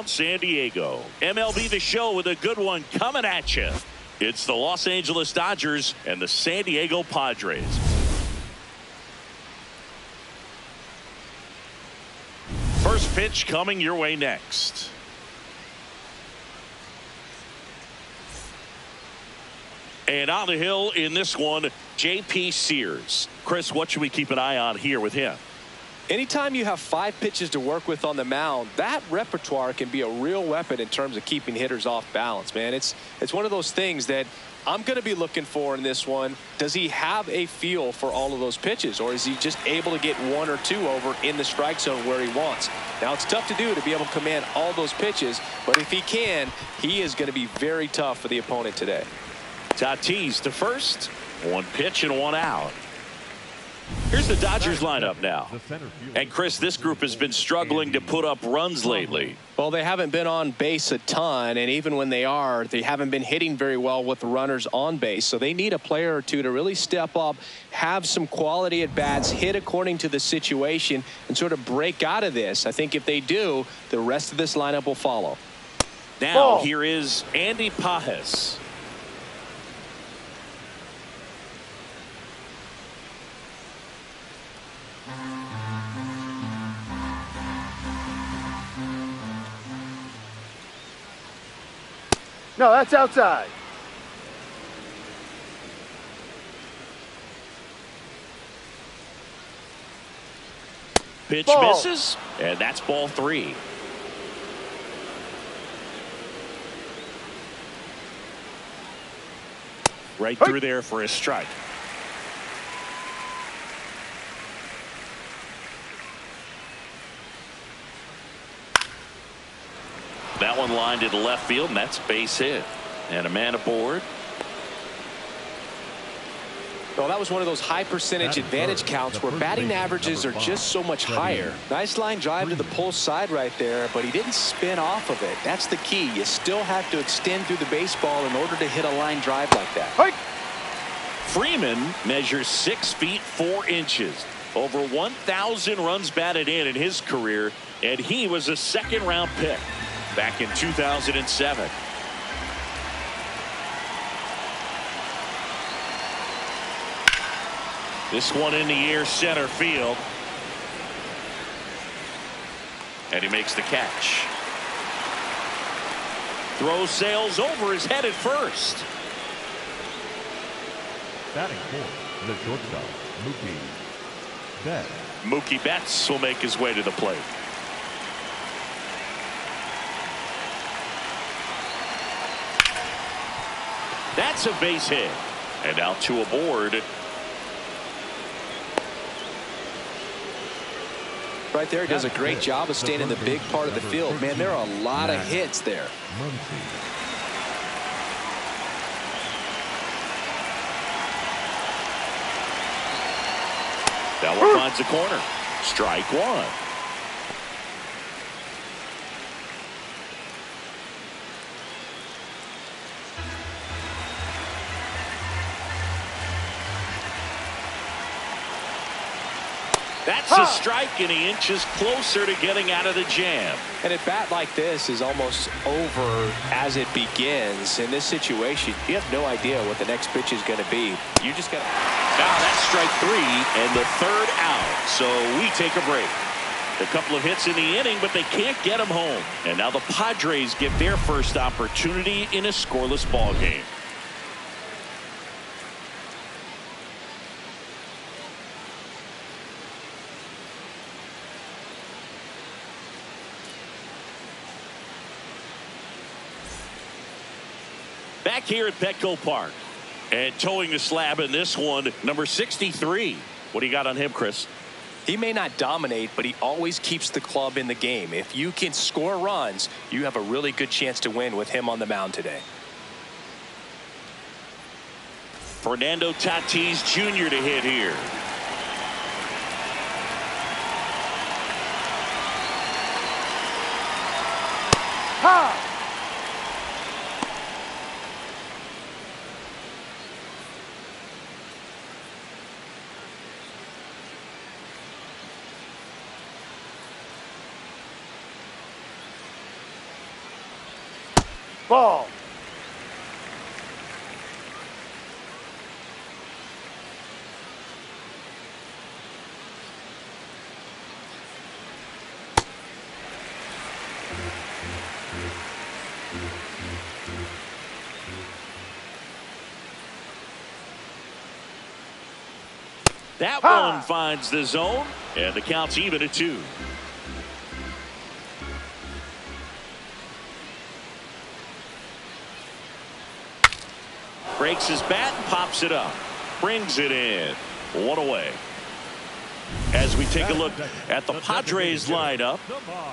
San Diego. MLB The Show with a good one coming at you. It's the Los Angeles Dodgers and the San Diego Padres. First pitch coming your way next. And on the hill in this one, J.P. Sears. Chris, what should we keep an eye on here with him? Anytime you have 5 pitches to work with on the mound, that repertoire can be a real weapon in terms of keeping hitters off balance, man. It's one of those things that I'm going to be looking for in this one. Does he have a feel for all of those pitches, or is he just able to get 1 or 2 over in the strike zone where he wants? Now, it's tough to do to be able to command all those pitches, but if he can, he is going to be very tough for the opponent today. Tatis to first. 1 pitch and 1 out. Here's the Dodgers lineup now. And Chris, this group has been struggling to put up runs lately. Well, they haven't been on base a ton, and even when they are, they haven't been hitting very well with the runners on base. So they need a player or two to really step up, have some quality at bats, hit according to the situation, and sort of break out of this. I think if they do, the rest of this lineup will follow. Now here is Andy Pajes. No, that's outside. Pitch misses, and that's ball 3. Right through there for a strike. That one lined into left field, and that's base hit. And a man aboard. Well, that was one of those high percentage advantage counts where batting averages are just so much higher. Nice line drive to the pull side right there, but he didn't spin off of it. That's the key. You still have to extend through the baseball in order to hit a line drive like that. Freeman measures 6 feet 4 inches. Over 1,000 runs batted in his career, and he was a 2nd-round pick back in 2007. This one in the air, center field. And he makes the catch. Throw sails over his head at first. Batting for the shortstop, Mookie Betts. Mookie Betts will make his way to the plate. That's a base hit. And now 2 aboard. Right there, he does a great job of staying in the big part of the field. Man, there are a lot of hits there. That one finds the corner. Strike 1. That's a strike, and he inches closer to getting out of the jam. And a bat like this is almost over as it begins. In this situation, you have no idea what the next pitch is going to be. You just got to. Now that's strike 3 and the 3rd out. So we take a break. A couple of hits in the inning, but they can't get him home. And now the Padres get their first opportunity in a scoreless ball game. Back here at Petco Park, and towing the slab in this one, number 63. What do you got on him, Chris? He may not dominate, but he always keeps the club in the game. If you can score runs, you have a really good chance to win with him on the mound today. Fernando Tatis Jr. to hit here. Ha! Ball. That one finds the zone, and the count's even at 2. Breaks his bat and pops it up. Brings it in. 1 away. As we take a look at the Padres lineup,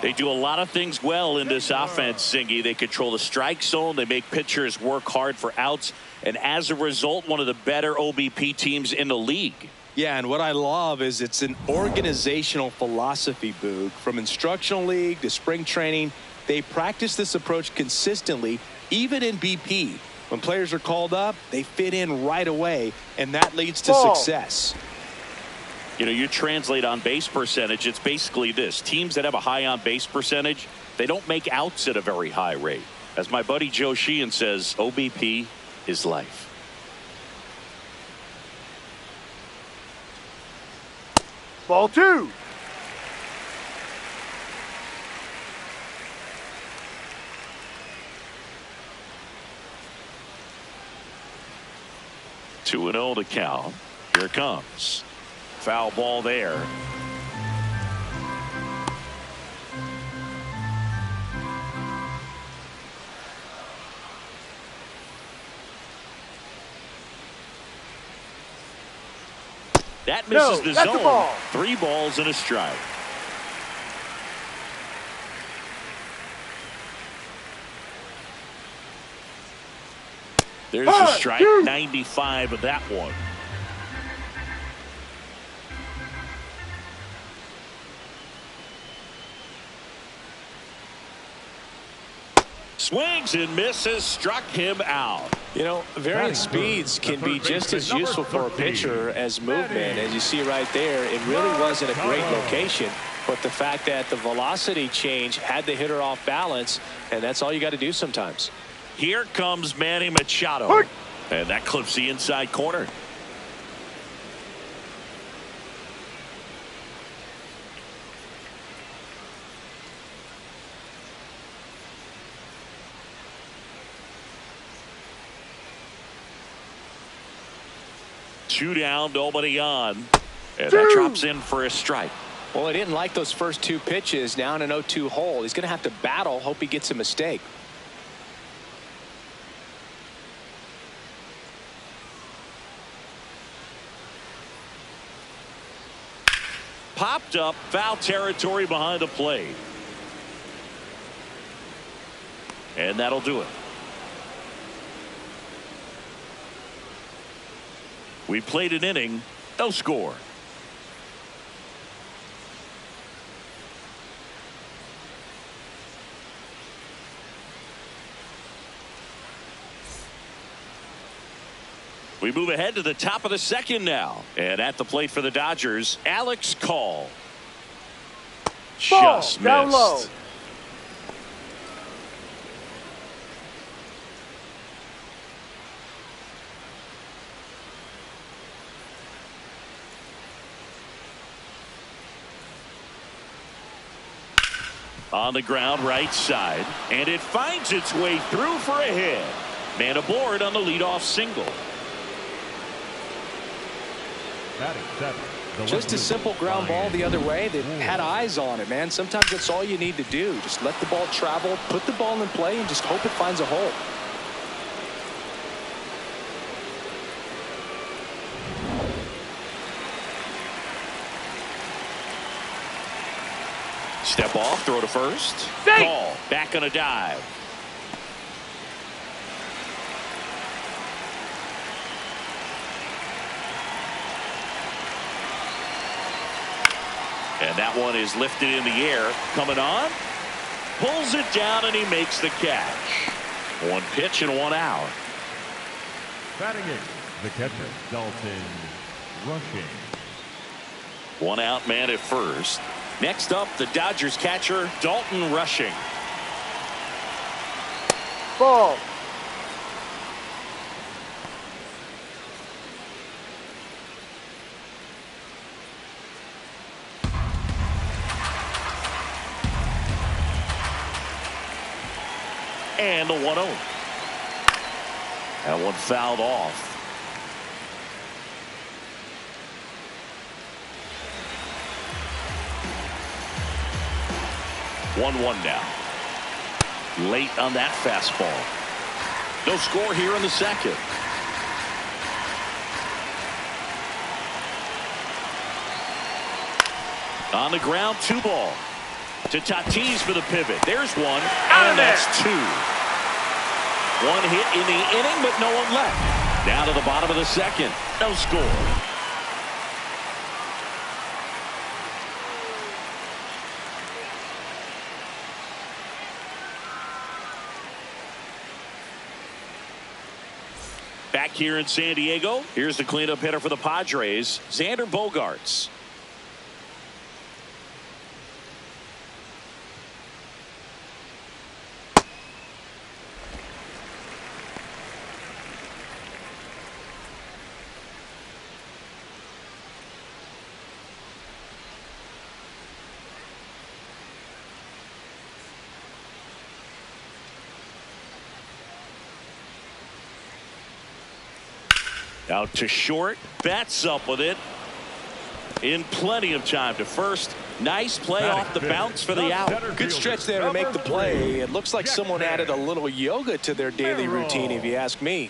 they do a lot of things well in this offense, Singy. They control the strike zone. They make pitchers work hard for outs. And as a result, one of the better OBP teams in the league. Yeah, and what I love is it's an organizational philosophy, Boog. From instructional league to spring training, they practice this approach consistently, even in BP. When players are called up, they fit in right away, and that leads to success. You know, you translate on base percentage, it's basically this. Teams that have a high on base percentage, they don't make outs at a very high rate. As my buddy Joe Sheehan says, OBP is life. Ball 2. Two and 0 to count. Here it comes. Foul ball there. That misses the that's zone. a ball. 3 balls and a strike. There's a strike. 95 of that one. Swings and misses. Struck him out. You know, varying speeds can be just as useful for a pitcher as movement. As you see right there, it really wasn't a great location, but the fact that the velocity change had the hitter off balance, and that's all you got to do sometimes. Here comes Manny Machado, and that clips the inside corner. Two down, nobody on. And that drops in for a strike. Well, he didn't like those first 2 pitches. Now in an 0-2 hole. He's going to have to battle. Hope he gets a mistake. Popped up, foul territory behind the plate. And that'll do it. We played an inning, no score. We move ahead to the top of the second now. And at the plate for the Dodgers, Alex Call. Just down missed. low. On the ground right side, and it finds its way through for a hit. Man aboard on the leadoff single. Just a simple ground ball the other way that had eyes on it, man. Sometimes that's all you need to do. Just let the ball travel, put the ball in play, and just hope it finds a hole. Step off, throw to first. Safe. Call, back on a dive. And that one is lifted in the air. Coming on. Pulls it down and he makes the catch. 1 pitch and 1 out. Batting it, the catcher, Dalton Rushing. 1 out man at first. Next up, the Dodgers catcher, Dalton Rushing. Ball. And the 1-0. That one fouled off. 1-1 now. Late on that fastball. No score here in the second. On the ground, 2 ball. To Tatis for the pivot. There's one, and that's 2. 1 hit in the inning, but no one left. Down to the bottom of the second. No score. Back here in San Diego, here's the cleanup hitter for the Padres, Xander Bogaerts. Out to short, bats up with it in plenty of time to first. Nice play off the bounce for the out. Good stretch there to make the play. It looks like someone added a little yoga to their daily routine, if you ask me.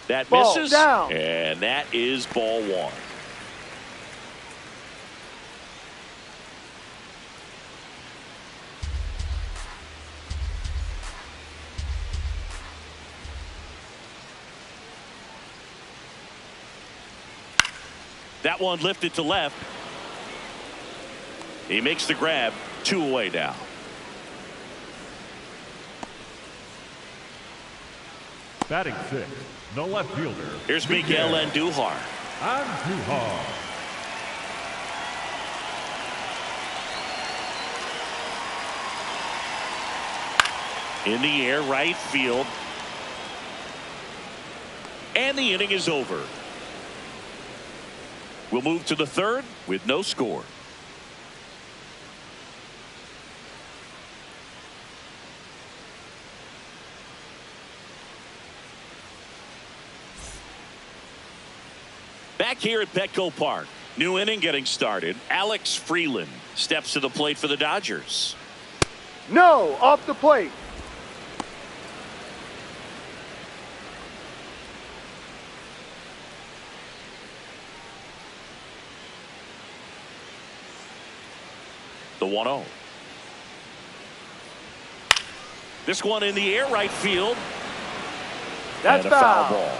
That Ball misses, down. And that is ball 1. That one lifted to left. He makes the grab. 2 away now. Batting 6, the left fielder. Here's Miguel Andujar. Andujar. In the air, right field. And the inning is over. We'll move to the 3rd with no score. Back here at Petco Park. New inning getting started. Alex Freeland steps to the plate for the Dodgers. No, off the plate. The 1-0. This one in the air, right field. That's and a foul foul. ball.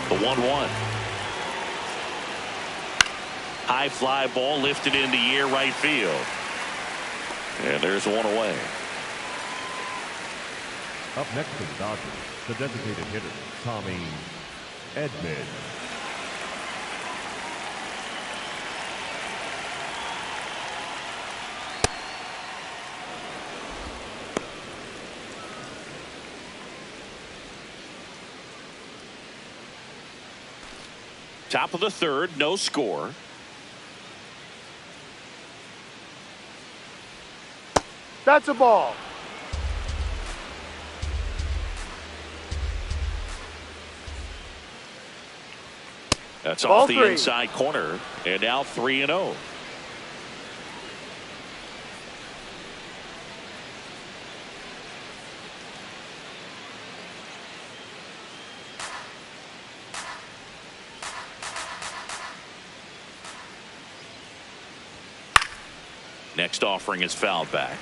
The 1-1. High fly ball lifted in the air, right field. And there's one away. Up next for the Dodgers, the designated hitter, Tommy Edman. Top of the 3rd, no score. That's a ball. That's Ball off the 3. inside corner. And now 3-0. Next offering is fouled back.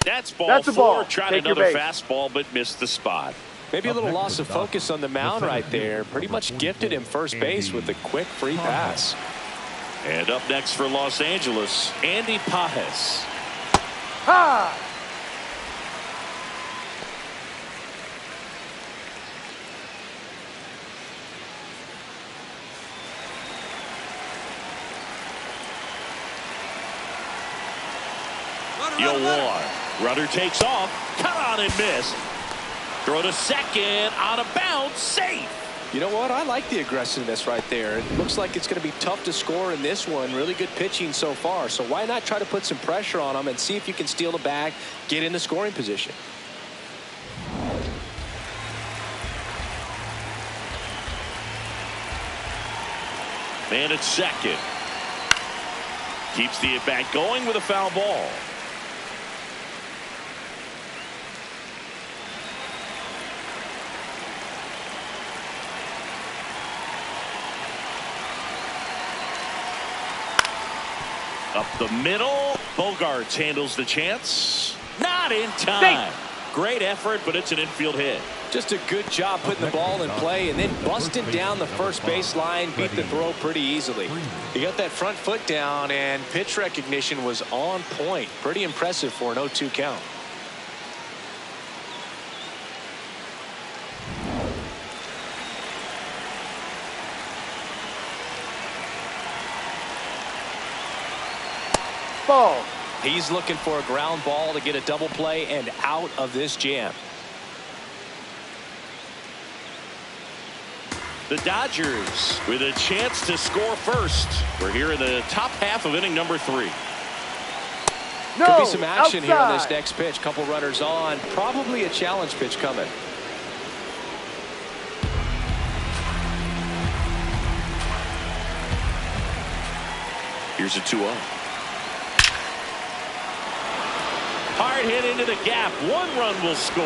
That's ball That's a four. ball. Tried Take your another base. fastball, but missed the spot. Maybe a little loss of focus on the mound right there. Pretty much gifted him first base with a quick free pass. And up next for Los Angeles, Andy Pages. Ha! Juan. Runner takes off. Cut on and missed. Throw to second. On a bounce. Safe. You know what? I like the aggressiveness right there. It looks like it's going to be tough to score in this one. Really good pitching so far. So why not try to put some pressure on them and see if you can steal the bag, get in the scoring position. Man at second. Keeps the at-bat going with a foul ball. Up the middle. Bogarts handles the chance. Not in time. Great effort, but it's an infield hit. Just a good job putting the ball in play and then busting down the first base line. Beat the throw pretty easily. He got that front foot down, and pitch recognition was on point. Pretty impressive for an 0-2 count. Ball. He's looking for a ground ball to get a double play and out of this jam. The Dodgers with a chance to score first. We're here in the top half of inning number 3. No. Could be some action here on this Outside. next pitch. Couple runners on. Probably a challenge pitch coming. Here's a 2-0. Hard hit into the gap. 1 run will score.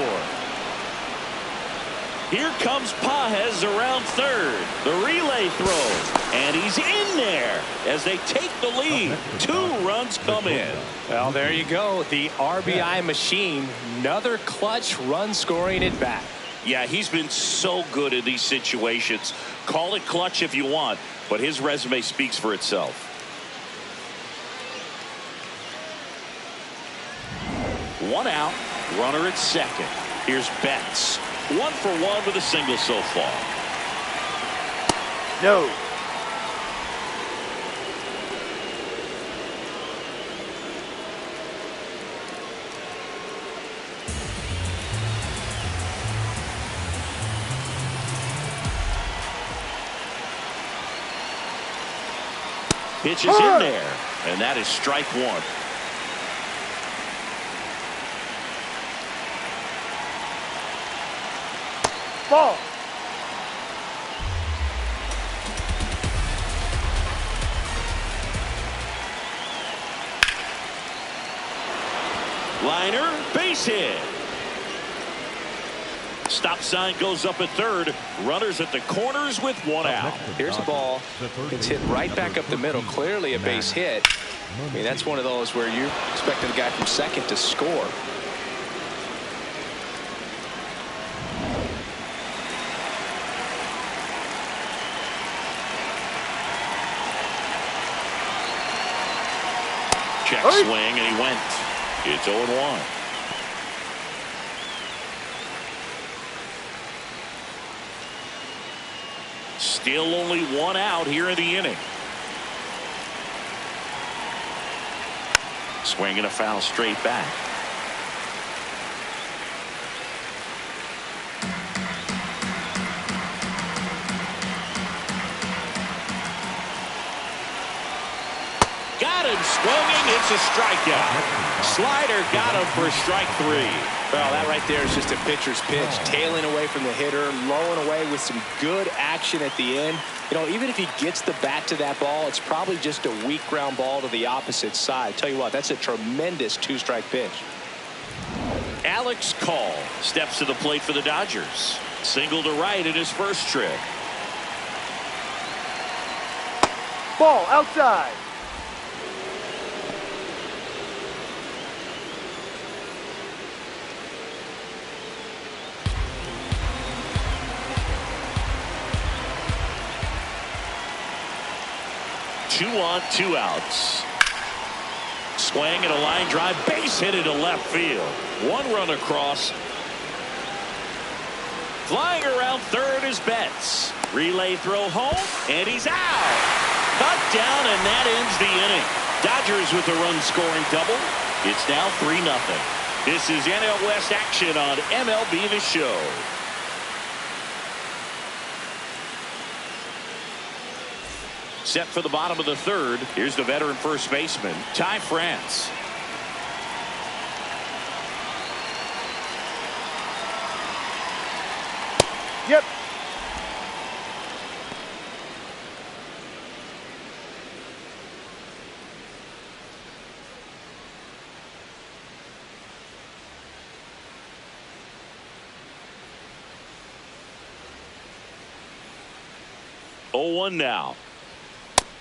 Here comes Pages around third. The relay throw. And he's in there as they take the lead. 2 runs come in. Well, there you go. The RBI machine. Another clutch run scoring at bat. Yeah, he's been so good in these situations. Call it clutch if you want, but his resume speaks for itself. One out, runner at second. Here's Betts. 1 for 1 with a single so far. No. Pitch is in there, and that is strike 1. Ball. Liner, base hit. Stop sign goes up at third. Runners at the corners with 1 out. Here's a ball. It's hit right back up the middle. Clearly a base hit. I mean, that's one of those where you expected the guy from second to score. Check swing, and he went. It's 0-1. Still only 1 out here in the inning. Swing and a foul straight back. Got him swinging. It's a strikeout. Slider got him for strike 3. Well, that right there is just a pitcher's pitch. Tailing away from the hitter, lowing away with some good action at the end. You know, even if he gets the bat to that ball, it's probably just a weak ground ball to the opposite side. Tell you what, that's a tremendous 2-strike pitch. Alex Call steps to the plate for the Dodgers. Single to right in his first trip. Ball outside. 2 on 2 outs. Swing and a line drive, base hit into left field. 1 run across. Flying around third is Betts. Relay throw home, and he's out. Cut down, and that ends the inning. Dodgers with a run-scoring double. It's now 3-0. This is NL West action on MLB The Show. Set for the bottom of the third. Here's the veteran first baseman, Ty France. Yep. Oh, 1 now.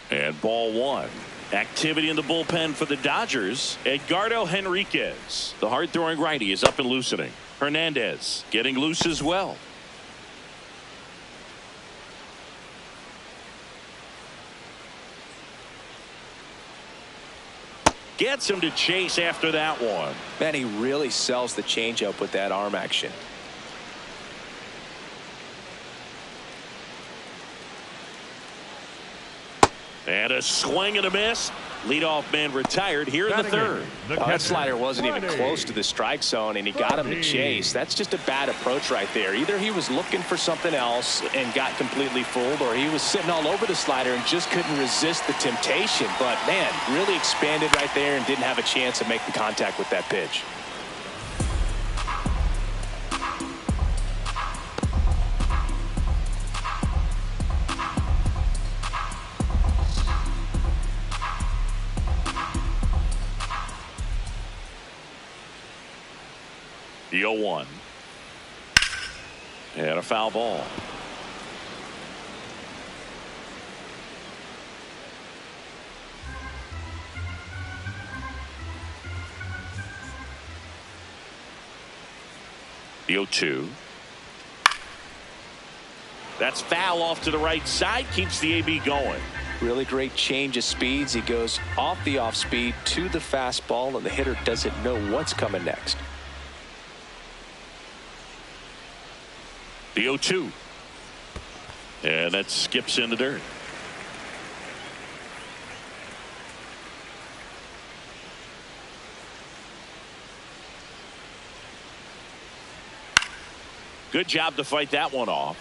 And ball 1. Activity in the bullpen for the Dodgers. Edgardo Henriquez, the hard-throwing righty, is up and loosening. Hernandez getting loose as well. Gets him to chase after that one. Man, he really sells the changeup with that arm action. And a swing and a miss. Leadoff man retired here in the third. That slider wasn't even close to the strike zone, and he got him to chase. That's just a bad approach right there. Either he was looking for something else and got completely fooled, or he was sitting all over the slider and just couldn't resist the temptation. But, man, really expanded right there and didn't have a chance to make the contact with that pitch. The 0-1. And a foul ball. The 0-2. That's foul off to the right side. Keeps the AB going. Really great change of speeds. He goes off the off speed to the fastball, and the hitter doesn't know what's coming next. The 0-2. And that skips in the dirt. Good job to fight that one off.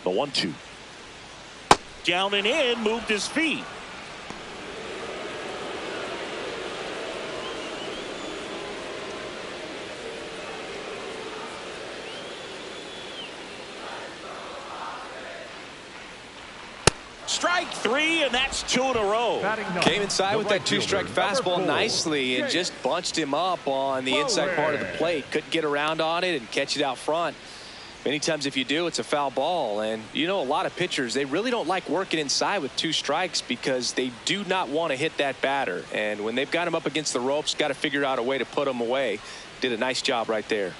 The 1-2. Down and in, moved his feet. Strike 3, and that's 2 in a row. Came inside with that 2-strike fastball nicely and just bunched him up on the inside part of the plate. Couldn't get around on it and catch it out front. Many times if you do, it's a foul ball. And you know, a lot of pitchers, they really don't like working inside with 2 strikes because they do not want to hit that batter. And when they've got him up against the ropes, got to figure out a way to put him away. Did a nice job right there.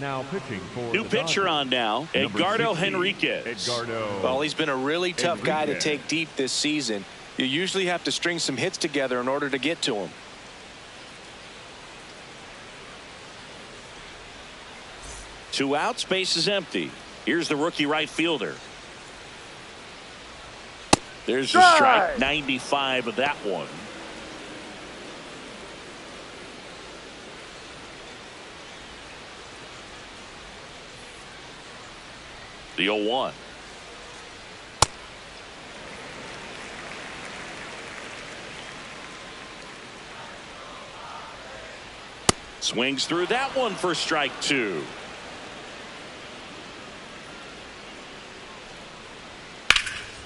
Now pitching for new pitcher on now, Edgardo Henriquez. Well, he's been a really tough guy to take deep this season. You usually have to string some hits together in order to get to him. Two outs, base is empty. Here's the rookie right fielder. There's the strike. 95 of that one. The 0-1. Swings through that one for strike 2.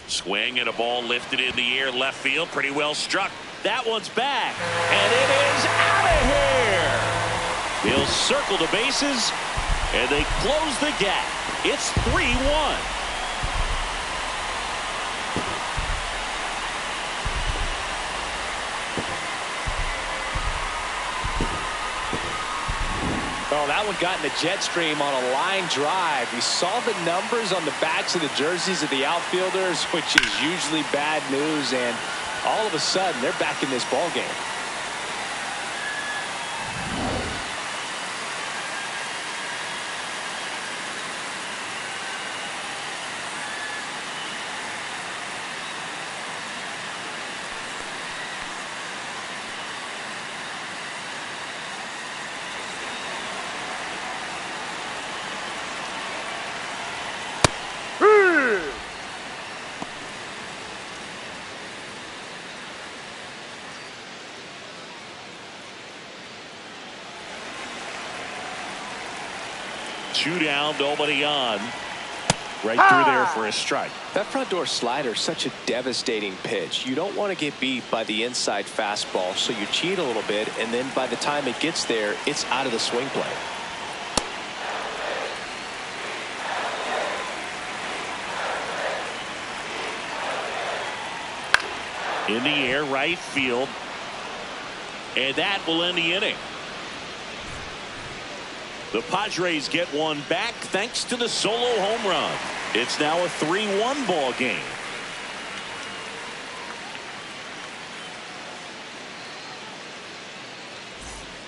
Swing and a ball lifted in the air left field. Pretty well struck. That one's back. And it is out of here. They'll circle the bases. And they close the gap. It's 3-1. Oh, that one got in the jet stream on a line drive. We saw the numbers on the backs of the jerseys of the outfielders, which is usually bad news, and all of a sudden they're back in this ball game. Two down, nobody on. Right through there for a strike. That front door slider is such a devastating pitch. You don't want to get beat by the inside fastball, so you cheat a little bit, and then by the time it gets there, it's out of the swing plane. In the air, right field. And that will end the inning. The Padres get one back thanks to the solo home run. It's now a 3-1 ball game.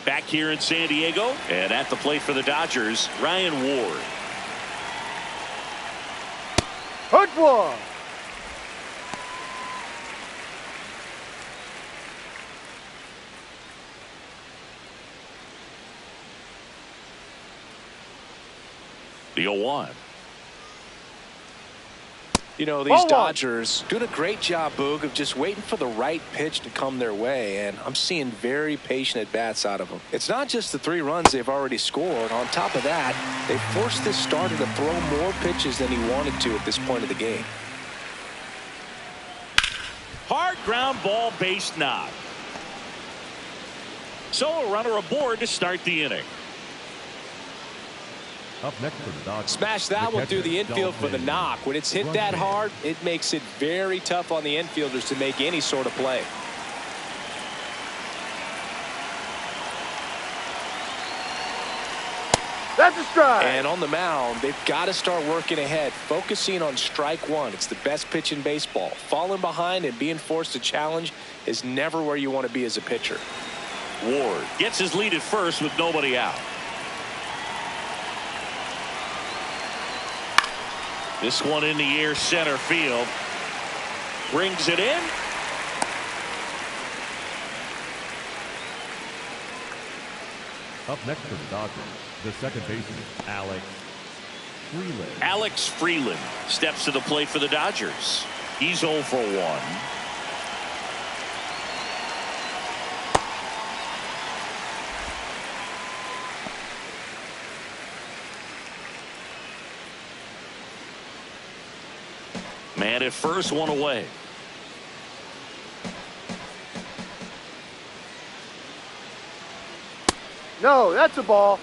Back here in San Diego, and at the plate for the Dodgers, Ryan Ward. Hurt one. The 0-1. You know, these Dodgers doing a great job, Boog, of just waiting for the right pitch to come their way, and I'm seeing very patient at-bats out of them. It's not just the 3 runs they've already scored. On top of that, they forced this starter to throw more pitches than he wanted to at this point of the game. Hard ground ball, base knock. So a runner aboard to start the inning. Up next for the Dodgers. Smash that one through the infield for the knock. When it's hit that hard, it makes it very tough on the infielders to make any sort of play. That's a strike. And on the mound, they've got to start working ahead, focusing on strike one. It's the best pitch in baseball. Falling behind and being forced to challenge is never where you want to be as a pitcher. Ward gets his lead at first with nobody out. This one in the air, center field. Brings it in. Up next for the Dodgers, the second baseman, Alex Freeland. Alex Freeland steps to the plate for the Dodgers. He's 0 for 1. Man at first, one away. No, that's a ball.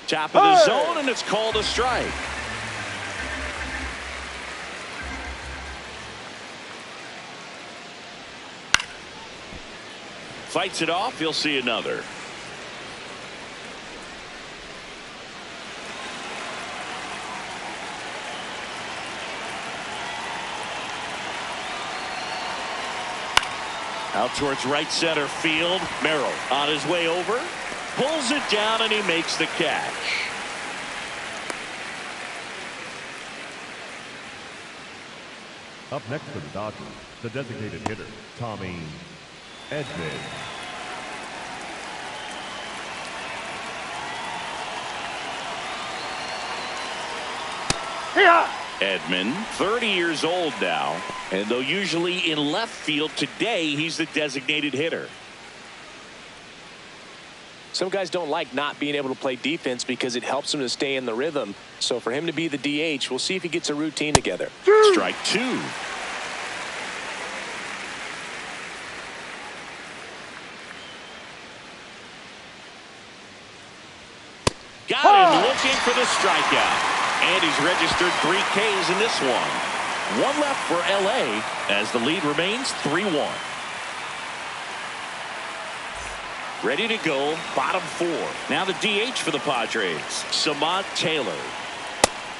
Top of the zone, and it's called a strike. Fights it off. He'll see another. Out towards right center field. Merrill on his way over. Pulls it down, and he makes the catch. Up next for the Dodgers, the designated hitter, Tommy Edman. Yeah. Edman, 30 years old now, and though usually in left field, today he's the designated hitter. Some guys don't like not being able to play defense because it helps them to stay in the rhythm. So for him to be the DH, we'll see if he gets a routine together. Strike 2. Got him looking for the strikeout. And he's registered 3 Ks in this one. One left for LA as the lead remains 3-1. Ready to go, bottom 4. Now the DH for the Padres, Samant Taylor.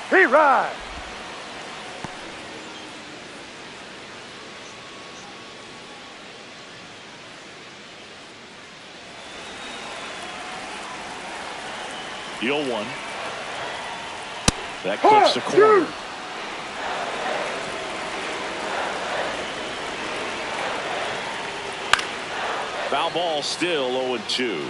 He rides. The 0-1. That clips the corner. Foul ball, still 0-2.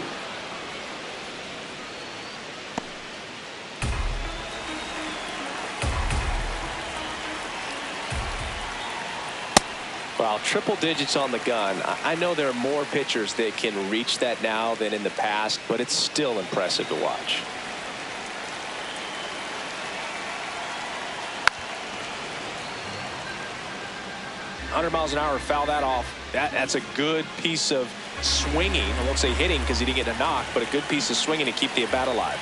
Wow, triple digits on the gun. I know there are more pitchers that can reach that now than in the past, but it's still impressive to watch. $100 mph, foul that off. That's a good piece of swinging. I won't say hitting because he didn't get a knock, but a good piece of swinging to keep the at-bat alive.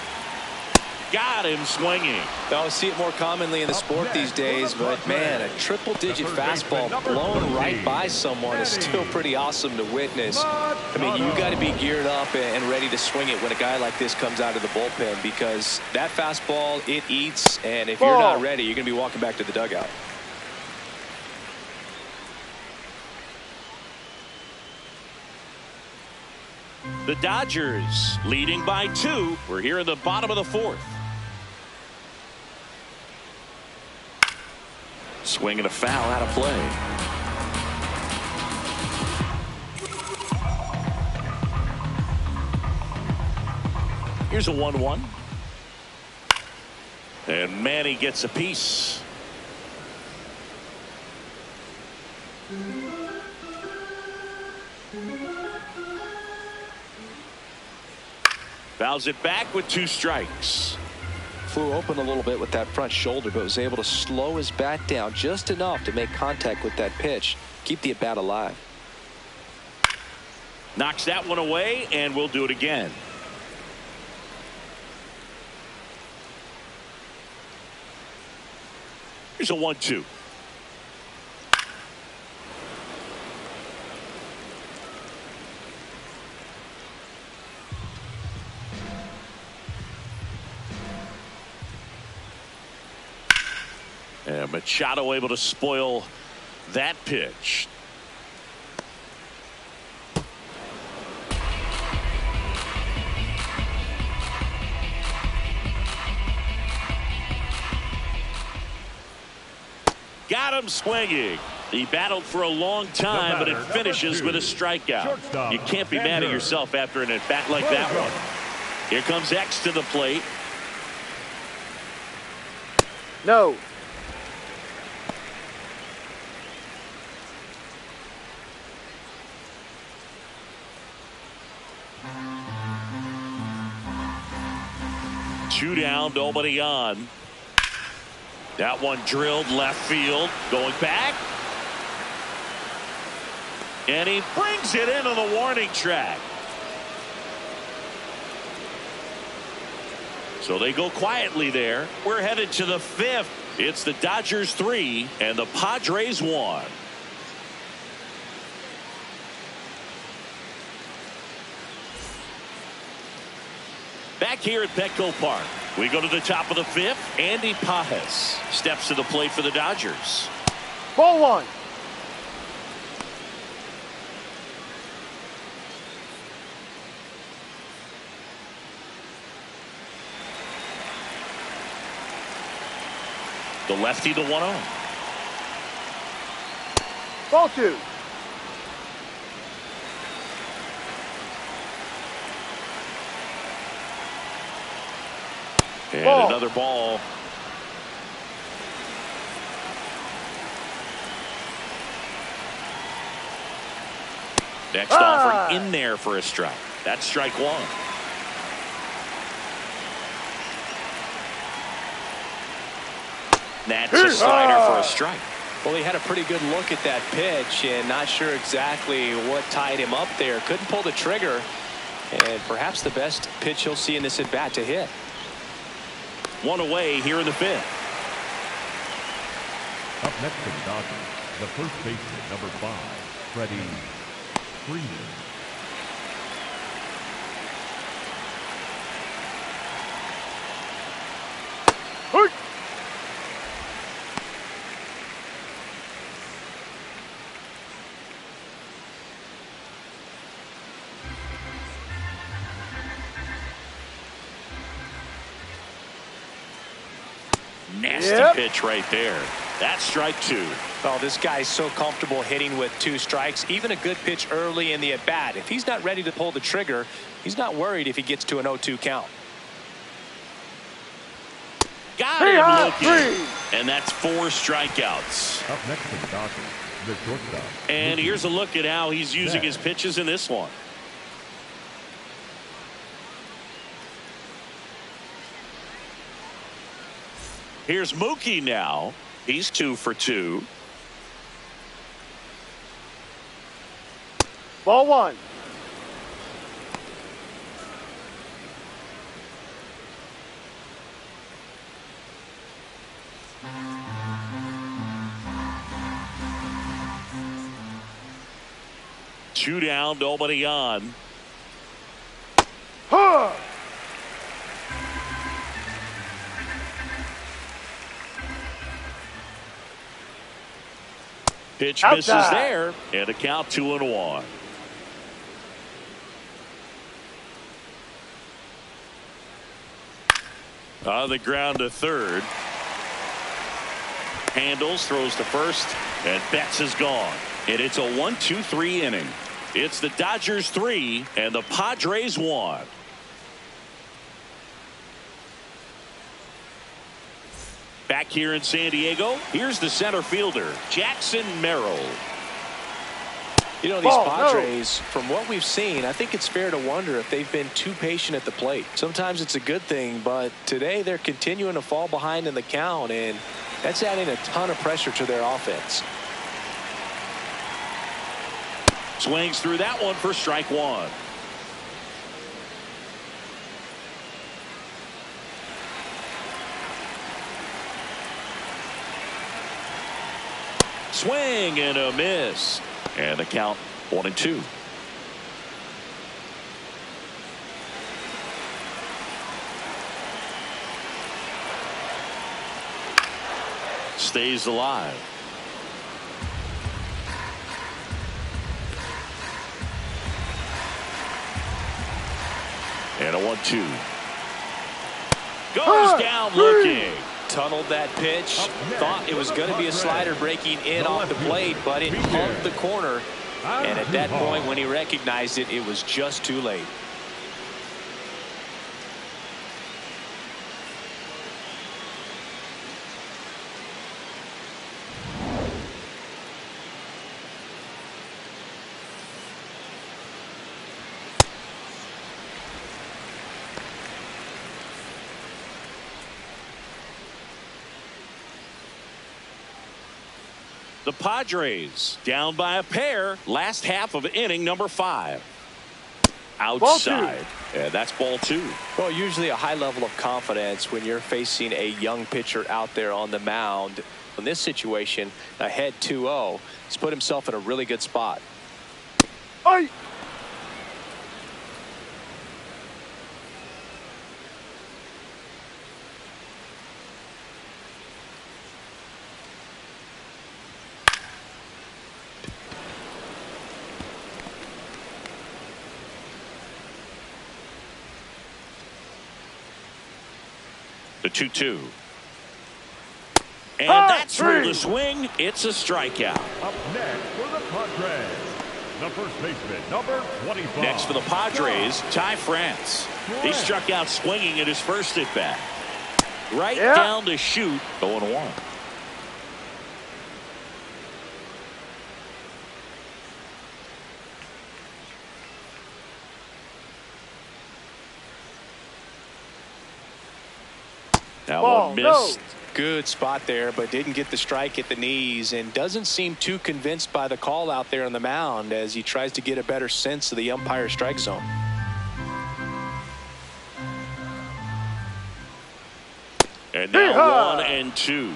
Got him swinging. I see it more commonly in the sport these days, but man, a triple-digit fastball blown right by someone is still pretty awesome to witness. I mean, you got to be geared up and ready to swing it when a guy like this comes out of the bullpen, because that fastball, it eats, and if you're not ready, you're going to be walking back to the dugout. The Dodgers leading by 2. We're here in the bottom of the 4th. Swing and a foul out of play. Here's a 1-1. And Manny gets a piece. Fouls it back with 2 strikes. Flew open a little bit with that front shoulder, but was able to slow his bat down just enough to make contact with that pitch, keep the at-bat alive. Knocks that one away, and we'll do it again. Here's a 1-2. And Machado able to spoil that pitch. Got him swinging. He battled for a long time, but it finishes with a strikeout. You can't be mad at yourself after an at-bat like that one. Here comes X to the plate. No. Two down, nobody on. That one drilled left field, going back. And he brings it into the warning track. So they go quietly there. We're headed to the 5th. It's the Dodgers 3 and the Padres 1. Back here at Petco Park, we go to the top of the 5th. Andy Pajes steps to the plate for the Dodgers. Ball 1. The lefty, the 1-0. Ball 2. And ball. Another ball. Next offer in there for a strike. That's strike 1. That's a slider for a strike. Well, he had a pretty good look at that pitch and not sure exactly what tied him up there. Couldn't pull the trigger, and perhaps the best pitch he'll see in this at bat to hit. One away here in the 5th. Up next for the Dodgers, the first baseman, number 5, Freddie Freeman. nasty pitch right there. That's strike two. Oh, this guy's so comfortable hitting with 2 strikes. Even a good pitch early in the at-bat. If he's not ready to pull the trigger, he's not worried if he gets to an 0-2 count. Got him looking. And that's 4 strikeouts. Up next for the Dodgers, the shortstop. And here's a look at how he's using his pitches in this one. Here's Mookie now. He's 2 for 2. Ball 1. Two down, nobody on. Huh. Pitch Outside. misses there, and a count 2-1. On the ground to third. Handles, throws to first, and Betts is gone. And it's a 1-2-3 inning. It's the Dodgers 3 and the Padres 1. Back here in San Diego, here's the center fielder, Jackson Merrill. You know, these Padres, from what we've seen, I think it's fair to wonder if they've been too patient at the plate. Sometimes it's a good thing, but today they're continuing to fall behind in the count, and that's adding a ton of pressure to their offense. Swings through that one for strike one. Swing and a miss. And the count 1-2. Stays alive. And a 1-2. Goes down looking. Tunneled that pitch. Thought it was going to be a slider breaking in off the plate, but it hugged the corner. And at that point, when he recognized it, it was just too late. The Padres down by a pair. Last half of inning number 5. Outside. And that's ball 2. Well, usually a high level of confidence when you're facing a young pitcher out there on the mound. In this situation, ahead 2-0, he's put himself in a really good spot. Aye. The 2-2. And that's through the swing. It's a strikeout. Up next for the Padres, the first baseman, number 25. Next for the Padres, Ty France. He struck out swinging at his first at bat. Right down to shoot. 0-1. That one missed. Good spot there, but didn't get the strike at the knees, and doesn't seem too convinced by the call out there on the mound as he tries to get a better sense of the umpire strike zone. And now 1-2.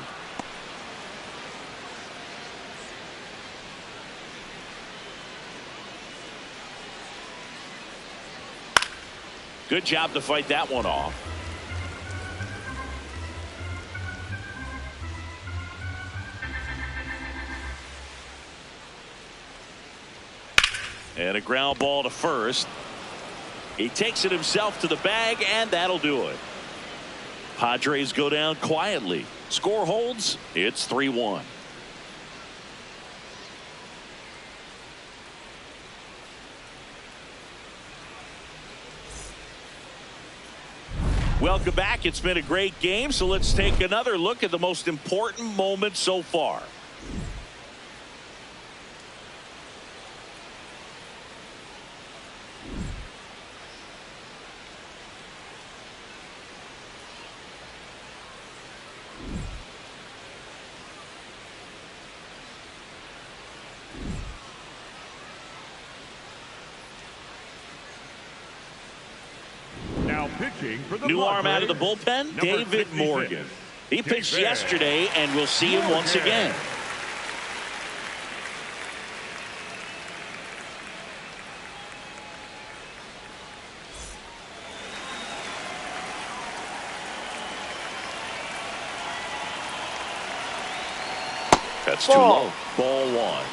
Good job to fight that one off. And a ground ball to first. He takes it himself to the bag, and that'll do it. Padres go down quietly, Score holds. It's 3-1. Welcome back. It's been a great game, so let's take another look at the most important moment so far. Pitching for the New arm Padres, out of the bullpen, David Morgan. He pitched yesterday, and we'll see him once again. That's too low. Ball one.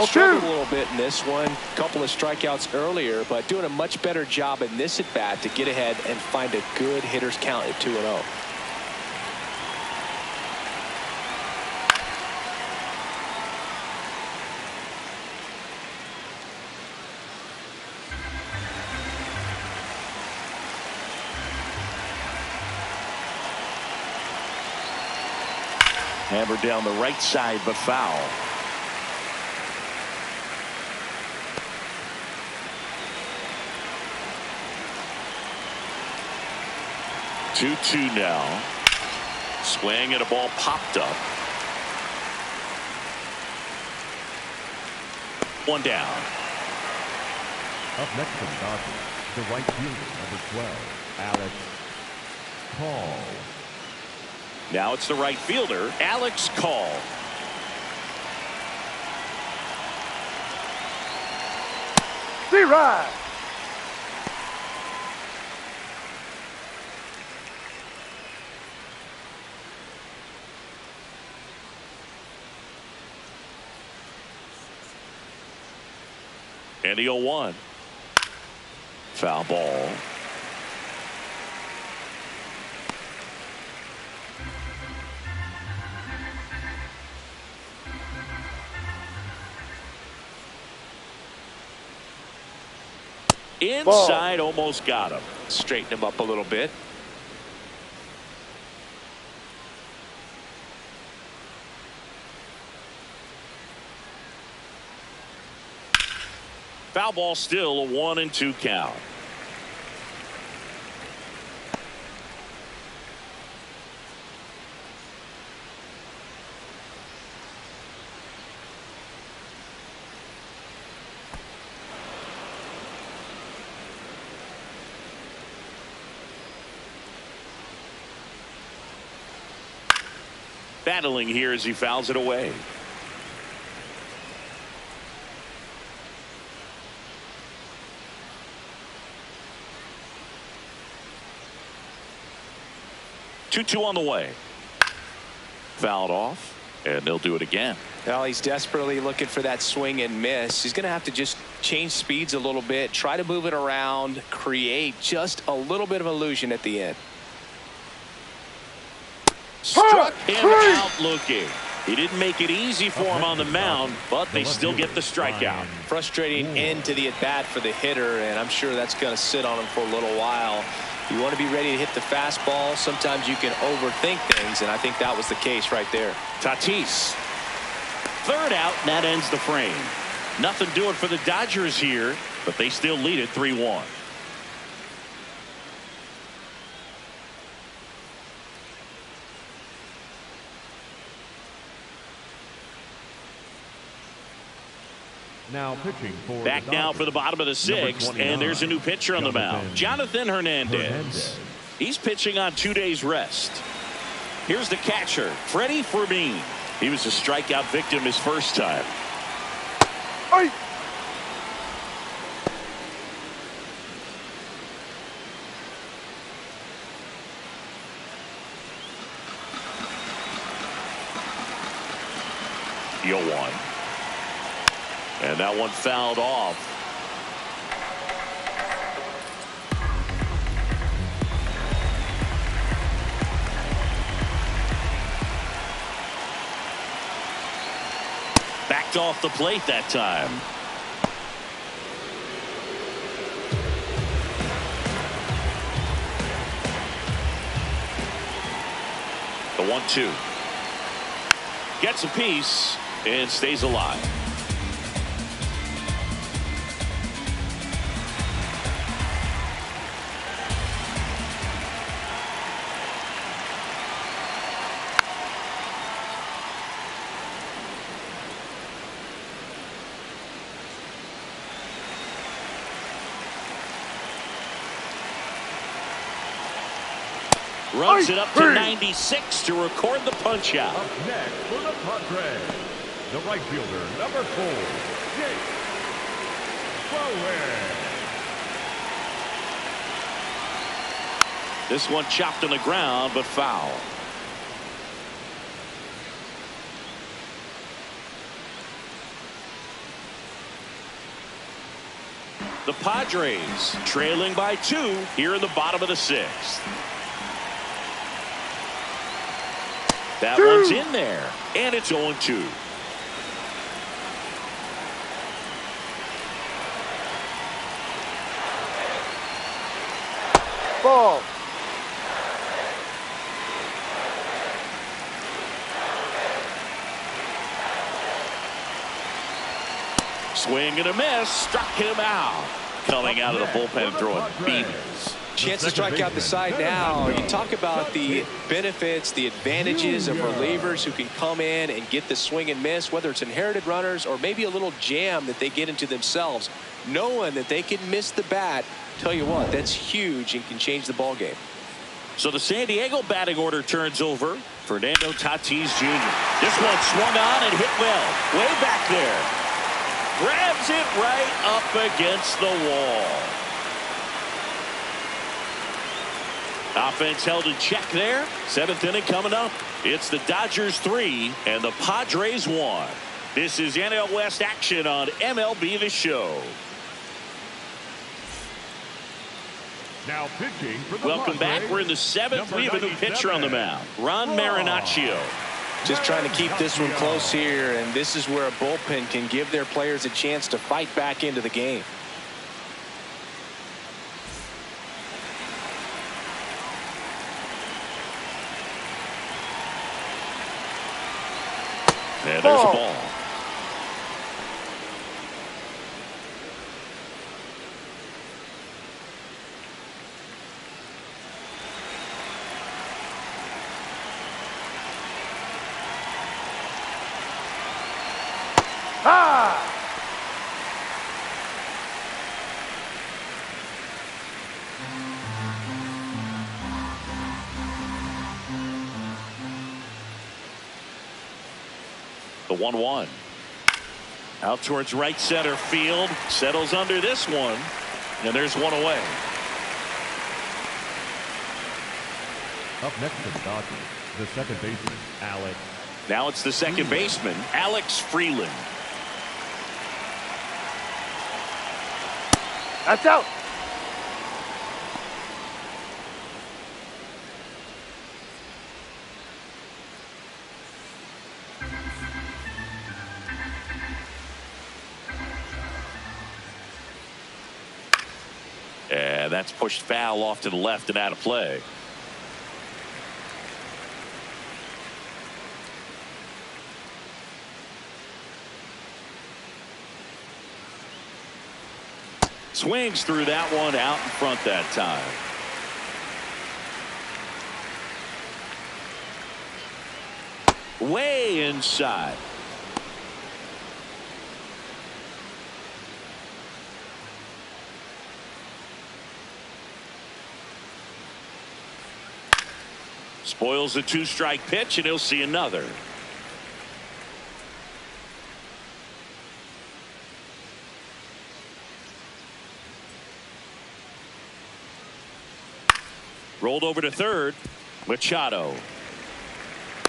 Struggled a little bit in this one. Couple of strikeouts earlier, but doing a much better job in this at bat to get ahead and find a good hitter's count at 2-0. Hammered down the right side, but foul. Two now. Swing and a ball popped up. One down. Up next for the Dodgers, the right fielder, number 12, Alex Call. Now it's the right fielder, Alex Call. C-Ride. And the 0-1. Foul ball. Inside, almost got him. Straighten him up a little bit. Foul ball, still a 1-2 count. Battling here as he fouls it away. Two on the way. Fouled off, and they'll do it again. Well, he's desperately looking for that swing and miss. He's going to have to just change speeds a little bit, try to move it around, create just a little bit of illusion at the end. Struck him out looking. He didn't make it easy for him on the mound, but they still get the strikeout. Frustrating end to the at-bat for the hitter, and I'm sure that's going to sit on him for a little while. You want to be ready to hit the fastball. Sometimes you can overthink things, and I think that was the case right there. Tatis. Third out, and that ends the frame. Nothing doing for the Dodgers here, but they still lead it 3-1. Now pitching for back now for the bottom of the sixth, and there's a new pitcher on the mound, Jonathan Hernandez. He's pitching on 2 days rest. Here's the catcher, Freddie Fermin. He was a strikeout victim his first time. Hey. 0-1. And that one fouled off. Backed off the plate that time. The 1-2. Gets a piece and stays alive. Runs it up to 96 to record the punch out. Up next for the Padres, the right fielder, number 4, Shohei. This one chopped on the ground, but foul. The Padres trailing by 2 here in the bottom of the 6th. That one's in there, and it's 0-2. Ball. Swing and a miss, struck him out. Coming out of the bullpen throwing beatings. Chance to strike out the side now. You talk about the benefits, the advantages of relievers who can come in and get the swing and miss, whether it's inherited runners or maybe a little jam that they get into themselves. Knowing that they can miss the bat, tell you what, that's huge and can change the ball game. So the San Diego batting order turns over. Fernando Tatis Jr. This one swung on and hit well. Way back there. Grabs it right up against the wall. Offense held in check there. 7th inning coming up. It's the Dodgers 3 and the Padres 1. This is NL West action on MLB The Show. Now pitching for the Welcome back. We're in the 7th. We have a new pitcher on the mound. Ron Marinaccio. Just trying to keep this one close here, and this is where a bullpen can give their players a chance to fight back into the game. And there's a ball. The 1-1. Out towards right center field. Settles under this one. And there's one away. Up next for the Dodgers, the second baseman, Alex. Now it's the second baseman, Alex Freeland. That's out. And that's pushed foul off to the left and out of play. Swings through that one out in front that time. Way inside. Spoils the 2-strike pitch, and he'll see another. Rolled over to third. Machado.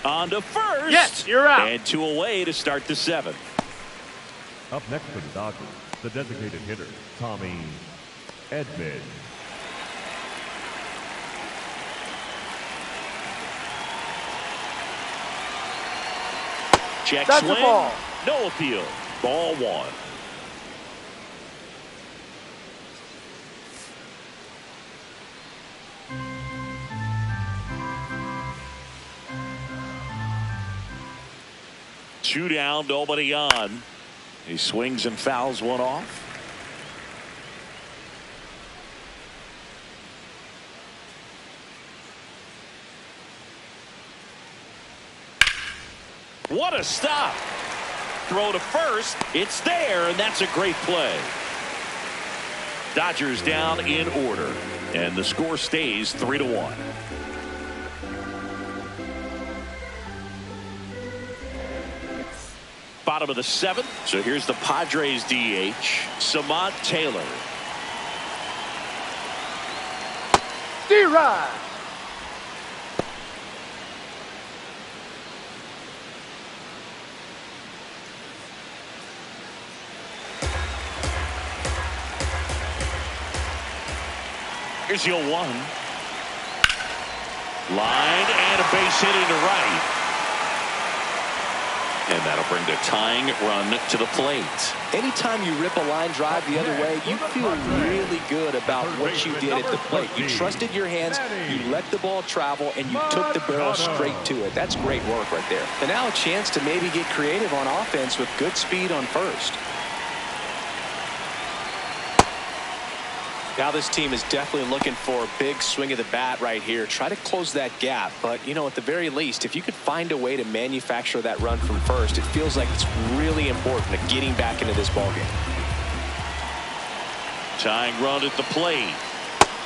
On to first. Yes, you're out. And 2 away to start the 7th. Up next for the Dodgers, the designated hitter, Tommy Edman. Check That's swing. a ball. No appeal. Ball 1. Two down, nobody on. He swings and fouls one off. What a stop. Throw to first. It's there, and that's a great play. Dodgers down in order, and the score stays 3-1. Bottom of the 7th. So here's the Padres DH, Samant Taylor. D-Rod. Here's your 1. Line and a base hit into right. And that'll bring the tying run to the plate. Anytime you rip a line drive the other way, you feel really good about what you did at the plate. You trusted your hands, you let the ball travel, and you took the barrel straight to it. That's great work right there. And now a chance to maybe get creative on offense with good speed on first. Now this team is definitely looking for a big swing of the bat right here. Try to close that gap. But, you know, at the very least, if you could find a way to manufacture that run from first, it feels like it's really important to getting back into this ballgame. Tying run at the plate.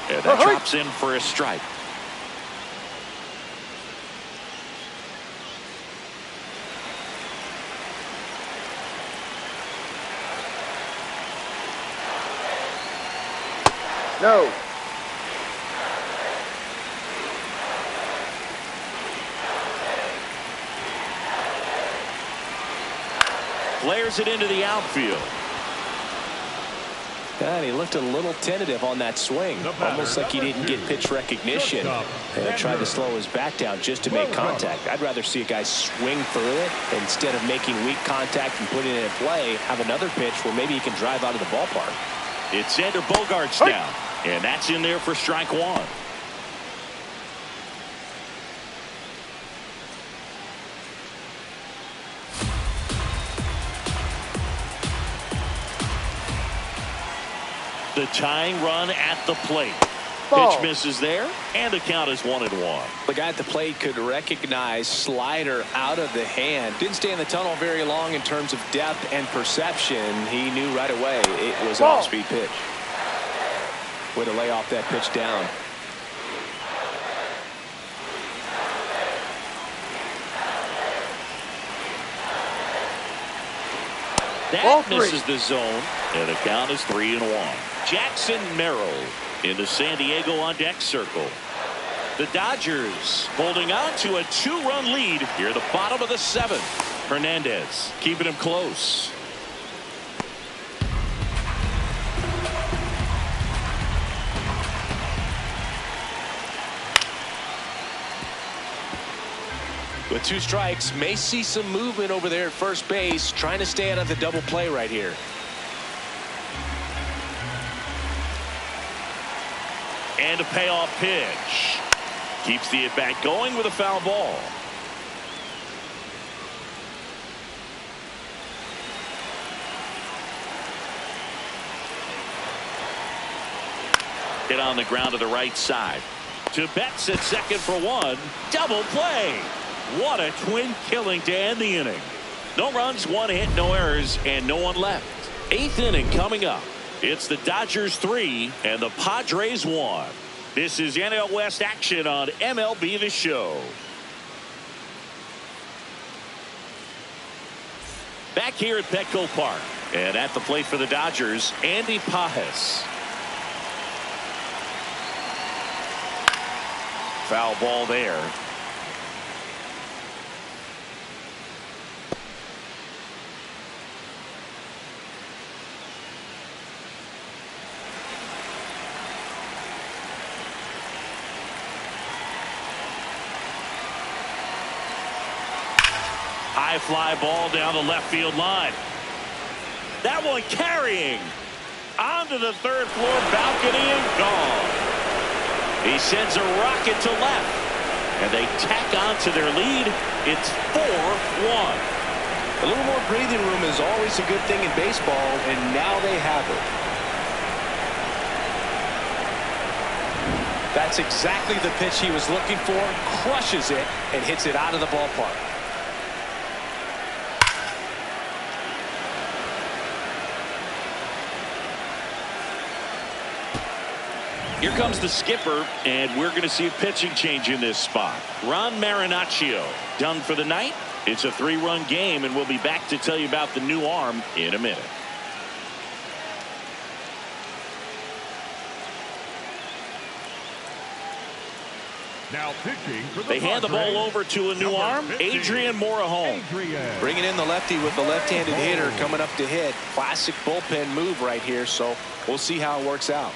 And that drops in for a strike. No. Flares it into the outfield. And he looked a little tentative on that swing, almost like he didn't get pitch recognition and tried to slow his bat down just to make contact. I'd rather see a guy swing through it instead of making weak contact and putting it in play. Have another pitch where maybe he can drive out of the ballpark. It's Xander Bogaerts down, and that's in there for strike 1. The tying run at the plate. Ball. Pitch misses there, and the count is 1-1. The guy at the plate could recognize slider out of the hand. Didn't stay in the tunnel very long in terms of depth and perception. He knew right away it was an off-speed pitch. Way to lay off that pitch down. That misses the zone, and the count is 3-1. Jackson Merrill in the San Diego on deck circle. The Dodgers holding on to a 2-run lead here at the bottom of the 7th. Hernandez keeping him close. With 2 strikes, may see some movement over there at first base, trying to stay out of the double play right here. And a payoff pitch. Keeps the at-bat going with a foul ball. Hit on the ground to the right side. To Betts at second for 1. Double play. What a twin killing to end the inning. No runs, 1 hit, no errors, and no one left. 8th inning coming up. It's the Dodgers 3 and the Padres 1. This is NL West action on MLB The Show. Back here at Petco Park, and at the plate for the Dodgers, Andy Pajes. Foul ball there. high fly ball down the left field line. That one carrying onto the third floor balcony and gone. He sends a rocket to left, and they tack on to their lead. It's 4-1. A little more breathing room is always a good thing in baseball, and now they have it. That's exactly the pitch he was looking for. Crushes it and hits it out of the ballpark. Here comes the skipper, and we're going to see a pitching change in this spot. Ron Marinaccio done for the night. It's a 3-run game, and we'll be back to tell you about the new arm in a minute. Now pitching for the They hand the ball over to a new arm, Adrian Morejon. Bringing in the lefty with the left-handed hitter coming up to hit. Classic bullpen move right here, so we'll see how it works out.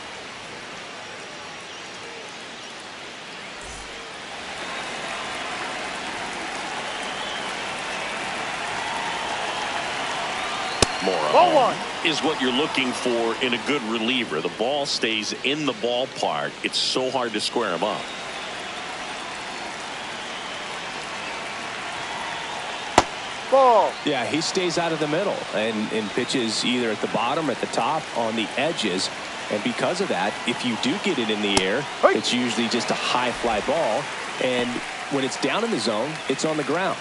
Morejon is what you're looking for in a good reliever. The ball stays in the ballpark. It's so hard to square him up. Ball. Yeah, he stays out of the middle and pitches either at the bottom or at the top on the edges. And because of that, if you do get it in the air, it's usually just a high fly ball. And when it's down in the zone, it's on the ground.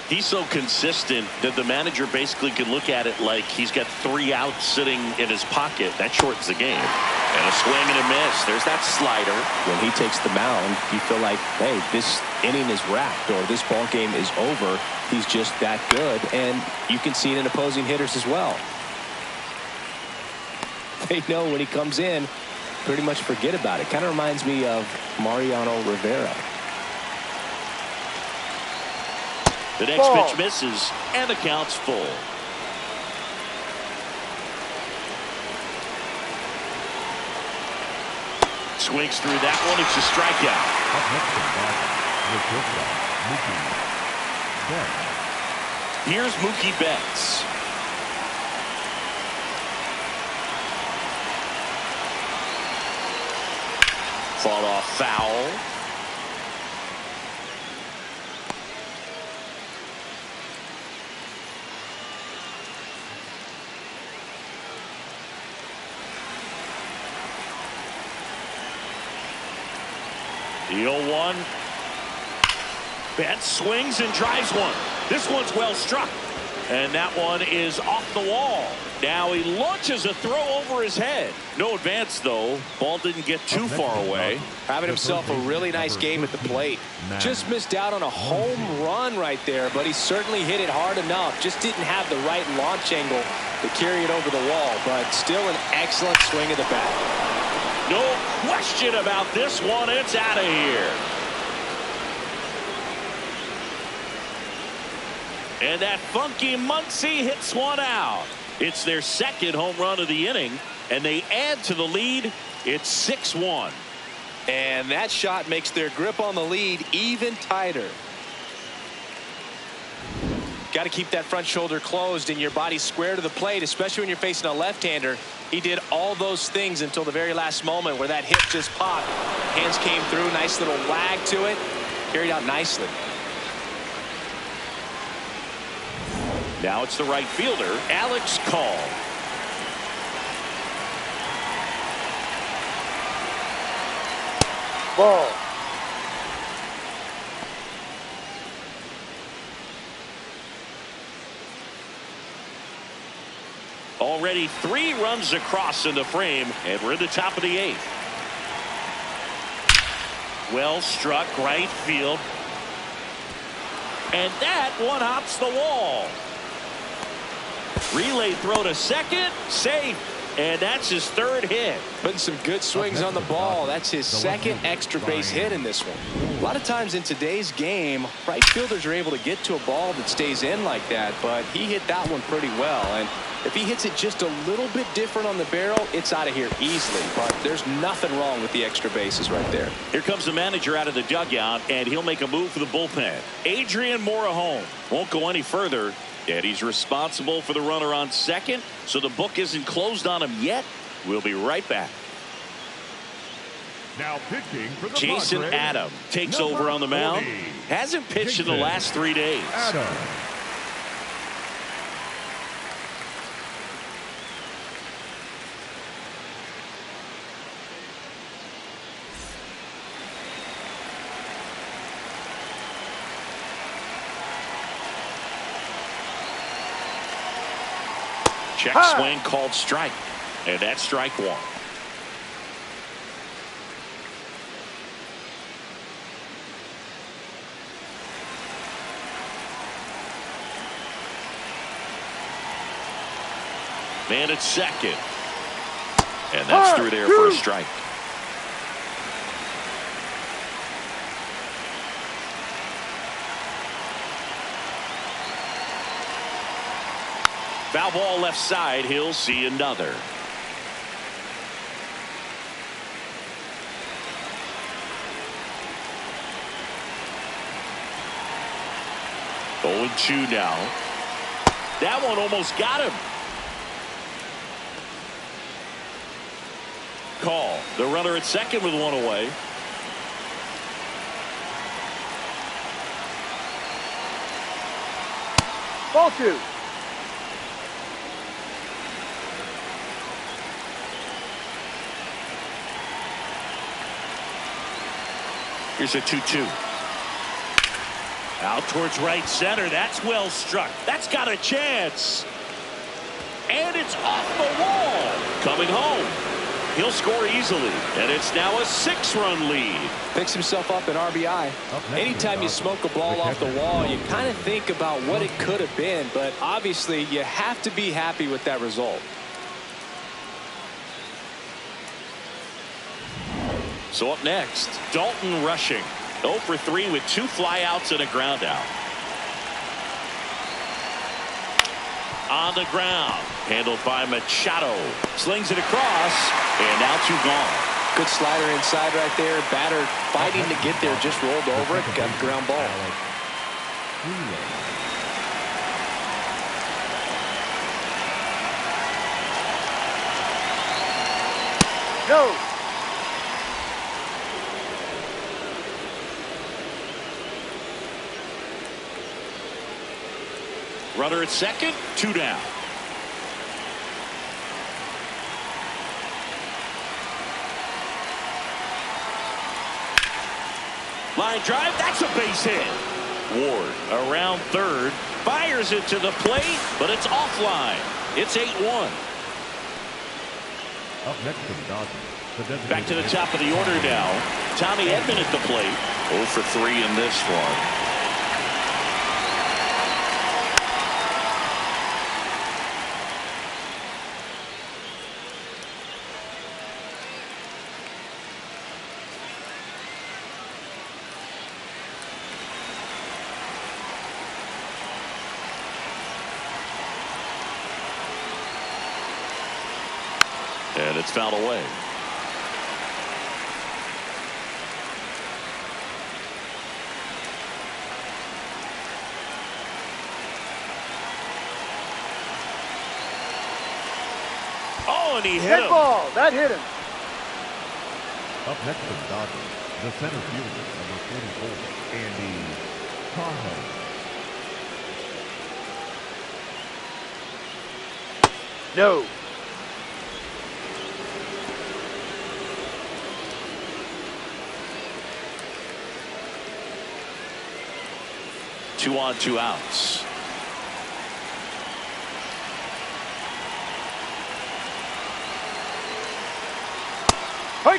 He's so consistent that the manager basically can look at it like he's got 3 outs sitting in his pocket. That shortens the game. And a swing and a miss. There's that slider. When he takes the mound, you feel like, hey, this inning is wrapped or this ball game is over. He's just that good. And you can see it in opposing hitters as well. They know when he comes in, pretty much forget about it. Kind of reminds me of Mariano Rivera. The next pitch misses, and the count's full. Swings through that one. It's a strikeout. Here's Mookie Betts. Fought off foul. The 0-1. Betts swings and drives one. This one's well struck. And that one is off the wall. Now he launches a throw over his head. No advance, though. Ball didn't get too far away. Having himself a really nice game at the plate. Just missed out on a home run right there, but he certainly hit it hard enough. Just didn't have the right launch angle to carry it over the wall, but still an excellent swing of the bat. No question about this one. It's out of here. And that funky Muncie hits one out. It's their second home run of the inning, and they add to the lead. It's 6-1. And that shot makes their grip on the lead even tighter. Got to keep that front shoulder closed and your body square to the plate, especially when you're facing a left-hander. He did all those things until the very last moment where that hip just popped. Hands came through, nice little wag to it. Carried out nicely. Now it's the right fielder, Alex Call. Ball. Already 3 runs across in the frame, and we're in the top of the 8th. Well struck right field. And that one hops the wall. Relay throw to second. Safe. And that's his third hit. Putting some good swings on the ball. That's his second extra base hit in this one. A lot of times in today's game, right fielders are able to get to a ball that stays in like that, but he hit that one pretty well. And if he hits it just a little bit different on the barrel, it's out of here easily. But there's nothing wrong with the extra bases right there. Here comes the manager out of the dugout, and he'll make a move for the bullpen. Adrian Morejon won't go any further, and he's responsible for the runner on second, so the book isn't closed on him yet. We'll be right back. Now pitching for the Jason Padres, Adam takes number over on the mound. 40. Hasn't pitched in the last 3 days. Adam. Check swing called strike. And that's strike one. Man at second. And that's through there for a strike. Foul ball left side. He'll see another. Oh, 2 now. That one almost got him. Call. The runner at second with one away. Ball 2. Here's a 2-2. Out towards right center. That's well struck. That's got a chance. And it's off the wall. Coming home. He'll score easily. And it's now a 6-run lead. Picks himself up an RBI. Anytime you smoke a ball off the wall, you kind of think about what it could have been. But obviously, you have to be happy with that result. So up next, Dalton Rushing. 0 for 3 with 2 flyouts and a ground out. On the ground. Handled by Machado. Slings it across. And now 2 gone. Good slider inside right there. Batter fighting to get there. Just rolled over it. Got the ground ball. No. Runner at second, 2 down. Line drive, that's a base hit. Ward around third, fires it to the plate, but it's offline. It's 8-1. Up next to the Dodgers. Back to the top of the order now. Tommy Edman at the plate. 0 for 3 in this one. And it's fouled away. Oh, and he hit him. Ball. That hit him. Up next to the Dodgers, the center fielder, number 44, Andy Shohei. No. Two on, 2 outs. Hey.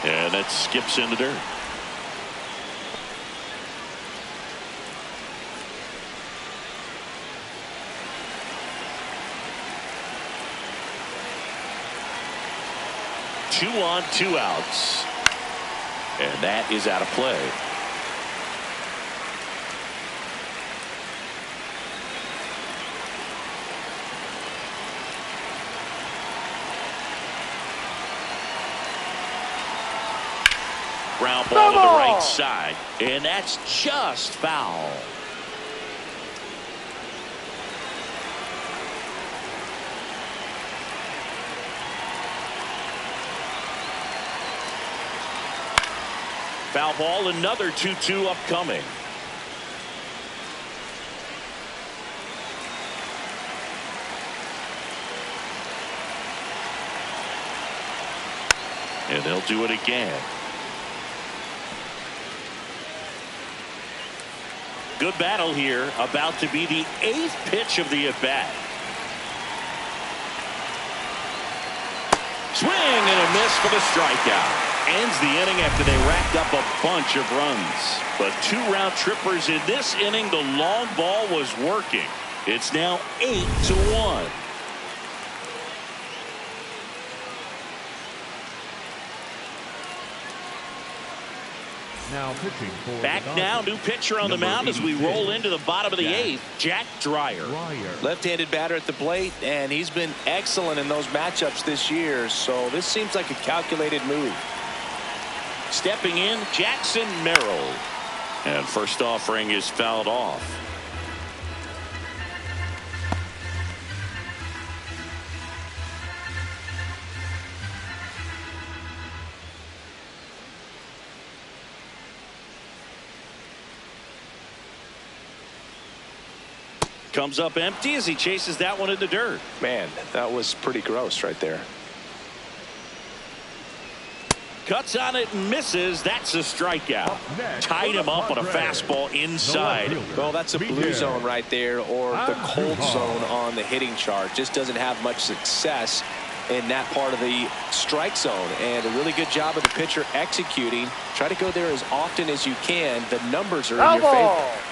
And that skips into dirt. 2 on 2 outs. And that is out of play. Ground ball to the right side, and that's just foul. Foul ball, another 2-2 upcoming. And they'll do it again. Good battle here, about to be the 8th pitch of the at-bat. Swing and a miss for the strikeout. Ends the inning after they racked up a bunch of runs. But 2 round trippers in this inning. The long ball was working. It's now 8-1. Now pitching for back now, new pitcher on the mound as we roll into the bottom of the 8th. Jack Dreyer. Left-handed batter at the plate, and he's been excellent in those matchups this year. So this seems like a calculated move. Stepping in, Jackson Merrill. And first offering is fouled off. Comes up empty as he chases that one in the dirt. Man, that was pretty gross right there. Cuts on it and misses. That's a strikeout. Tied him up on a fastball inside. Well, that's a blue zone right there, or the cold zone on the hitting chart. Just doesn't have much success in that part of the strike zone. And a really good job of the pitcher executing. Try to go there as often as you can. The numbers are in your favor.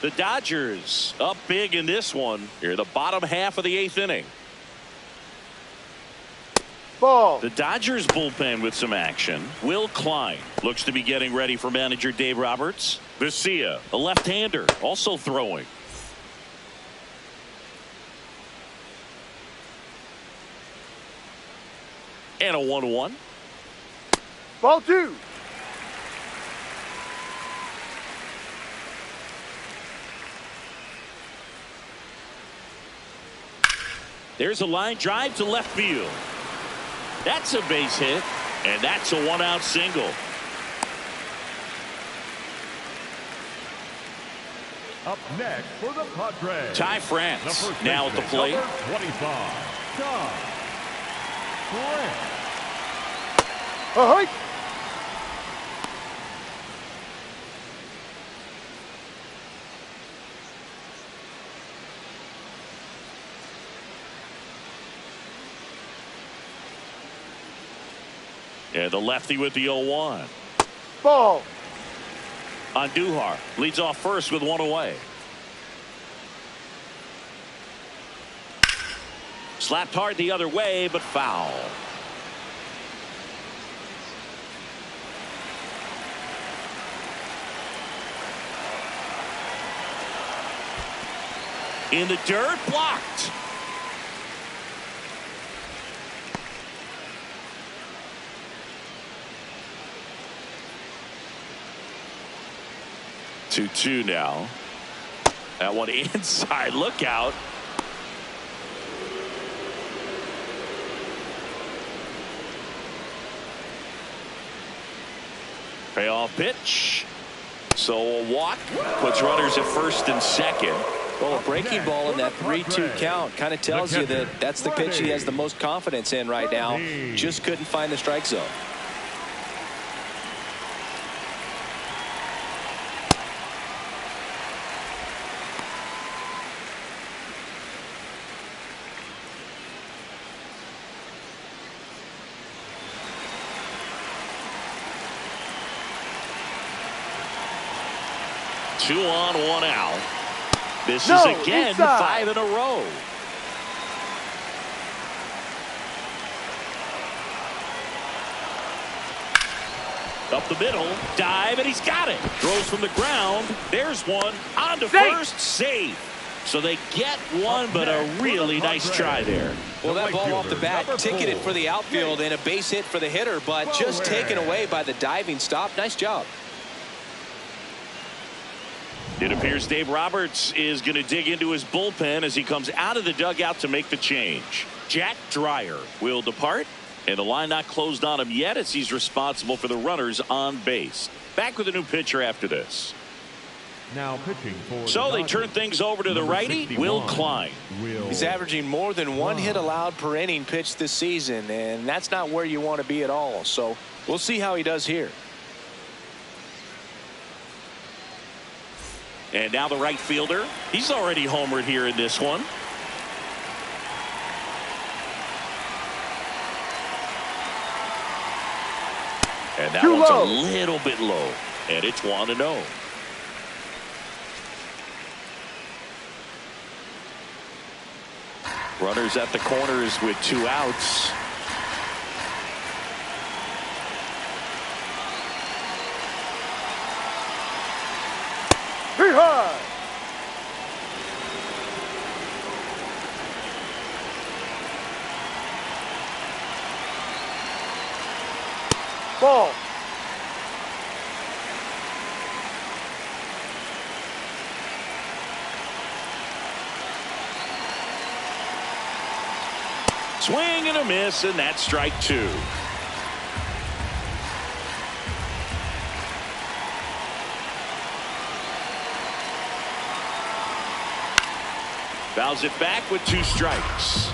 The Dodgers up big in this one. Here, the bottom half of the 8th inning. Ball. The Dodgers bullpen with some action. Will Klein looks to be getting ready for manager Dave Roberts. Vesia, a left-hander, also throwing. And a 1-1. Ball 2. There's a line drive to left field. That's a base hit, and that's a 1-out single. Up next for the Padres. Ty France now at the plate. Number 25. Ty France. Ahoy. And the lefty with the 0-1. Ball. Andujar leads off first with 1 away. Slapped hard the other way, but foul. In the dirt, blocked. Two now. That one inside. Look out. Payoff pitch. So a walk puts runners at first and second. Well, a breaking ball in that 3-2 count kind of tells you that that's the pitch he has the most confidence in right now. Just couldn't find the strike zone. Two on, 1 out. This No, is again inside. 5 in a row. Up the middle, dive, and he's got it. Throws from the ground. There's one. On to Safe. first, safe. So they get one, but a really nice try there. Well, that ball off the bat ticketed for the outfield and a base hit for the hitter, but just taken away by the diving stop. Nice job. It appears Dave Roberts is going to dig into his bullpen as he comes out of the dugout to make the change. Jack Dreyer will depart, and the line not closed on him yet as he's responsible for the runners on base. Back with a new pitcher after this. Now pitching for So the they Dodgers, turn things over to the number righty, 61, Will Klein. He's averaging more than one hit allowed per inning pitched this season, and that's not where you want to be at all. So we'll see how he does here. And now the right fielder. He's already homered here in this one. And that Too one's low. a little bit low. And it's 1-0. Runners at the corners with 2 outs. Too high. Ball. Swing and a miss, and that's strike 2. Fouls it back with 2 strikes.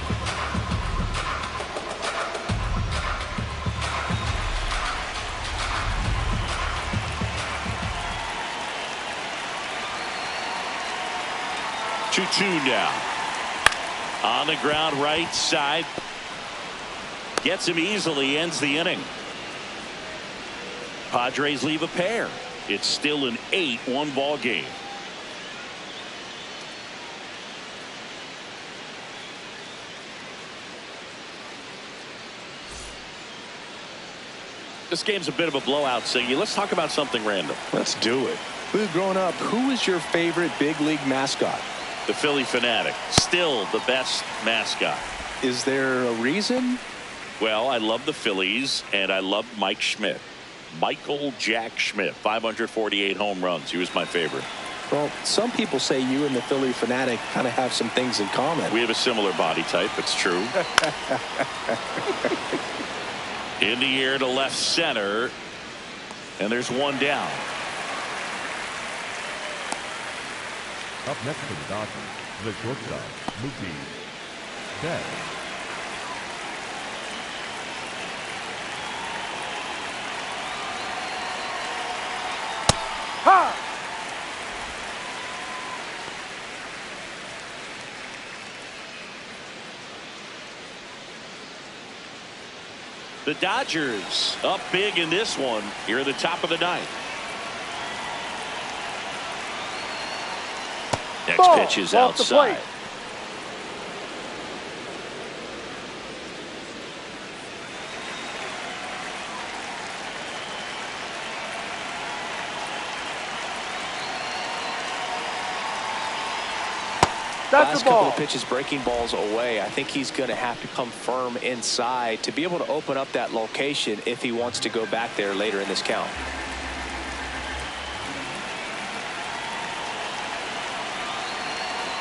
Two now. On the ground right side. Gets him easily, ends the inning. Padres leave a pair. It's still an 8-1 ball game. This game's a bit of a blowout, Siggy. Let's talk about something random. Let's do it. Growing up, who was your favorite big league mascot? The Philly Fanatic. Still the best mascot. Is there a reason? Well, I love the Phillies, and I love Mike Schmidt. Michael Jack Schmidt, 548 home runs. He was my favorite. Well, some people say you and the Philly Fanatic kind of have some things in common. We have a similar body type. It's true. In the air to left center, and there's one down. Up next for the Dodgers, the shortstop, Mookie Betts. Ha! The Dodgers up big in this one here at the top of the ninth. Next Ball pitch is off the outside. plate. That's Last the couple ball. of pitches breaking balls away. I think he's going to have to come firm inside to be able to open up that location if he wants to go back there later in this count.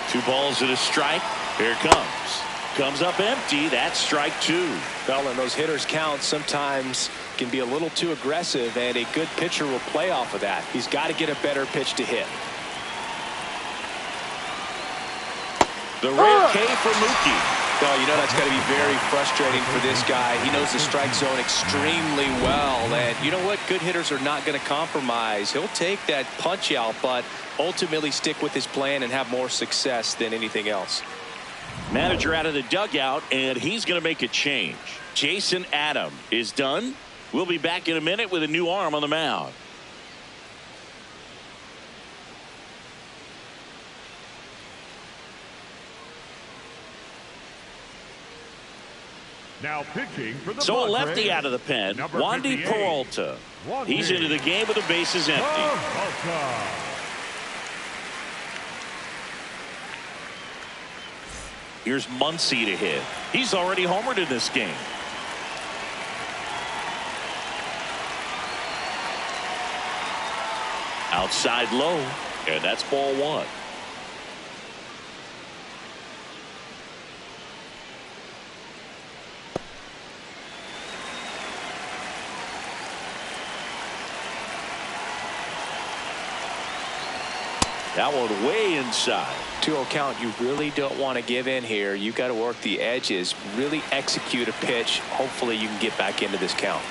Two balls and a strike. Here it comes. Comes up empty. That's strike 2. Well, and those hitters count sometimes can be a little too aggressive, and a good pitcher will play off of that. He's got to get a better pitch to hit. The rare K for Mookie. Oh, you know that's got to be very frustrating for this guy. He knows the strike zone extremely well, and you know what? Good hitters are not going to compromise. He'll take that punch out, but ultimately stick with his plan and have more success than anything else. Manager out of the dugout, and he's going to make a change. Jason Adam is done. We'll be back in a minute with a new arm on the mound. Now pitching for the So a Padres, lefty out of the pen, number Juan 58, Peralta. He's into the game with the bases empty. Peralta. Here's Muncy to hit. He's already homered in this game. Outside low, and that's ball one. That one way inside. 2-0 count. You really don't want to give in here. You got to work the edges, really execute a pitch. Hopefully you can get back into this count.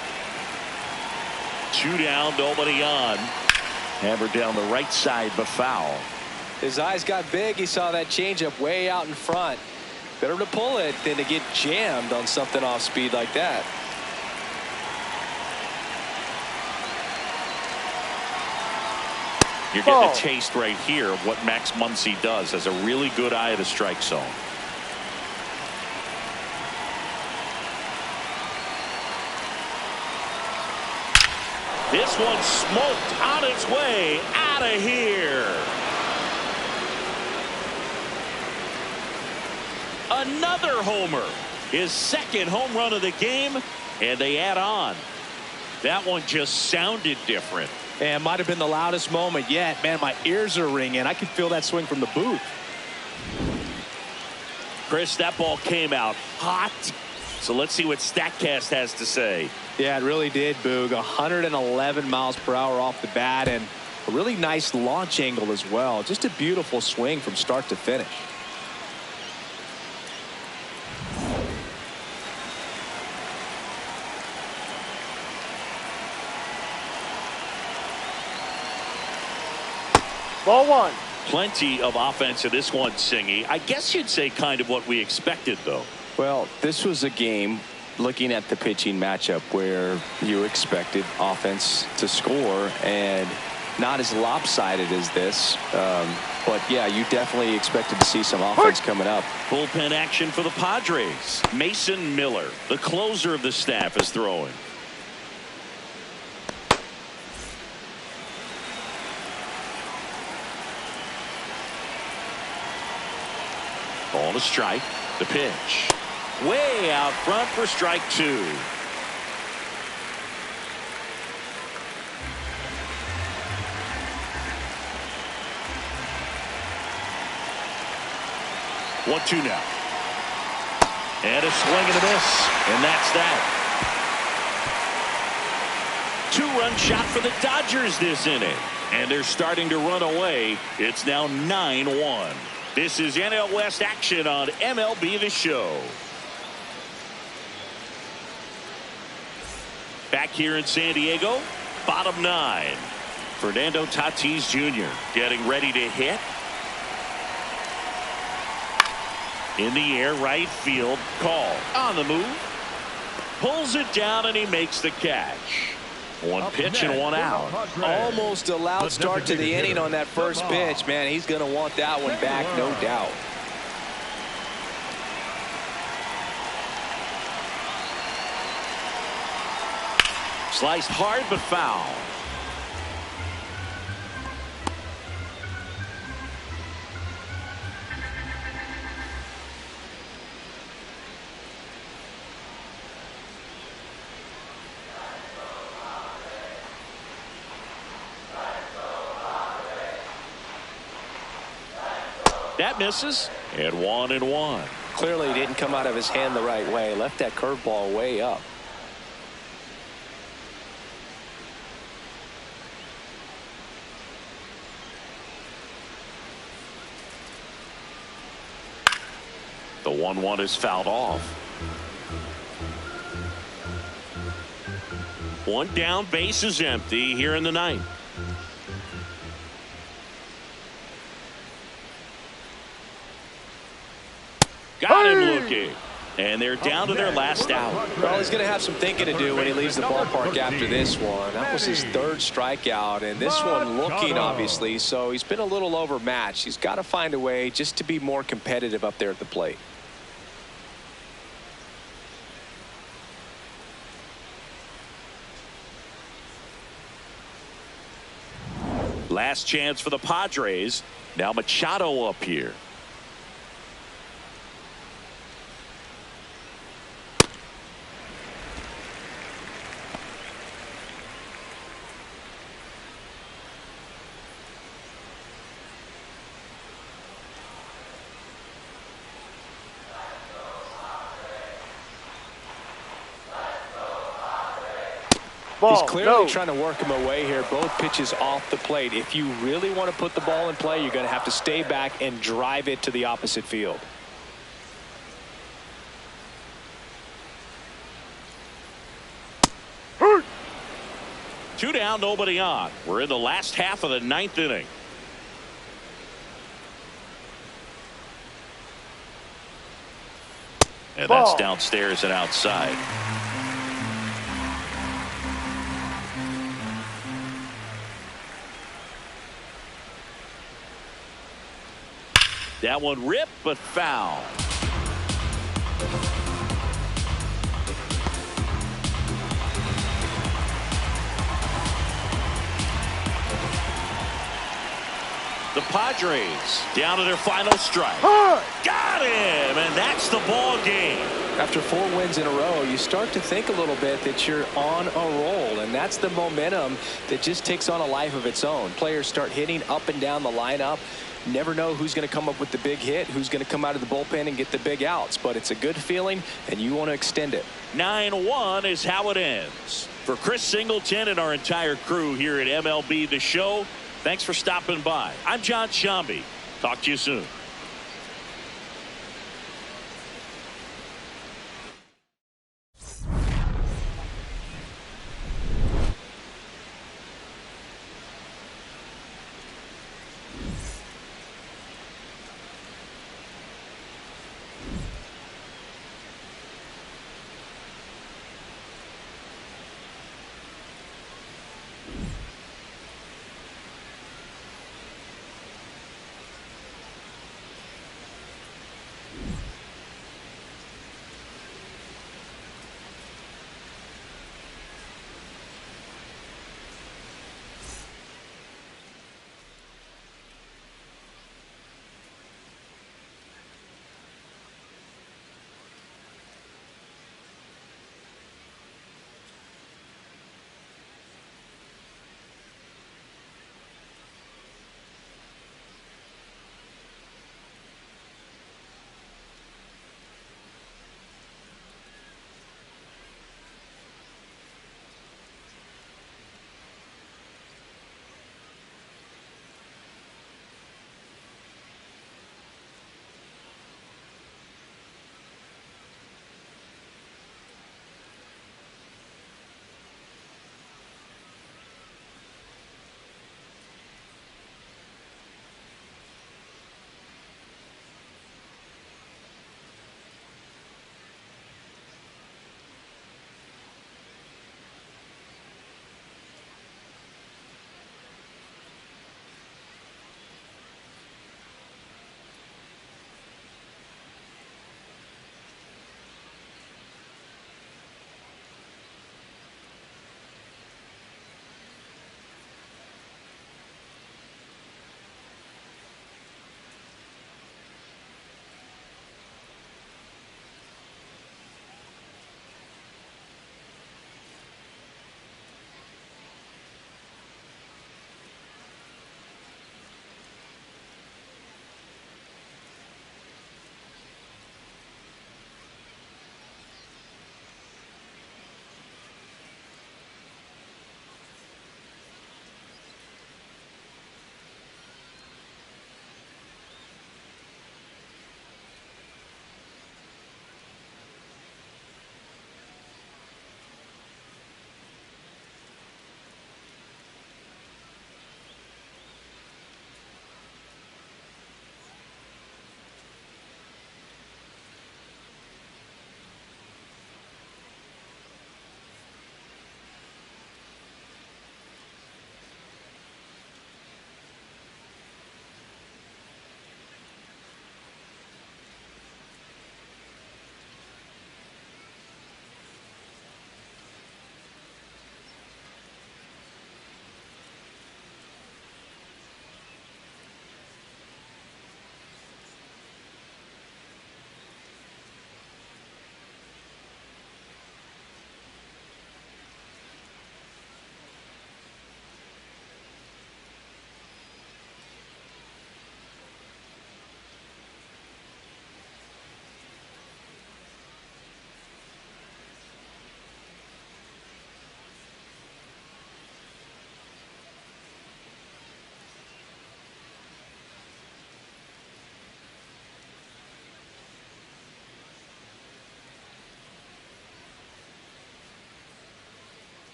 2 down, nobody on. Hammered down the right side, but foul. His eyes got big. He saw that changeup way out in front. Better to pull it than to get jammed on something off speed like that. You're getting a taste right here of what Max Muncy does. Has a really good eye at the strike zone. This one smoked on its way out of here. Another homer. His second home run of the game, and they add on. That one just sounded different. And might have been the loudest moment yet. Man, my ears are ringing. I can feel that swing from the booth. Chris, that ball came out hot. So let's see what StatCast has to say. Yeah, it really did, Boog. 111 miles per hour off the bat, and a really nice launch angle as well. Just a beautiful swing from start to finish. Ball one. Plenty of offense in this one, Singy. I guess you'd say kind of what we expected, though. Well, this was a game, looking at the pitching matchup, where you expected offense to score, and not as lopsided as this. But yeah, you definitely expected to see some offense coming up. Bullpen action for the Padres. Mason Miller, the closer of the staff, is throwing. Ball to strike. The pitch. Way out front for strike two. One-two now. And a swing and a miss. And that's that. Two-run shot for the Dodgers this inning. And they're starting to run away. It's now 9-1. This is NL West action on MLB The Show. Back here in San Diego, bottom 9. Fernando Tatis Jr. getting ready to hit. In the air, right field, call. On the move. Pulls it down and he makes the catch. One pitch and one out. Almost a loud start to the inning on that first pitch. Man, he's going to want that one back, no doubt. Sliced hard but foul. That misses, and 1-1. Clearly didn't come out of his hand the right way. Left that curveball way up. The 1-1 is fouled off. One down, base is empty here in the ninth. Got him looking. And they're down to their last out. Well, he's going to have some thinking to do when he leaves the ballpark after this one. That was his third strikeout, and this one looking, obviously, so he's been a little overmatched. He's got to find a way just to be more competitive up there at the plate. Last chance for the Padres. Now Machado up here. He's clearly trying to work him away here. Both pitches off the plate. If you really want to put the ball in play, you're going to have to stay back and drive it to the opposite field. Two down, nobody on. We're in the last half of the 9th inning. And that's downstairs and outside. That one ripped, but foul. The Padres down to their final strike. Got him, and that's the ball game. After 4 wins in a row, you start to think a little bit that you're on a roll, and that's the momentum that just takes on a life of its own. Players start hitting up and down the lineup. Never know who's going to come up with the big hit, who's going to come out of the bullpen and get the big outs, but it's a good feeling, and you want to extend it. 9-1 is how it ends. For Chris Singleton and our entire crew here at MLB The Show, thanks for stopping by. I'm John Shambi. Talk to you soon.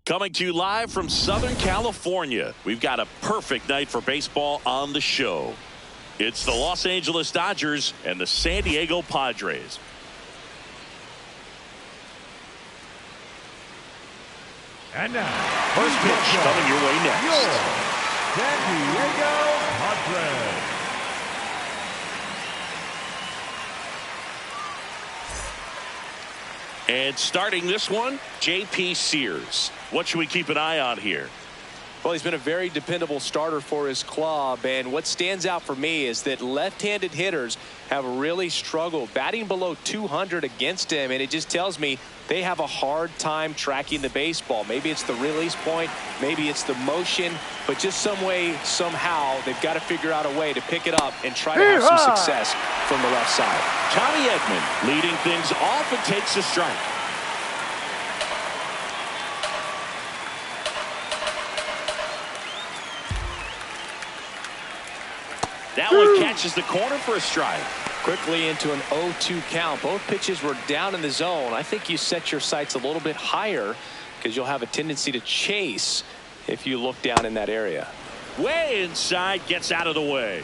Coming to you live from Southern California, we've got a perfect night for baseball on the show. It's the Los Angeles Dodgers and the San Diego Padres. And now, First pitch coming your way next. your San Diego Padres. And starting this one, J.P. Sears. What should we keep an eye on here? Well, he's been a very dependable starter for his club, and what stands out for me is that left-handed hitters have really struggled batting below 200 against him, and it just tells me they have a hard time tracking the baseball. Maybe it's the release point, maybe it's the motion, but just some way, somehow, they've got to figure out a way to pick it up and try to have some success from the left side. Tommy Edman leading things off and takes a strike. That one catches the corner for a strike. Quickly into an 0-2 count. Both pitches were down in the zone. I think you set your sights a little bit higher because you'll have a tendency to chase if you look down in that area. Way inside, gets out of the way.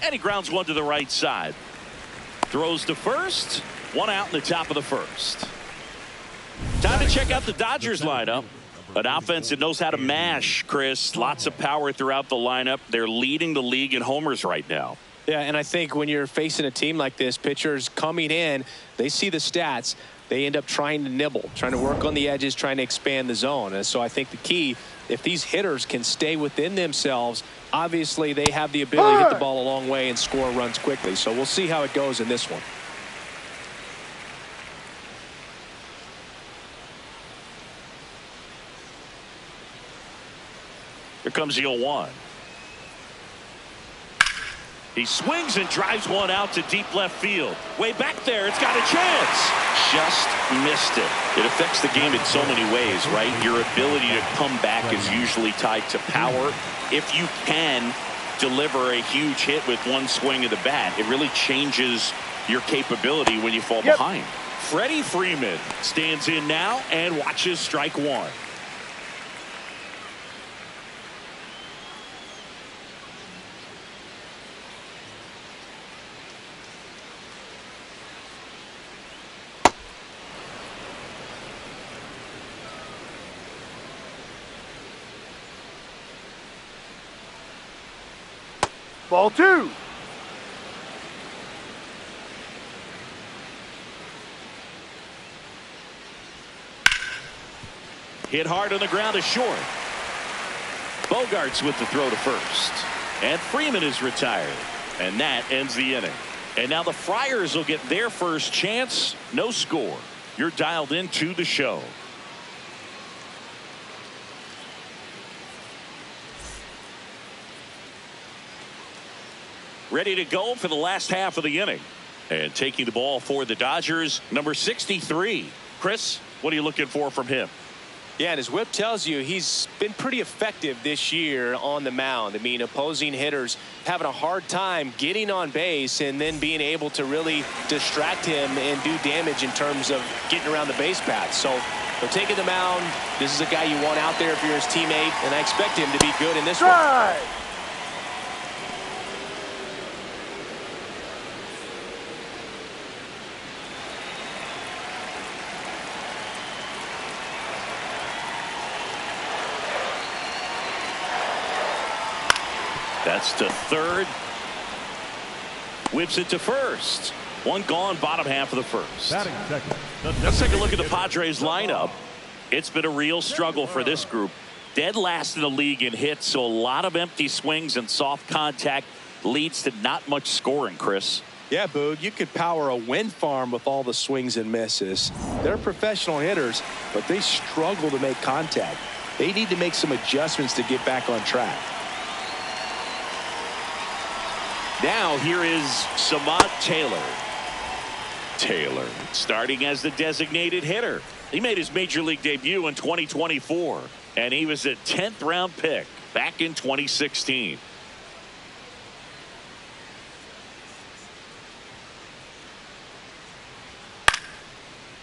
And he grounds one to the right side. Throws to first. One out in the top of the first. Time to check out the Dodgers lineup. An offense that knows how to mash, Chris. Lots of power throughout the lineup. They're leading the league in homers right now. Yeah, and I think when you're facing a team like this, pitchers coming in, they see the stats. They end up trying to nibble, trying to work on the edges, trying to expand the zone. And so I think the key, if these hitters can stay within themselves, obviously they have the ability to hit the ball a long way and score runs quickly. So we'll see how it goes in this one. Here comes the 0-1. He swings and drives one out to deep left field. Way back there, it's got a chance. Just missed it. It affects the game in so many ways, right? Your ability to come back is usually tied to power. If you can deliver a huge hit with one swing of the bat, it really changes your capability when you fall behind. Freddie Freeman stands in now and watches strike one. Ball two. Hit hard on the ground to short. Bogarts with the throw to first. And Freeman is retired. And that ends the inning. And now the Friars will get their first chance. No score. You're dialed into the show. Ready to go for the last half of the inning. And taking the ball for the Dodgers, number 63. Chris, what are you looking for from him? Yeah, and his whip tells you he's been pretty effective this year on the mound. I mean, opposing hitters having a hard time getting on base and then being able to really distract him and do damage in terms of getting around the base path. So they're taking the mound. This is a guy you want out there if you're his teammate, and I expect him to be good in this one. That's to third. Whips it to first. One gone, bottom half of the first. Let's take a look at the Padres lineup. It's been a real struggle for this group. Dead last in the league in hits, so a lot of empty swings and soft contact leads to not much scoring, Chris. Yeah, Boog, you could power a wind farm with all the swings and misses. They're professional hitters, but they struggle to make contact. They need to make some adjustments to get back on track. Now here is Samad Taylor. Taylor starting as the designated hitter. He made his major league debut in 2024, and he was a 10th round pick back in 2016.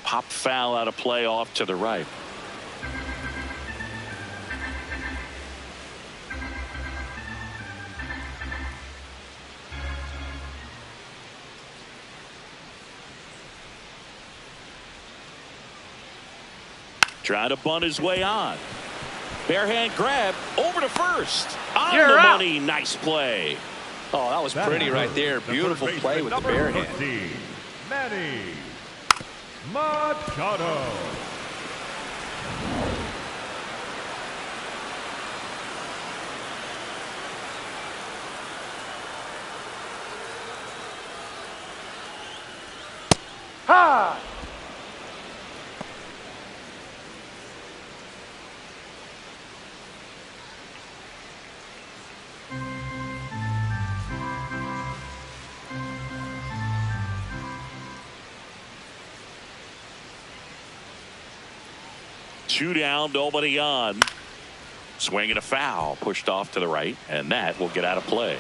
Pop foul out of play off to the right. Trying to bunt his way on. Barehand grab over to first. On You're the out. money. Nice play. Oh, that was pretty right there. Beautiful play with the bare hand. Manny Machado. High. Two down, nobody on. Swing and a foul, pushed off to the right, and that will get out of play.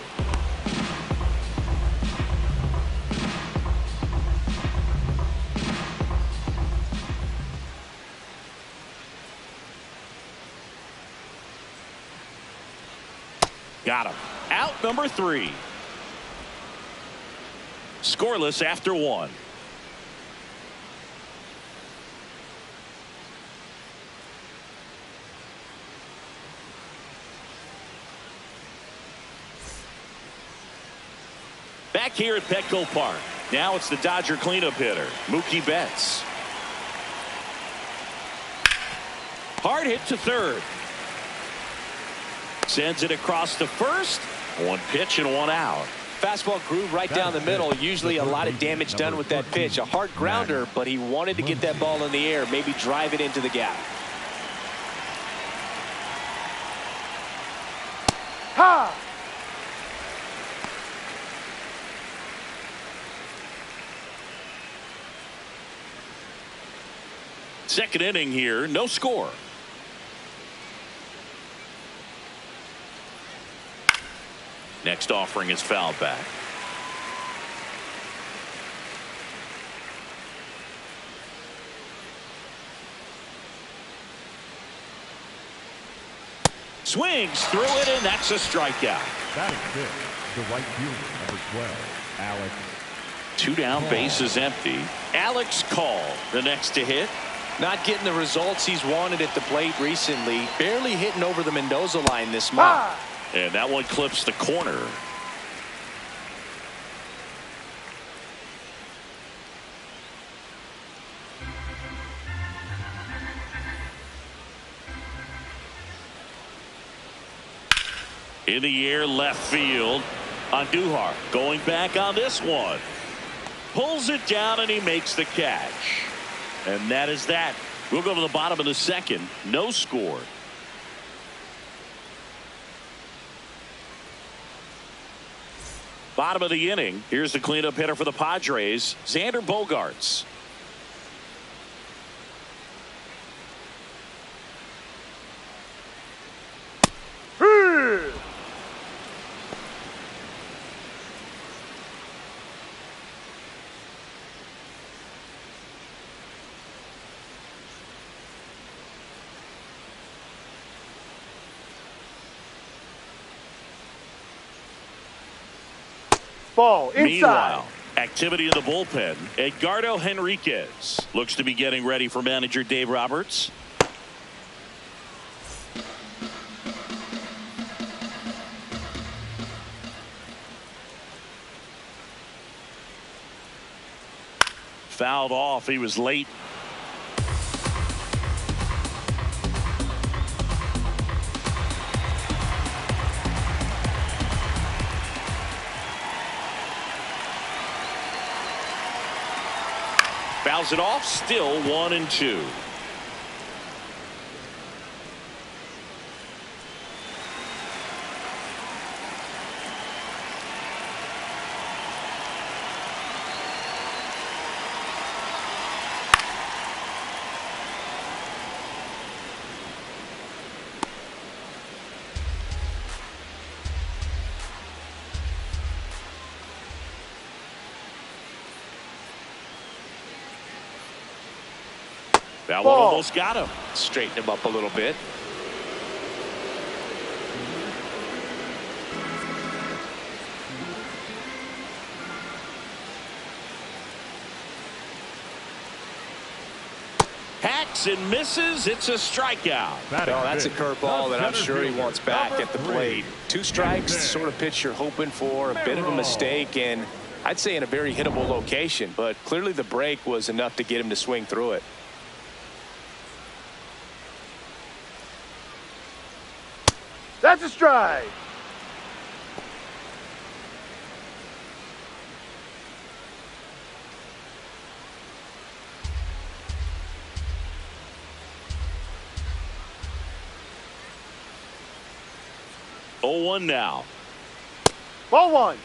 Got him. Out number 3. Scoreless after 1. Back here at Petco Park. Now it's the Dodger cleanup hitter, Mookie Betts. Hard hit to third. Sends it across to first. One pitch and one out. Fastball groove right down the middle. Usually a lot of damage done with that pitch. A hard grounder, but he wanted to get that ball in the air, maybe drive it into the gap. High. Second inning here, no score. Next offering is fouled back. Swings through it, and that's a strikeout. That is fifth. The right fielder, number 12, Alex. 2 down, base is empty. Alex Call, the next to hit. Not getting the results he's wanted at the plate recently. Barely hitting over the Mendoza line this month. High. And that one clips the corner. In the air, left field. Andujar going back on this one. Pulls it down and he makes the catch. And that is that. We'll go to the bottom of the second. No score. Bottom of the inning. Here's the cleanup hitter for the Padres, Xander Bogaerts. Ball inside. Meanwhile, activity in the bullpen. Edgardo Henriquez looks to be getting ready for manager Dave Roberts. Fouled off. He was late. Fouls it off. Still 1-2. That one Ball. almost got him. Straighten him up a little bit. Hacks and misses. It's a strikeout. No, that's a curveball that I'm sure he wants back Number at the 3. plate. 2 strikes, the sort of pitch you're hoping for. A bit of a mistake, and I'd say in a very hittable location. But clearly the break was enough to get him to swing through it. That's a strike. Oh, 1 now. Ball 1.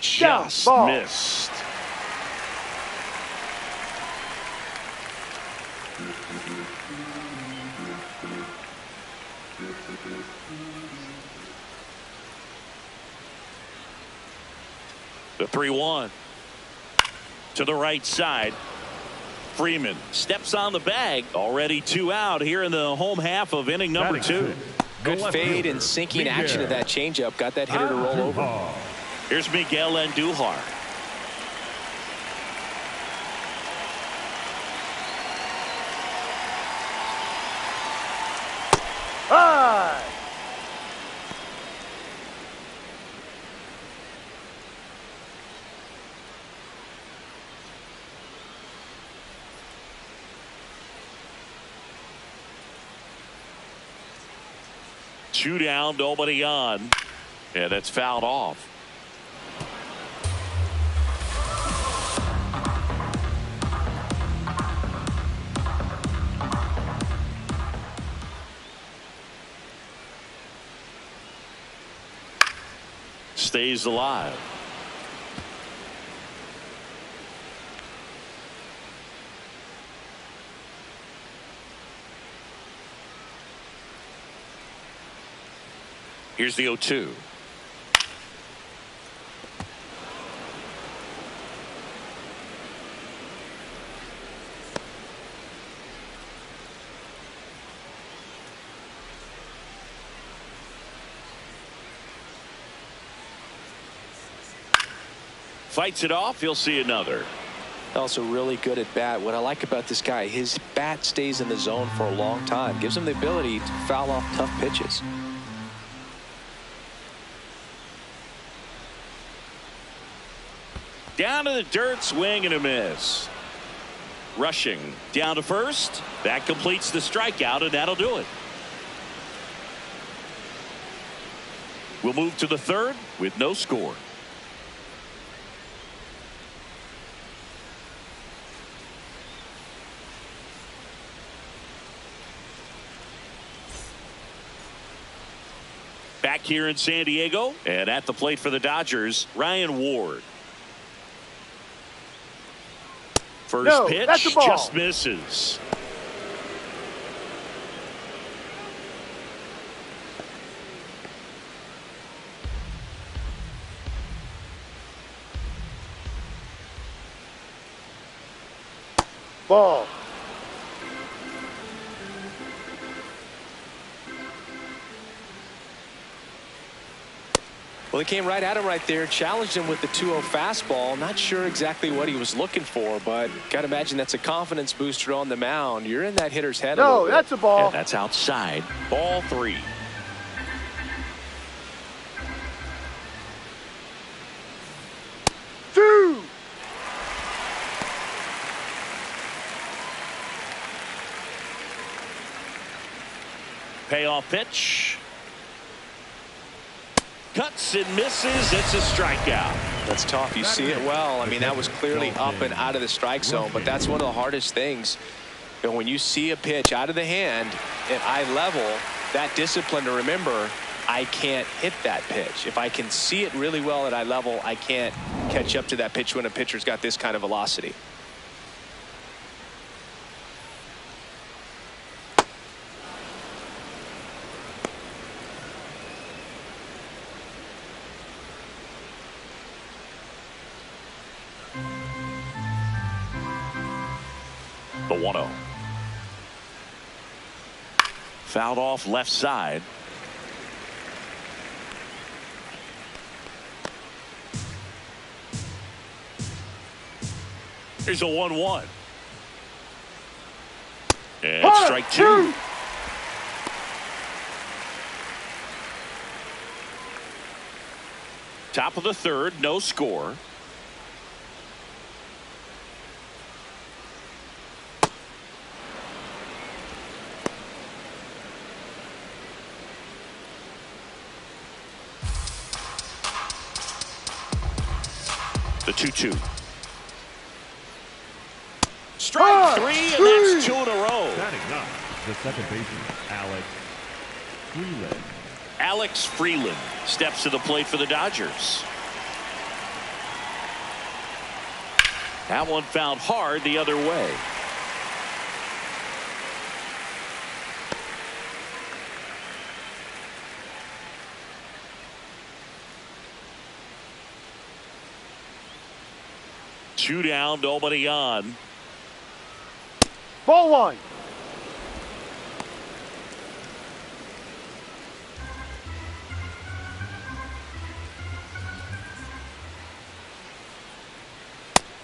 Just ball. missed. The 3-1 to the right side. Freeman steps on the bag. Already 2 out here in the home half of inning number 2. Good fade and sinking action of that changeup. Got that hitter to roll over. Here's Miguel Andujar. High. Two down, nobody on. Yeah, that's fouled off. Stays alive. Here's the 0-2. Fights it off. He'll see another. Also really good at bat. What I like about this guy, his bat stays in the zone for a long time. Gives him the ability to foul off tough pitches. Down to the dirt, swing and a miss. Rushing down to first. That completes the strikeout, and that'll do it. We'll move to the third with no score. Back here in San Diego, and at the plate for the Dodgers, Ryan Ward. First pitch that's a ball. just misses. Ball. Well, he came right at him right there, challenged him with the 2-0 fastball. Not sure exactly what he was looking for, but got to imagine that's a confidence booster on the mound. You're in that hitter's head a little No, bit. that's a ball. And that's outside. Ball 3. Two. Payoff pitch. Cuts and misses. It's a strikeout. That's tough. You see it well. I mean, that was clearly up and out of the strike zone, but that's one of the hardest things. You know, when you see a pitch out of the hand at eye level, that discipline to remember, I can't hit that pitch. If I can see it really well at eye level, I can't catch up to that pitch when a pitcher's got this kind of velocity. The 1-0. Fouled off left side. Here's a 1-1. And strike two. Top of the third, no score. The 2-2. Strike three, and that's two in a row. Standing up, the second baseman, Alex Freeland. Alex Freeland steps to the plate for the Dodgers. That one fouled hard the other way. Two down, nobody on. Ball one.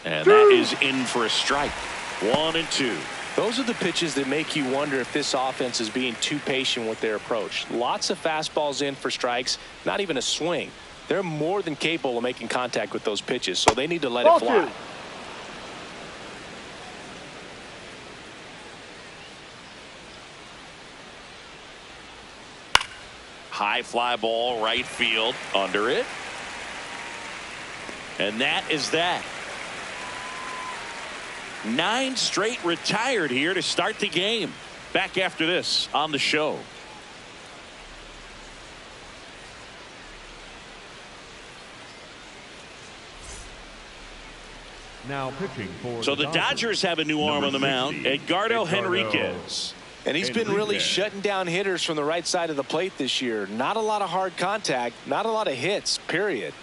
And that is in for a strike. 1-2. Those are the pitches that make you wonder if this offense is being too patient with their approach. Lots of fastballs in for strikes, not even a swing. They're more than capable of making contact with those pitches, so they need to let it fly. High fly ball, right field, under it. And that is that. 9 straight retired here to start the game. Back after this on the show. Now pitching for so the Dodgers have a new arm on the mound, Edgardo Henriquez. And he's been really shutting down hitters from the right side of the plate this year. Not a lot of hard contact, not a lot of hits, period.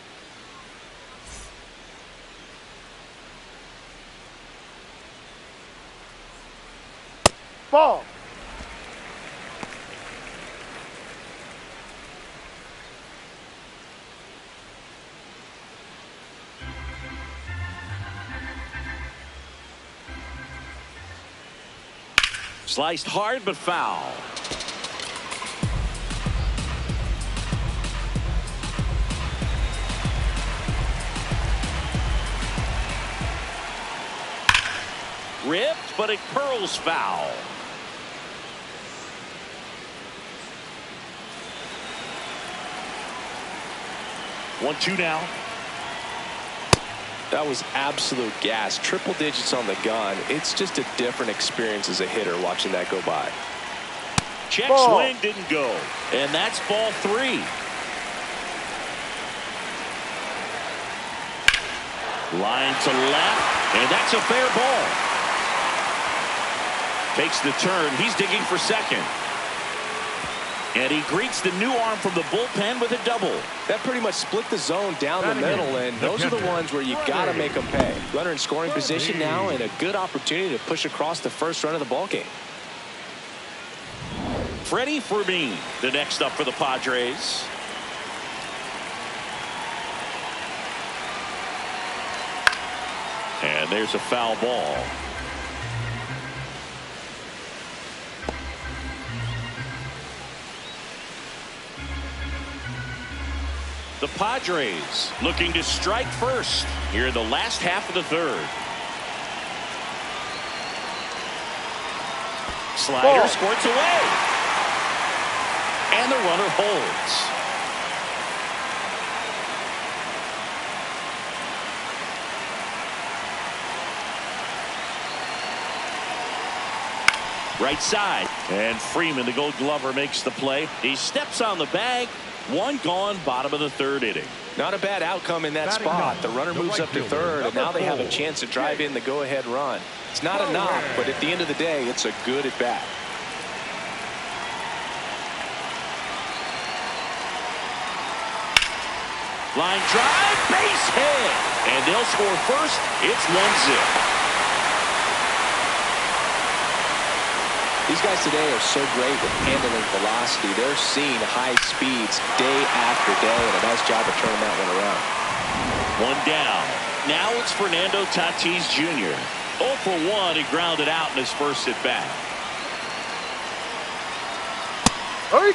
Ball. Sliced hard but foul. Ripped, but it curls foul. One, two now. That was absolute gas. Triple digits on the gun. It's just a different experience as a hitter watching that go by. Check ball. swing didn't go. And that's ball 3. Line to left. And that's a fair ball. Takes the turn. He's digging for second. And he greets the new arm from the bullpen with a double. That pretty much split the zone down the middle, and those are the ones where you got to make them pay. Runner in scoring position now, and a good opportunity to push across the first run of the ballgame. Freddie Fermin, the next up for the Padres. And there's a foul ball. The Padres looking to strike first here in the last half of the third. Slider squirts away. And the runner holds. Right side. And Freeman, the Gold Glover, makes the play. He steps on the bag. One gone, bottom of the third inning. Not a bad outcome in that spot. The runner moves up to third, and now they have a chance to drive in the go-ahead run. It's not a knock, but at the end of the day, it's a good at-bat. Line drive, base hit. And they'll score first. It's 1-0. These guys today are so great with handling velocity. They're seeing high speeds day after day, and a nice job of turning that one around. One down. Now it's Fernando Tatis Jr. 0 for 1. He grounded out in his first at bat. Hurry.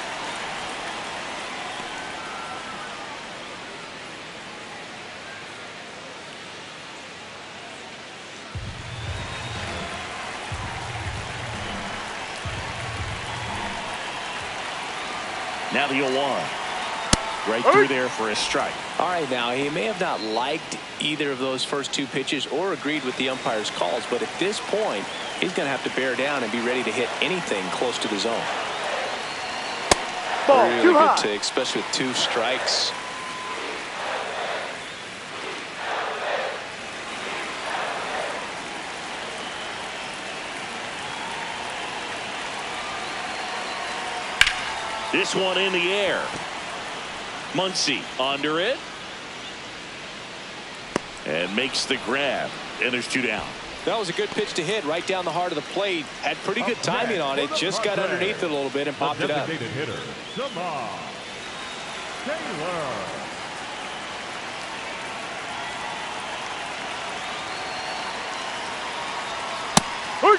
Now the 0-1. Right through there for a strike. All right, now he may have not liked either of those first two pitches or agreed with the umpire's calls, but at this point, he's going to have to bear down and be ready to hit anything close to the zone. Ball really too good high. take, especially with 2 strikes. This one in the air. Muncy under it. And makes the grab. And there's 2 down. That was a good pitch to hit right down the heart of the plate. Had pretty good timing on it. Just got underneath it a little bit and popped it up. Hitter, Taylor. Hurry.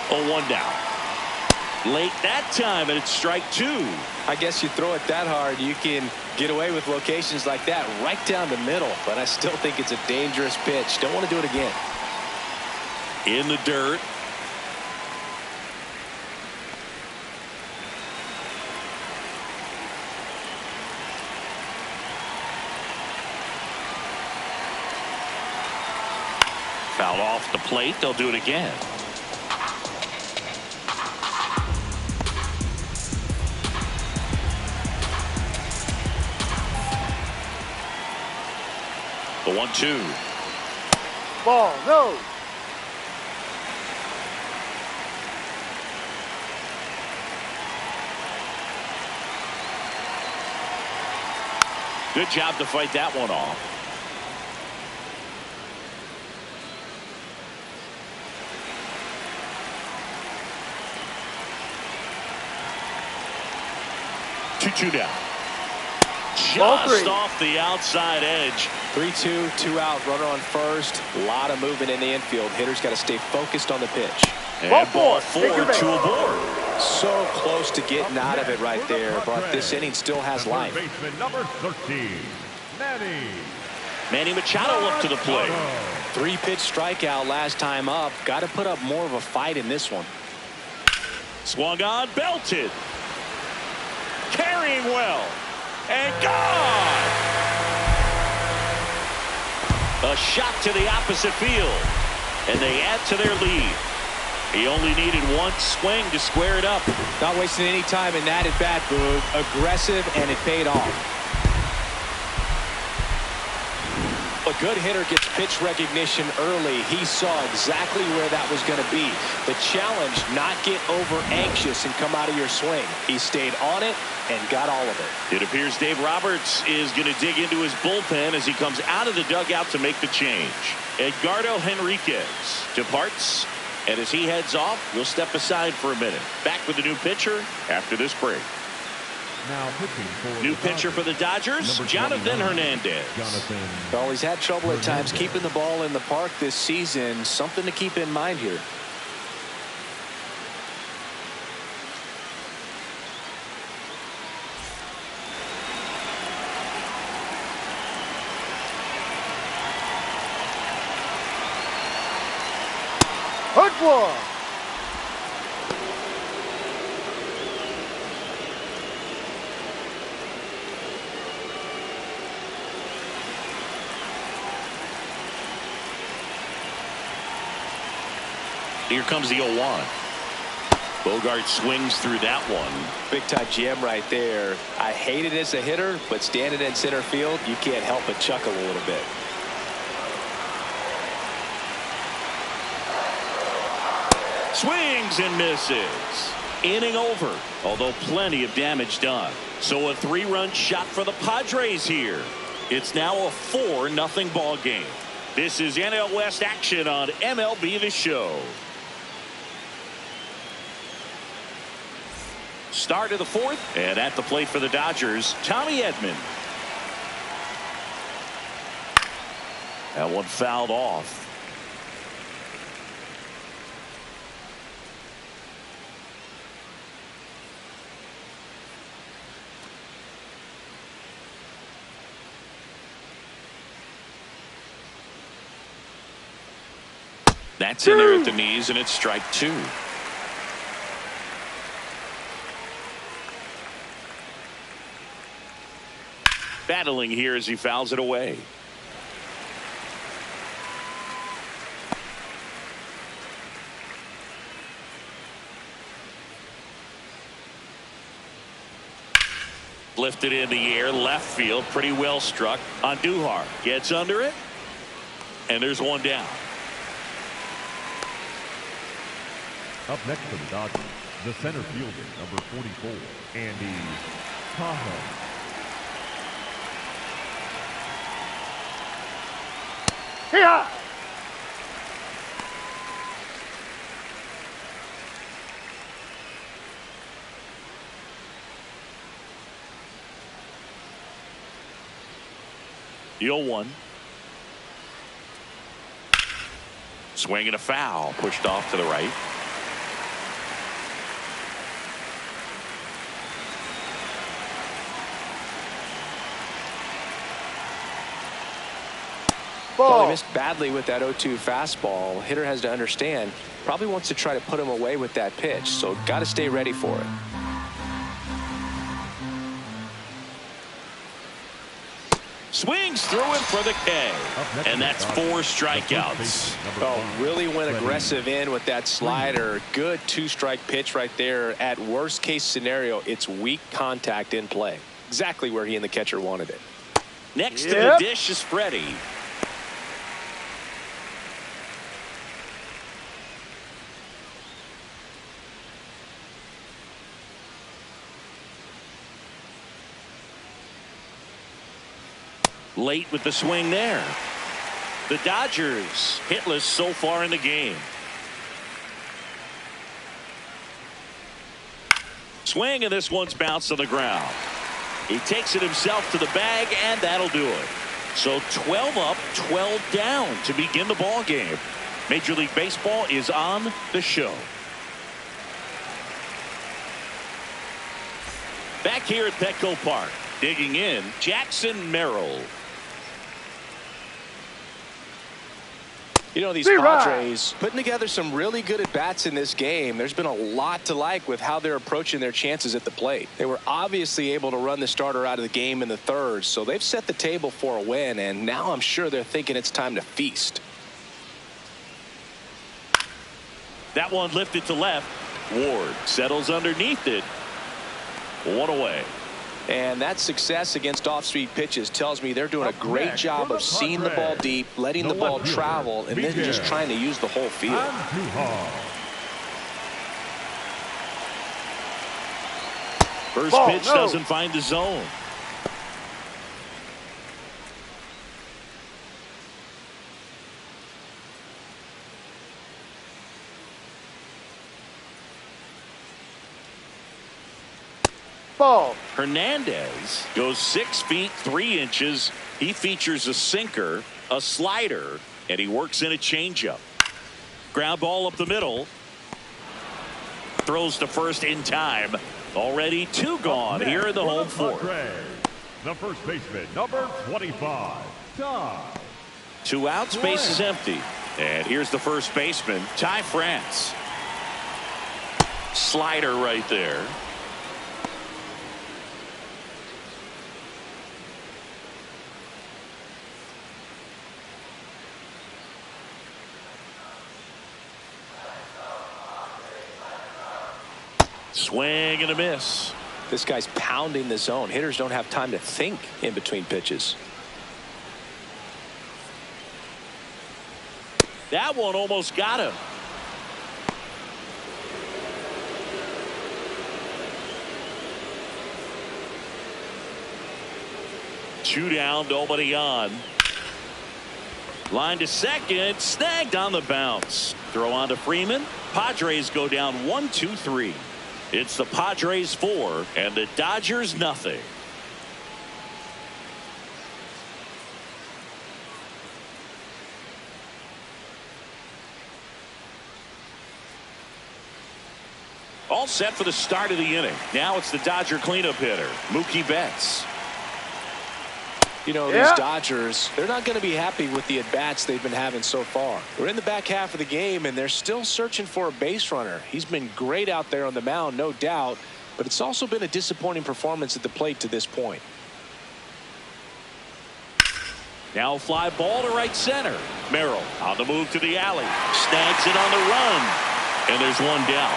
Oh, 1 down. Late that time, and it's strike 2. I guess you throw it that hard, you can get away with locations like that right down the middle, but I still think it's a dangerous pitch. Don't want to do it again. In the dirt. Foul off the plate. They'll do it again. The 1-2. Ball, no. Good job to fight that one off. Two down. Just off the outside edge. 3-2, 2 out, runner on first. A lot of movement in the infield. Hitters got to stay focused on the pitch. And ball 4, 2 aboard. So close to getting out of it right there, but this inning still has life. Baseman number 13, Manny Machado up to the plate. 3-pitch strikeout last time up. Got to put up more of a fight in this one. Swung on, belted. Carrying well. And gone. A shot to the opposite field. And they add to their lead. He only needed one swing to square it up. Not wasting any time in that at bat, Boog. Aggressive, and it paid off. A good hitter gets pitch recognition early. He saw exactly where that was going to be. The challenge, not get over anxious and come out of your swing. He stayed on it and got all of it. It appears Dave Roberts is going to dig into his bullpen as he comes out of the dugout to make the change. Edgardo Henriquez departs, and as he heads off, we'll step aside for a minute. Back with the new pitcher after this break. Now pitching for new pitcher for the Dodgers, Jonathan Hernandez. Well, he's had trouble at times keeping the ball in the park this season. Something to keep in mind here. Hook one. Here comes the 0-1. Bogart swings through that one. Big time gem right there. I hate it as a hitter, but standing in center field, you can't help but chuckle a little bit. Swings and misses. Inning over, although plenty of damage done. So a 3-run shot for the Padres here. It's now a 4-0 ball game. This is NL West action on MLB The Show. Start of the 4th, and at the plate for the Dodgers, Tommy Edman. That one fouled off. That's in there at the knees, and it's strike 2. Battling here as he fouls it away. Lifted in the air, left field, pretty well struck. On Duhar gets under it, and there's one down. Up next for the Dodgers, the center fielder, number 44, Andy Cahoe. Yeah. The 0-1. Swing and a foul, pushed off to the right. Well, he missed badly with that 0-2 fastball. Hitter has to understand, probably wants to try to put him away with that pitch, so got to stay ready for it. Swings through him for the K, and that's 4 strikeouts. Oh, really went aggressive in with that slider. Good 2-strike pitch right there. At worst case scenario, it's weak contact in play. Exactly where he and the catcher wanted it. Next to the dish is Freddie. Late with the swing there. The Dodgers hitless so far in the game. Swing, and this one's bounced to the ground. He takes it himself to the bag, and that'll do it. So 12 up, 12 down to begin the ball game. Major League Baseball is on the show. Back here at Petco Park, digging in, Jackson Merrill. You know, these Padres putting together some really good at-bats in this game. There's been a lot to like with how they're approaching their chances at the plate. They were obviously able to run the starter out of the game in the 3rd, so they've set the table for a win, and now I'm sure they're thinking it's time to feast. That one lifted to left. Ward settles underneath it. 1 away. And that success against off-speed pitches tells me they're doing a great job of seeing the ball deep, letting the ball travel, and then just trying to use the whole field. First pitch doesn't find the zone. Ball. Hernandez goes 6 feet 3 inches. He features a sinker, a slider, and he works in a changeup. Ground ball up the middle. Throws to first in time. Already 2 gone here in the home 4th. The first baseman, number 25, Ty. 2 outs, base is empty. And here's the first baseman, Ty France. Slider right there. Swing and a miss. This guy's pounding the zone. Hitters don't have time to think in between pitches. That one almost got him. Two down, nobody on. Line to second, snagged on the bounce. Throw on to Freeman. Padres go down 1-2-3. It's the Padres 4 and the Dodgers nothing. All set for the start of the inning. Now it's the Dodger cleanup hitter, Mookie Betts. You know, these Dodgers, they're not going to be happy with the at-bats they've been having so far. We're in the back half of the game, and they're still searching for a base runner. He's been great out there on the mound, no doubt, but it's also been a disappointing performance at the plate to this point. Now a fly ball to right center. Merrill on the move to the alley. Snags it on the run. And there's one down.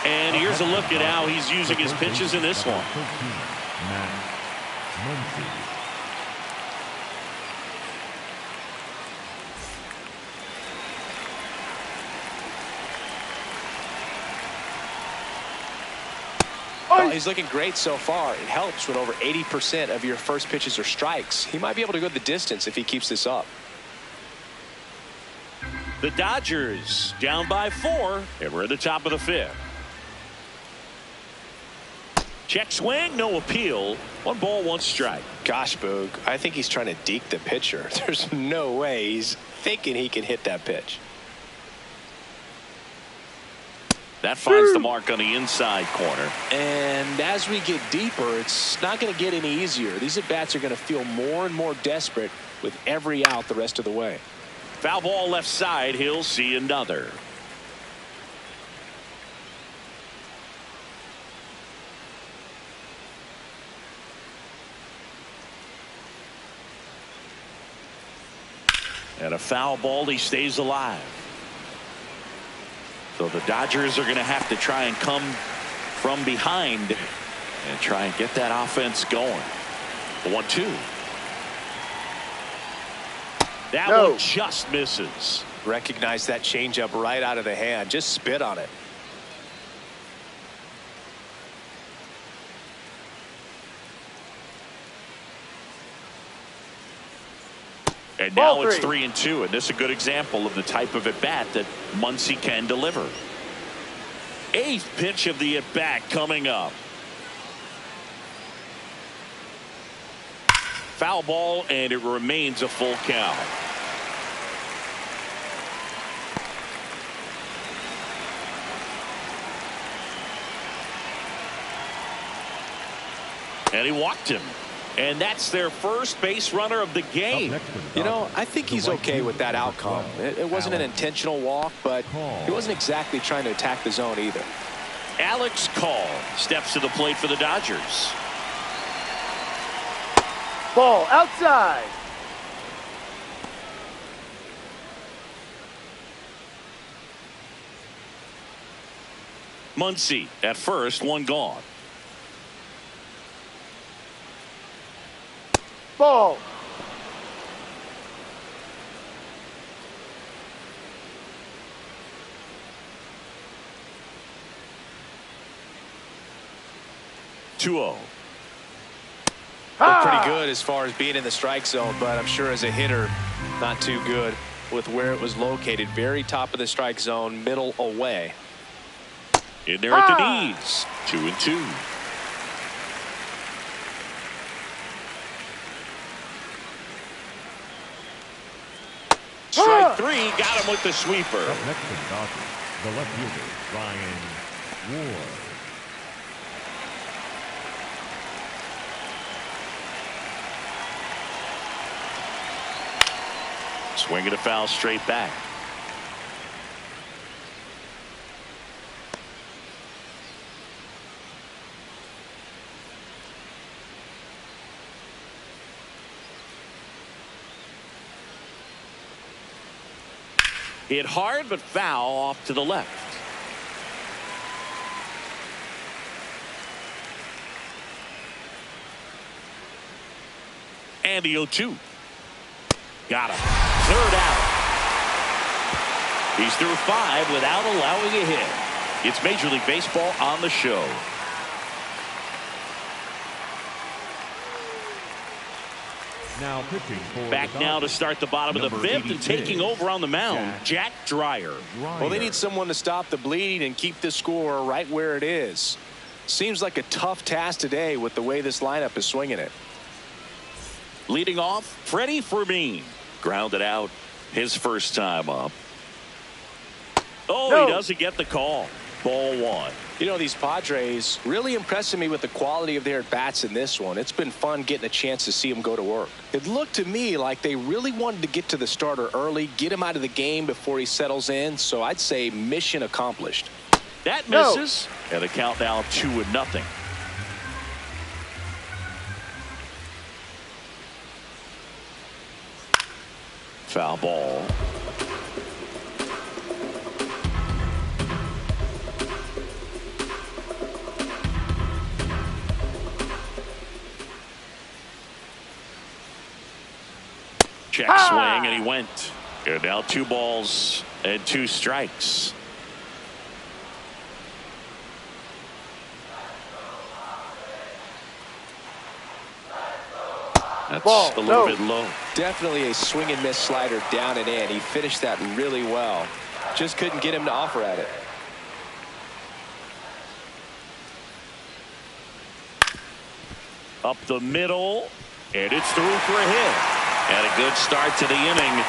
And here's a look at how he's using his pitches in this one. Well, he's looking great so far. It helps when over 80% of your first pitches are strikes. He might be able to go the distance if he keeps this up. The Dodgers down by 4, and we're at the top of the 5th. Check swing, no appeal. 1 ball, 1 strike. Gosh, Boog, I think he's trying to deke the pitcher. There's no way he's thinking he can hit that pitch. That finds the mark on the inside corner. And as we get deeper, it's not going to get any easier. These at-bats are going to feel more and more desperate with every out the rest of the way. Foul ball left side. He'll see another. And a foul ball. He stays alive. So the Dodgers are going to have to try and come from behind and try and get that offense going. 1-2. That one just misses. Recognize that changeup right out of the hand. Just spit on it. And now it's 3-2, and this is a good example of the type of at-bat that Muncy can deliver. 8th pitch of the at-bat coming up. Foul ball, and it remains a full count. And he walked him. And that's their first base runner of the game. You know, I think he's okay with that outcome. It wasn't an intentional walk, but he wasn't exactly trying to attack the zone either. Alex Call steps to the plate for the Dodgers. Ball outside. Muncy at first, 1 gone. Ball. Looked pretty good as far as being in the strike zone, but I'm sure as a hitter, not too good with where it was located. Very top of the strike zone, middle away. In there at the knees. 2-2. Strike 3, got him with the sweeper. Up next to the Dodgers, the left fielder, Ryan Ward. Swing and a foul straight back. Hit hard but foul off to the left. And the 0-2. Got him. Third out. He's through 5 without allowing a hit. It's Major League Baseball on the show. Now pitching for Back now to start the bottom of the 5th and taking over on the mound, Jack Dreyer. Well, they need someone to stop the bleeding and keep the score right where it is. Seems like a tough task today with the way this lineup is swinging it. Leading off, Freddie Fermin. Grounded out his first time up. Oh, No. He doesn't get the call. Ball 1. You know, these Padres really impressing me with the quality of their bats in this one. It's been fun getting a chance to see them go to work. It looked to me like they really wanted to get to the starter early, get him out of the game before he settles in. So I'd say mission accomplished. That No. misses. And the count now 2-0. Foul ball. Check swing, and he went. And now 2 balls and 2 strikes. That's Ball, a little no. bit low. Definitely a swing and miss slider down and in. He finished that really well. Just couldn't get him to offer at it. Up the middle, and it's through for a hit. And a good start to the inning.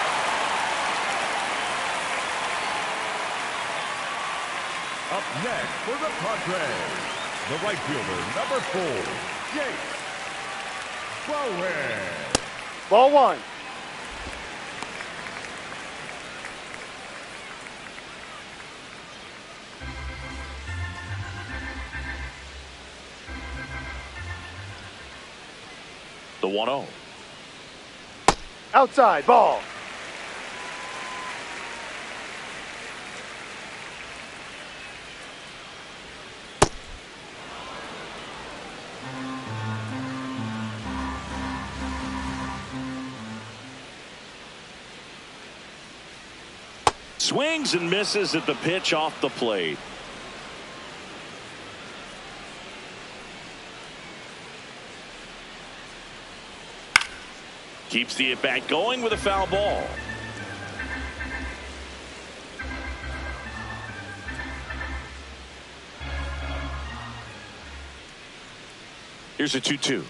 Up next for the Padres, the right fielder, number 4, Shohei. Ball 1. The 1-0. Outside. Ball. Swings and misses at the pitch off the plate. Keeps the at-bat going with a foul ball. Here's a 2-2.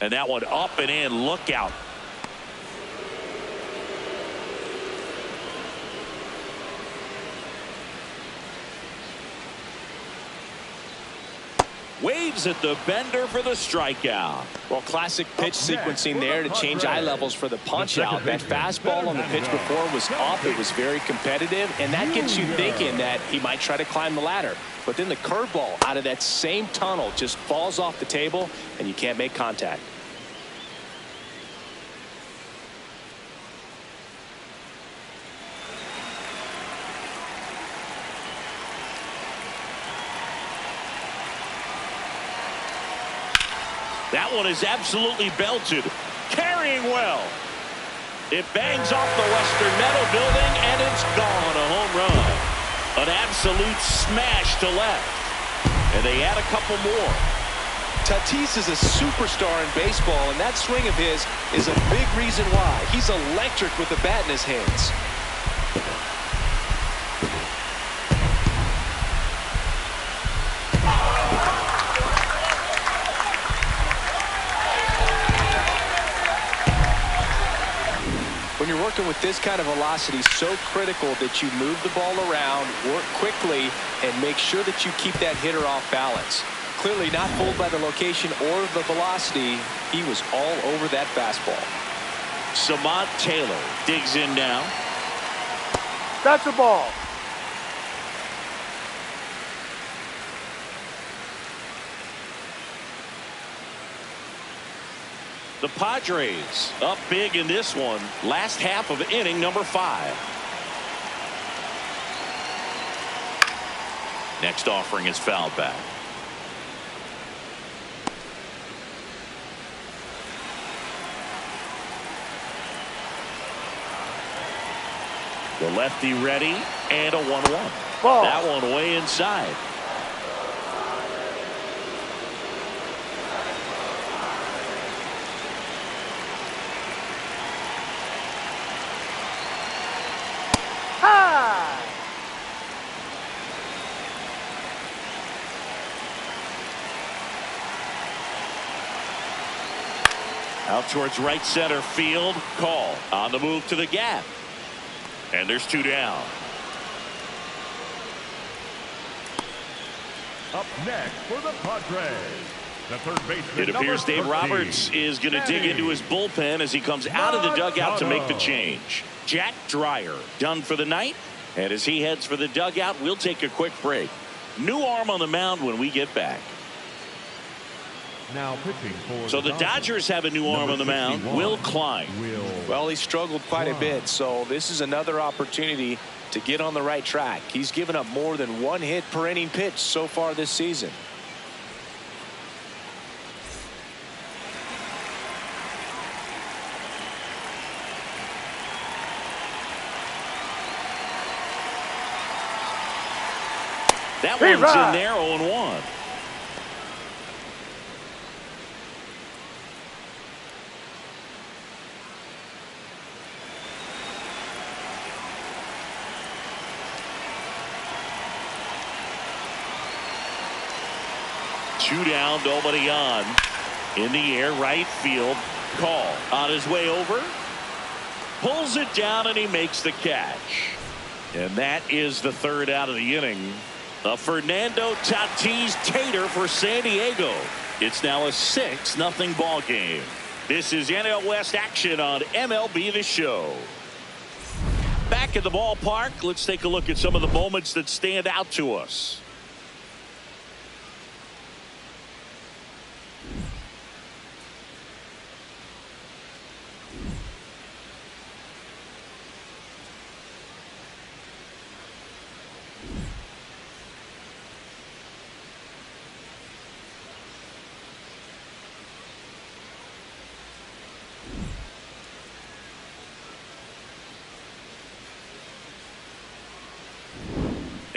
And that one up and in. Look out. Waves at the bender for the strikeout. Well, classic pitch sequencing there to change eye levels for the punch out. That fastball on the pitch before was up. It was very competitive, and that gets you thinking that he might try to climb the ladder. But then the curveball out of that same tunnel just falls off the table, and you can't make contact. That one is absolutely belted. Carrying well. It bangs off the Western Metal building, and it's gone. A home run. An absolute smash to left. And they add a couple more. Tatis is a superstar in baseball, and that swing of his is a big reason why. He's electric with the bat in his hands. When you're working with this kind of velocity, so critical that you move the ball around, work quickly, and make sure that you keep that hitter off balance. Clearly not fooled by the location or the velocity. He was all over that fastball. Samant Taylor digs in now. That's a ball. The Padres up big in this one. Last half of inning number 5. Next offering is fouled back. The lefty ready, and a 1-1. Ball. That one way inside. High. Out towards right center field. Call on the move to the gap. And there's 2 down. Up next for the Padres, the third baseman. It appears Dave number 13, Roberts is going to dig into his bullpen as he comes out of the dugout to make the change. Jack Dreyer done for the night. And as he heads for the dugout, we'll take a quick break. New arm on the mound when we get back. Now pitching for So the Dodgers have a new arm on the mound. Will Klein. Well, he struggled quite a bit, so this is another opportunity to get on the right track. He's given up more than 1 hit per inning pitch so far this season. That one's in there, 0-1. Two down, nobody on. In the air, right field. Call on his way over. Pulls it down and he makes the catch. And that is the 3rd out of the inning. A Fernando Tatis Tater for San Diego. It's now a 6-0 ball game. This is NL West action on MLB The Show. Back at the ballpark, let's take a look at some of the moments that stand out to us.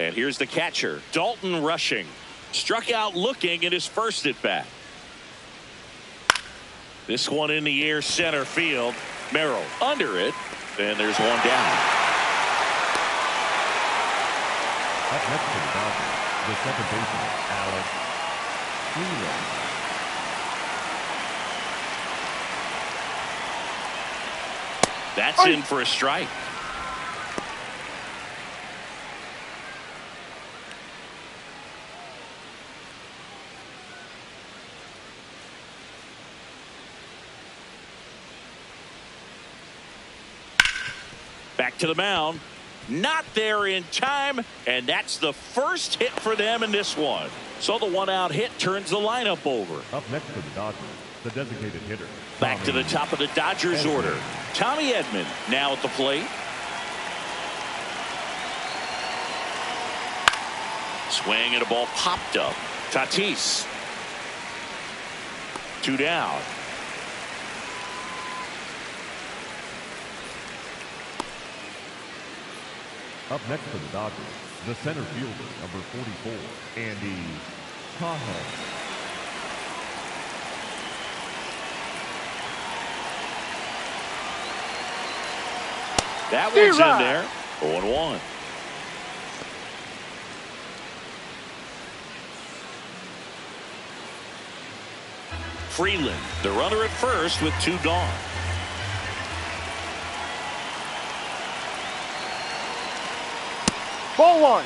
And here's the catcher, Dalton Rushing. Struck out looking at his first at bat. This one in the air, center field. Merrill under it, and there's 1 down. Up next to the Dodgers, the second baseman, Alex Freeland. That's in for a strike. Back to the mound. Not there in time, and that's the first hit for them in this one. So the 1-out hit turns the lineup over. Up next for the Dodgers, the designated hitter. Back to the top of the Dodgers order. Tommy Edman now at the plate. Swing and a ball popped up. Tatis. 2 down. Up next for the Dodgers, the center fielder, number 44, Andy Cahoe. That one's in there. 0-1. Freeland, the runner at first with 2 gone. Ball 1.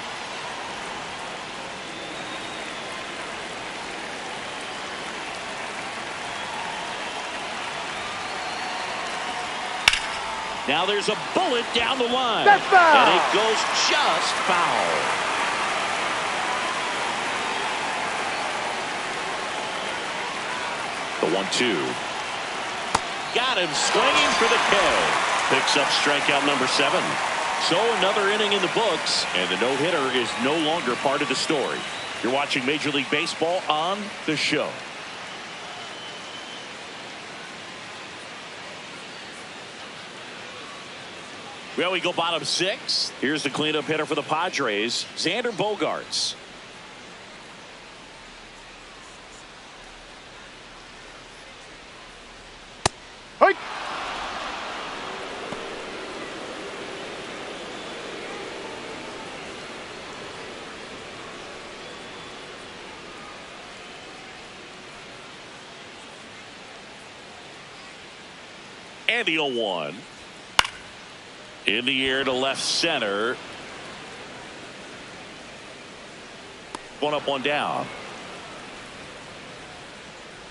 Now there's a bullet down the line. That's foul. And it goes just foul. The 1-2. Got him swinging for the K. Picks up strikeout number 7. So another inning in the books, and the no-hitter is no longer part of the story. You're watching Major League Baseball on The Show. Well, we go bottom 6. Here's the cleanup hitter for the Padres, Xander Bogaerts. Hey! And the 0-1. In the air to left center. One up, one down.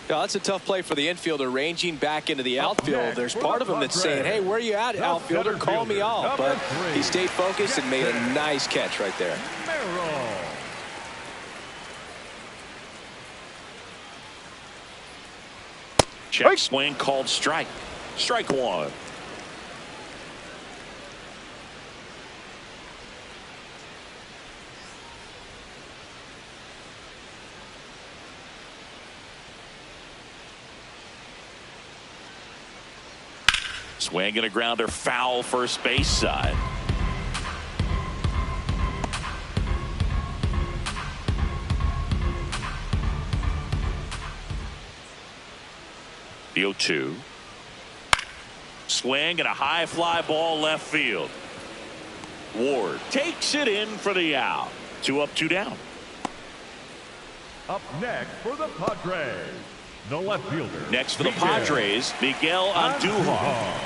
Yeah, that's a tough play for the infielder, ranging back into the outfield. There's part of him that's saying, hey, where you at, outfielder? Call me off. But he stayed focused and made a nice catch right there. Check swing called strike. Strike one. Swing and a grounder foul first base side. The 0-2. Swing and a high fly ball left field. Ward takes it in for the out. 2 up, 2 down. Up next for the Padres, the left fielder. Next for the Padres, Miguel Andujar.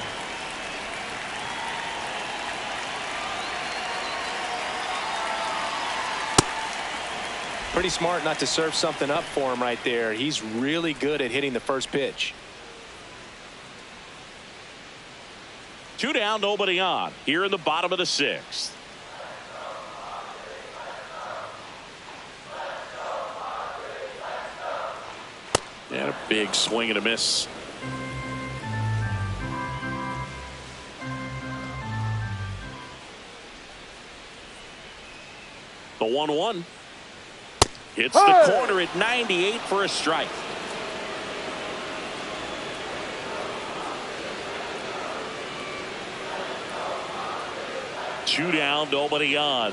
Pretty smart not to serve something up for him right there. He's really good at hitting the first pitch. 2 down, nobody on. Here in the bottom of the 6th. And a big swing and a miss. The 1-1. Hits the corner at 98 for a strike. Two down, nobody on.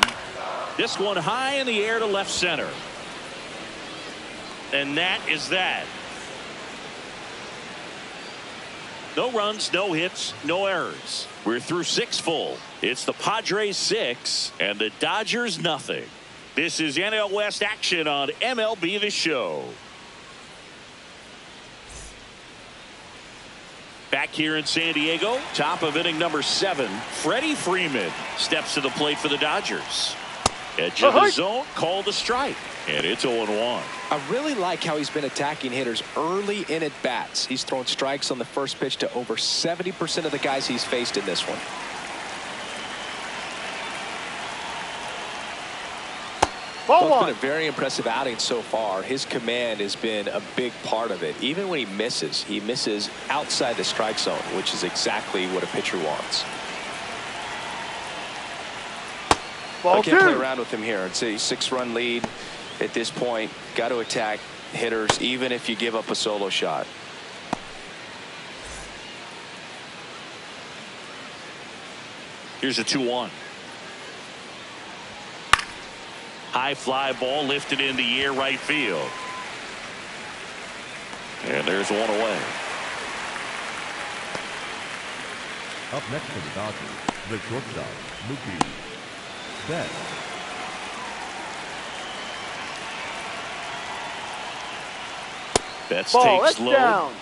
This one high in the air to left center. And that is that. No runs, no hits, no errors. We're through 6 full. It's the Padres 6 and the Dodgers nothing. This is NL West action on MLB The Show. Back here in San Diego, top of inning number 7, Freddie Freeman steps to the plate for the Dodgers. Edge of the zone, called a strike, and it's 0-1. I really like how he's been attacking hitters early in at bats. He's thrown strikes on the first pitch to over 70% of the guys he's faced in this one. Well, it's been a very impressive outing so far. His command has been a big part of it. Even when he misses outside the strike zone, which is exactly what a pitcher wants. I can't play around with him here. It's a 6-run lead at this point. Got to attack hitters even if you give up a solo shot. Here's a 2-1. High fly ball lifted in the air right field. And there's one away. Up next for the Dodgers, the shortstop, Mookie. Betts. Betts takes low. Down.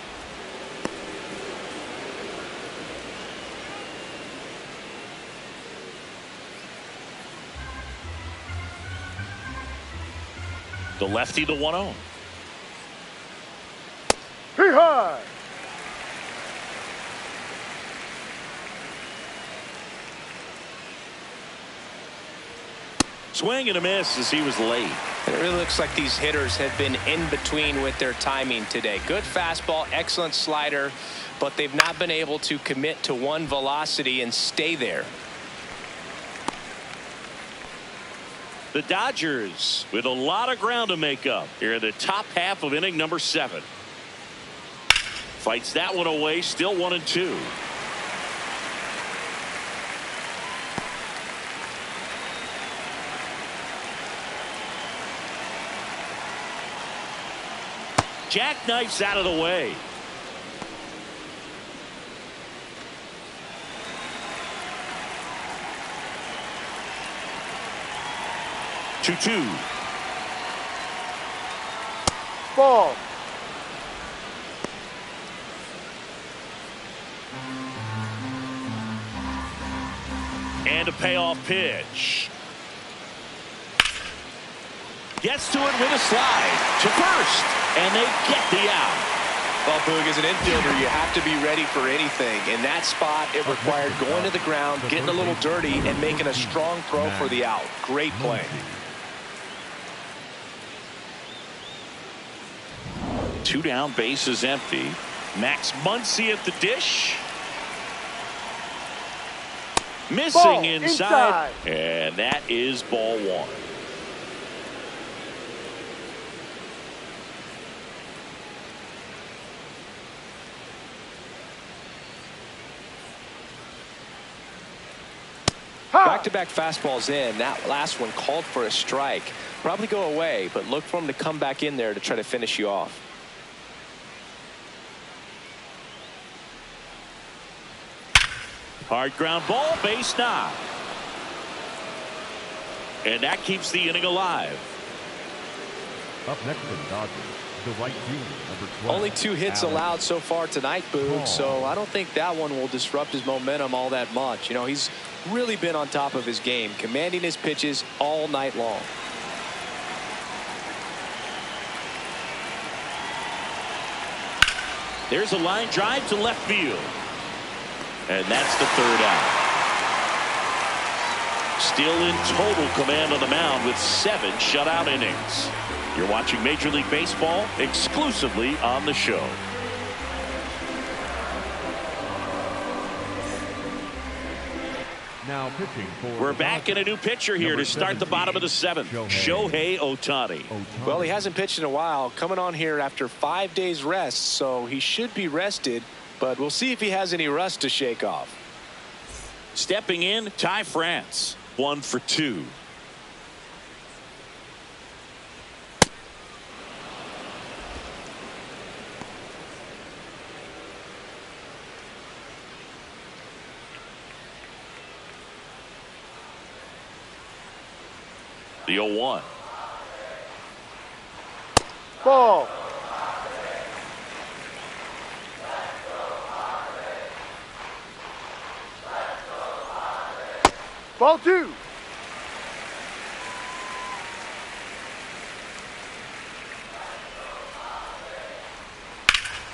The lefty, the 1-0. Hey, high. Swing and a miss as he was late. It really looks like these hitters have been in between with their timing today. Good fastball, excellent slider, but they've not been able to commit to one velocity and stay there. The Dodgers with a lot of ground to make up here in the top half of inning number 7. Fights that one away, still 1-2. jackknifes out of the way. Two. Ball. And a payoff pitch. Gets to it with a slide to first, and they get the out. Well, Boog, as an infielder, you have to be ready for anything. In that spot, it required going to the ground, getting a little dirty, and making a strong throw for the out. Great play. Two down, bases empty. Max Muncy at the dish. Missing Ball inside. And that is ball one. Back-to-back fastballs in. That last one called for a strike. Probably go away, but look for him to come back in there to try to finish you off. Hard ground ball, base knock. And that keeps the inning alive. Up next for the Dodgers, the right fielder, number 12. Only 2 hits allowed so far tonight, Boog, so I don't think that one will disrupt his momentum all that much. You know, he's really been on top of his game, commanding his pitches all night long. There's a line drive to left field. And that's the third out. Still in total command on the mound with 7 shutout innings. You're watching Major League Baseball exclusively on the show. Now pitching for We're back in a new pitcher here to start the bottom of the 7th. Shohei Ohtani. Well, he hasn't pitched in a while, coming on here after 5 days rest, so he should be rested, but we'll see if he has any rust to shake off. Stepping in, Ty France. 1 for 2. The 0-1. Ball. Ball 2.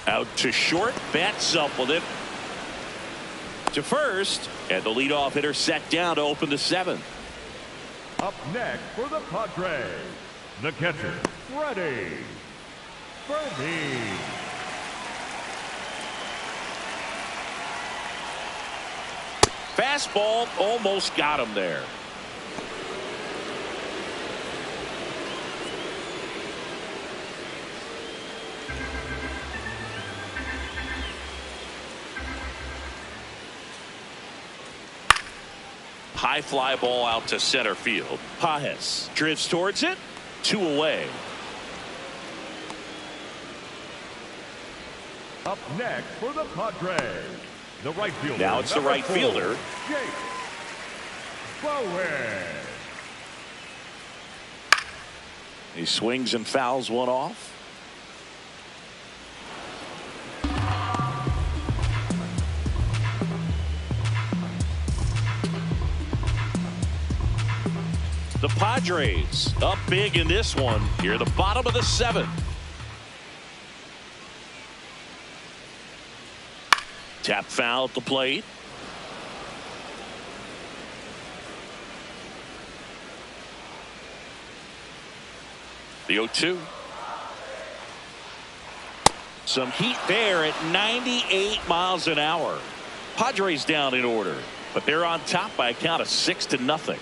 Out to short, bats up with it. To first, and the leadoff hitter set down to open the 7th. Up next for the Padres, the catcher, Freddie Fermin. Fastball almost got him there. High fly ball out to center field. Pajes drifts towards it. 2 away. Up next for the Padres, the right fielder. Now it's the right fielder. Jake Bowen. He swings and fouls one off. The Padres up big in this one here at the bottom of the 7th. Tap foul at the plate. The 0-2. Some heat there at 98 miles an hour. Padres down in order, but they're on top by a count of 6-0.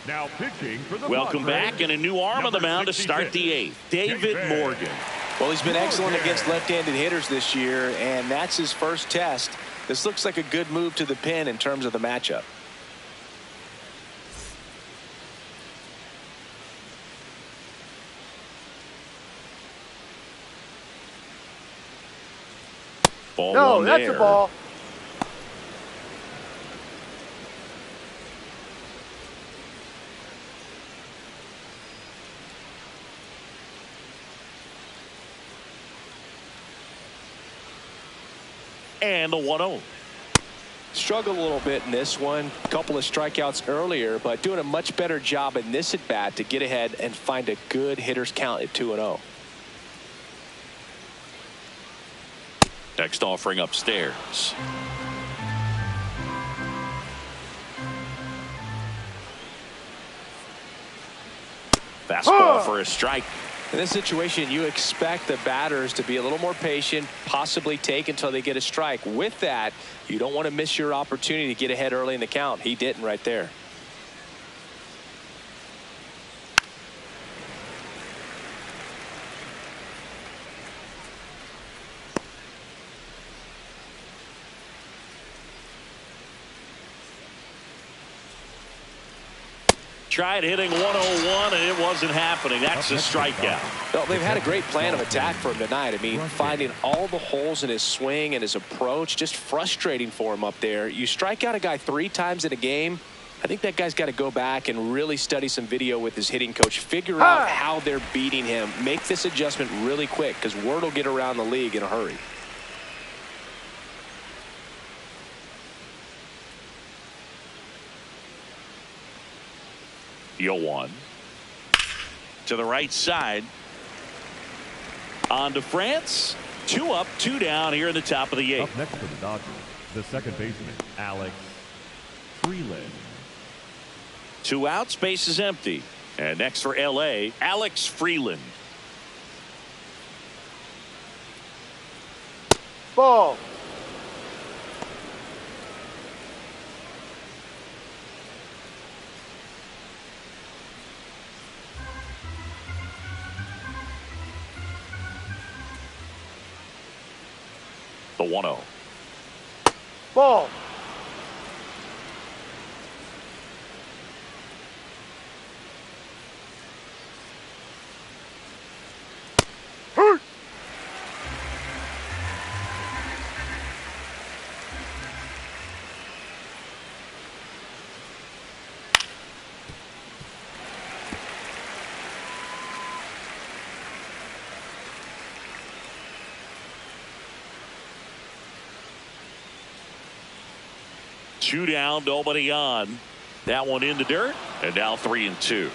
Now pitching for the Welcome Padres, back, and a new arm on the mound to start the 8th. David Morgan. Well, he's been excellent against left-handed hitters this year, and that's his first test. This looks like a good move to the pin in terms of the matchup. Ball No, one that's there. a ball. And the 1-0. Struggled a little bit in this one. A couple of strikeouts earlier, but doing a much better job in this at-bat to get ahead and find a good hitter's count at 2-0. Next offering upstairs. Fastball for a strike. In this situation, you expect the batters to be a little more patient, possibly take until they get a strike. With that, you don't want to miss your opportunity to get ahead early in the count. He didn't right there. Tried hitting 101 and it wasn't happening. That's a strikeout. Well, they've had a great plan of attack for him tonight. I mean, finding all the holes in his swing and his approach, just frustrating for him up there. You strike out a guy 3 times in a game, I think that guy's got to go back and really study some video with his hitting coach, figure out how they're beating him, make this adjustment really quick, because word will get around the league in a hurry. Juan to the right side. On to France. 2 up, 2 down here in the top of the 8th. Up next for the Dodgers, the second baseman, Alex Freeland. 2 outs, base is empty. And next for LA, Alex Freeland. Ball. The 1-0. Ball. Hurt. Two down, nobody on. That one in the dirt, and now 3-2.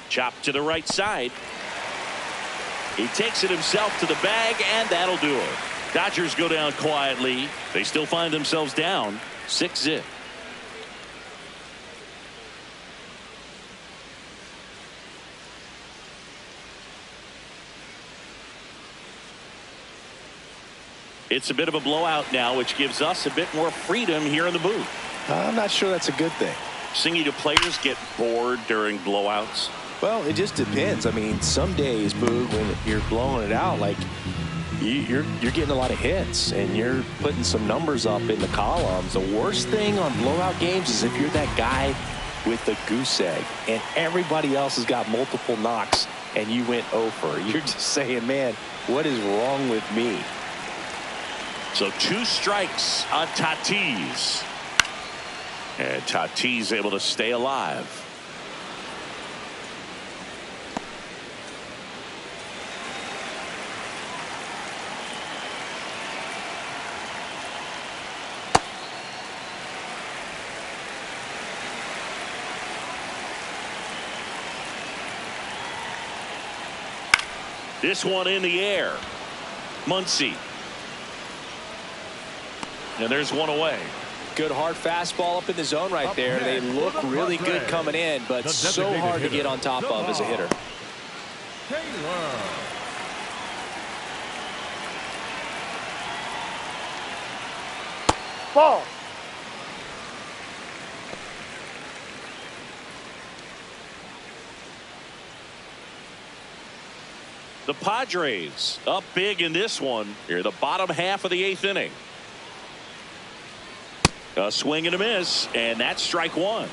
Chop to the right side. He takes it himself to the bag, and that'll do it. Dodgers go down quietly. They still find themselves down 6-0. It's a bit of a blowout now, which gives us a bit more freedom here in the booth. I'm not sure that's a good thing. Singing to players get bored during blowouts. Well, it just depends. I mean, some days, Boog, when you're blowing it out, like you're getting a lot of hits and you're putting some numbers up in the columns. The worst thing on blowout games is if you're that guy with the goose egg and everybody else has got multiple knocks and you went over. You're just saying, man, what is wrong with me? So 2 strikes on Tatis. And Tatis able to stay alive. This one in the air. Muncy. And there's one away. Good hard fastball up in the zone right there. They look really good coming in, but so hard to get on top of as a hitter. Ball. The Padres up big in this one here, the bottom half of the 8th inning. A swing and a miss, and that's strike one.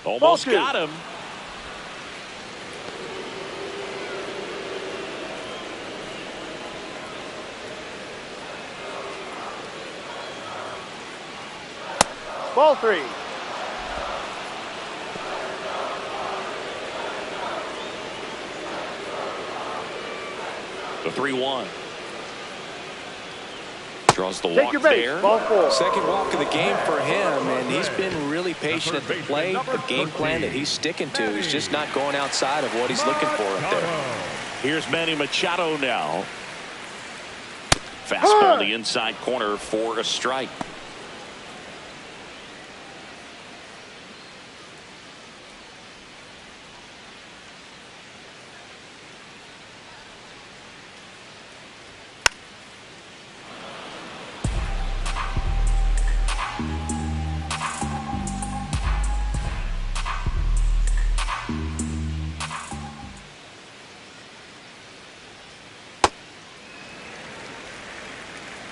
Almost got him. Ball three. The 3-1. Draws the Take walk your base. there. Ball four. Second walk of the game for him, and he's been really patient at the plate. The game plan that he's sticking to is just not going outside of what he's looking for up there. Here's Manny Machado now. Fastball in the inside corner for a strike.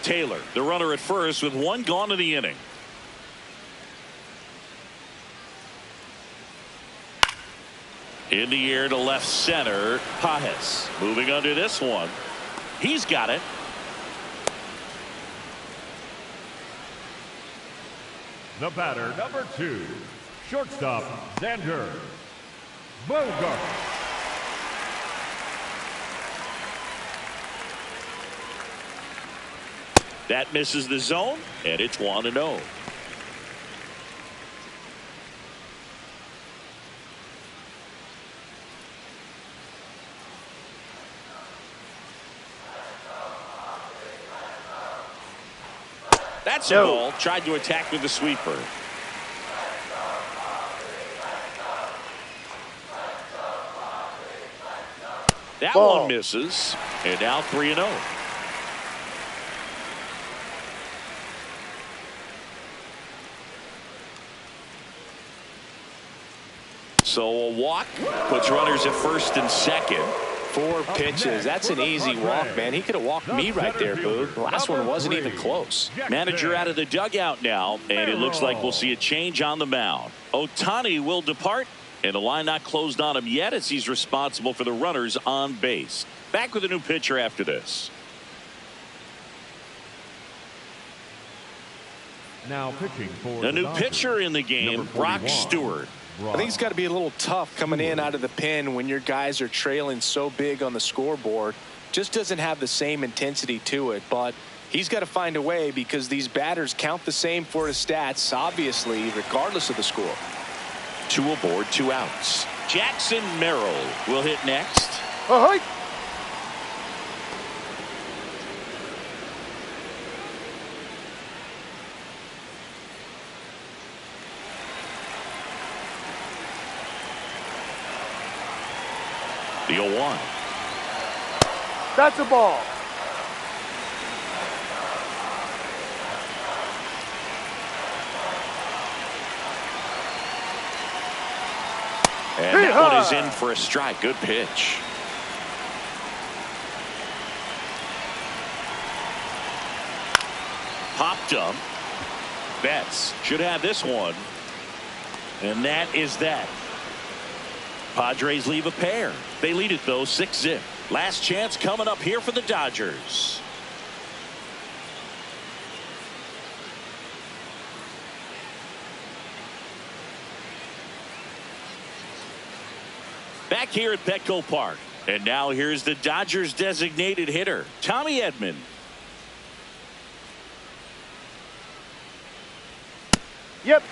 Taylor, the runner at first with one gone in the inning. In the air to left center. Pajes moving under this one. He's got it. The batter, number 2, shortstop, Xander Bogart. That misses the zone, and it's 1-0. That's a ball. Tried to attack with the sweeper. That one misses, and now 3-0. So a walk puts runners at first and second. 4 pitches. That's an easy walk, man. He could have walked me right there, Boog. The last one wasn't even close. Manager out of the dugout now, and it looks like we'll see a change on the mound. Ohtani will depart, and the line not closed on him yet as he's responsible for the runners on base. Back with a new pitcher after this. Now pitching for the new pitcher in the game, Brock Stewart. I think it's got to be a little tough coming in out of the pen when your guys are trailing so big on the scoreboard. Just doesn't have the same intensity to it, but he's got to find a way because these batters count the same for his stats, obviously, regardless of the score. 2 aboard, 2 outs. Jackson Merrill will hit next. Ahoy! The 0-1. That's a ball. And that one is in for a strike. Good pitch. Popped up. Betts should have this one. And that is that. Padres leave a pair. They lead it though 6-0. Last chance coming up here for the Dodgers. Back here at Petco Park. And now here's the Dodgers designated hitter, Tommy Edman. Yep.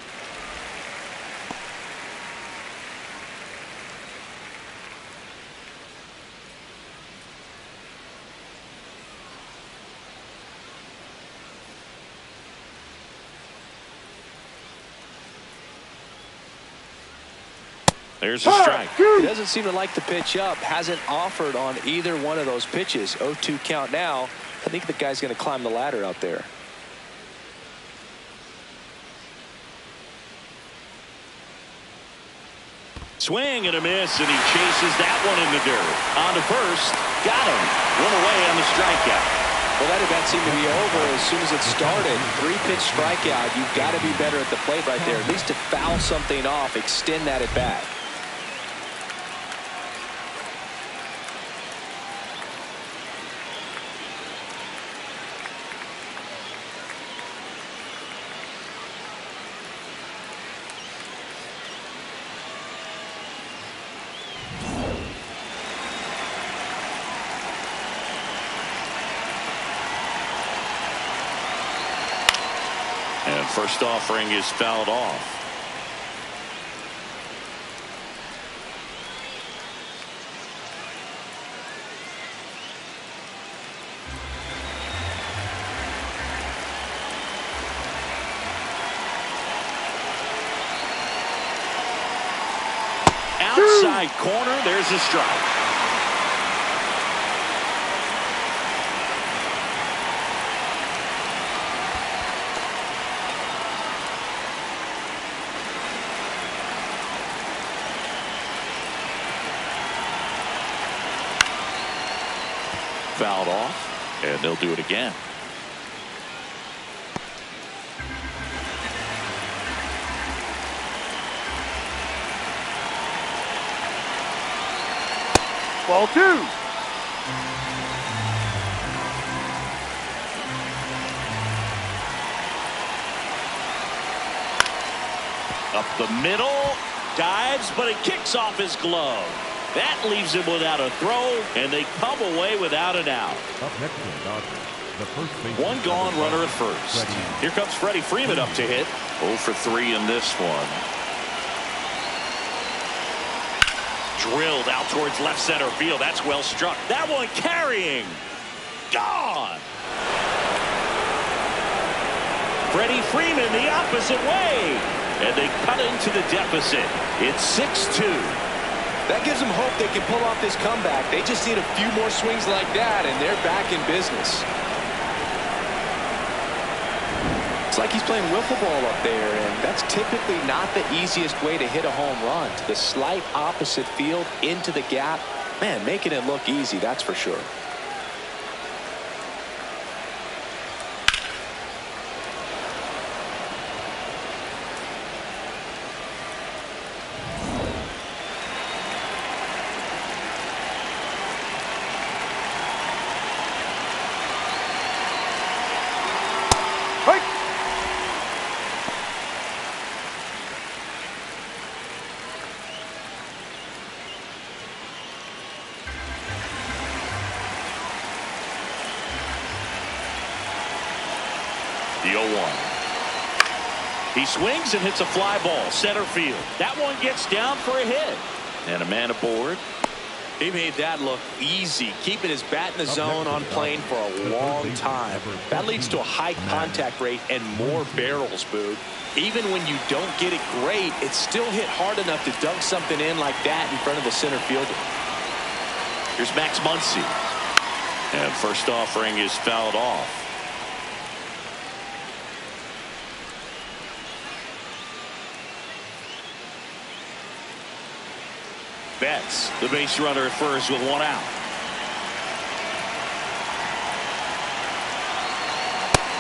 There's a strike. He doesn't seem to like the pitch up. Hasn't offered on either one of those pitches. 0-2 count now. I think the guy's going to climb the ladder out there. Swing and a miss, and he chases that one in the dirt. On to first. Got him. One away on the strikeout. Well, that event seemed to be over as soon as it started. 3-pitch strikeout. You've got to be better at the plate right there. At least to foul something off, extend that at bat. And first offering is fouled off. Outside corner, there's a strike. Fouled off, and they'll do it again. Ball 2. Up the middle, dives, but it kicks off his glove. That leaves him without a throw, and they come away without an out. Up next to the Dodgers, the first baseman. One gone, runner at first. Here comes Freddie Freeman up to hit. 0 for 3 in this one. Drilled out towards left center field. That's well struck. That one carrying. Gone. Freddie Freeman the opposite way. And they cut into the deficit. It's 6-2. That gives them hope they can pull off this comeback. They just need a few more swings like that, and they're back in business. It's like he's playing wiffle ball up there, and that's typically not the easiest way to hit a home run. To the slight opposite field, into the gap. Man, making it look easy, that's for sure. The 0-1. He swings and hits a fly ball center field. That one gets down for a hit. And a man aboard. He made that look easy, keeping his bat in the zone on plane for a long time. That leads to a high contact rate and more barrels, Boog. Even when you don't get it great, it's still hit hard enough to dunk something in like that in front of the center fielder. Here's Max Muncy. And first offering is fouled off. Betts, the base runner at first with one out.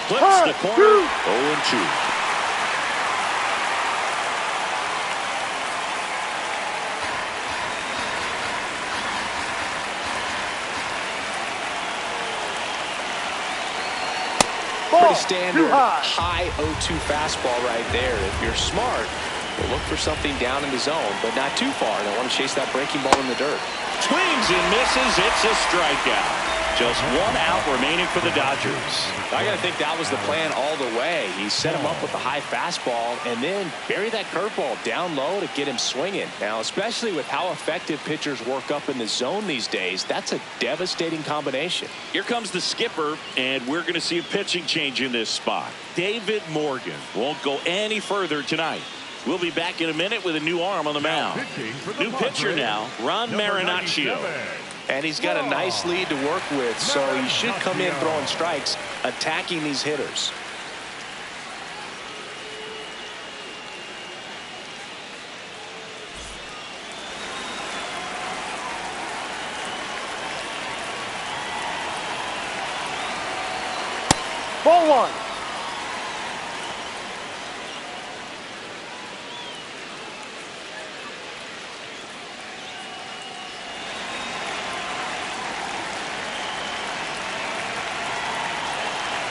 Flips the corner. 0-2. Pretty standard high 0-2 fastball right there. If you're smart, you'll look for something down in the zone, but not too far. Don't want to chase that breaking ball in the dirt. Swings and misses. It's a strikeout. Just one out remaining for the Dodgers. I got to think that was the plan all the way. He set him up with a high fastball and then bury that curveball down low to get him swinging. Now, especially with how effective pitchers work up in the zone these days, that's a devastating combination. Here comes the skipper, and we're going to see a pitching change in this spot. David Morgan won't go any further tonight. We'll be back in a minute with a new arm on the mound. New pitcher now, Ron Marinaccio. And he's got a nice lead to work with, so he should come in throwing strikes, attacking these hitters. Ball 1.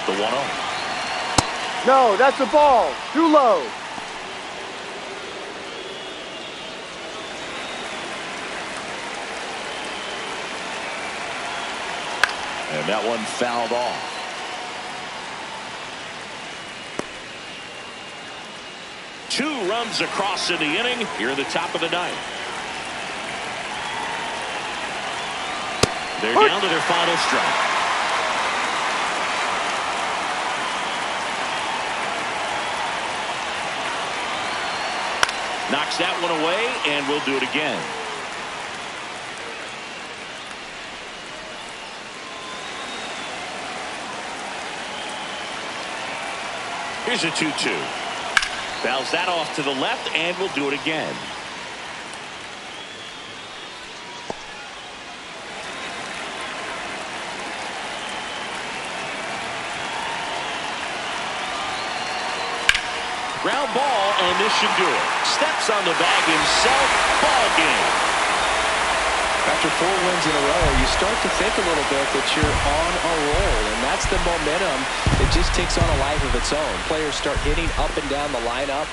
The 1-0. No, that's a ball. Too low. And that one fouled off. Two runs across in the inning here in the top of the ninth. They're down to their final strike. Knocks that one away, and we'll do it again. Here's a 2-2. Fouls that off to the left, and we'll do it again. Ground ball, and this should do it. Steps on the bag himself. Ball game. After 4 wins in a row, you start to think a little bit that you're on a roll, and that's the momentum. It just takes on a life of its own. Players start hitting up and down the lineup.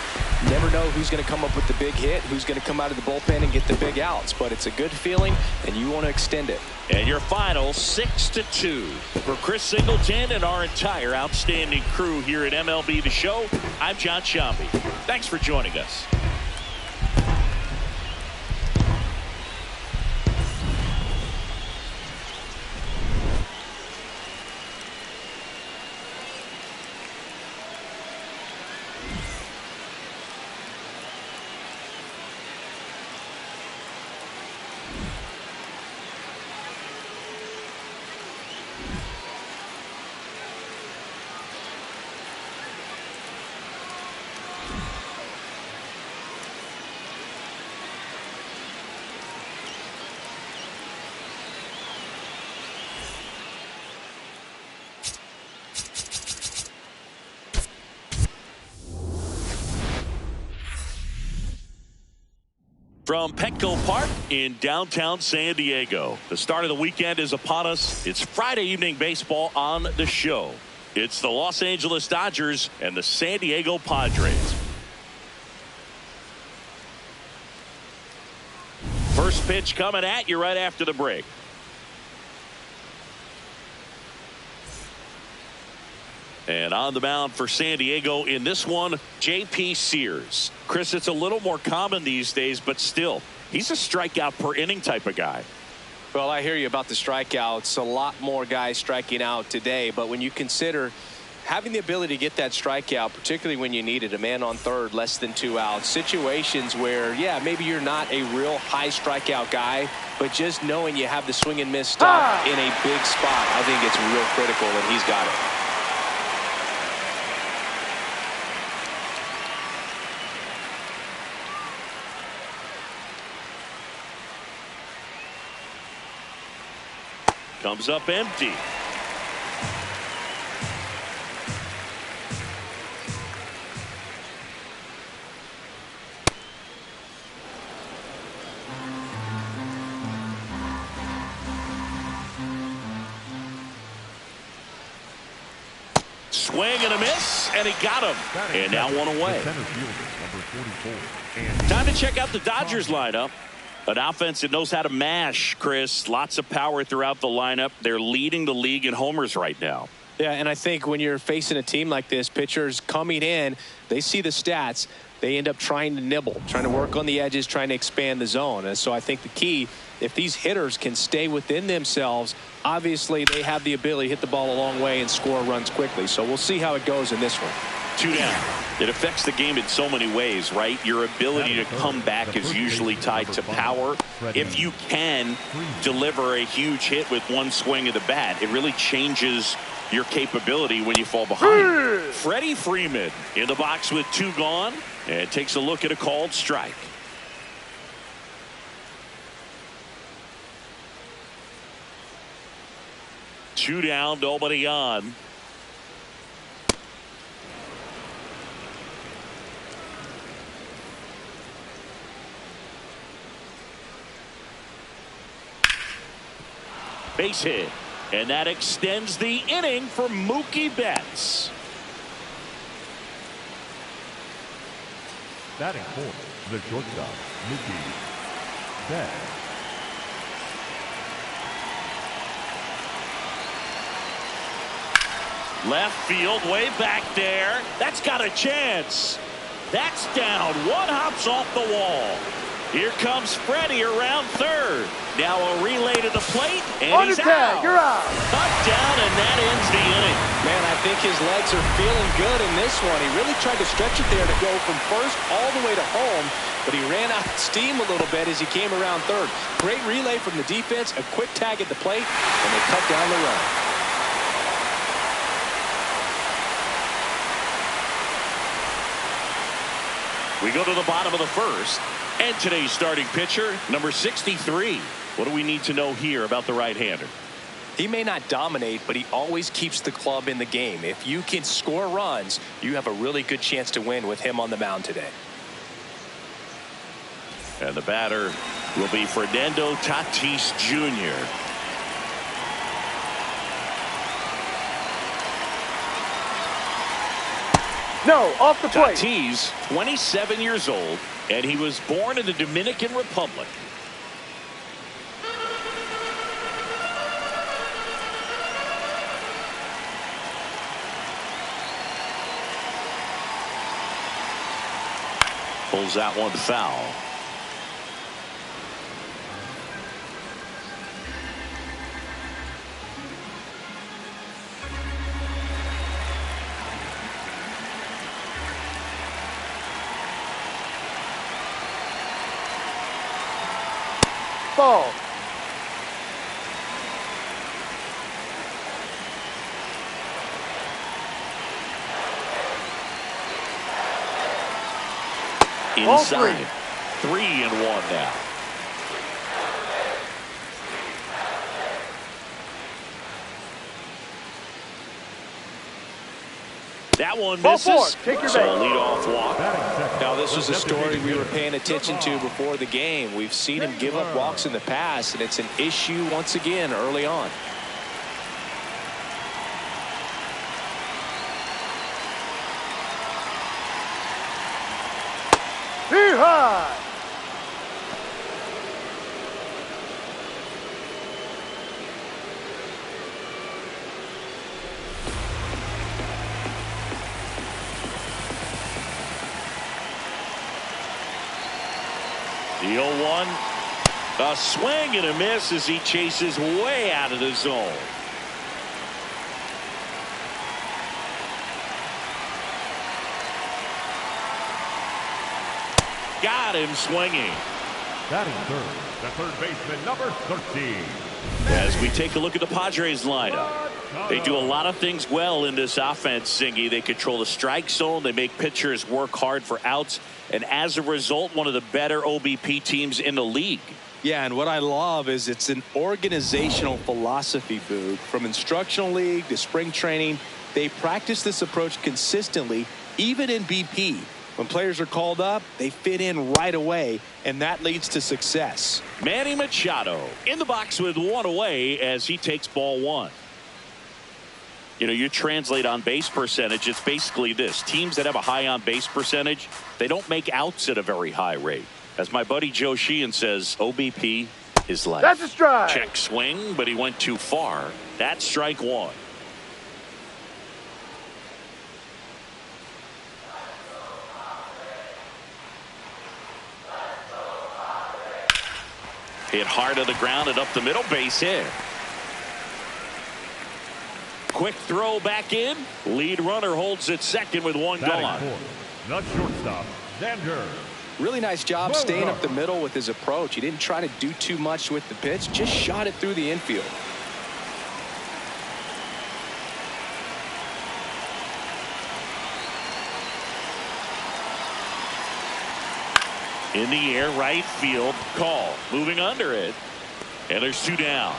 Never know who's going to come up with the big hit, who's going to come out of the bullpen and get the big outs. But it's a good feeling, and you want to extend it. And your final 6-2. For Chris Singleton and our entire outstanding crew here at MLB The Show, I'm John Shambi. Thanks for joining us. From Petco Park in downtown San Diego, the start of the weekend is upon us. It's Friday evening baseball on the show. It's the Los Angeles Dodgers and the San Diego Padres. First pitch coming at you right after the break. And on the mound for San Diego in this one, J.P. Sears. Chris, it's a little more common these days, but still, he's a strikeout per inning type of guy. Well, I hear you about the strikeouts. A lot more guys striking out today, but when you consider having the ability to get that strikeout, particularly when you need it, a man on third, less than 2 outs, situations where, yeah, maybe you're not a real high strikeout guy, but just knowing you have the swing and miss stuff in a big spot, I think it's real critical, and he's got it. Comes up empty. Swing and a miss, and he got him. And now one away. Time to check out the Dodgers lineup. An offense that knows how to mash, Chris. Lots of power throughout the lineup. They're leading the league in homers right now. Yeah, and I think when you're facing a team like this, pitchers coming in, they see the stats. They end up trying to nibble, trying to work on the edges, trying to expand the zone. And so I think the key, if these hitters can stay within themselves, obviously they have the ability to hit the ball a long way and score runs quickly. So we'll see how it goes in this one. 2 down. It affects the game in so many ways, right? Your ability to come back is usually tied to power. If you can deliver a huge hit with one swing of the bat, it really changes your capability when you fall behind. Freddie Freeman in the box with 2 gone, and takes a look at a called strike. Two down, nobody on. Base hit. And that extends the inning for Mookie Betts. Batting fourth, the shortstop, Mookie Betts. Left field, way back there. That's got a chance. That's down. One hops off the wall. Here comes Freddie around third. Now a relay to the plate, and he's out. You're out. Cut down, and that ends the inning. Man, I think his legs are feeling good in this one. He really tried to stretch it there to go from first all the way to home, but he ran out of steam a little bit as he came around third. Great relay from the defense, a quick tag at the plate, and they cut down the run. We go to the bottom of the first, and today's starting pitcher, number 63. What do we need to know here about the right-hander? He may not dominate, but he always keeps the club in the game. If you can score runs, you have a really good chance to win with him on the mound today. And the batter will be Fernando Tatis Jr. No, off the plate. Tatis, 27 years old, and he was born in the Dominican Republic. Pulls that one foul. Ball. Inside. 3-1 now. That one misses. Take your So a base. leadoff walk. Now, this was a story we were paying attention to before the game. We've seen him give up walks in the past, and it's an issue once again early on. Too high. The 0-1. A swing and a miss as he chases way out of the zone. Got him swinging. Batting third, the third baseman, number 13. As we take a look at the Padres lineup, they do a lot of things well in this offense, Singy. They control the strike zone. They make pitchers work hard for outs. And as a result, one of the better OBP teams in the league. Yeah, and what I love is it's an organizational philosophy, Boog. From instructional league to spring training, they practice this approach consistently, even in BP. When players are called up, they fit in right away, and that leads to success. Manny Machado in the box with one away as he takes ball one. You know, you translate on base percentage, it's basically this. Teams that have a high on base percentage, they don't make outs at a very high rate. As my buddy Joe Sheehan says, OBP is life. That's a strike. Check swing, but he went too far. That's strike one. Hit hard to the ground and up the middle, base hit. Quick throw back in. Lead runner holds it second with one gone. The shortstop, Xander. Really nice job staying up the middle with his approach. He didn't try to do too much with the pitch, just shot it through the infield. In the air, right field, call. Moving under it. And there's two down.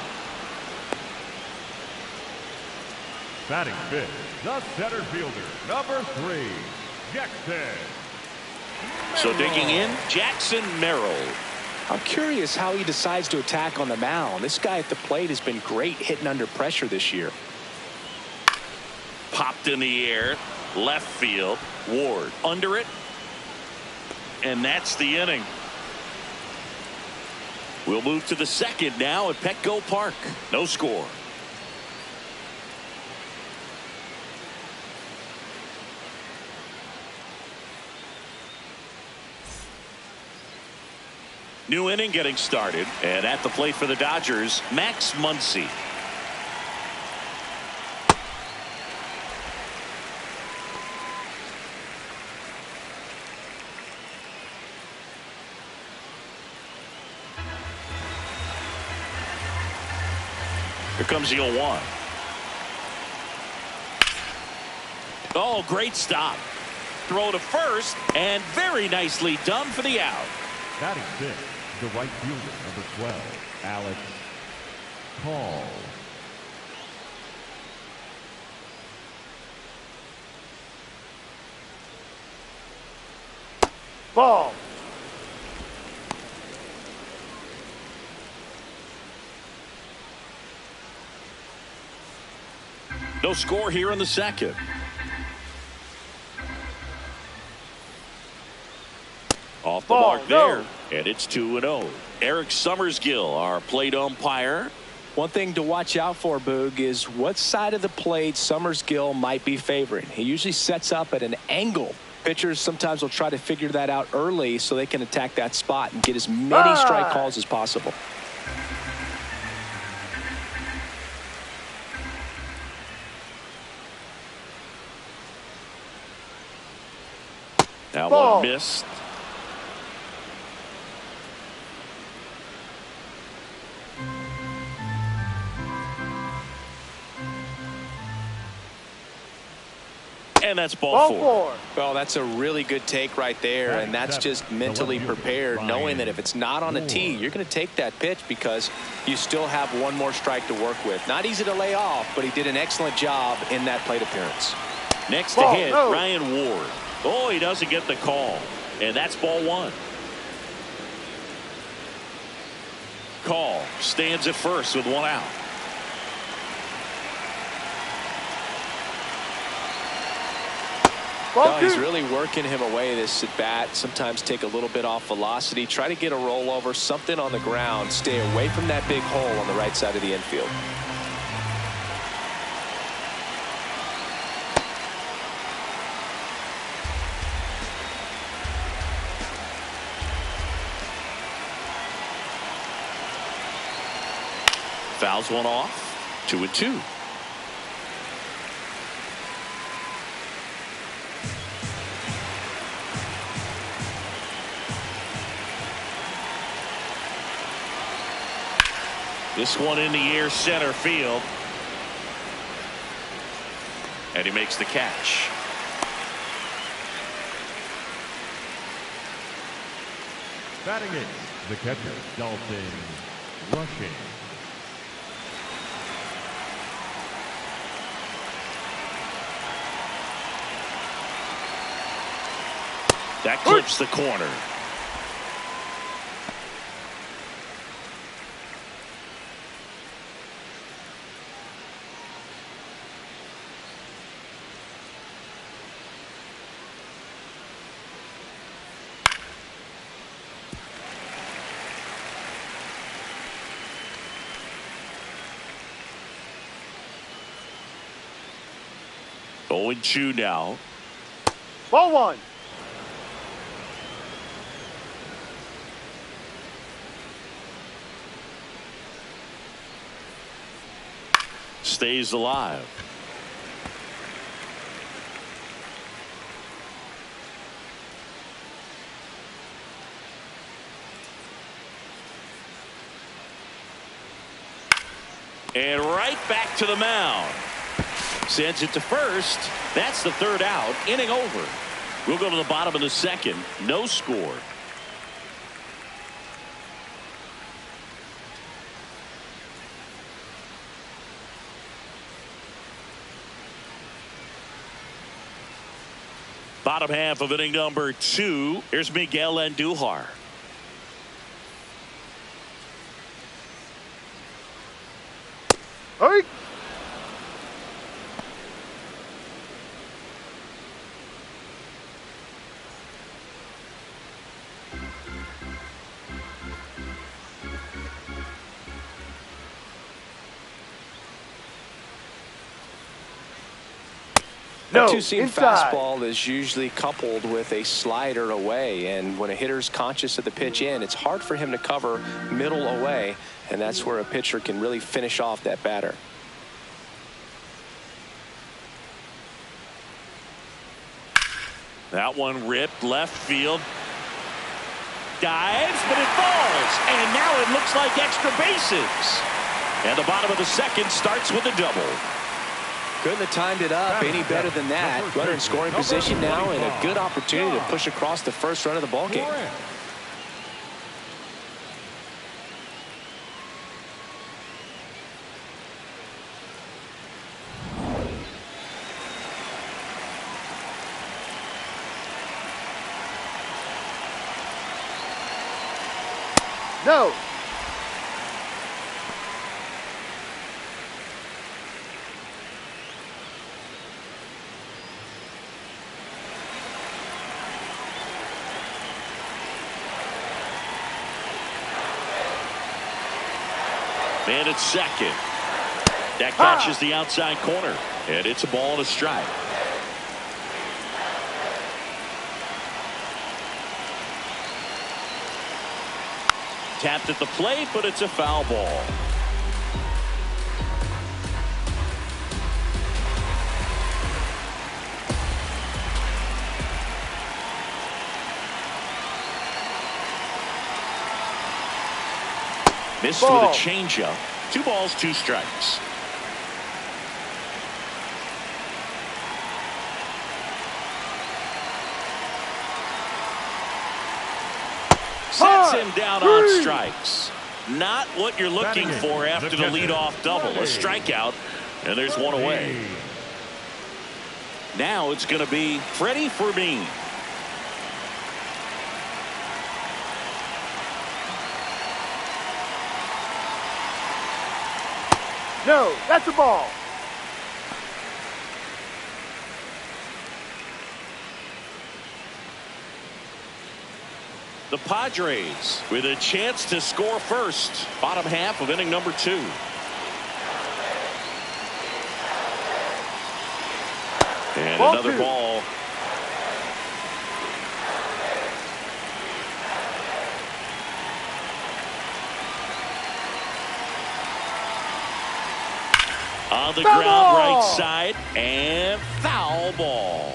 Batting fifth, the center fielder, number 3, Jackson. So digging in, Jackson Merrill. I'm curious how he decides to attack on the mound. This guy at the plate has been great hitting under pressure this year. Popped in the air, left field. Ward under it, and that's the inning. We'll move to the second now at Petco Park. No score. New inning getting started, and at the plate for the Dodgers, Max Muncy. Here comes the 0-1. Oh, great stop. Throw to first, and very nicely done for the out. Batting six, the right fielder, number 12, Alex Call. Ball. No score here in the second. Off the mark there, and it's 2-0. Eric Summersgill, our plate umpire. One thing to watch out for, Boog, is what side of the plate Summersgill might be favoring. He usually sets up at an angle. Pitchers sometimes will try to figure that out early so they can attack that spot and get as many strike calls as possible. That one missed. And that's ball four. Well, that's a really good take right there, and that's just mentally prepared, knowing that if it's not on a tee, you're going to take that pitch because you still have one more strike to work with. Not easy to lay off, but he did an excellent job in that plate appearance. Next to hit, Ryan Ward. Oh, he doesn't get the call, and that's ball one. Call stands at first with one out. Well, he's really working him away this at bat. Sometimes take a little bit off velocity. Try to get a rollover, something on the ground. Stay away from that big hole on the right side of the infield. Fouls one off. 2-2. This one in the air, center field. And he makes the catch. Batting eighth, the catcher, Dalton Rushing. That clips the corner. Going 2 now. Ball one. Stays alive. And right back to the mound. Sends it to first. That's the third out. Inning over. We'll go to the bottom of the second. No score. Bottom half of inning number 2. Here's Miguel Andujar. Hey. A two-seam fastball is usually coupled with a slider away, and when a hitter's conscious of the pitch in, it's hard for him to cover middle away, and that's where a pitcher can really finish off that batter. That one ripped left field. Dives, but it falls, and now it looks like extra bases. And the bottom of the second starts with a double. Couldn't have timed it up any better than that. Runner in scoring position now, and a good opportunity to push across the first run of the ballgame. No. Man at second. That catches the outside corner, and it's a ball and a strike. Tapped at the plate, but it's a foul ball. Missed with a changeup. 2 balls, 2 strikes. Sets him down on strikes. Not what you're looking for after the leadoff double. A strikeout, and there's one away. Now it's going to be Freddie for me. No, that's a ball. The Padres with a chance to score first. Bottom half of inning number 2. And Ball another 2. ball. On the Foul ground ball. right side, and foul ball.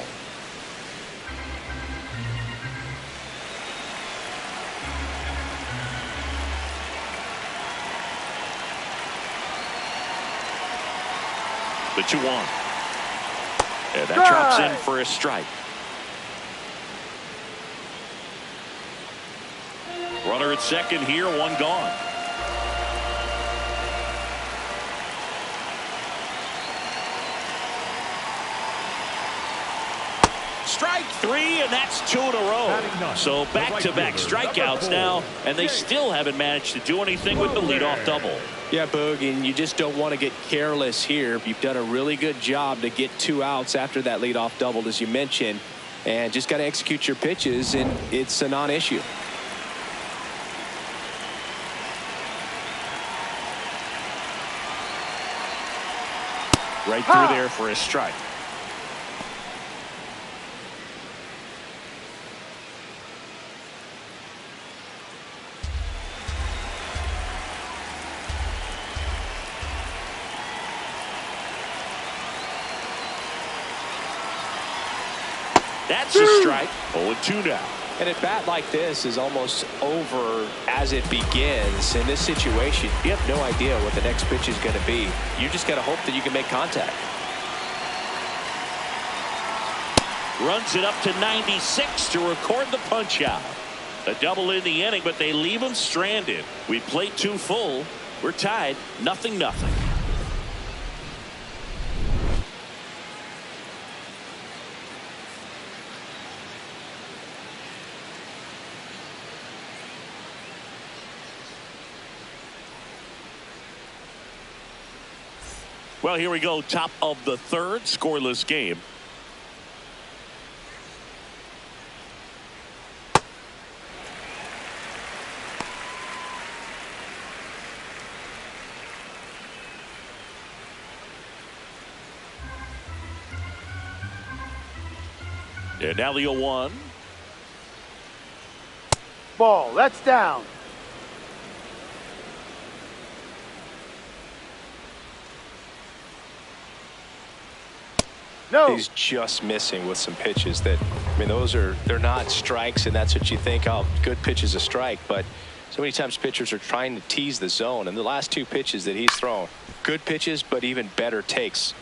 The 2-1. And that drops in for a strike. Runner at second here, 1 gone. Strike 3, and that's 2 in a row. So back-to-back strikeouts now, and they still haven't managed to do anything with the leadoff double. Yeah, Boog, and you just don't want to get careless here. You've done a really good job to get 2 outs after that leadoff double, as you mentioned, and just got to execute your pitches, and it's a non-issue. Right through there for a strike. That's a strike. 0-2 now. And a bat like this is almost over as it begins. In this situation, you have no idea what the next pitch is going to be. You just got to hope that you can make contact. Runs it up to 96 to record the punch out. A double in the inning, but they leave him stranded. We played 2 full. We're tied 0-0. Well, here we go. Top of the third, scoreless game. And now the 0-1. Ball, that's down. No. He's just missing with some pitches that, I mean, they're not strikes, and that's what you think, oh, good pitch is a strike. But so many times pitchers are trying to tease the zone, and the last two pitches that he's thrown, good pitches, but even better takes.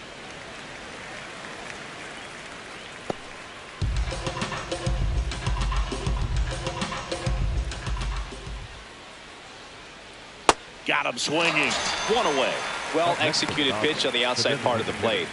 Got him swinging. One away. Well executed pitch on the outside part of the plate.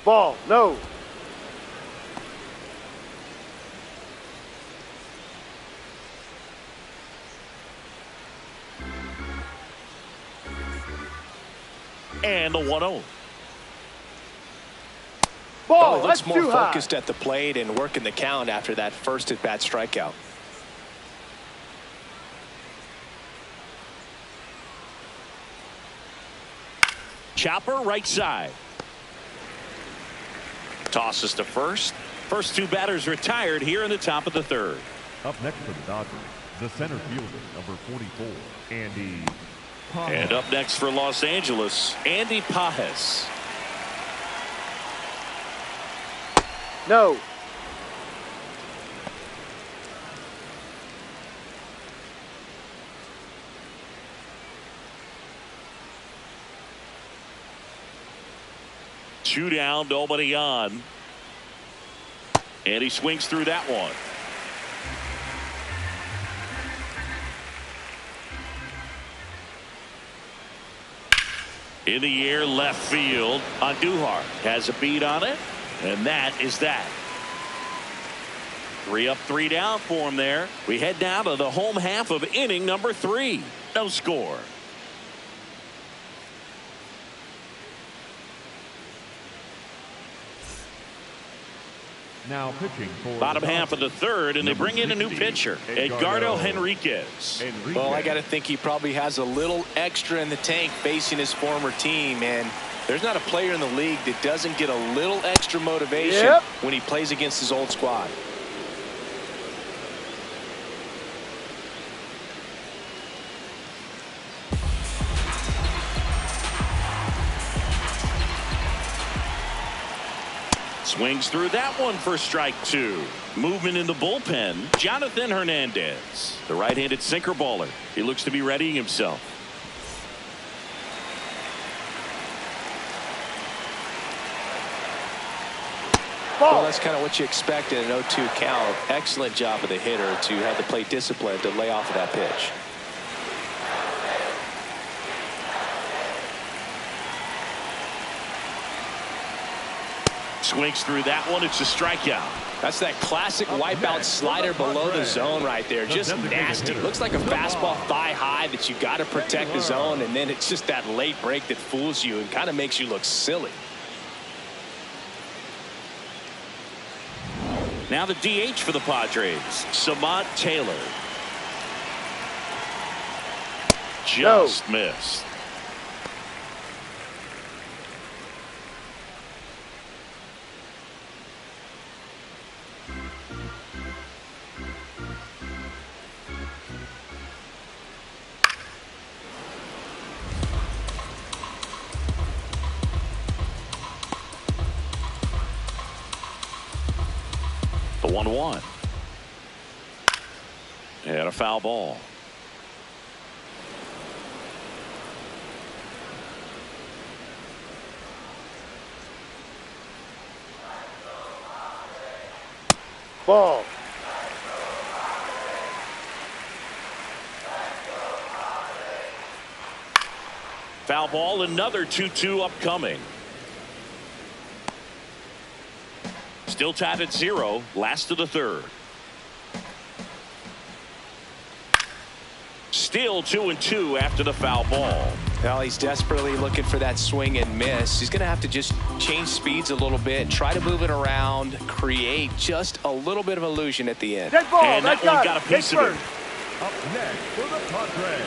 Ball, no. And the 1-0. Ball, well, he looks more too focused high. at the plate and working the count after that first at-bat strikeout. Chopper right side. Tosses to first. First two batters retired here in the top of the third. Up next for the Dodgers, the center fielder, number 44, Andy Pages. And up next for Los Angeles, Andy Pages. No. Two down, nobody on. And he swings through that one. In the air, left field. Andujar has a beat on it, and that is that. 3 up, 3 down for him there. We head now to the home half of inning number 3. No score. Now pitching for Bottom the half of the third, and they bring in a new 60, pitcher, Edgardo Henriquez. Well, I got to think he probably has a little extra in the tank facing his former team, and there's not a player in the league that doesn't get a little extra motivation when he plays against his old squad. Swings through that one for strike 2. Movement in the bullpen. Jonathan Hernandez, the right-handed sinker baller. He looks to be readying himself. Well, that's kind of what you expect in an 0-2 count. Excellent job of the hitter to have the plate discipline to lay off of that pitch. Swings through that one. It's a strikeout. That's that classic wipeout slider below the zone right there. Just nasty. Looks like a fastball thigh high that you got to protect the zone, and then it's just that late break that fools you and kind of makes you look silly. Now the DH for the Padres, Samad Taylor. Just missed. The 1-1. And a foul ball. Ball. ball. Another 2-2 upcoming. Still tied at 0. Last of the third. Still 2-2 after the foul ball. Well, he's desperately looking for that swing and miss. He's going to have to just change speeds a little bit, try to move it around, create just a little bit of illusion at the end. Dead ball. And that one got a piece of it. Up next for the Padres,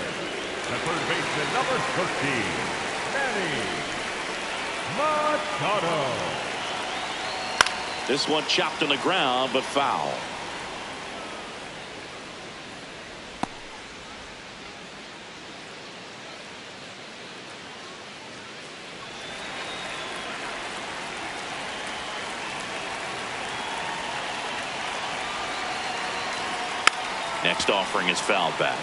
the third baseman, number 13, Manny Machado. This one chopped on the ground, but foul. Next offering is fouled back.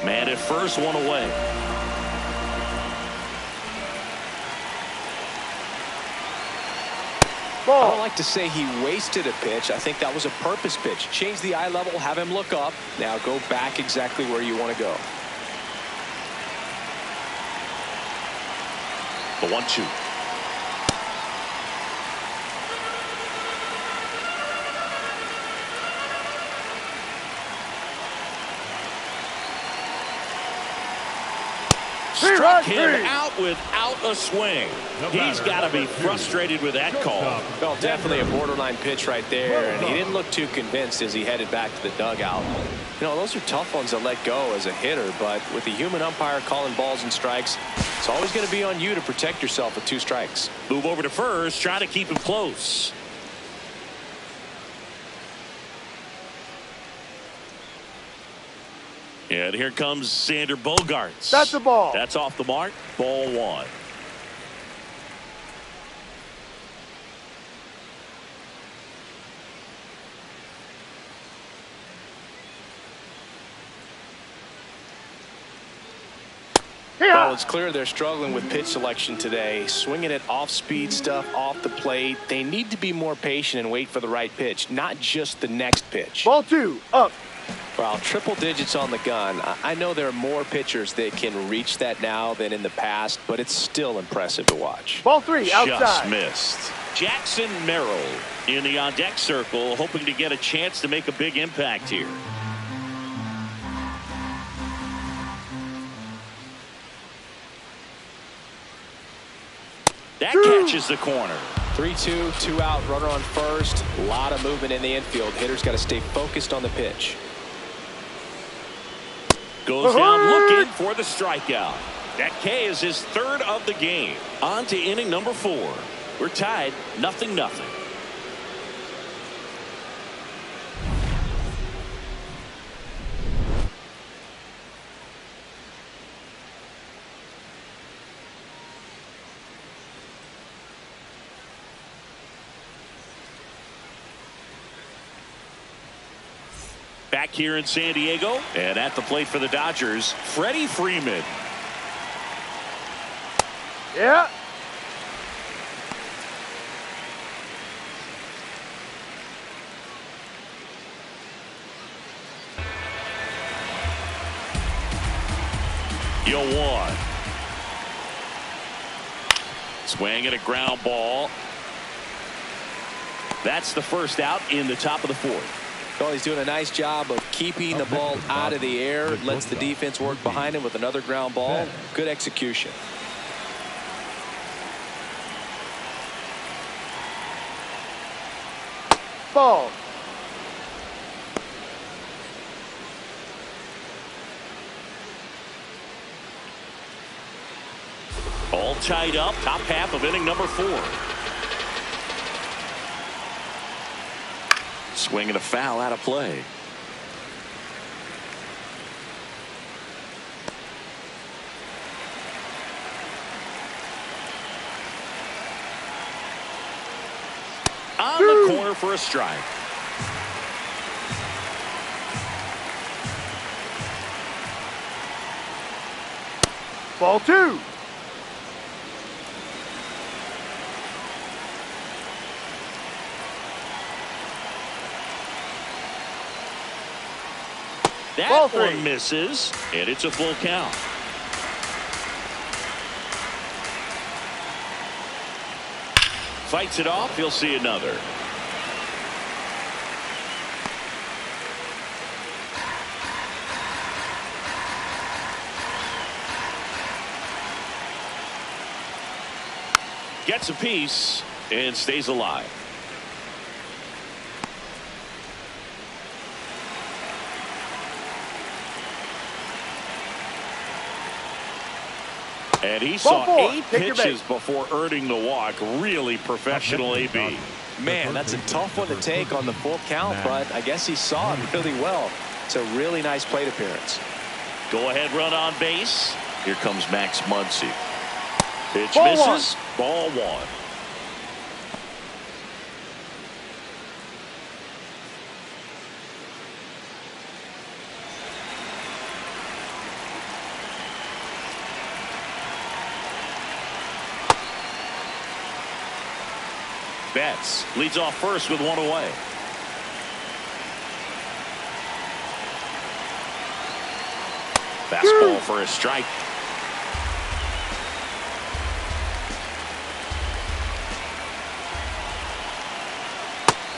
Man at first, one away. I don't like to say he wasted a pitch. I think that was a purpose pitch. Change the eye level, have him look up. Now go back exactly where you want to go. The 1-2. Struck him out without a swing. He's got to be frustrated with that call. Well, definitely a borderline pitch right there, and he didn't look too convinced as he headed back to the dugout. You know, those are tough ones to let go as a hitter, but with the human umpire calling balls and strikes, it's always going to be on you to protect yourself with 2 strikes. Move over to first, try to keep him close. And here comes Sander Bogaerts. That's the ball. That's off the mark. Ball 1. Well, it's clear they're struggling with pitch selection today. Swinging it off-speed stuff off the plate. They need to be more patient and wait for the right pitch, not just the next pitch. Ball 2, up. Well, triple digits on the gun. I know there are more pitchers that can reach that now than in the past, but it's still impressive to watch. Ball 3, outside. Just missed. Jackson Merrill in the on-deck circle, hoping to get a chance to make a big impact here. That catches the corner. 3-2, 2 out, runner on first. A lot of movement in the infield. Hitter's got to stay focused on the pitch. Goes down looking for the strikeout. That K is his 3rd of the game. On to inning number 4. We're tied 0-0. Back here in San Diego, and at the plate for the Dodgers, Freddie Freeman. Yeah. Juan. Swing and a ground ball. That's the first out in the top of the 4th. Well, he's doing a nice job of keeping the ball out of the air. Lets the defense work behind him with another ground ball. Good execution. Ball. All tied up, top half of inning number 4. Swing and a foul out of play. On the corner for a strike. Ball 2. That Ball one three. misses, and it's a full count. Fights it off. He'll see another. Gets a piece and stays alive. And he saw 8 pitches before earning the walk. Really professional AB. Man, that's a tough one to take on the full count, but I guess he saw it really well. It's a really nice plate appearance. Go ahead run on base. Here comes Max Muncy. Pitch Ball misses. one. Ball one. Betts leads off first with one away. Fastball for a strike.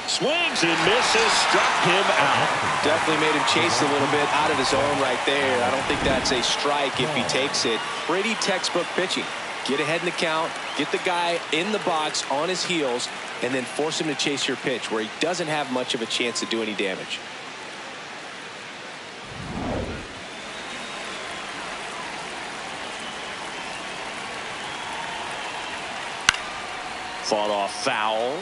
Swings and misses, struck him out. Definitely made him chase a little bit out of his zone right there. I don't think that's a strike if he takes it. Pretty textbook pitching. Get ahead in the count, get the guy in the box on his heels, and then force him to chase your pitch where he doesn't have much of a chance to do any damage. Fought off foul.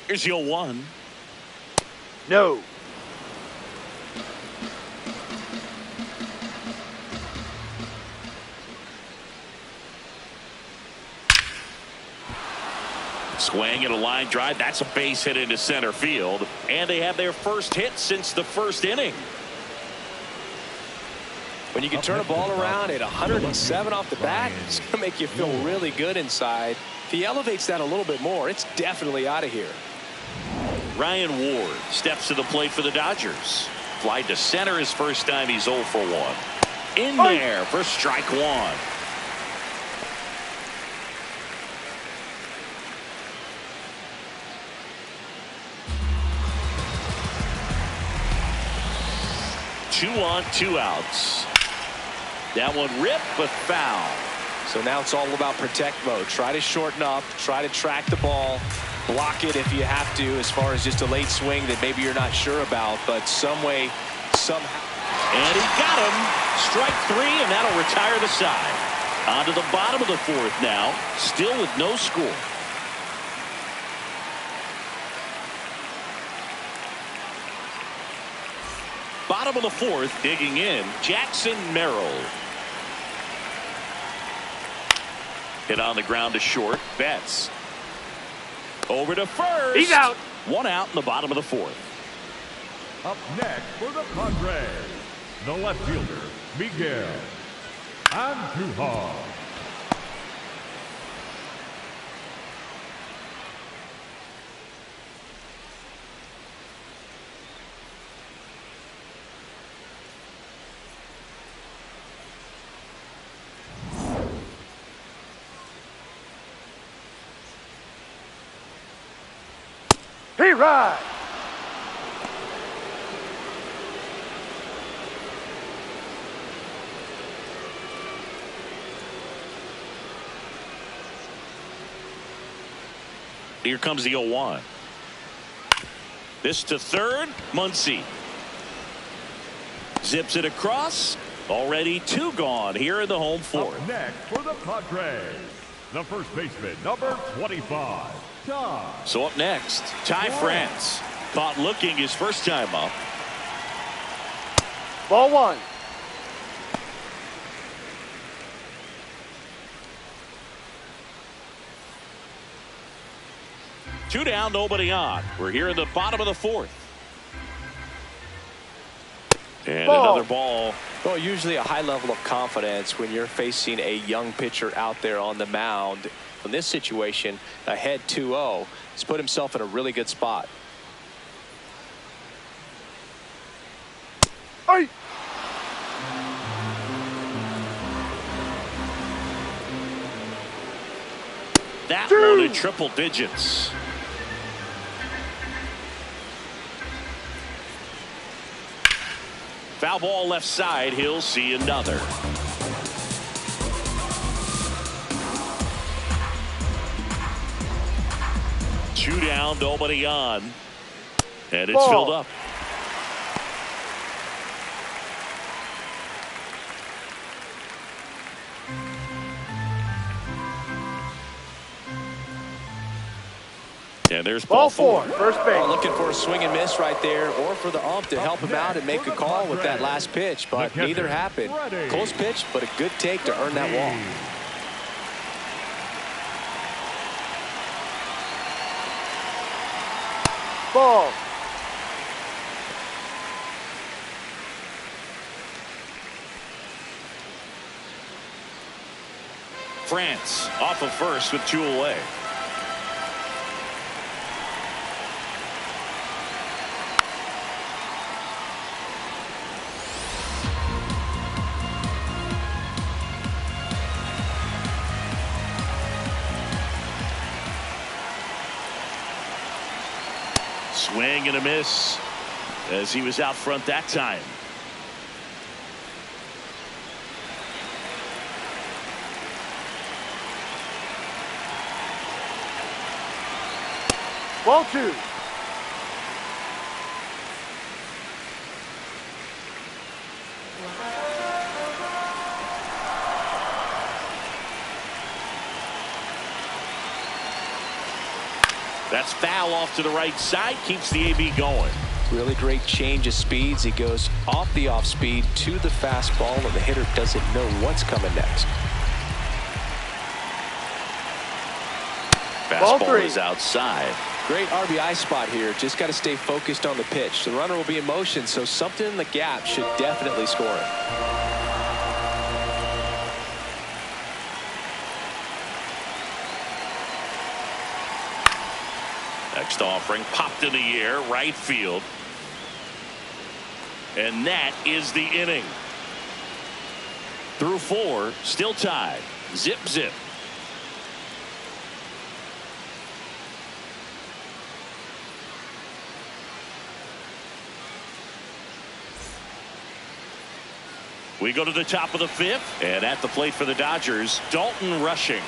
Here's your 1. No. Swing and a line drive. That's a base hit into center field. And they have their first hit since the first inning. When you can turn a ball around at 107 off the bat, it's going to make you feel really good inside. If he elevates that a little bit more, it's definitely out of here. Ryan Ward steps to the plate for the Dodgers. Fly to center his first time. He's 0 for 1. In there for strike 1. Two on, 2 outs. That one ripped, but foul. So now it's all about protect mode. Try to shorten up, try to track the ball, block it if you have to, as far as just a late swing that maybe you're not sure about, but some way, somehow. And he got him. Strike 3, and that'll retire the side. On to the bottom of the 4th now, still with no score. Bottom of the 4th, digging in, Jackson Merrill. Hit on the ground to short. Betts. Over to first. He's out. 1 out in the bottom of the 4th. Up next for the Padres, the left fielder, Miguel Andujar. He ride. Here comes the 0-1. This to third. Muncy zips it across. Already 2 gone here in the home 4th. Up next for the Padres, the first baseman, number 25, Ty. So up next, Ty France. Caught looking his first time up. Ball 1. Two down, nobody on. We're here in the bottom of the 4th. And Ball. another ball Well, usually a high level of confidence when you're facing a young pitcher out there on the mound. In this situation, ahead 2-0, he's put himself in a really good spot. Hey. That loaded triple digits. Foul ball left side. He'll see another. Two down, nobody on. And it's filled up. And there's ball four. First base. Oh, looking for a swing and miss right there, or for the ump to help him out and make a call with that last pitch, but neither happened. Close pitch, but a good take to earn that walk. Ball. France off of first with 2 away. Swing and a miss as he was out front that time. Ball two. That's foul off to the right side. Keeps the AB going. Really great change of speeds. He goes off the off speed to the fastball, and the hitter doesn't know what's coming next. Fastball is outside. Great RBI spot here. Just got to stay focused on the pitch. The runner will be in motion, so something in the gap should definitely score it. Next offering popped in the air, right field. And that is the inning. Through 4, still tied. Zip, zip. We go to the top of the 5th, and at the plate for the Dodgers, Dalton rushing.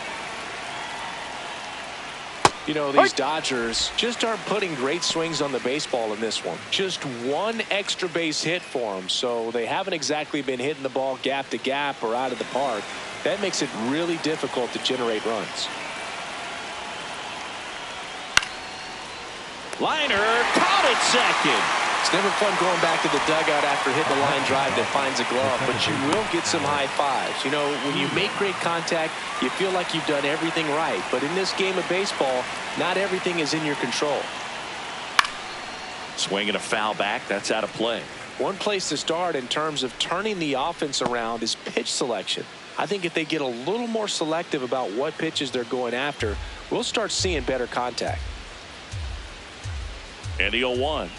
You know, these Dodgers just aren't putting great swings on the baseball in this one. Just one extra base hit for them, so they haven't exactly been hitting the ball gap to gap or out of the park. That makes it really difficult to generate runs. Liner caught it second. It's never fun going back to the dugout after hitting the line drive that finds a glove, but you will get some high fives. You know, when you make great contact, you feel like you've done everything right. But in this game of baseball, not everything is in your control. Swinging a foul back. That's out of play. One place to start in terms of turning the offense around is pitch selection. I think if they get a little more selective about what pitches they're going after, we'll start seeing better contact. And the 0-1.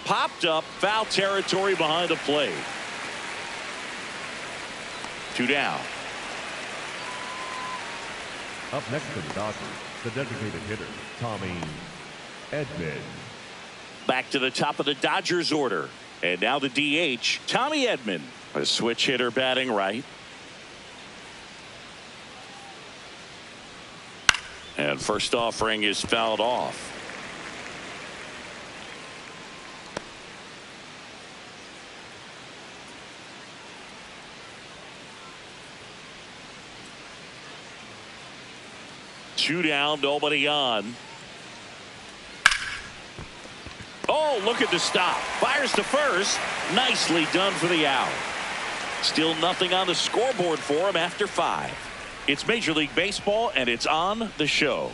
Popped up, foul territory behind the plate. 2 down. Up next for the Dodgers, the designated hitter, Tommy Edman. Back to the top of the Dodgers order. And now the DH, Tommy Edman. A switch hitter batting right. And first offering is fouled off. Two down, nobody on. Oh, look at the stop. Fires to first. Nicely done for the out. Still nothing on the scoreboard for him after 5. It's Major League Baseball, and it's on the show.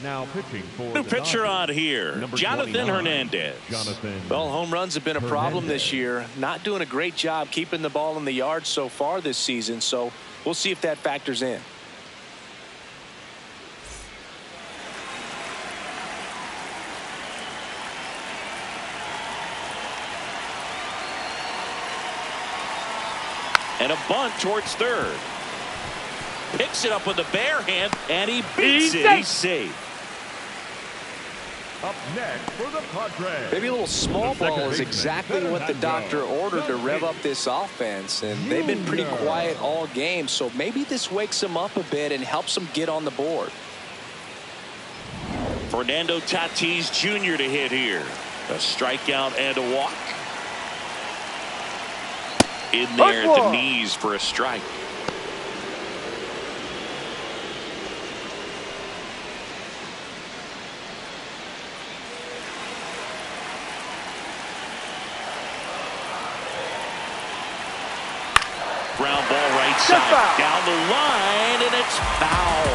Now pitching for New the pitcher on Dodgers, here, number Jonathan 29, Hernandez. Jonathan Well, home runs have been a problem this year. Not doing a great job keeping the ball in the yard so far this season. So we'll see if that factors in. And a bunt towards third. Picks it up with the bare hand, and he beats it. He's safe. Up next for the Padres. Maybe a little small ball is exactly what the doctor ordered to rev up this offense. And they've been pretty quiet all game. So maybe this wakes them up a bit and helps them get on the board. Fernando Tatis Jr. to hit here. A strikeout and a walk. In there at the knees for a strike. Ground ball right side. Down the line, and it's foul.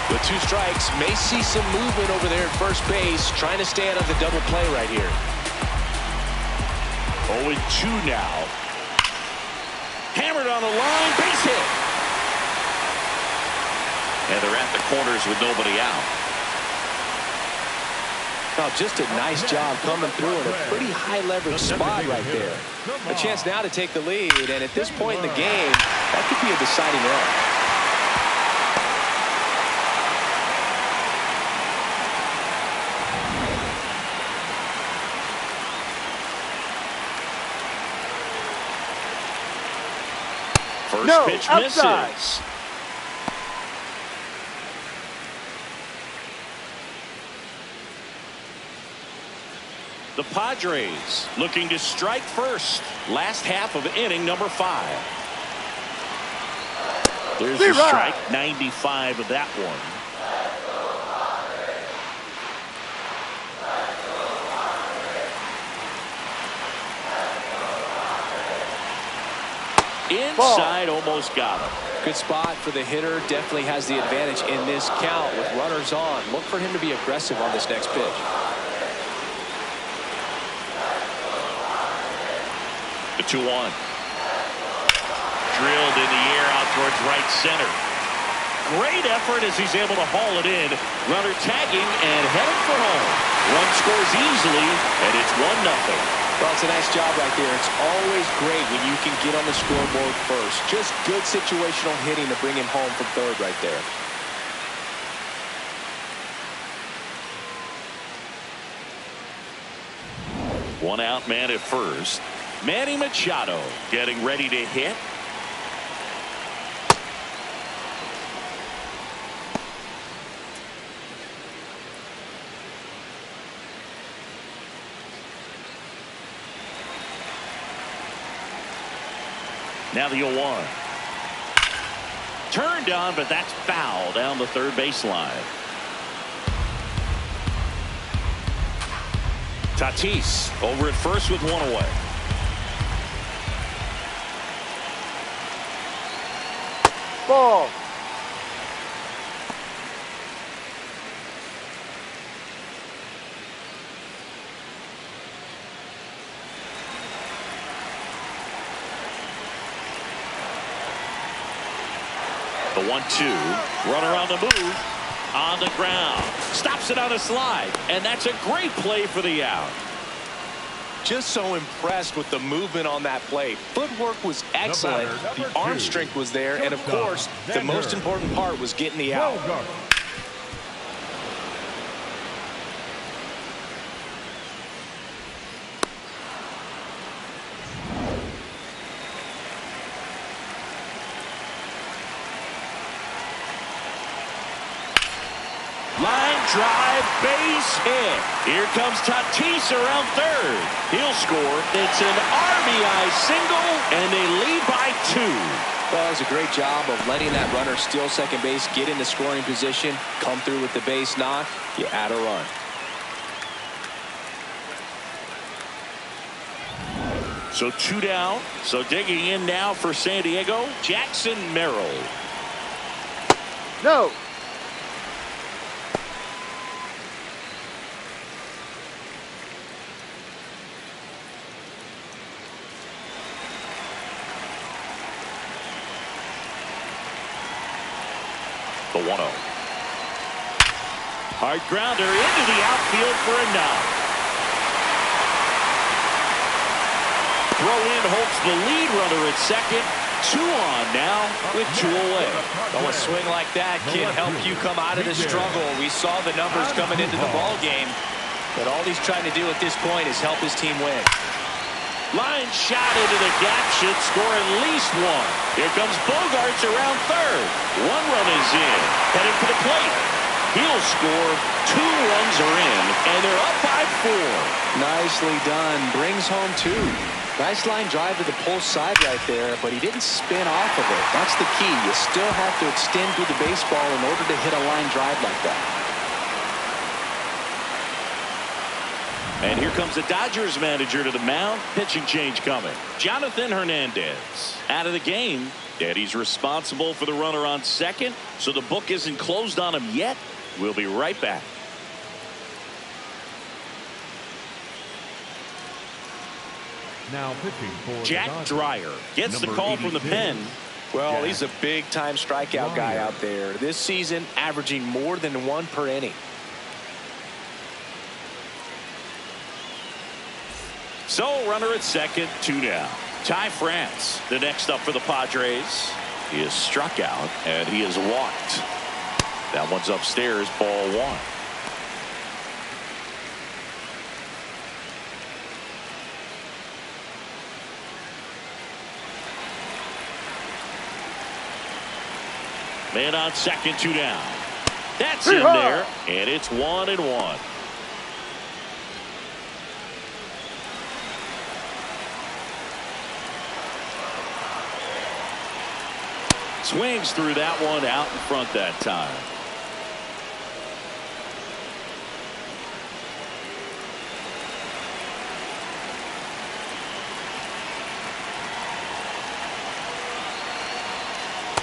With 2 strikes, may see some movement over there at first base, trying to stay out of the double play right here. 0-2 now. Hammered on the line, base hit. And they're at the corners with nobody out. Oh, just a nice job coming through in a pretty high leverage spot right there. A chance now to take the lead, and at this point in the game, that could be a deciding run. First pitch misses. The Padres looking to strike first. Last half of inning number 5. There's a strike. 95 of that one. Inside, almost got him. Good spot for the hitter. Definitely has the advantage in this count with runners on. Look for him to be aggressive on this next pitch. The 2-1. Drilled in the air out towards right center. Great effort as he's able to haul it in. Runner tagging and headed for home. Run scores easily, and it's 1-0. Well, it's a nice job right there. It's always great when you can get on the scoreboard first. Just good situational hitting to bring him home from third right there. One out man at first. Manny Machado getting ready to hit. Now the 0-1. Turned on, but that's foul down the third baseline. Tatis over at first with 1 away. Ball. The 1-2. Runner on the move. On the ground. Stops it on a slide. And that's a great play for the out. Just so impressed with the movement on that play. Footwork was excellent. The arm strength was there. And, of course, the most important part was getting the out. Line drive, base hit. Here comes Tatis around third. He'll score. It's an RBI single, and they lead by 2. Well, it was a great job of letting that runner steal second base, get in the scoring position, come through with the base knock. You add a run. So 2 down. So digging in now for San Diego, Jackson Merrill. No. The 1-0. Hard grounder into the outfield for a knock. Throw in holds the lead runner at second. 2 on now with 2 away. Oh, a swing like that can help you come out of the struggle. We saw the numbers coming into the ball game, but all he's trying to do at this point is help his team win. Line shot into the gap should score at least 1. Here comes Bogarts around third. 1 run is in. Headed for the plate. He'll score. 2 runs are in, and they're up by 4. Nicely done. Brings home 2. Nice line drive to the pull side right there, but he didn't spin off of it. That's the key. You still have to extend through the baseball in order to hit a line drive like that. And here comes the Dodgers manager to the mound. Pitching change coming. Jonathan Hernandez out of the game. And he's responsible for the runner on second. So the book isn't closed on him yet. We'll be right back. Now pitching for Jack Dreyer gets the call from the pen. Well, he's a big-time strikeout guy out there. This season, averaging more than 1 per inning. So runner at second, 2 down. Ty France, the next up for the Padres. He is struck out and he is walked. That one's upstairs, ball 1. Man on second, 2 down. That's in there, and it's 1-1. Swings through that one out in front that time.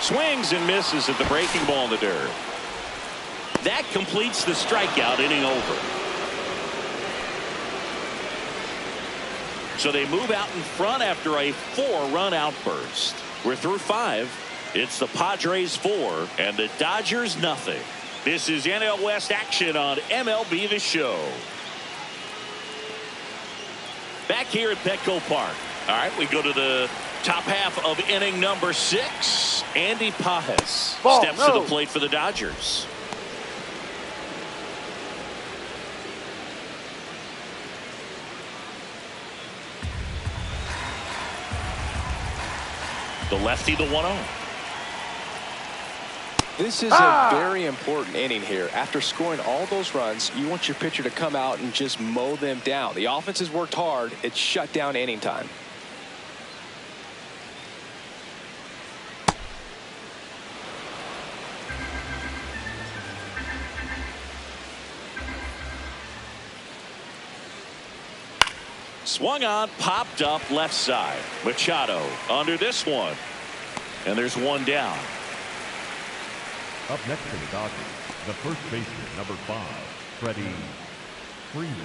Swings and misses at the breaking ball in the dirt. That completes the strikeout inning over. So they move out in front after a 4-run outburst. We're through 5. It's the Padres 4 and the Dodgers nothing. This is NL West action on MLB The Show. Back here at Petco Park. All right, we go to the top half of inning number 6. Andy Pages steps to the plate for the Dodgers. The lefty, the 1-0. This is a very important inning here. After scoring all those runs, you want your pitcher to come out and just mow them down. The offense has worked hard. It's shut down inning time. Swung on, popped up left side. Machado under this one. And there's 1 down. Up next for the Dodgers, the first baseman, number 5, Freddie Freeman.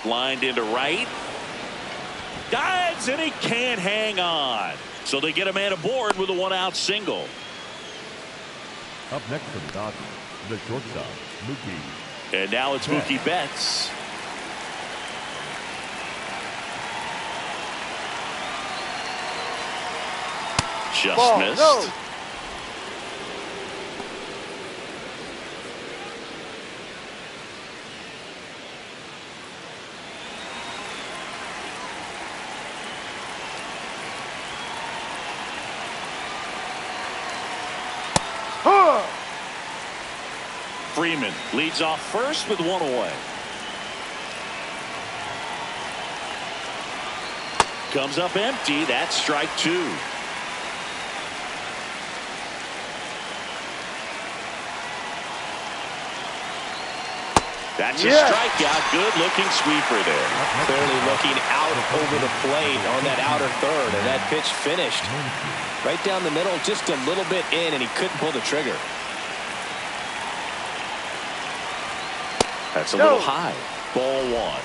Lined into right. Dives, and he can't hang on. So they get a man aboard with a 1-out single. Up next for the Dodgers, the shortstop, Mookie. And now it's Mookie Betts. Just missed. No. Freeman leads off first with 1 away. Comes up empty. That's strike 2. That's a strikeout. Good looking sweeper there. Clearly looking out over the plate on that outer third, and that pitch finished right down the middle, just a little bit in, and he couldn't pull the trigger. That's a little high. Ball 1.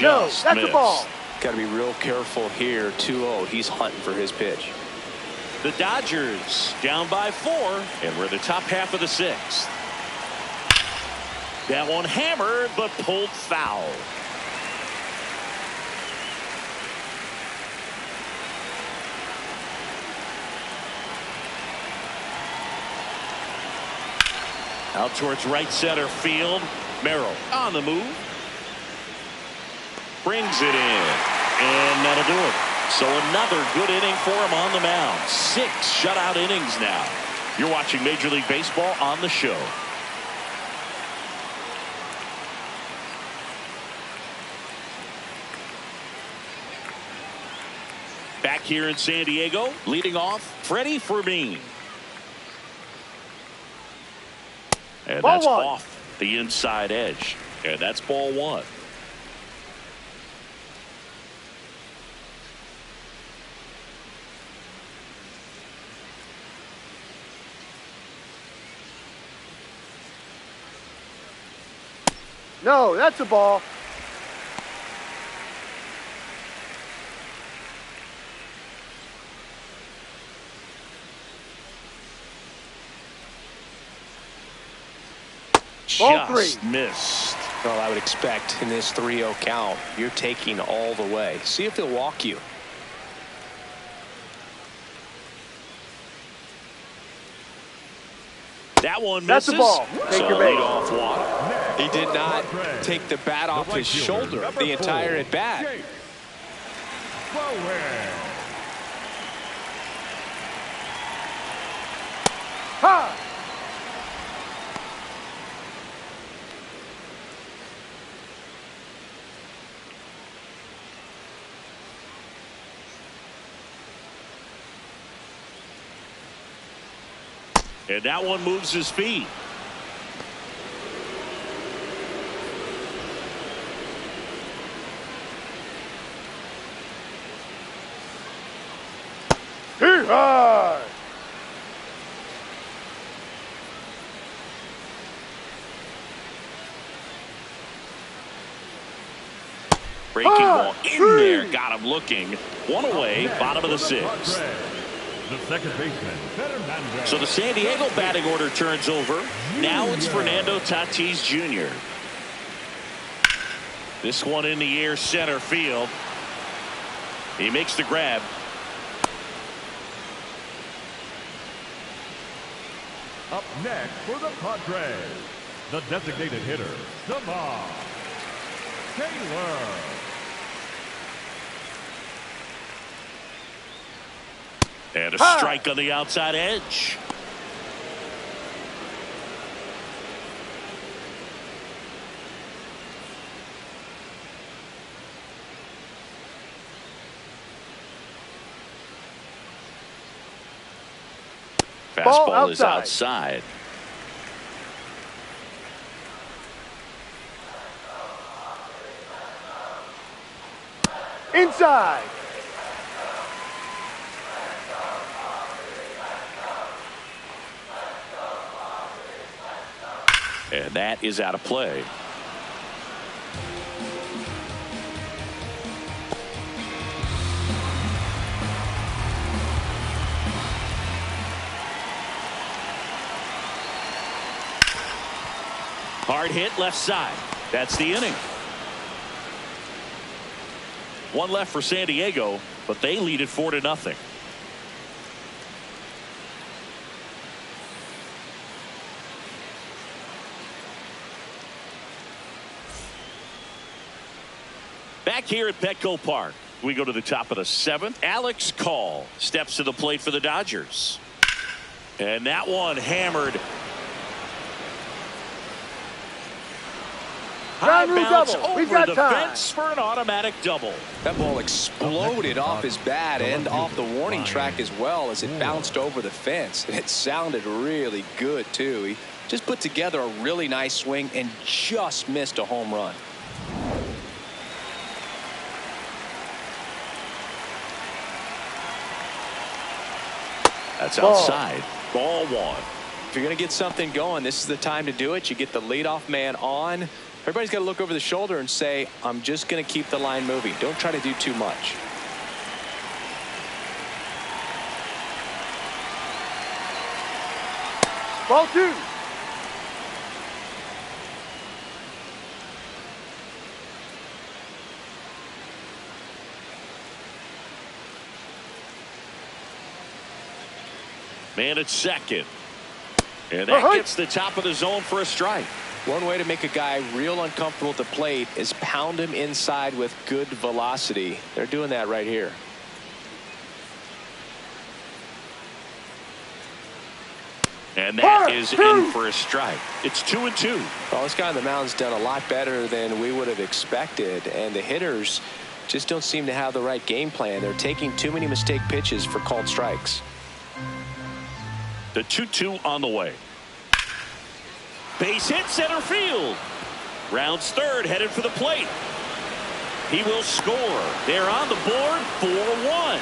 No, just that's missed. a ball. Got to be real careful here. 2-0. He's hunting for his pitch. The Dodgers down by 4, and we're in the top half of the 6th. That one hammered, but pulled foul. Out towards right center field. Merrill on the move. Brings it in. And that'll do it. So another good inning for him on the mound. 6 shutout innings now. You're watching Major League Baseball on the show. Back here in San Diego, leading off, Freddie Fermin. And Ball that's one. off the inside edge. And that's ball 1. No, that's a ball. Ball Just 3. missed. Well, I would expect in this 3-0 count, you're taking all the way. See if he'll walk you. That one That's misses. a ball. Take So your base. leadoff walk. He did not take the bat off his shoulder the entire at bat. Ha! And that one moves his feet. Hee-haw! Breaking ball in 3. there. Got him looking. One away. Bottom of the 6th. The second baseman, Fernandez. So the San Diego batting order turns over. Now it's Fernando Tatis Jr. This one in the air, center field. He makes the grab. Up next for the Padres, the designated hitter, Samar Taylor. And a strike on the outside edge. Fastball is outside. Inside. And that is out of play. Hard hit left side. That's the inning. One left for San Diego, but they lead it 4-0. Back here at Petco Park, we go to the top of the 7th. Alex Call steps to the plate for the Dodgers. And that one hammered. High Ground rule bounce double. We've over got the time. fence for an automatic double. That ball exploded off his bat and off the warning track as well as it bounced over the fence. It sounded really good, too. He just put together a really nice swing and just missed a home run. That's outside. Ball 1. If you're going to get something going, this is the time to do it. You get the leadoff man on, Everybody's got to look over the shoulder and say, I'm just going to keep the line moving. Don't try to do too much. Ball 2. Man at second. And that gets the top of the zone for a strike. One way to make a guy real uncomfortable at the plate is pound him inside with good velocity. They're doing that right here. And that is in for a strike. It's 2-2. Well, this guy on the mound's done a lot better than we would have expected, and the hitters just don't seem to have the right game plan. They're taking too many mistake pitches for called strikes. The 2-2 on the way. Base hit center field. Rounds third, headed for the plate. He will score. They're on the board, 4-1.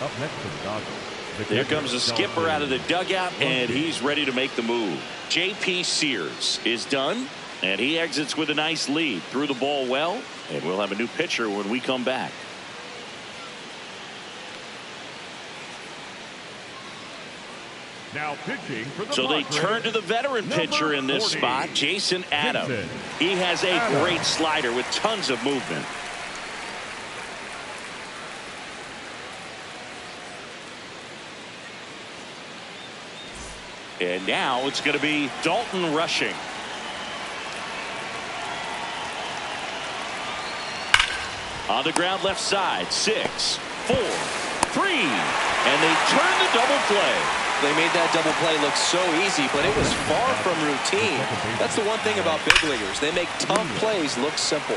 Up next to the Dodgers. Here comes the skipper out of the dugout, and he's ready to make the move. J.P. Sears is done, and he exits with a nice lead. Threw the ball well, and we'll have a new pitcher when we come back. Now pitching for the So they Padres, turn to the veteran pitcher in this 40, spot, Jason Adam. He has a great slider with tons of movement. And now it's going to be Dalton rushing. On the ground left side, 6, 4, 3. And they turn the double play. They made that double play look so easy, but it was far from routine. That's the one thing about big leaguers. They make tough plays look simple.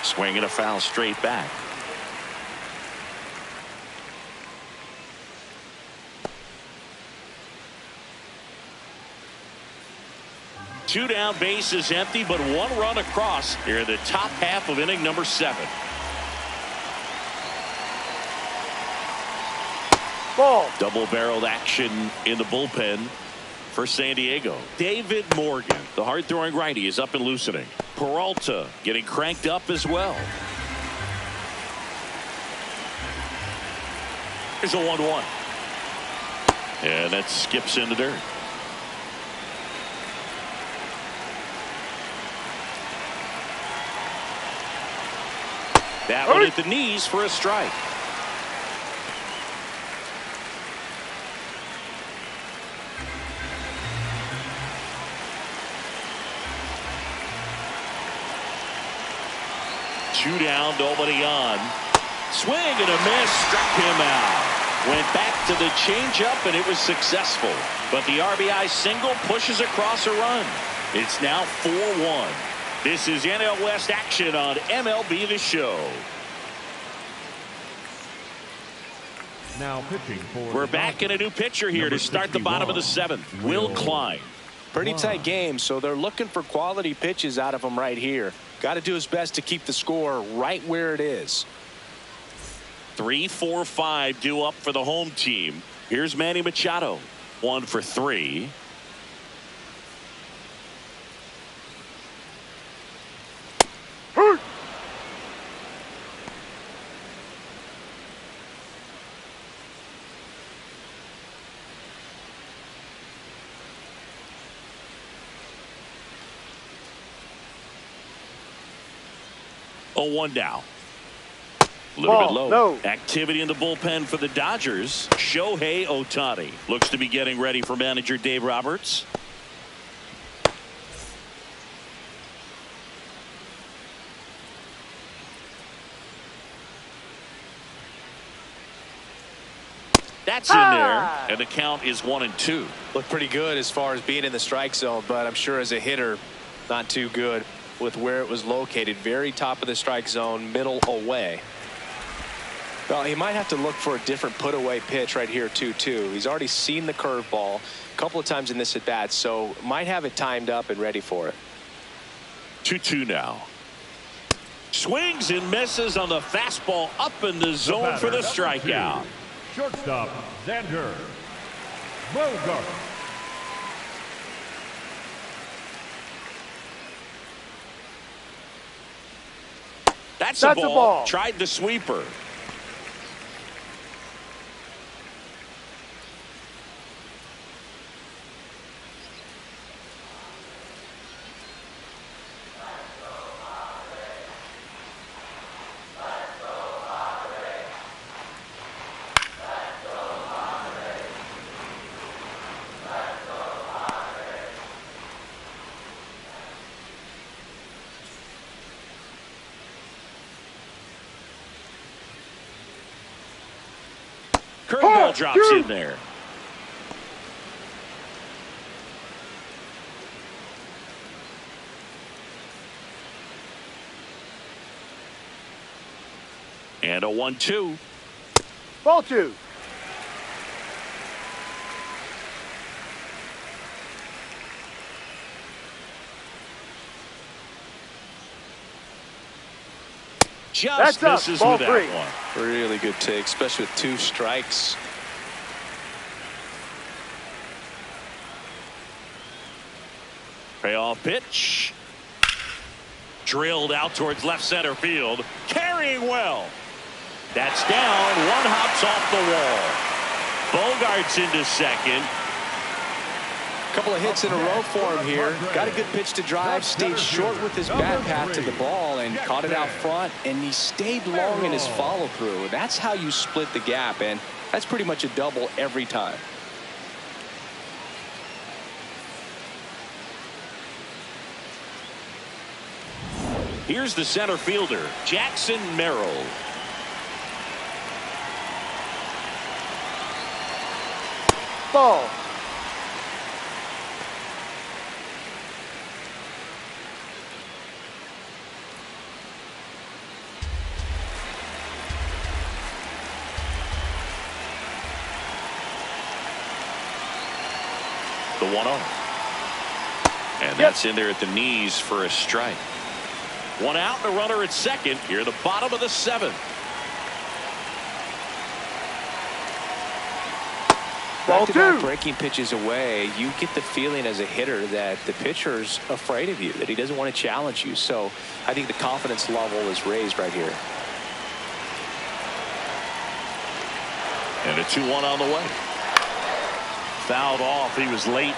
Swing and a foul straight back. Two down, base is empty, but one run across here in the top half of inning number 7. Ball. Double-barreled action in the bullpen for San Diego. David Morgan, the hard-throwing righty, is up and loosening. Peralta getting cranked up as well. Here's a 1-1. And that skips in the dirt. That one at the knees for a strike. Two down, nobody on. Swing and a miss, struck him out. Went back to the changeup and it was successful. But the RBI single pushes across a run. It's now 4-1. This is NL West action on MLB The Show. Now pitching for We're back in a new pitcher here to start the bottom of the 7th. Will Klein. Pretty tight game, so they're looking for quality pitches out of him right here. Got to do his best to keep the score right where it is. 3, 4, 5 due up for the home team. Here's Manny Machado. 1 for 3. Oh, 1 down. A little bit low. No. Activity in the bullpen for the Dodgers. Shohei Ohtani looks to be getting ready for manager Dave Roberts. That's in there, and the count is 1-2. Looked pretty good as far as being in the strike zone, but I'm sure as a hitter, not too good with where it was located. Very top of the strike zone, middle away. Well, he might have to look for a different put away pitch right here, 2-2. He's already seen the curveball a couple of times in this at bat, so might have it timed up and ready for it. 2-2 now. Swings and misses on the fastball up in the zone for the strikeout. Shortstop, Xander Bogart. That's a ball. Tried the sweeper. Curveball drops in there. And a 1-2. Ball 2. Just misses with that one. Really good take, especially with 2 strikes. Payoff pitch. Drilled out towards left center field. Carrying well. That's down. One hops off the wall. Bogart's into second. Couple of hits in a row for him here. Got a good pitch to drive, stayed short with his bat path to the ball and caught it out front, and he stayed long in his follow through. That's how you split the gap, and that's pretty much a double every time. Here's the center fielder, Jackson Merrill. Ball. The 1-0. And that's in there at the knees for a strike. 1 out and a runner at second here, the bottom of the 7th. Back-to-back breaking pitches away, you get the feeling as a hitter that the pitcher's afraid of you, that he doesn't want to challenge you. So I think the confidence level is raised right here. And a 2-1 on the way. Fouled off. He was late.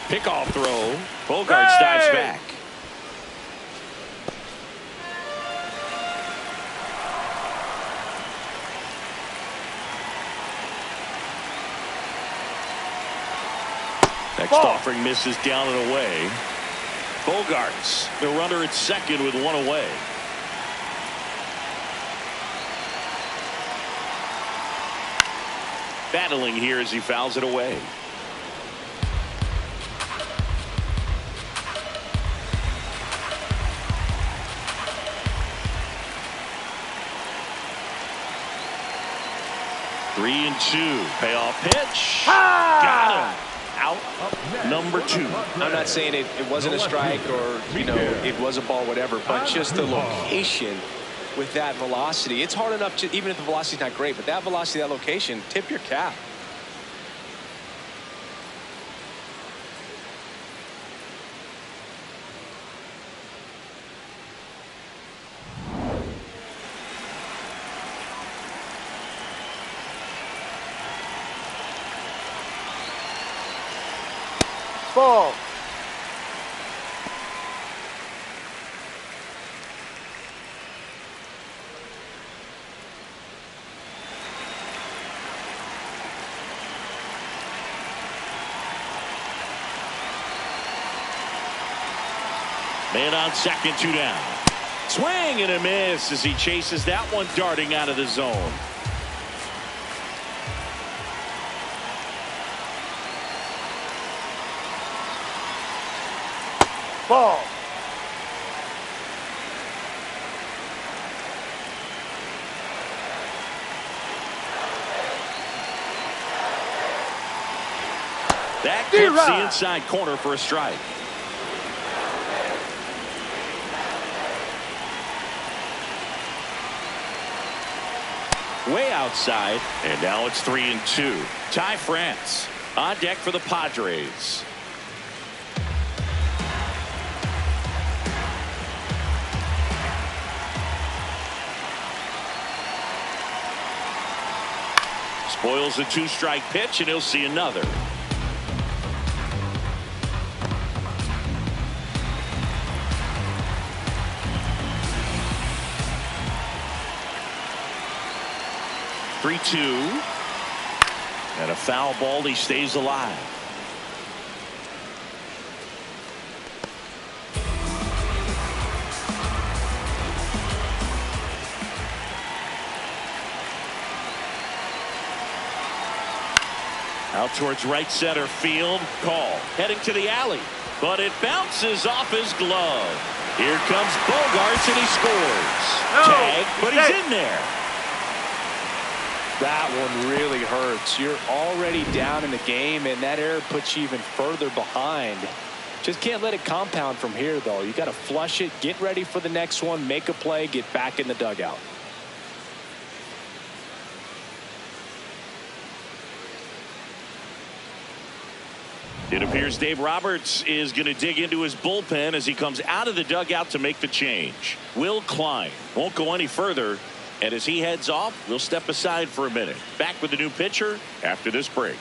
Pickoff throw. Bogart dives back. Next offering misses down and away. Bogarts, the runner at second with 1 away. Battling here as he fouls it away. Three and 2. Payoff pitch. Got him. Out number 2. I'm not saying it wasn't a strike or, you know, it was a ball, whatever, but just the location with that velocity. It's hard enough to, even if the velocity's not great, but that velocity, that location, tip your cap. Ball. Man on second, 2 down. Swing and a miss as he chases that one darting out of the zone. Ball. That clips the inside corner for a strike. Way outside, and now it's 3-2. Ty France on deck for the Padres. Spoils the 2-strike pitch, and he'll see another. And a foul ball. He stays alive. Out towards right center field. Call. Heading to the alley. But it bounces off his glove. Here comes Bogarts, and he scores. Tag, but he's in there. That one really hurts. You're already down in the game, and that error puts you even further behind. Just can't let it compound from here, though. You got to flush it, get ready for the next one, make a play, get back in the dugout. It appears Dave Roberts is going to dig into his bullpen as he comes out of the dugout to make the change. Will Klein won't go any further. And as he heads off, we'll step aside for a minute. Back with the new pitcher after this break.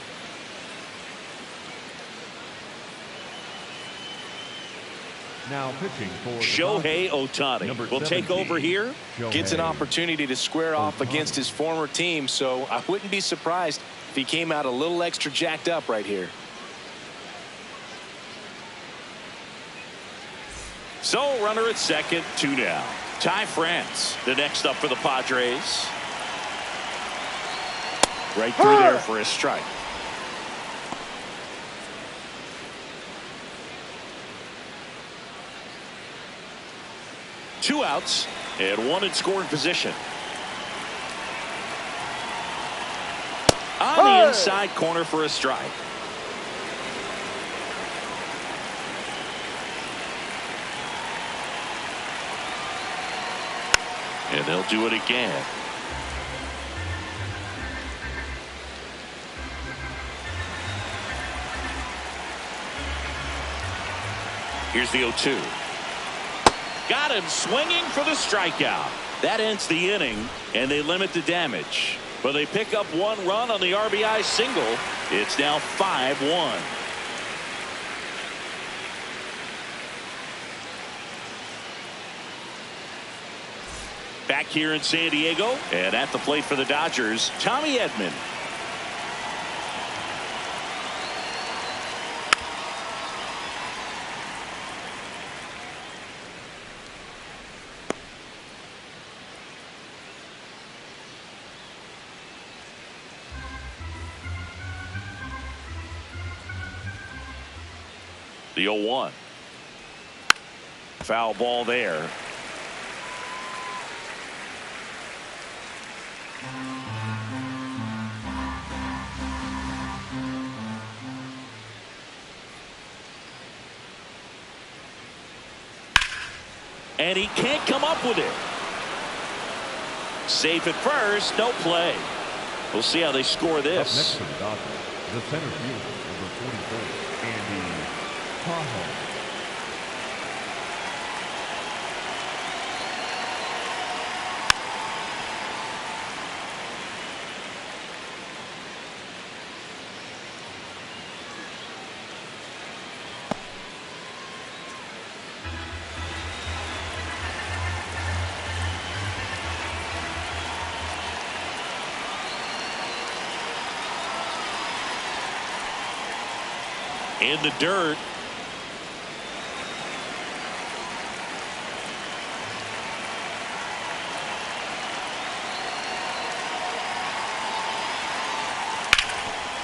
Now pitching for Shohei Ohtani will take over here. Gets an opportunity to square off against his former team, so I wouldn't be surprised if he came out a little extra jacked up right here. So runner at second, 2 down. Ty France, the next up for the Padres. Right through there for a strike. Two outs and one in scoring position. On the inside corner for a strike. And they'll do it again. Here's the 0-2. Got him swinging for the strikeout. That ends the inning, and they limit the damage. But they pick up 1 run on the RBI single. It's now 5-1. Back here in San Diego, and at the plate for the Dodgers, Tommy Edman. The 0-1. Foul ball there. And he can't come up with it. Safe at first, no play. We'll see how they score this. Up next to the Dodgers, the center fielder, number 44, Andy Cahoe. In the dirt.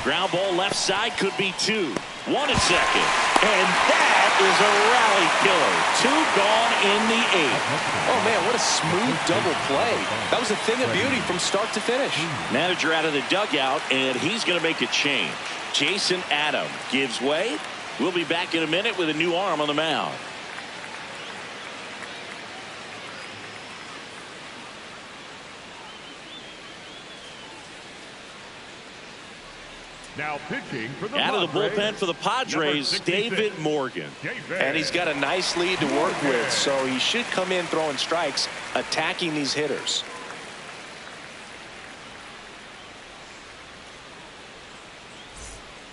Ground ball left side, could be 2. 1 at second. And that is a rally killer. 2 gone in the 8th. Oh, man, what a smooth double play. That was a thing of beauty from start to finish. Manager out of the dugout, and he's going to make a change. Jason Adam gives way. We'll be back in a minute with a new arm on the mound. Now pitching for the Out of the Padres, bullpen for the Padres, David Morgan. And he's got a nice lead to work with, so he should come in throwing strikes, attacking these hitters.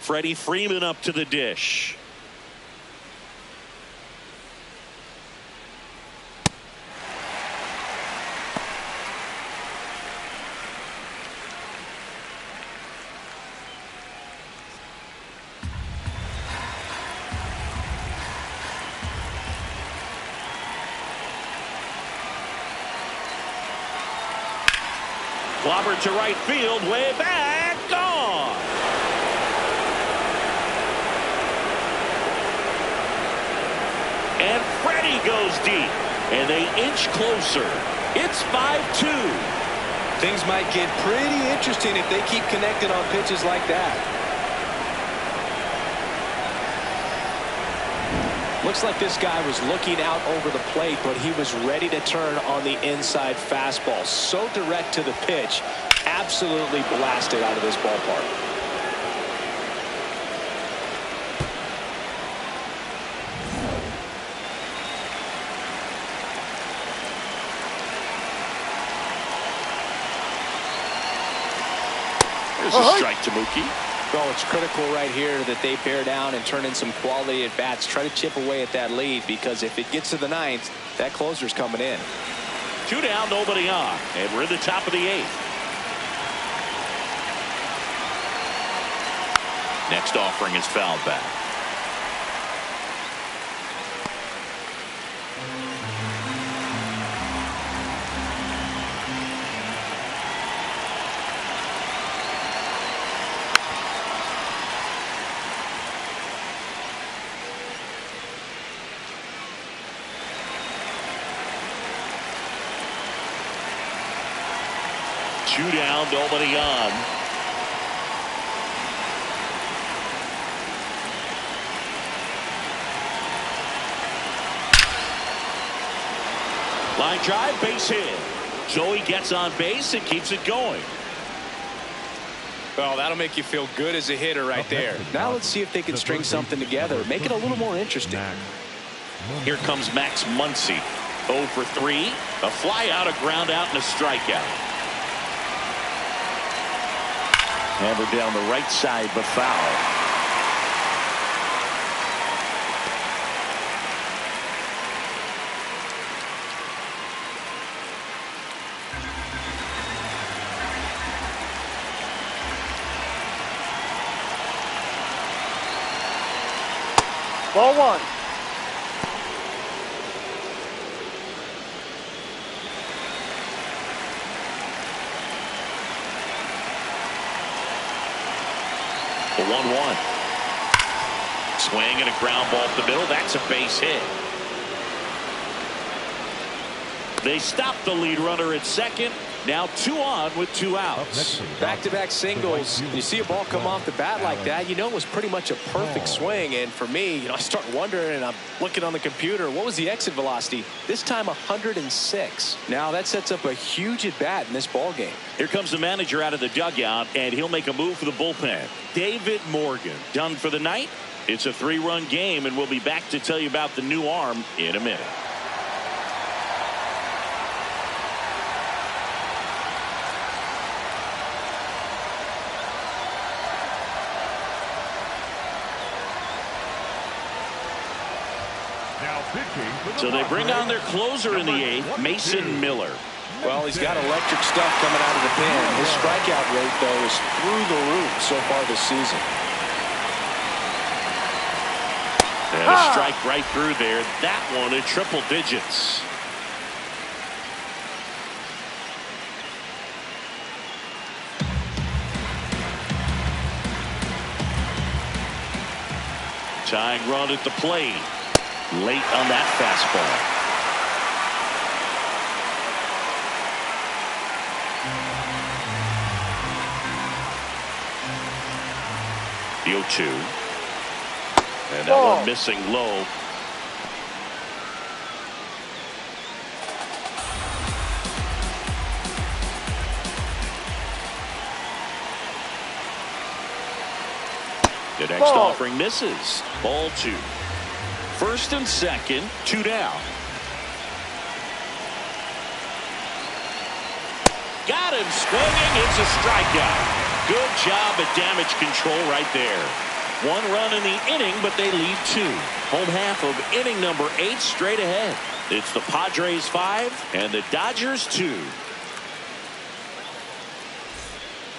Freddie Freeman up to the dish. Clobbered to right field, way back, gone. And Freddie goes deep, and they inch closer. It's 5-2. Things might get pretty interesting if they keep connected on pitches like that. Looks like this guy was looking out over the plate, but he was ready to turn on the inside fastball. So direct to the pitch, absolutely blasted out of this ballpark. There's a strike to Mookie. Well, it's critical right here that they bear down and turn in some quality at bats. Try to chip away at that lead, because if it gets to the 9th, that closer's coming in. 2 down, nobody on, and we're in the top of the 8th. Next offering is fouled back. Two down, nobody on. Line drive, base hit. Shohei gets on base and keeps it going. Well, that'll make you feel good as a hitter right there. Now let's see if they can string something together. Make it a little more interesting. Here comes Max Muncy. 0 for 3. A fly out, a ground out, and a strikeout. Hammered down the right side, but foul. Ball 1. The 1-1. Swing and a ground ball up the middle. That's a base hit. They stop the lead runner at second. Now 2 on with 2 outs. Back-to-back singles. You see a ball come off the bat like that, you know it was pretty much a perfect swing. And for me, I start wondering, and I'm looking on the computer, what was the exit velocity? This time 106. Now that sets up a huge at bat in this ball game. Here comes the manager out of the dugout, and he'll make a move for the bullpen. David Morgan done for the night. It's a 3-run game, and we'll be back to tell you about the new arm in a minute. So they bring on their closer in the 8th, Mason Miller. Well, he's got electric stuff coming out of the pen. His strikeout rate, though, is through the roof so far this season. And a strike right through there. That one in triple digits. Tying run at the plate. Late on that fastball. The 0-2. And that one missing low. The next offering misses. Ball 2. First and second, 2 down. Got him swinging. It's a strikeout. Good job at damage control right there. 1 run in the inning, but they lead 2. Home half of inning number 8 straight ahead. It's the Padres 5 and the Dodgers 2.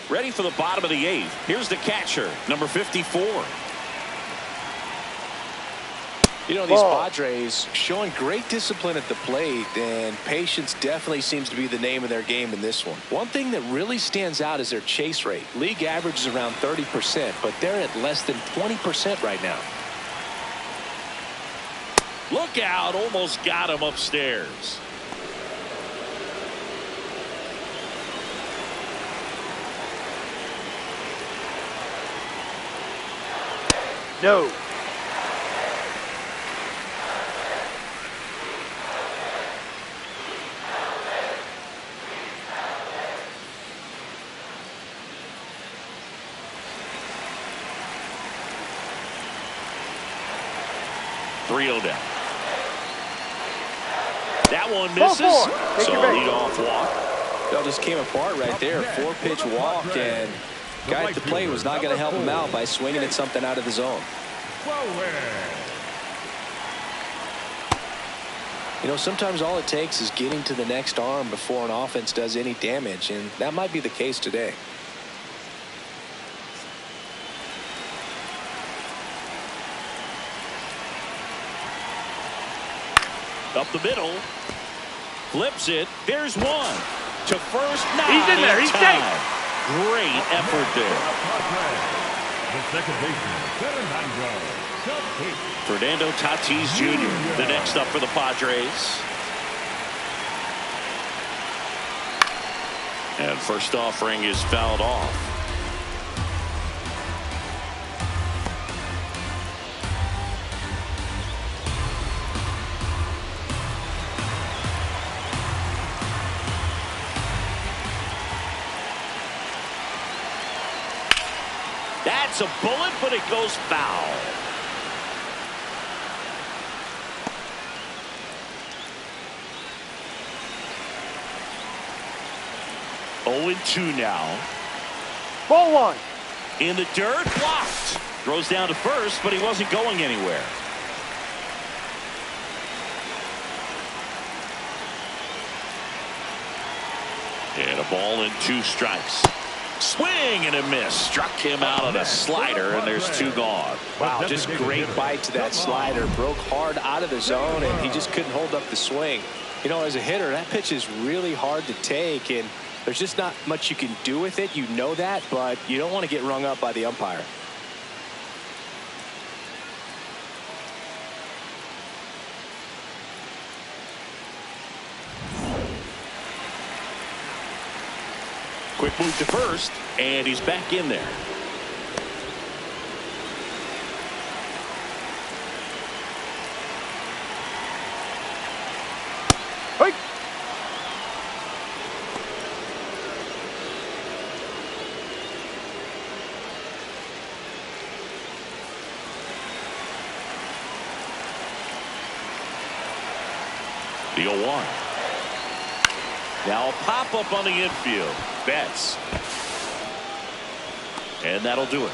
Ready for the bottom of the 8th. Here's the catcher, number 54. You know, these Padres showing great discipline at the plate, and patience definitely seems to be the name of their game in this one. One thing that really stands out is their chase rate. League average is around 30%, but they're at less than 20% right now. Look out, almost got him upstairs. No. Down. That one misses. So leadoff walk. That just came apart right there. 4-pitch walk, and guy at the plate was not going to help him out by swinging at something out of the zone. You know, sometimes all it takes is getting to the next arm before an offense does any damage, and that might be the case today. Up the middle. Flips it. There's one. To first. Now he's in there. He's safe. Great effort there. The second baseman, Fernando Tatis Jr. the next up for the Padres. And first offering is fouled off. That's a bullet, but it goes foul. Oh, 2 now. Ball 1. In the dirt, blocked. Throws down to first, but he wasn't going anywhere. And a ball and 2 strikes. Swing and a miss. Struck him out on a slider, and there's 2 gone. Wow, just great bite to that slider. Broke hard out of the zone, and he just couldn't hold up the swing. You know, as a hitter, that pitch is really hard to take, and there's just not much you can do with it. You know that, but you don't want to get rung up by the umpire. Quick move to first, and he's back in there. Hey. The 0-1. Now a pop-up on the infield. Betts. And that'll do it.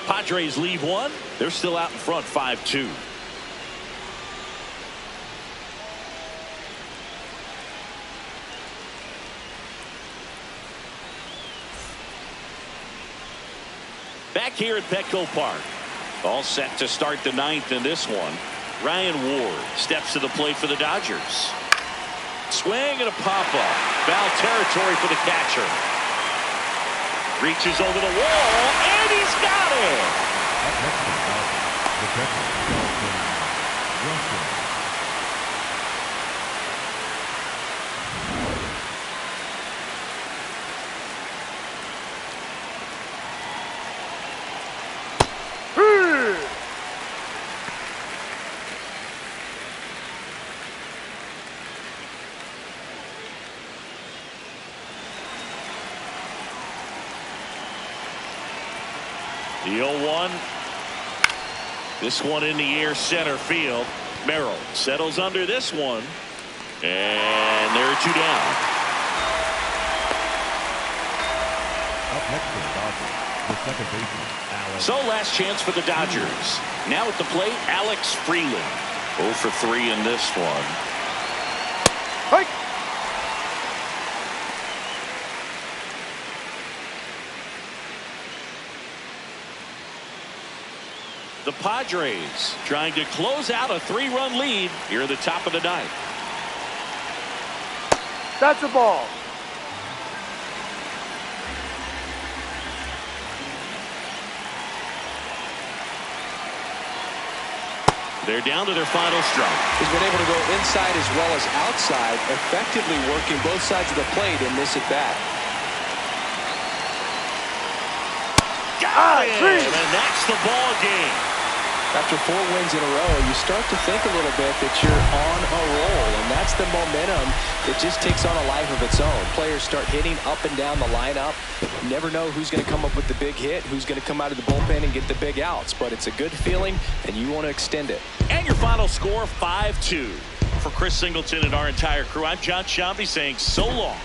Padres leave 1. They're still out in front 5-2. Back here at Petco Park. All set to start the 9th in this one. Ryan Ward steps to the plate for the Dodgers. Swing and a pop-up. Foul territory for the catcher. Reaches over the wall, and he's got it. Up next for the Dodgers, the catcher, Dalton Russell. The 0-1. This one in the air center field. Merrill settles under this one. And there are two down. Up next for the Dodgers, the second baseman, Alex. So last chance for the Dodgers. Now at the plate, Alex Freeland. 0 for 3 in this one. Hey! The Padres trying to close out a 3-run lead here at the top of the ninth. That's a ball. They're down to their final strike. He's been able to go inside as well as outside, effectively working both sides of the plate in this at bat. Got him, and that's the ball game. After 4 wins in a row, you start to think a little bit that you're on a roll, and that's the momentum that just takes on a life of its own. Players start hitting up and down the lineup. You never know who's going to come up with the big hit, who's going to come out of the bullpen and get the big outs, but it's a good feeling, and you want to extend it. And your final score, 5-2. For Chris Singleton and our entire crew, I'm John Shambi saying so long.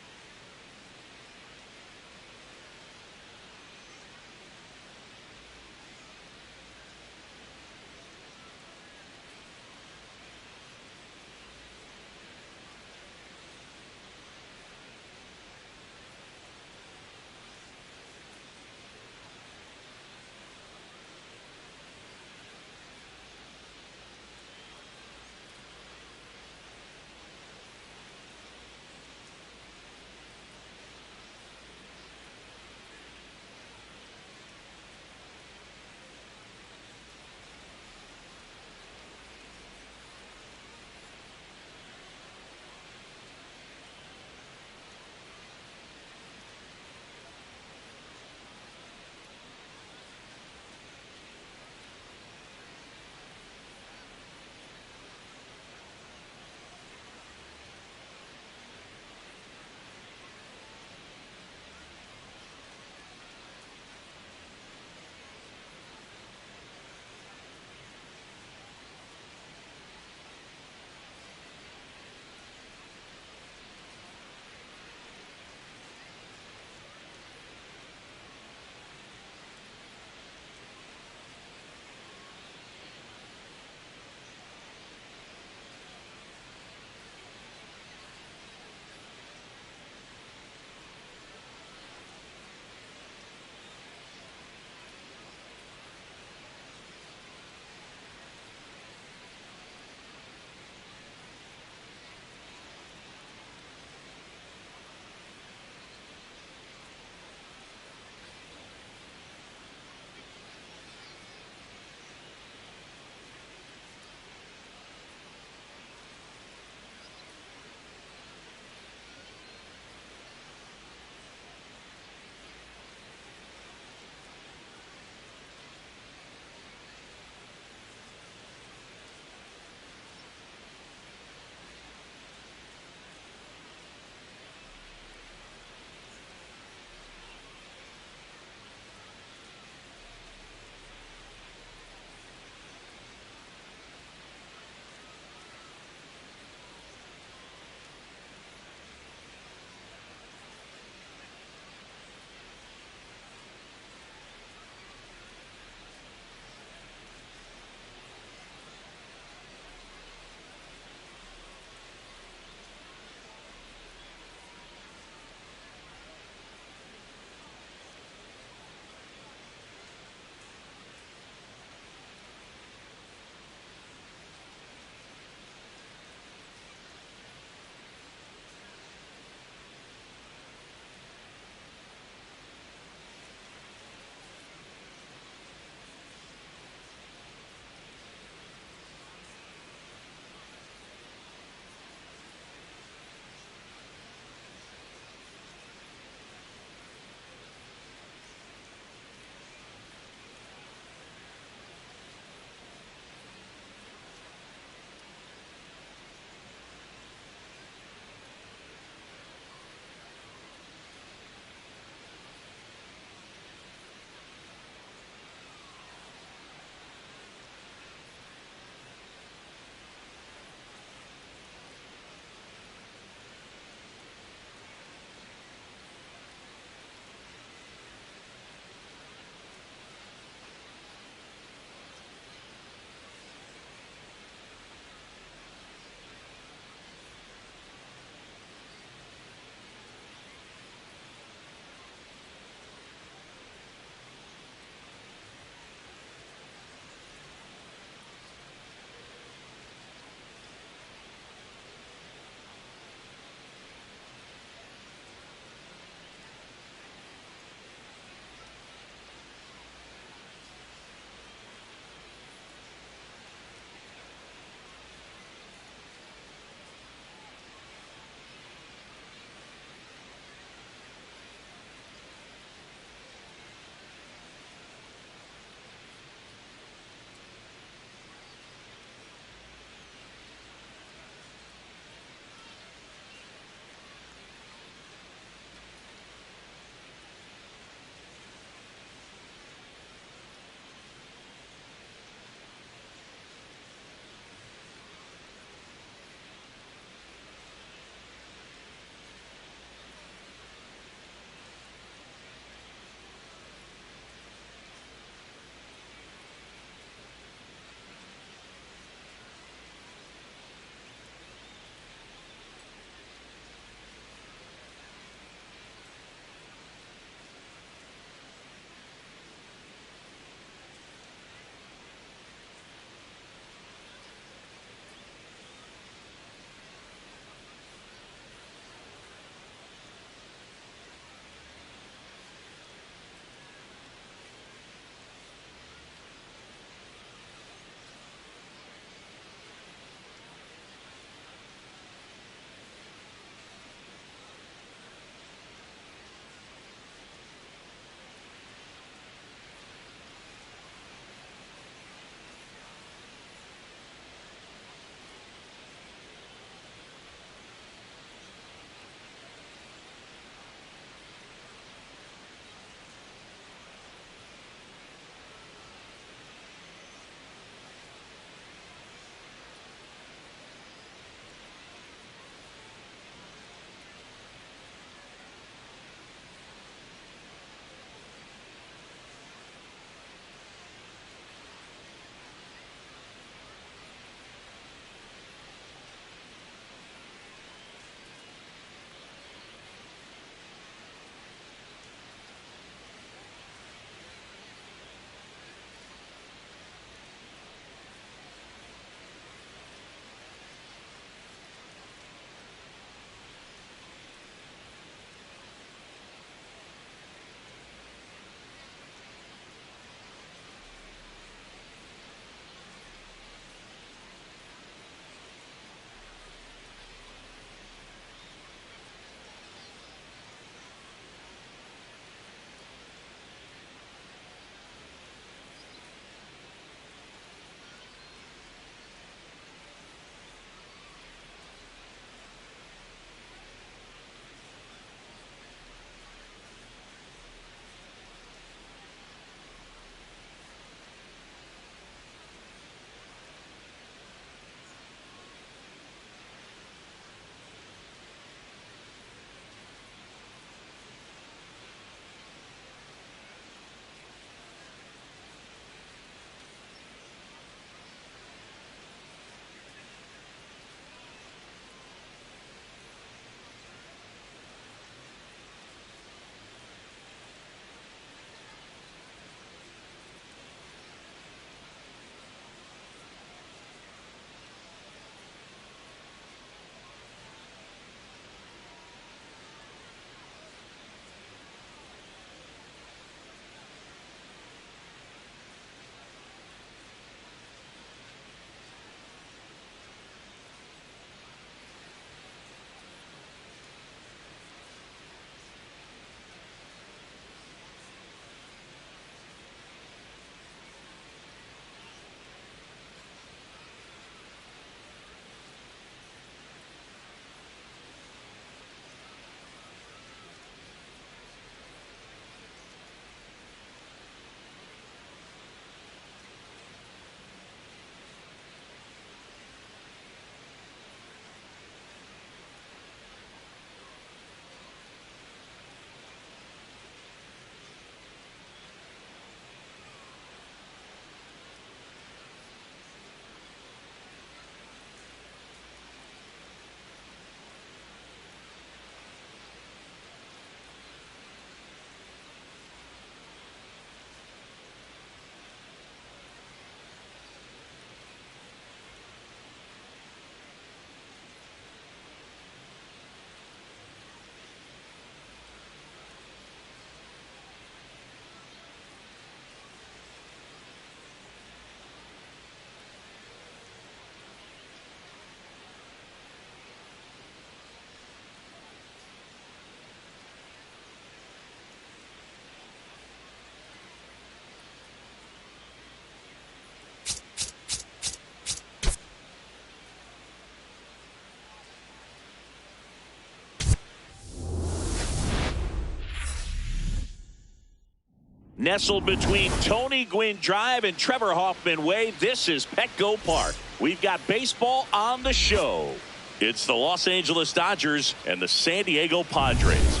Nestled between Tony Gwynn Drive and Trevor Hoffman Way, this is Petco Park. We've got baseball on the show. It's the Los Angeles Dodgers and the San Diego Padres.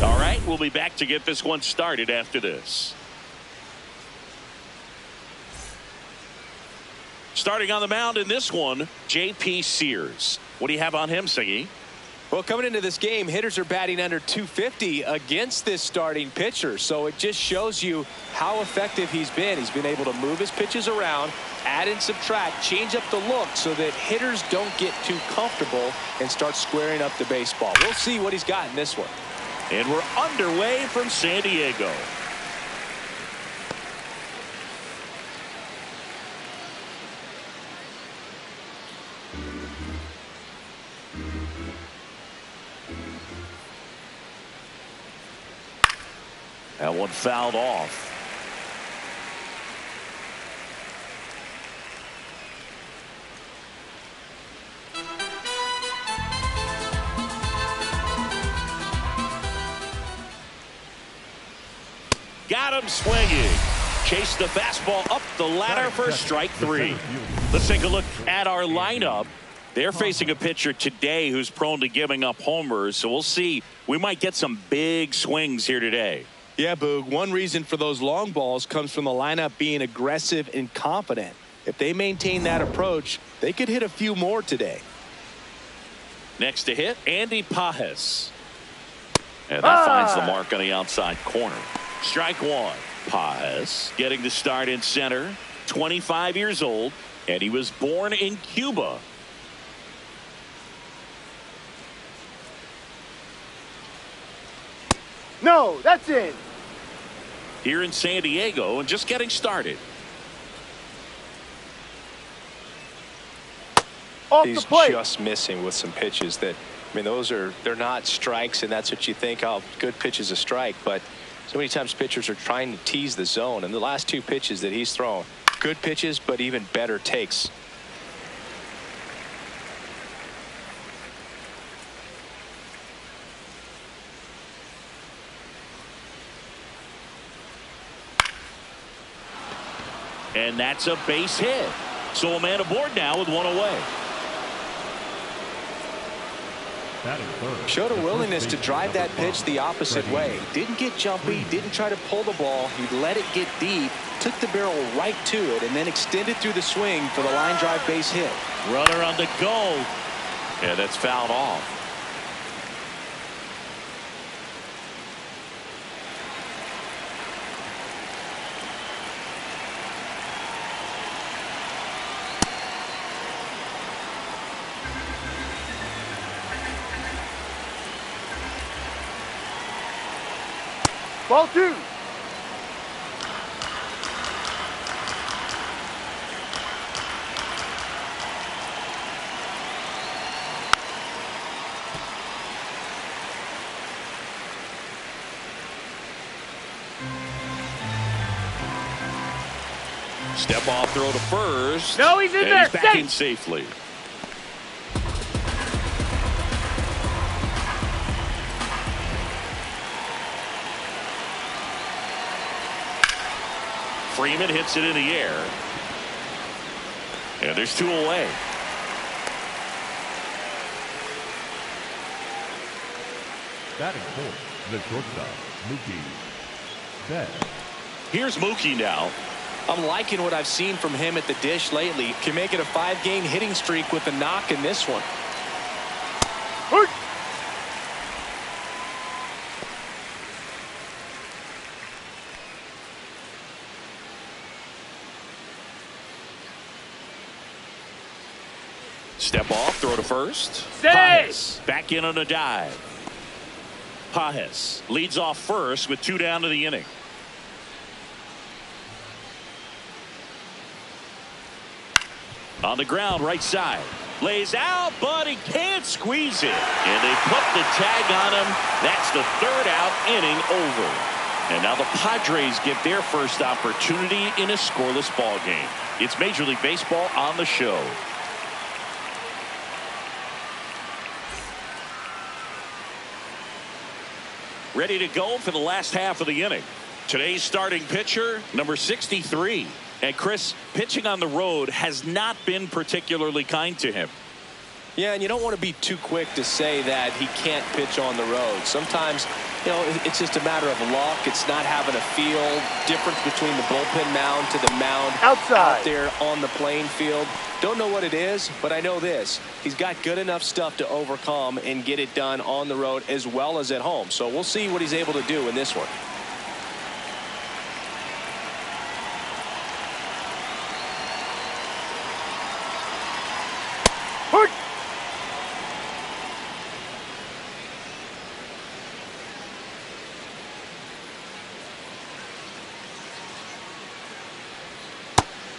All right, we'll be back to get this one started after this. Starting on the mound in this one, J.P. Sears. What do you have on him, Siggy? Well, coming into this game, hitters are batting under 250 against this starting pitcher. So it just shows you how effective he's been. He's been able to move his pitches around, add and subtract, change up the look so that hitters don't get too comfortable and start squaring up the baseball. We'll see what he's got in this one. And we're underway from San Diego. That one fouled off. Got him swinging. Chased the fastball up the ladder for strike three. Let's take a look at our lineup. They're facing a pitcher today who's prone to giving up homers. So we'll see. We might get some big swings here today. Yeah, Boog. One reason for those long balls comes from the lineup being aggressive and confident. If they maintain that approach, they could hit a few more today. Next to hit, Andy Pajes. And that finds the mark on the outside corner. Strike one. Pajes getting the start in center. 25 years old, and he was born in Cuba. No, that's in. Here in San Diego and just getting started. Off He's the plate. just missing with some pitches that, I mean, they're not strikes, and that's what you think, oh, good pitch is a strike. But so many times pitchers are trying to tease the zone, and the last two pitches that he's thrown, good pitches, but even better takes. And that's a base hit. So a man aboard now with one away. Showed a willingness to drive that pitch the opposite way. Didn't get jumpy, didn't try to pull the ball. He let it get deep, took the barrel right to it, and then extended through the swing for the line drive base hit. Runner on the go. And that's fouled off. Ball two. Step off throw to first. No, he's in and there. He's back in Safe. safely. Freeman hits it in the air. And there's two away. Batting fourth, the shortstop, Mookie. Set. Here's Mookie now. I'm liking what I've seen from him at the dish lately. Can make it a 5-game hitting streak with a knock in this one. Step off, throw to first. Safe. Pajes back in on a dive. Pajes leads off first with 2 down to the inning. On the ground, right side. Lays out, but he can't squeeze it. And they put the tag on him. That's the 3rd out, inning over. And now the Padres get their first opportunity in a scoreless ball game. It's Major League Baseball on the show. ready to go for the last half of the inning. Today's starting pitcher, number 63. And Chris, pitching on the road has not been particularly kind to him. Yeah, and you don't want to be too quick to say that he can't pitch on the road. Sometimes, you know, it's just a matter of luck. It's not having a feel difference between the bullpen mound to the mound outside out there on the playing field. Don't know what it is, but I know this. He's got good enough stuff to overcome and get it done on the road as well as at home. So we'll see what he's able to do in this one.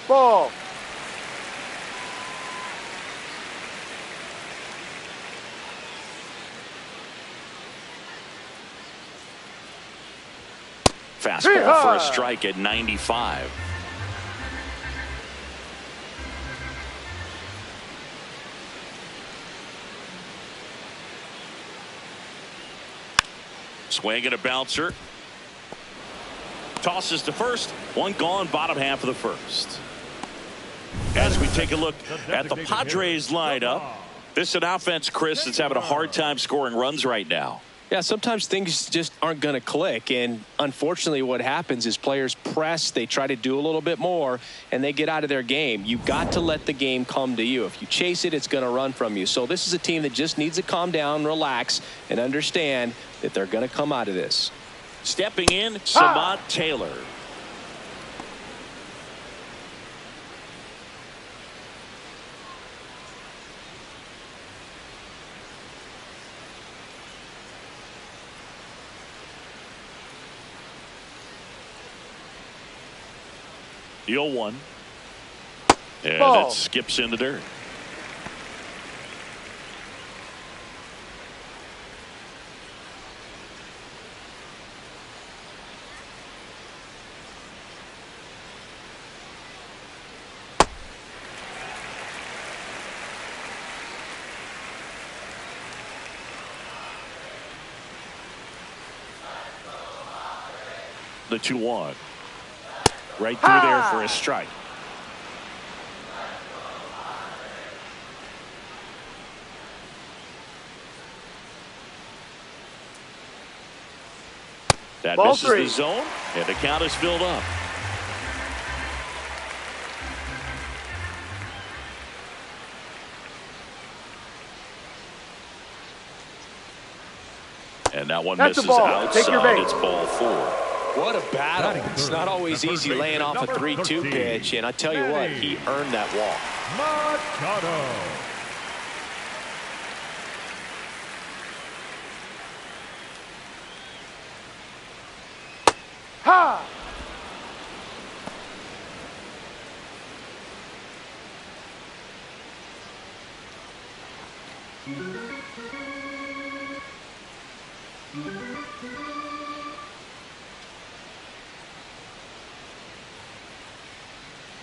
Ball. Fastball for a strike at 95. Swing and a bouncer. Tosses to first. One gone, bottom half of the first. As we take a look at the Padres lineup, this is an offense, Chris, that's having a hard time scoring runs right now. Yeah, sometimes things just aren't going to click, and unfortunately what happens is players press, they try to do a little bit more, and they get out of their game. You've got to let the game come to you. If you chase it, it's going to run from you. So this is a team that just needs to calm down, relax, and understand that they're going to come out of this. Stepping in, Samad Taylor. The 0-1. And ball. it skips in the dirt. The 2-1. Right through there for a strike. That Ball misses three. the zone, and the count is filled up. And that one That's a misses ball. Take your outside. bait. It's ball 4. What a battle. It's not always easy laying off a 3-2 pitch, and I tell you what, he earned that walk. Machado. Ha!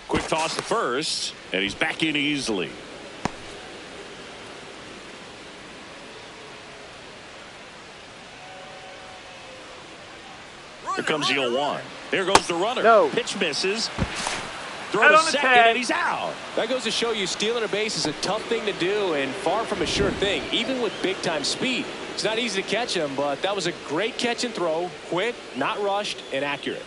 Quick toss to first, and he's back in easily. Here comes the 0-1. There goes the runner. No. Pitch misses. Throw Out to on the second, tag. and he's out. That goes to show you stealing a base is a tough thing to do and far from a sure thing, even with big-time speed. It's not easy to catch him, but that was a great catch and throw. Quick, not rushed, and accurate.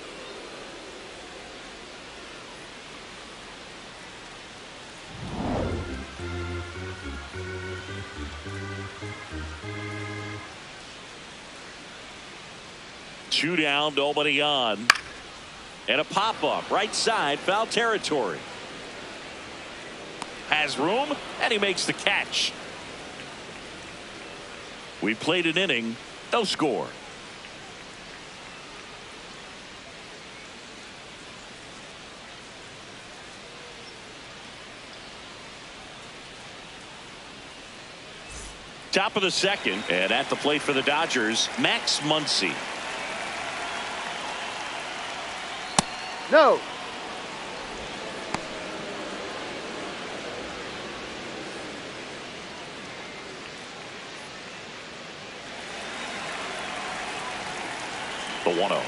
Two down, nobody on. And a pop-up, right side, foul territory. Has room, and he makes the catch. We played an inning, no score. Top of the second, and at the plate for the Dodgers, Max Muncy. No. 1-0.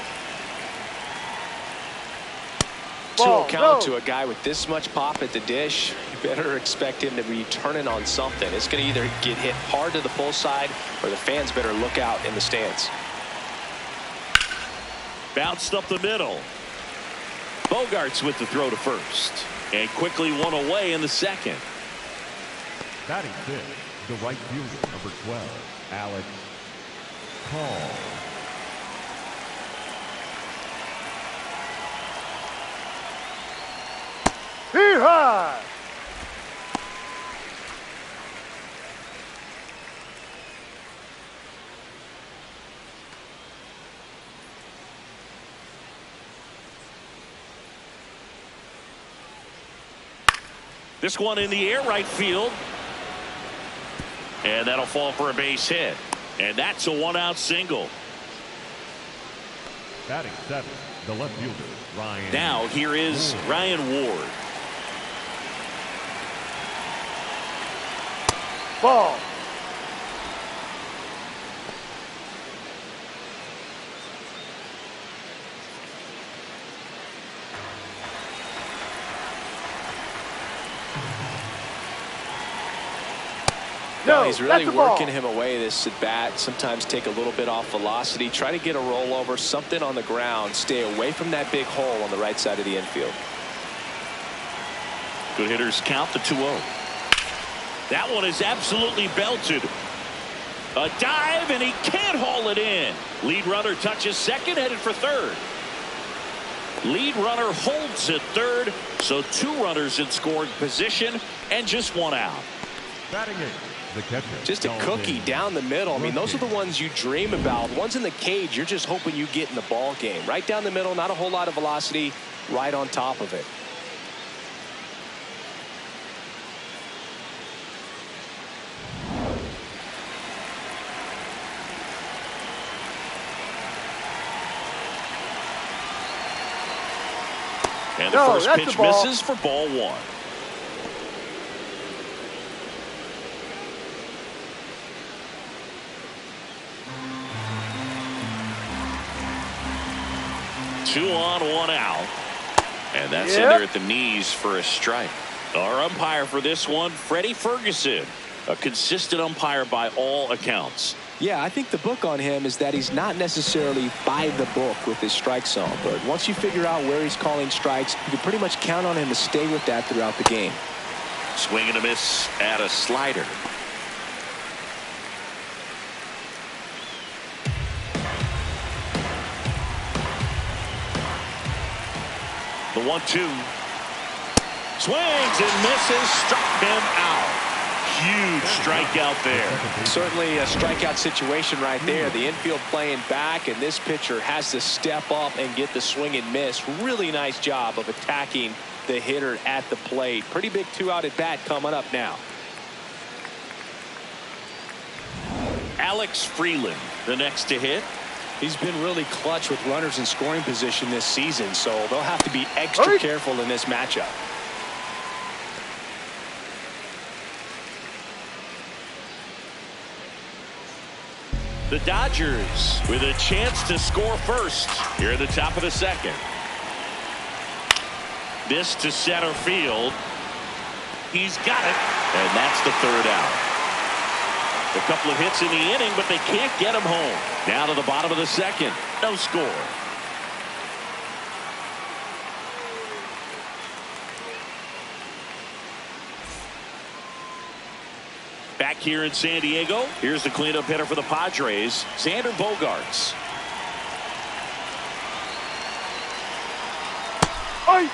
2-0 count to a guy with this much pop at the dish. You better expect him to be turning on something. It's going to either get hit hard to the pull side, or the fans better look out in the stands. Bounced up the middle. Bogarts with the throw to first. And quickly one away in the second. Batting fifth, the right fielder, number 12, Alex Call. Hee-haw! This one in the air right field. And that'll fall for a base hit. And that's a 1-out single. Batting seventh, the left fielder, Ryan. Now here is Ward. Ryan Ward. Ball. No, he's really that's a ball. working him away this at bat. Sometimes take a little bit off velocity. Try to get a rollover, something on the ground. Stay away from that big hole on the right side of the infield. Good hitters count the 2-0. That one is absolutely belted. A dive, and he can't haul it in. Lead runner touches second, headed for third. Lead runner holds at third, so 2 runners in scoring position and just 1 out. Batting eighth, the catcher. Just a cookie down the middle. I mean, those are the ones you dream about. Ones in the cage, you're just hoping you get in the ball game. Right down the middle, not a whole lot of velocity, right on top of it. And the first pitch misses for ball 1. Two on, 1 out. And that's in there at the knees for a strike. Our umpire for this one, Freddie Ferguson. A consistent umpire by all accounts. Yeah, I think the book on him is that he's not necessarily by the book with his strike zone. But once you figure out where he's calling strikes, you can pretty much count on him to stay with that throughout the game. Swing and a miss at a slider. The 1-2. Swings and misses. Struck him out. Huge strikeout there. Certainly a strikeout situation right there. The infield playing back, and this pitcher has to step up and get the swing and miss. Really nice job of attacking the hitter at the plate. Pretty big 2-out at bat coming up now. Alex Freeland, the next to hit. He's been really clutch with runners in scoring position this season, so they'll have to be extra careful in this matchup. The Dodgers with a chance to score first here at the top of the second. This to center field. He's got it, and that's the 3rd out. A couple of hits in the inning, but they can't get him home. Now to the bottom of the second. No score. Back here in San Diego, here's the cleanup hitter for the Padres, Xander Bogaerts. Oi!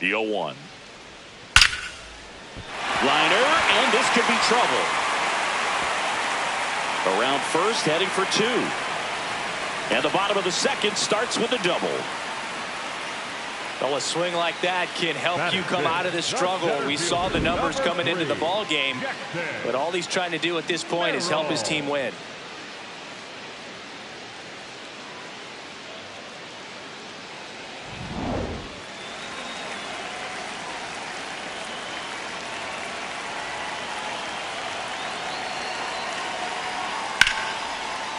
The 0-1. Liner, and this could be trouble. Around first, heading for 2. And the bottom of the second starts with a double. Well, a swing like that can help you come out of this struggle. We saw the numbers coming into the ball game, but all he's trying to do at this point is help his team win.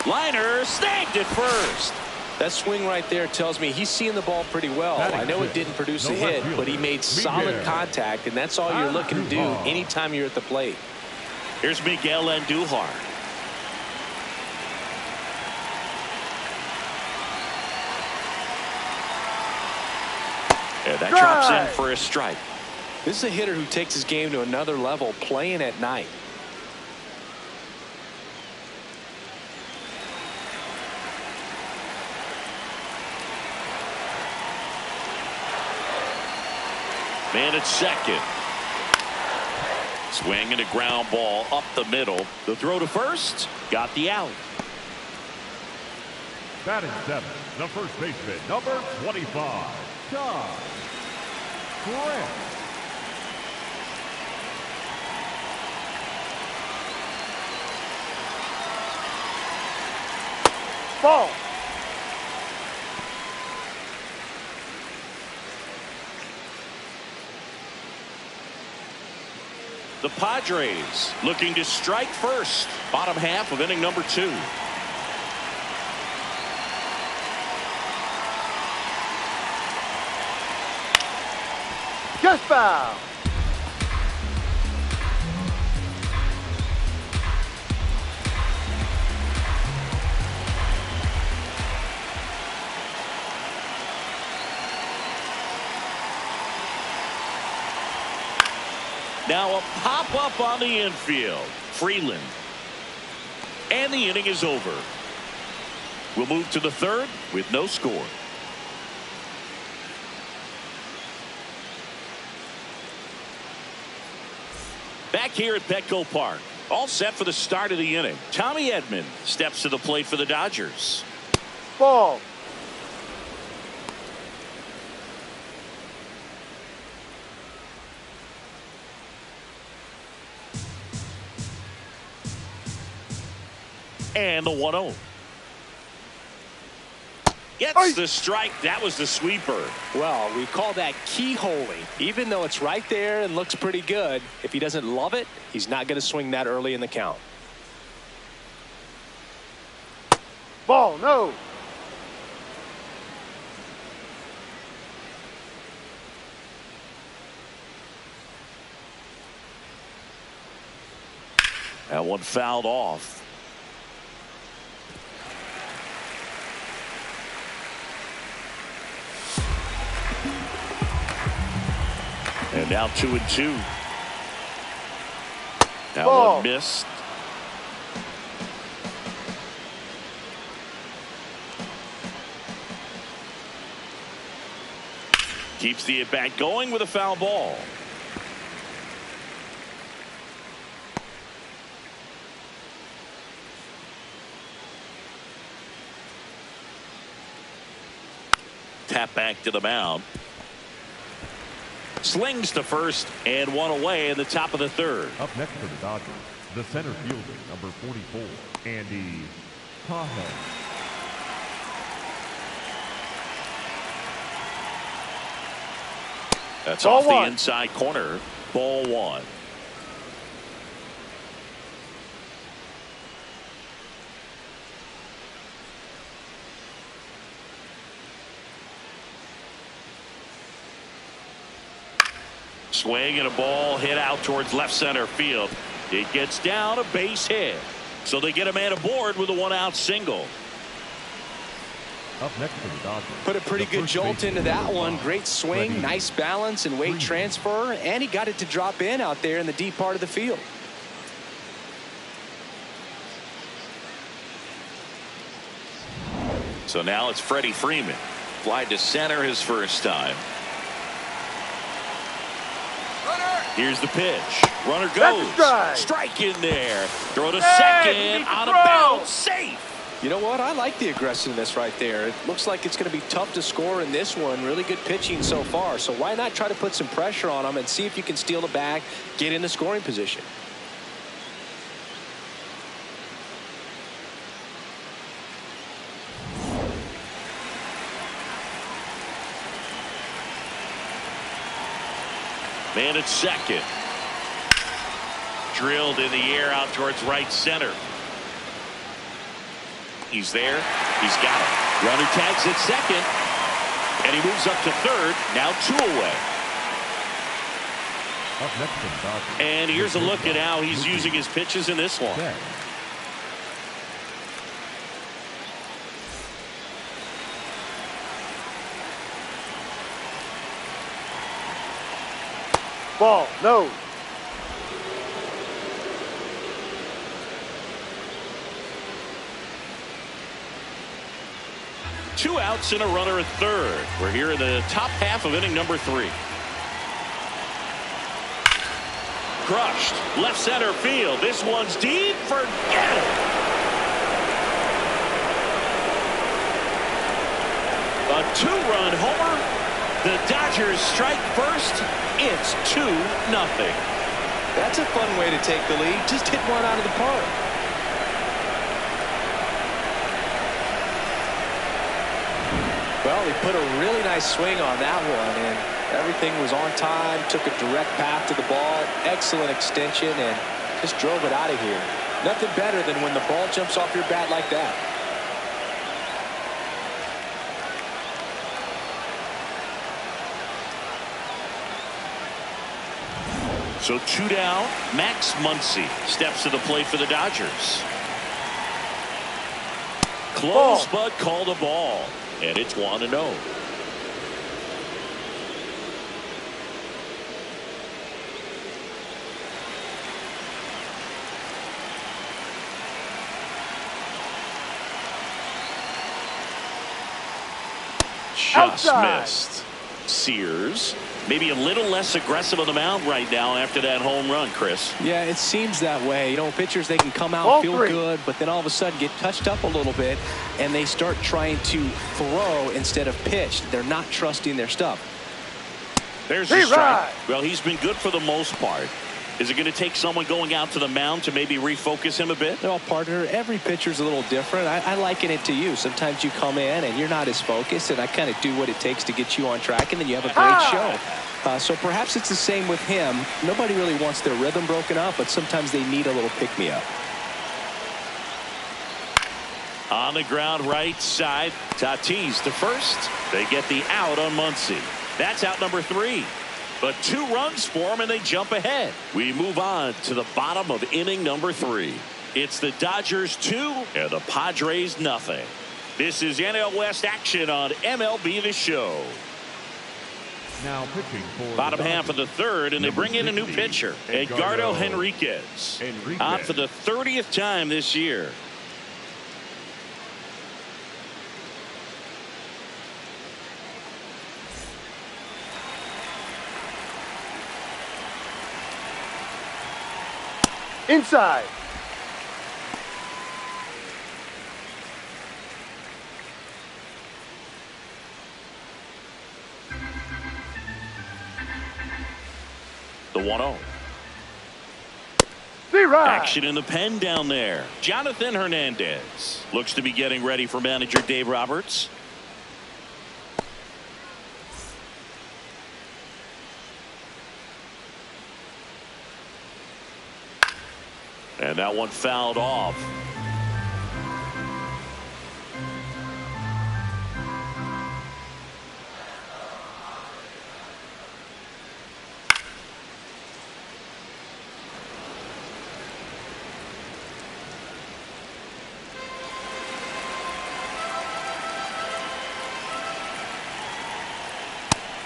Liner snagged at first. That swing right there tells me he's seeing the ball pretty well. I know it didn't produce a hit, but he made solid contact, and that's all you're looking to do anytime you're at the plate. Here's Miguel Andujar. And that drops in for a strike. This is a hitter who takes his game to another level playing at night. Man at second. Swing and a ground ball up the middle. The throw to first. Got the out. Batting seventh, the first baseman, number 25, John. Ball. The Padres looking to strike first. Bottom half of inning number 2. Just foul. Now a pop-up on the infield. Freeland. And the inning is over. We'll move to the third with no score. Back here at Petco Park. All set for the start of the inning. Tommy Edman steps to the plate for the Dodgers. Ball. And the 1-0. Gets the strike. That was the sweeper. Well, we call that keyholing. Even though it's right there and looks pretty good, if he doesn't love it, he's not going to swing that early in the count. Ball, no. That one fouled off. And now 2-2. Now ball. One missed. Keeps the at-bat going with a foul ball. Tap back to the mound. Slings to first and one away in the top of the third. Up next for the Dodgers, the center fielder, number 44, Andy Shohei. That's Ball off one. the inside corner. Ball 1. Swing and a ball hit out towards left center field. It gets down, a base hit. So they get a man aboard with a 1-out single. Up next for the Dodgers. Put a pretty the good first jolt baseman, into that number one. 5, Great swing, Freddie nice balance and weight Freeman. transfer, and he got it to drop in out there in the deep part of the field. So now it's Freddie Freeman. Fly to center his first time. Here's the pitch. Runner goes. Strike in there. Throw to second. Out of bounds. Safe. You know what? I like the aggressiveness right there. It looks like it's going to be tough to score in this one. Really good pitching so far. So why not try to put some pressure on him and see if you can steal the bag, get in the scoring position. Man at second. Drilled in the air out towards right center. He's there. He's got it. Runner tags at second. And he moves up to third. Now 2 away. Up next from Dodgers. And here's a look at how he's using his pitches in this one. Set. Ball, no. Two outs and a runner at third. We're here in the top half of inning number 3. Crushed. Left center field. This one's deep. Forget it. A 2-run homer. The Dodgers strike first. It's 2-0. That's a fun way to take the lead. Just hit one out of the park. Well, he put a really nice swing on that one, and everything was on time. Took a direct path to the ball. Excellent extension, and just drove it out of here. Nothing better than when the ball jumps off your bat like that. So 2 down. Max Muncy steps to the plate for the Dodgers. Close, but called a ball. And it's 1-0. Just Outside. missed. Sears maybe a little less aggressive on the mound right now after that home run, Chris. Yeah, it seems that way. You know, pitchers, they can come out, Ball feel 3. good, but then all of a sudden get touched up a little bit, and they start trying to throw instead of pitch. They're not trusting their stuff. There's a strike. Well, he's been good for the most part. Is it going to take someone going out to the mound to maybe refocus him a bit? Well, partner, every pitcher's a little different. I liken it to you. Sometimes you come in and you're not as focused, and I kind of do what it takes to get you on track, and then you have a great show. So perhaps it's the same with him. Nobody really wants their rhythm broken up, but sometimes they need a little pick-me-up. On the ground right side, Tatis to first. They get the out on Muncy. That's out number 3. But 2 runs for them, and they jump ahead. We move on to the bottom of inning number 3. It's the Dodgers 2 and the Padres nothing. This is NL West action on MLB The Show. Now pitching for Bottom the half of the third, and they bring in a new pitcher, Edgardo Henriquez. On for the 30th time this year. Inside. The 1-0. Action in the pen down there. Jonathan Hernandez looks to be getting ready for manager Dave Roberts. And that one fouled off.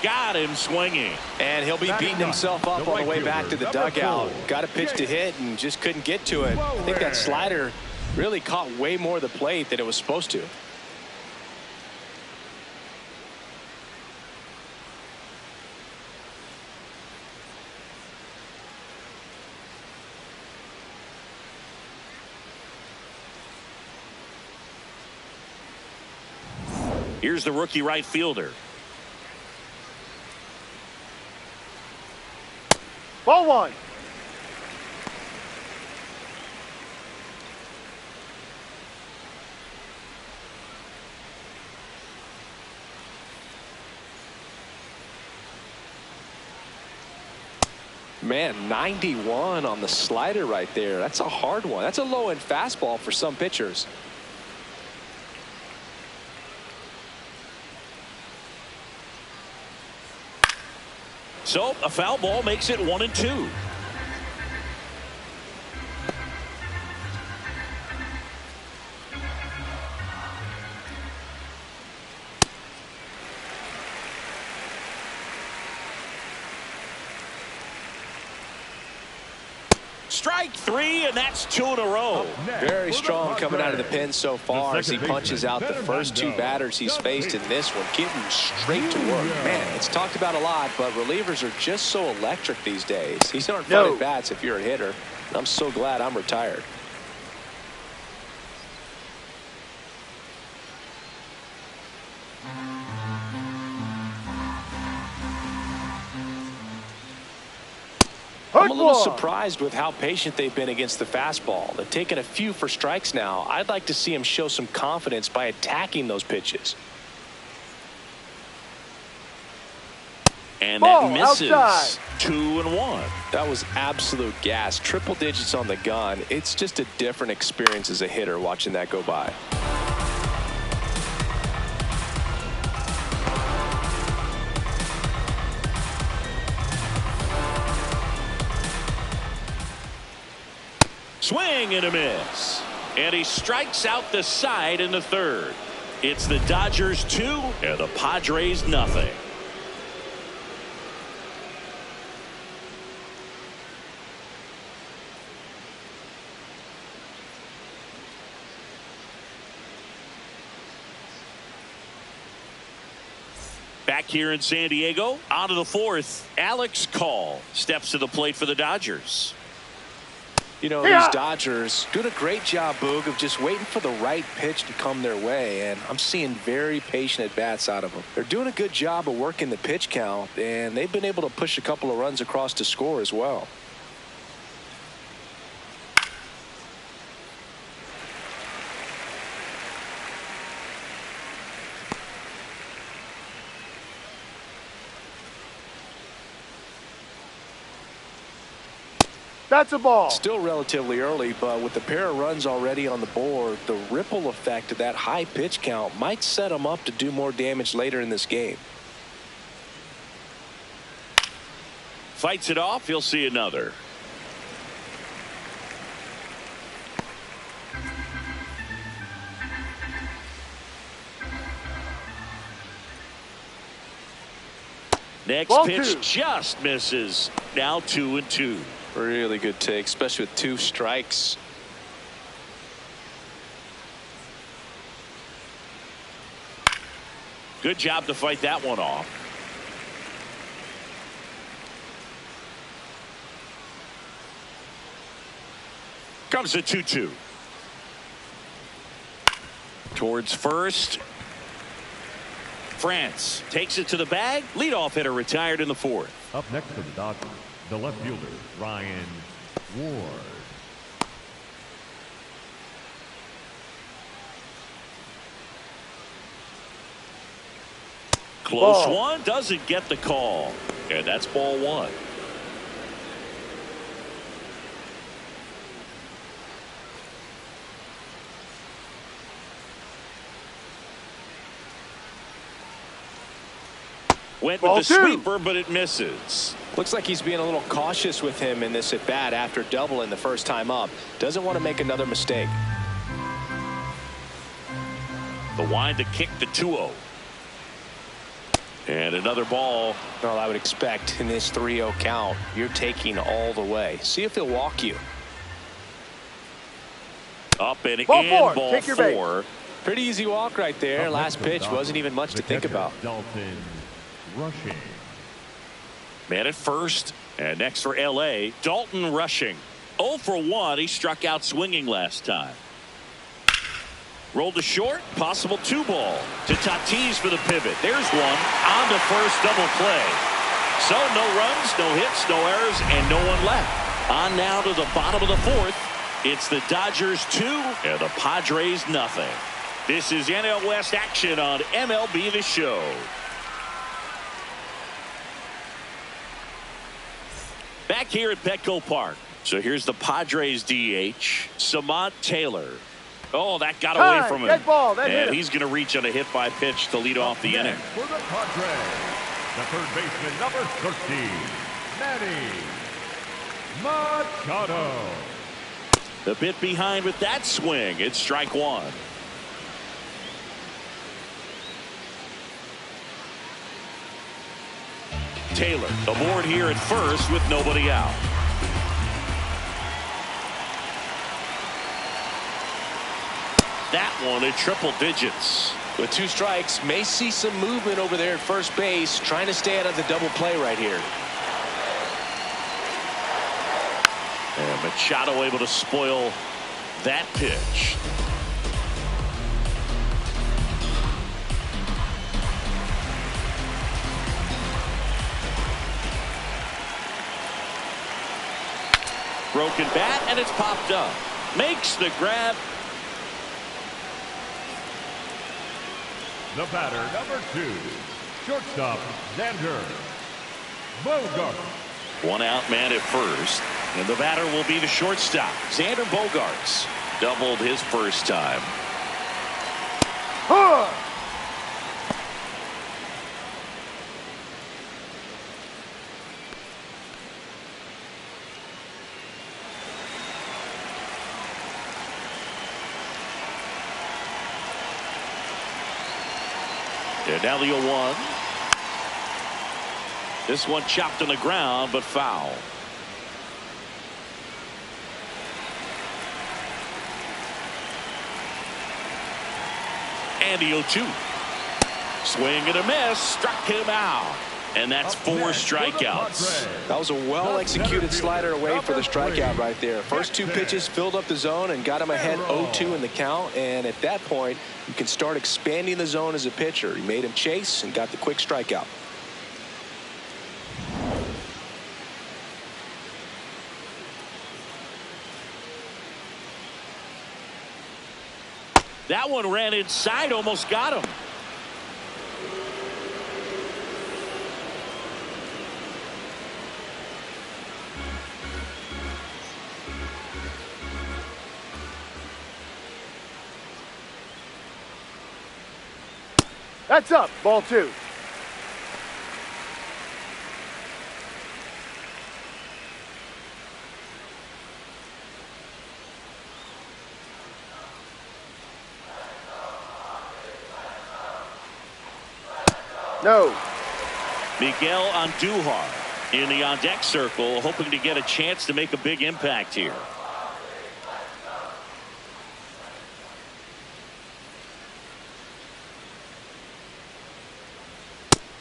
Got him swinging. And he'll be beating himself up on the way back to the dugout. Got a pitch to hit and just couldn't get to it. I think that slider really caught way more of the plate than it was supposed to. Here's the rookie right fielder. Ball 1. Man, 91 on the slider right there. That's a hard one. That's a low-end fastball for some pitchers. So a foul ball makes it 1-2. Strike three, and that's 2 in a row. Very strong coming out of the pen so far as he punches out the first 2 batters he's faced in this one, getting straight to work. Man, it's talked about a lot, but relievers are just so electric these days. These aren't fun at bats if you're a hitter. I'm so glad I'm retired. I'm a little surprised with how patient they've been against the fastball. They've taken a few for strikes now. I'd like to see him show some confidence by attacking those pitches. And that misses. Outside. 2-1. That was absolute gas. Triple digits on the gun. It's just a different experience as a hitter watching that go by. Swing and a miss. And he strikes out the side in the 3rd. It's the Dodgers 2 and the Padres nothing. Back here in San Diego, on to the 4th. Alex Call steps to the plate for the Dodgers. You know, these Dodgers doing a great job, Boog, of just waiting for the right pitch to come their way, and I'm seeing very patient at-bats out of them. They're doing a good job of working the pitch count, and they've been able to push a couple of runs across to score as well. That's a ball. Still relatively early, but with the pair of runs already on the board, the ripple effect of that high pitch count might set them up to do more damage later in this game. Fights it off. He'll see another. Next pitch just misses. Now 2-2. Really good take, especially with 2 strikes. Good job to fight that one off. Comes the 2-2. Towards first. France takes it to the bag. Leadoff hitter retired in the 4th. Up next for the Dodgers, the left fielder, Ryan Ward. Close one, doesn't get the call. And that's ball 1. Went with the sweeper, but it misses. Looks like he's being a little cautious with him in this at-bat after doubling the first time up. Doesn't want to make another mistake. The wind to kick the 2-0. And another ball. Well, I would expect in this 3-0 count, you're taking all the way. See if he'll walk you. Up and in, ball 4. Pretty easy walk right there. Last pitch wasn't even much to think about. Dalton Rushing. Man at first, and next for LA, Dalton Rushing. 0 for 1. He struck out swinging last time. Rolled to short, possible 2-ball to Tatis for the pivot. There's one on to first, double play. So no runs, no hits, no errors, and no one left. On now to the bottom of the 4th. It's the Dodgers 2 and the Padres nothing. This is NL West action on MLB The Show. Back here at Petco Park. So here's the Padres DH, Samad Taylor. Oh, that got away from him. That ball, that and he's going to reach on a hit by pitch to lead off the inning. For the Padres, The third baseman, number 13, Manny Machado. A bit behind with that swing. It's strike one. Taylor aboard here at first with nobody out. That one at triple digits. With 2 strikes, may see some movement over there at first base, trying to stay out of the double play right here. And Machado able to spoil that pitch. Broken bat, and it's popped up. Makes the grab. The batter, number 2, shortstop, Xander Bogaerts. One out man at first. And the batter will be the shortstop, Xander Bogaerts. Doubled his first time. Huh! And now the 0-1. This one chopped on the ground, but foul. And the 0-2. Swing and a miss. Struck him out. And that's 4 strikeouts. That was a well-executed slider away for the strikeout right there. First 2 pitches filled up the zone and got him ahead 0-2 in the count. And at that point, you can start expanding the zone as a pitcher. He made him chase and got the quick strikeout. That one ran inside, almost got him. That's up. Ball 2. No. Miguel Andujar in the on-deck circle, hoping to get a chance to make a big impact here.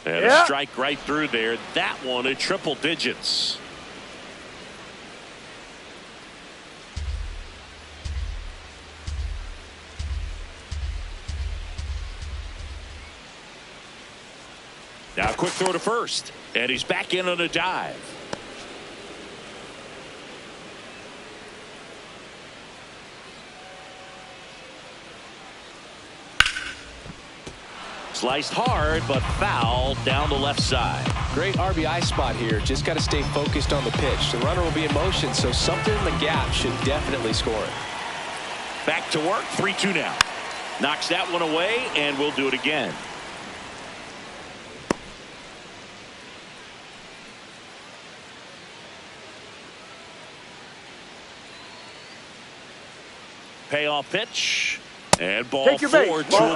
And a strike right through there. That one at triple digits. Now a quick throw to first. And he's back in on a dive. Sliced hard, but foul down the left side. Great RBI spot here. Just got to stay focused on the pitch. The runner will be in motion, so something in the gap should definitely score it. Back to work. 3-2 now. Knocks that one away, and we'll do it again. Payoff pitch. And ball 4 to a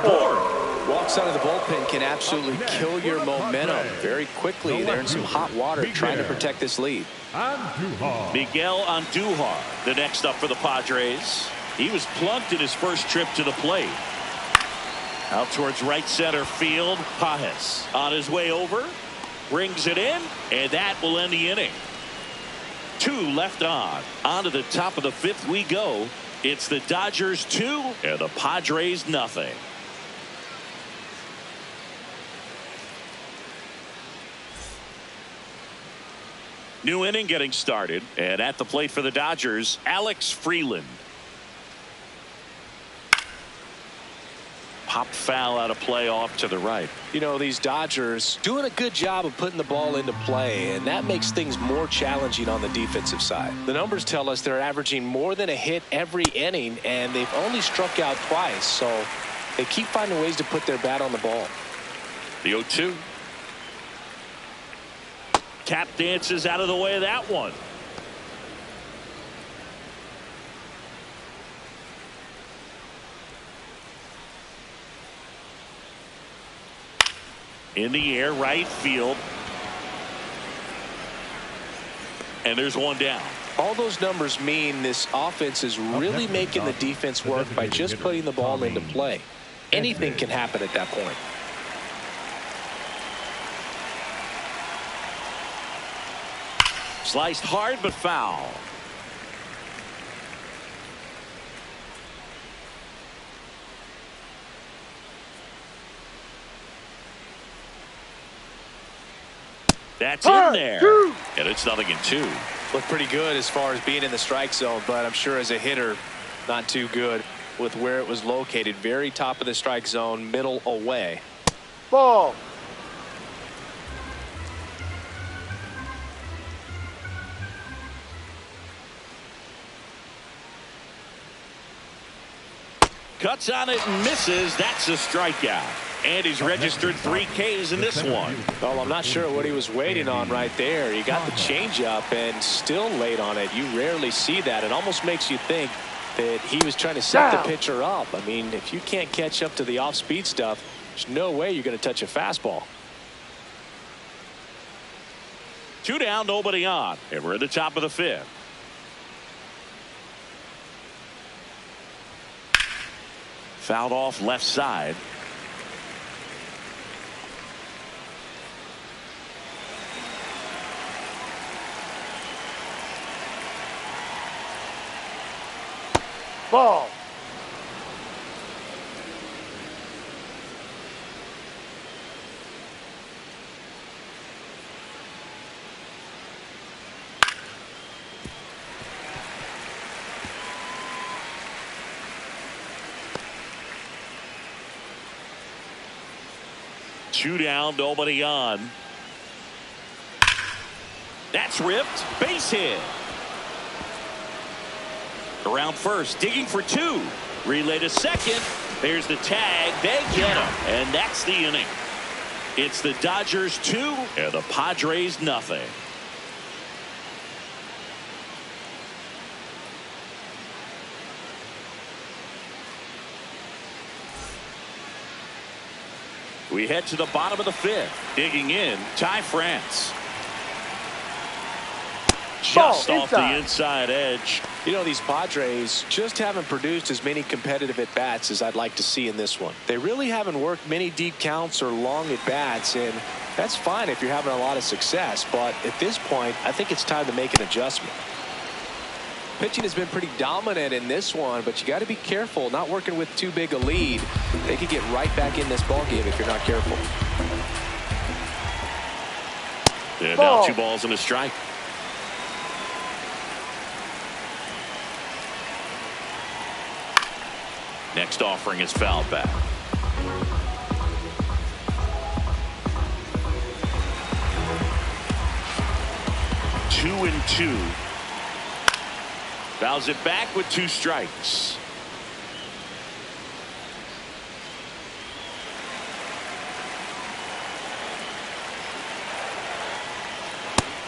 board. Walks out of the bullpen can absolutely kill your momentum very quickly. They're in some hot water trying to protect this lead. Miguel Andujar, the next up for the Padres. He was plunked in his first trip to the plate. Out towards right center field. Pajes on his way over. Brings it in. And that will end the inning. 2 left on. On to the top of the 5th we go. It's the Dodgers 2 and the Padres nothing. New inning getting started, and at the plate for the Dodgers, Alex Freeland. Popped foul out of play off to the right. You know, these Dodgers doing a good job of putting the ball into play, and that makes things more challenging on the defensive side. The numbers tell us they're averaging more than a hit every inning, and they've only struck out twice, so they keep finding ways to put their bat on the ball. The 0-2. Tap dances out of the way of that one. In the air, right field. And there's one down. All those numbers mean this offense is really making the defense work by just putting the ball into play. Anything can happen at that point. Sliced hard but foul. That's in there. And it's 0-2. Looked pretty good as far as being in the strike zone, but I'm sure as a hitter, not too good with where it was located. Very top of the strike zone, middle away. Ball. Cuts on it and misses. That's a strikeout. And he's registered 3 Ks in this one. Well, I'm not sure what he was waiting on right there. He got the changeup and still late on it. You rarely see that. It almost makes you think that he was trying to set the pitcher up. I mean, if you can't catch up to the off-speed stuff, there's no way you're going to touch a fastball. 2 down, nobody on. And we're at the top of the 5th. Fouled off left side. Ball. Two down, nobody on. That's ripped. Base hit. Around first, digging for 2. Relay to second. There's the tag. They get him. And that's the inning. It's the Dodgers 2 and the Padres nothing. We head to the bottom of the 5th. Digging in, Ty France. Just off the inside edge. You know, these Padres just haven't produced as many competitive at-bats as I'd like to see in this one. They really haven't worked many deep counts or long at-bats, and that's fine if you're having a lot of success. But at this point, I think it's time to make an adjustment. Pitching has been pretty dominant in this one, but you got to be careful not working with too big a lead. They could get right back in this ball game if you're not careful. And now 2 balls and a strike. Next offering is fouled back. Two and 2. Fouls it back with 2 strikes.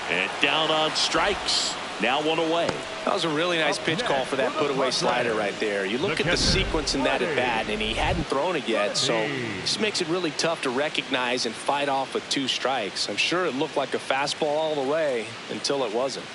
And down on strikes. Now 1 away. That was a really nice pitch call for that put-away slider right there. You look at the sequence in that at-bat, and he hadn't thrown it yet, so this makes it really tough to recognize and fight off with 2 strikes. I'm sure it looked like a fastball all the way until it wasn't.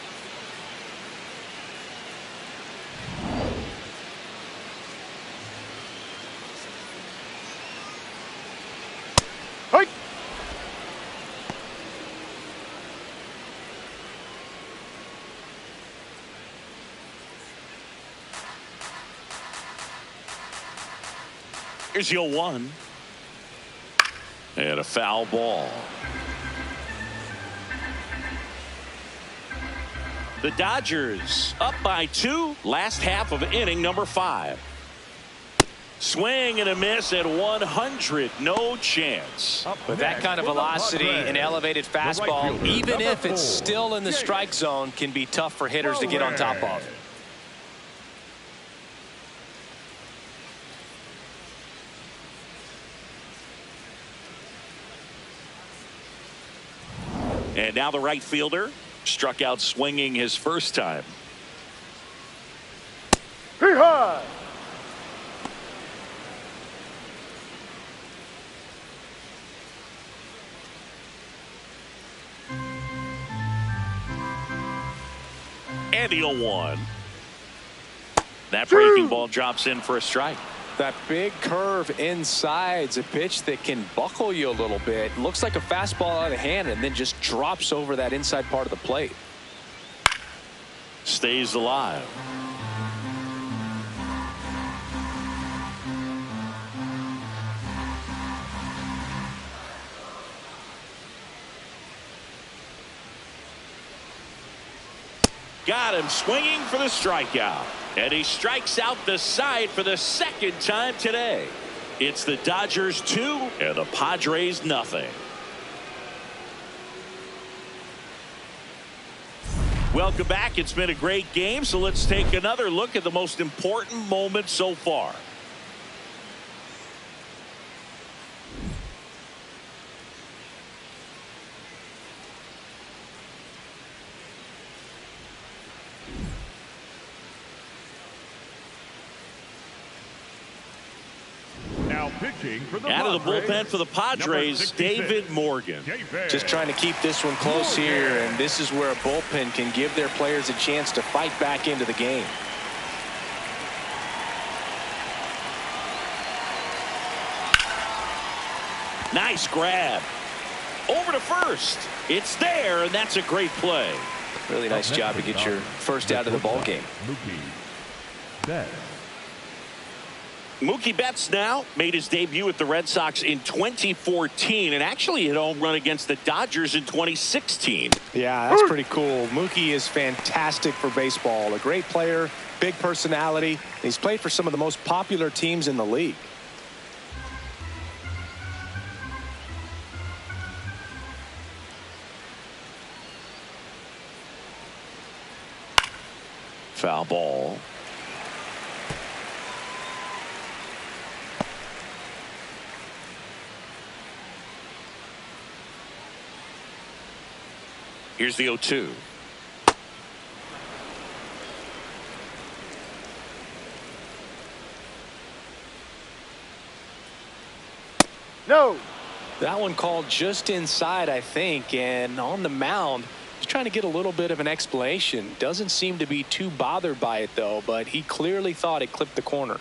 Here's your 1. And a foul ball. The Dodgers up by 2. Last half of inning number 5. Swing and a miss at 100. No chance. With that kind of velocity and elevated fastball, even if it's still in the strike zone, can be tough for hitters to get on top of. And now the right fielder struck out swinging his first time. Hee-haw! And the 0-1. That breaking ball drops in for a strike. That big curve inside's a pitch that can buckle you a little bit. Looks like a fastball out of hand and then just drops over that inside part of the plate. Stays alive. Got him swinging for the strikeout. And he strikes out the side for the second time today. It's the Dodgers 2 and the Padres nothing. Welcome back. It's been a great game, so let's take another look at the most important moment so far. Pitching for the Out of the Padres, bullpen for the Padres, David Morgan. Just trying to keep this one close here, and this is where a bullpen can give their players a chance to fight back into the game. Nice grab. Over to first. It's there, and that's a great play. Really nice job to get your first out of the ball game. Mookie Betts now made his debut with the Red Sox in 2014 and actually hit a home run against the Dodgers in 2016. Yeah, that's pretty cool. Mookie is fantastic for baseball. A great player, big personality. He's played for some of the most popular teams in the league. Foul ball. Here's the 0-2. No. That one called just inside, I think, and on the mound, he's trying to get a little bit of an explanation. Doesn't seem to be too bothered by it, though, but he clearly thought it clipped the corner.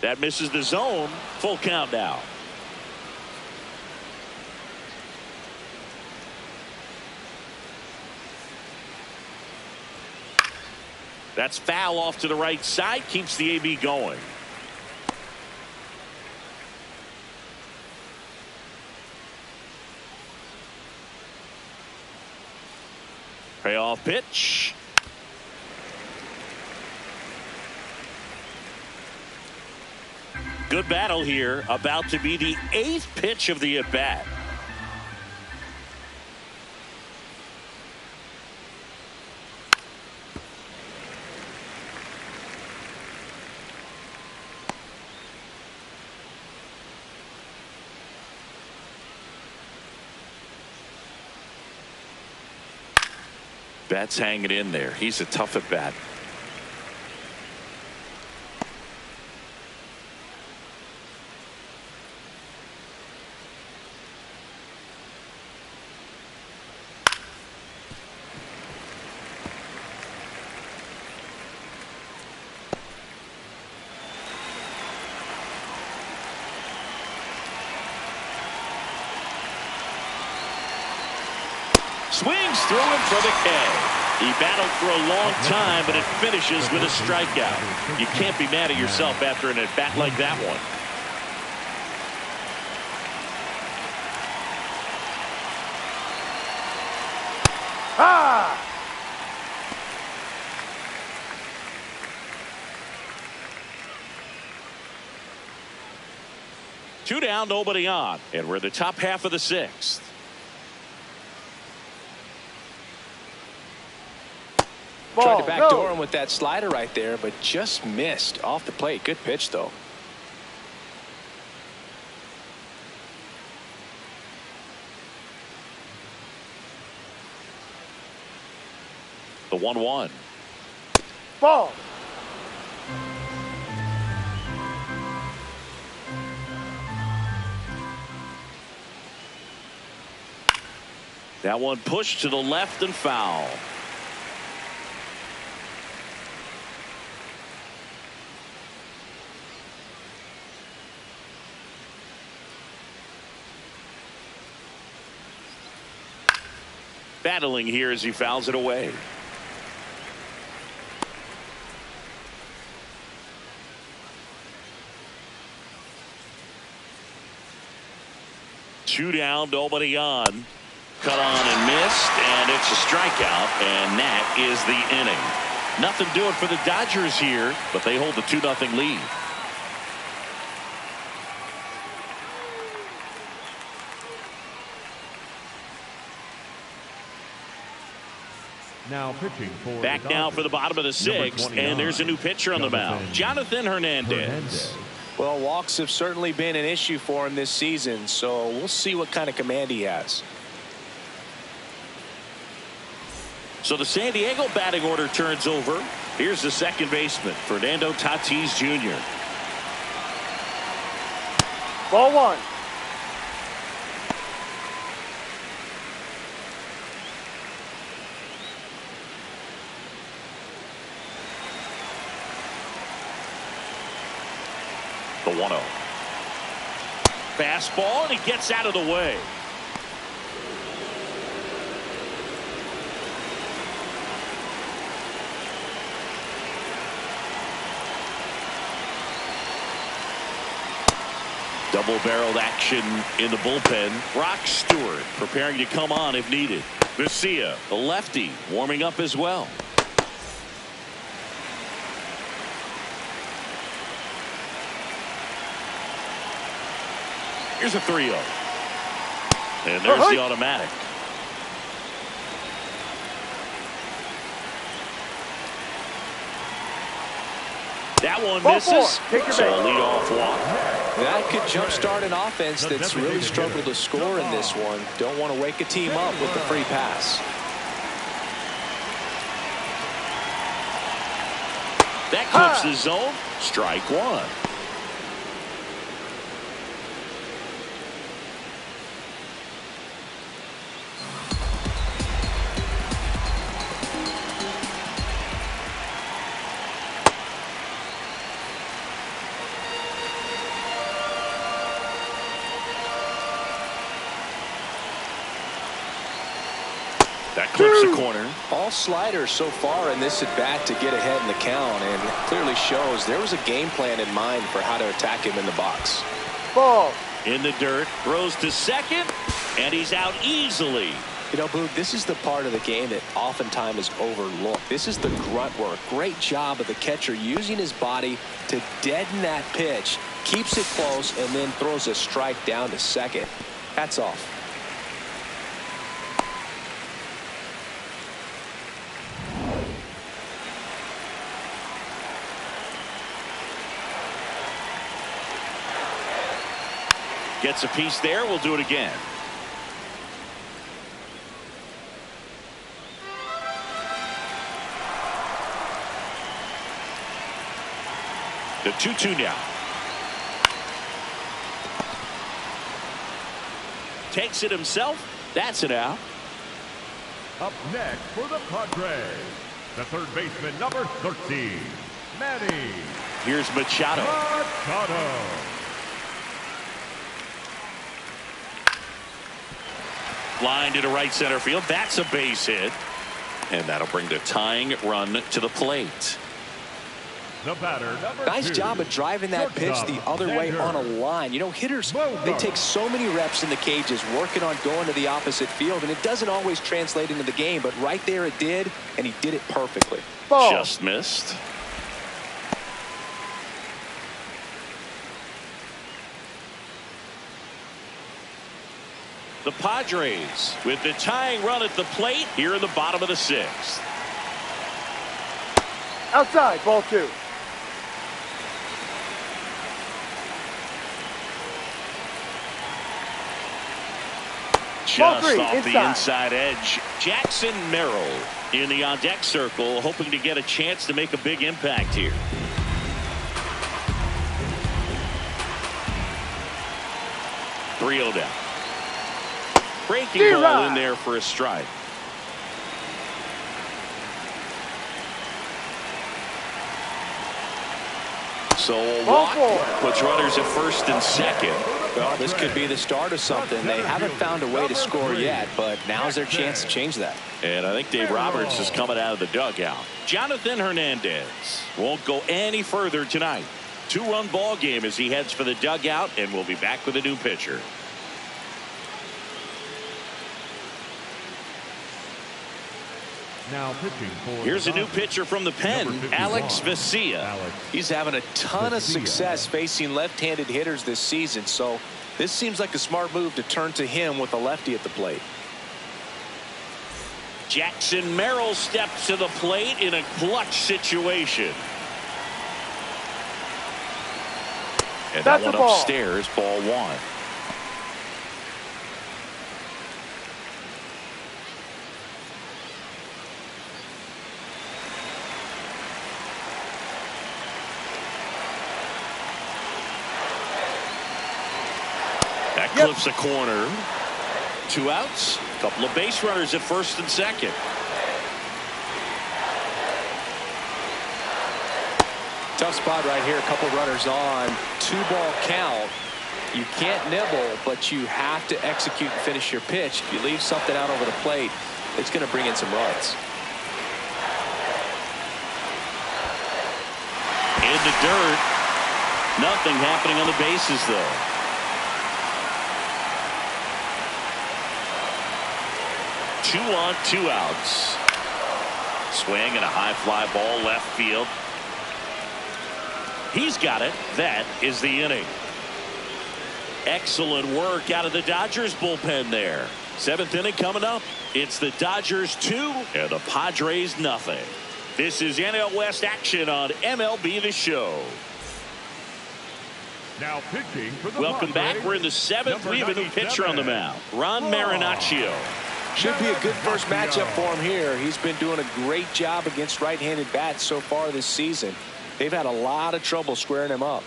That misses the zone. Full count now. That's foul off to the right side. Keeps the AB going. Payoff pitch. Good battle here. About to be the 8th pitch of the at-bat. Betts hanging in there. He's a tough at bat. Swings through him for the K. He battled for a long time, but it finishes with a strikeout. You can't be mad at yourself after an at-bat like that one. Ah! Two down, nobody on, and we're in the top half of the 6th. Tried to backdoor him with that slider right there, but just missed off the plate. Good pitch, though. The 1-1. Ball. That one pushed to the left and foul. Battling here as he fouls it away. Two down, nobody on. Cut on and missed, and it's a strikeout, and that is the inning. Nothing doing for the Dodgers here, but they hold the 2-0 lead. Now pitching for Back now for the bottom of the sixth, and there's a new pitcher on the mound, Jonathan Hernandez. Well, walks have certainly been an issue for him this season, so we'll see what kind of command he has. So the San Diego batting order turns over. Here's the second baseman, Fernando Tatis Jr. Ball 1. The 1-0. Fastball, and he gets out of the way. Double-barreled action in the bullpen. Brock Stewart preparing to come on if needed. Garcia, the lefty, warming up as well. Here's a 3-0. And there's the automatic. That one misses. So a leadoff walk. That could jumpstart an offense that's really struggled to score in this one. Don't want to wake a team up with the free pass. That clips the zone. Strike one. That clips the corner. All sliders so far in this at bat to get ahead in the count, and clearly shows there was a game plan in mind for how to attack him in the box. Ball. In the dirt, throws to second, and he's out easily. You know, Boog, this is the part of the game that oftentimes is overlooked. This is the grunt work. Great job of the catcher using his body to deaden that pitch, keeps it close, and then throws a strike down to second. Hats off. Gets a piece there. We'll do it again. The 2-2 now. Takes it himself. That's it out. Up next for the Padres, the third baseman, number 13, Manny. Here's Machado. Line to right center field. That's a base hit. And that'll bring the tying run to the plate. The batter, nice job of driving that pitch the other way on a line. You know, hitters, they take so many reps in the cages working on going to the opposite field, and it doesn't always translate into the game, but right there it did, and he did it perfectly. Ball. Just missed. The Padres with the tying run at the plate here in the bottom of the sixth. Outside, ball 2. Just three, off the inside. inside edge. Jackson Merrill in the on-deck circle, hoping to get a chance to make a big impact here. Three-0 down. Breaking ball in there for a strike. So a walk puts runners at first and second. Well, this could be the start of something. They haven't found a way to score yet, but now's their chance to change that. And I think Dave Roberts is coming out of the dugout. Jonathan Hernandez won't go any further tonight. Two-run ball game as he heads for the dugout, and we'll be back with a new pitcher. Now pitching for Here's a new pitcher from the pen, Alex Vesia. He's having a ton of success facing left-handed hitters this season, so this seems like a smart move to turn to him with a lefty at the plate. Jackson Merrill steps to the plate in a clutch situation. And that one upstairs, ball one. That clips a corner. Two outs. A couple of base runners at first and second. Tough spot right here. A couple runners on. 2-ball count. You can't nibble, but you have to execute and finish your pitch. If you leave something out over the plate, it's going to bring in some runs. In the dirt. Nothing happening on the bases, though. Two on, 2 outs. Swing and a high fly ball left field. He's got it. That is the inning. Excellent work out of the Dodgers bullpen there. 7th inning coming up. It's the Dodgers 2 and the Padres nothing. This is NL West action on MLB The Show. Now pitching for the Welcome back. We're in the 7th. We have a new pitcher on the mound. Ron Marinaccio. Should be a good first matchup for him here. He's been doing a great job against right-handed bats so far this season. They've had a lot of trouble squaring him up.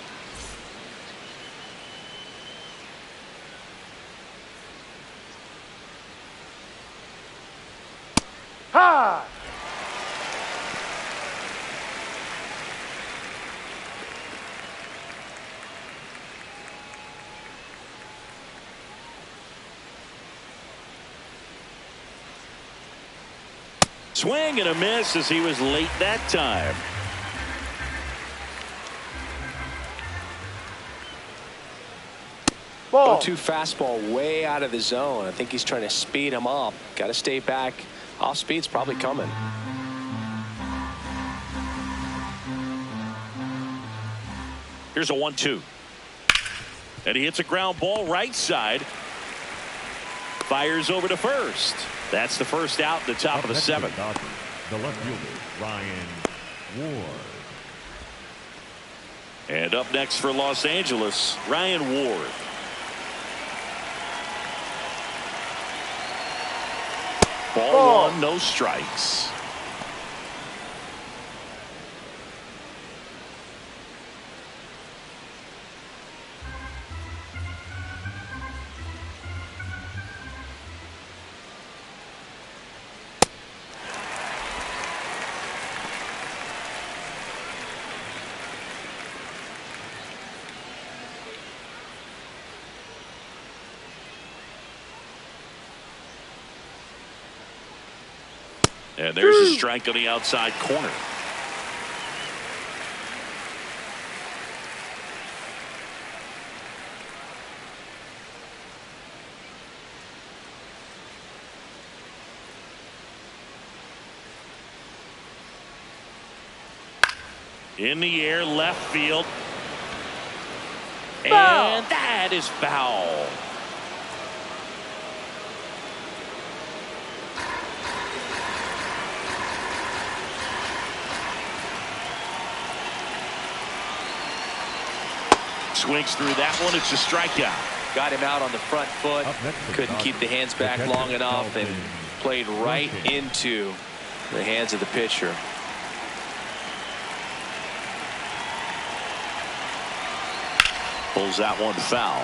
High. Swing and a miss as he was late that time. Ball. 0-2 fastball way out of the zone. I think he's trying to speed him up. Got to stay back. Off speed's probably coming. Here's a 1-2. And he hits a ground ball right side. Fires over to first. That's the first out in the top of the 7th. The left fielder, Ryan Ward. And up next for Los Angeles, Ryan Ward. Ball 1, no strikes. And there's a strike on the outside corner. In the air, left field. Foul. And that is foul. Swings through that one. It's a strikeout. Got him out on the front foot. Couldn't keep the hands back long enough and played right into the hands of the pitcher. Pulls that one foul.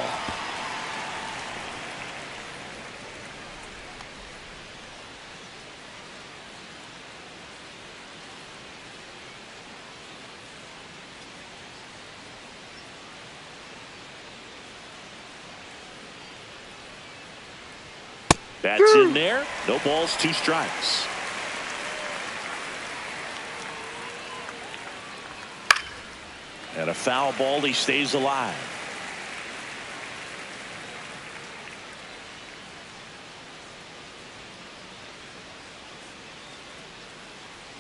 That's in there. No balls, 2 strikes. And a foul ball. He stays alive.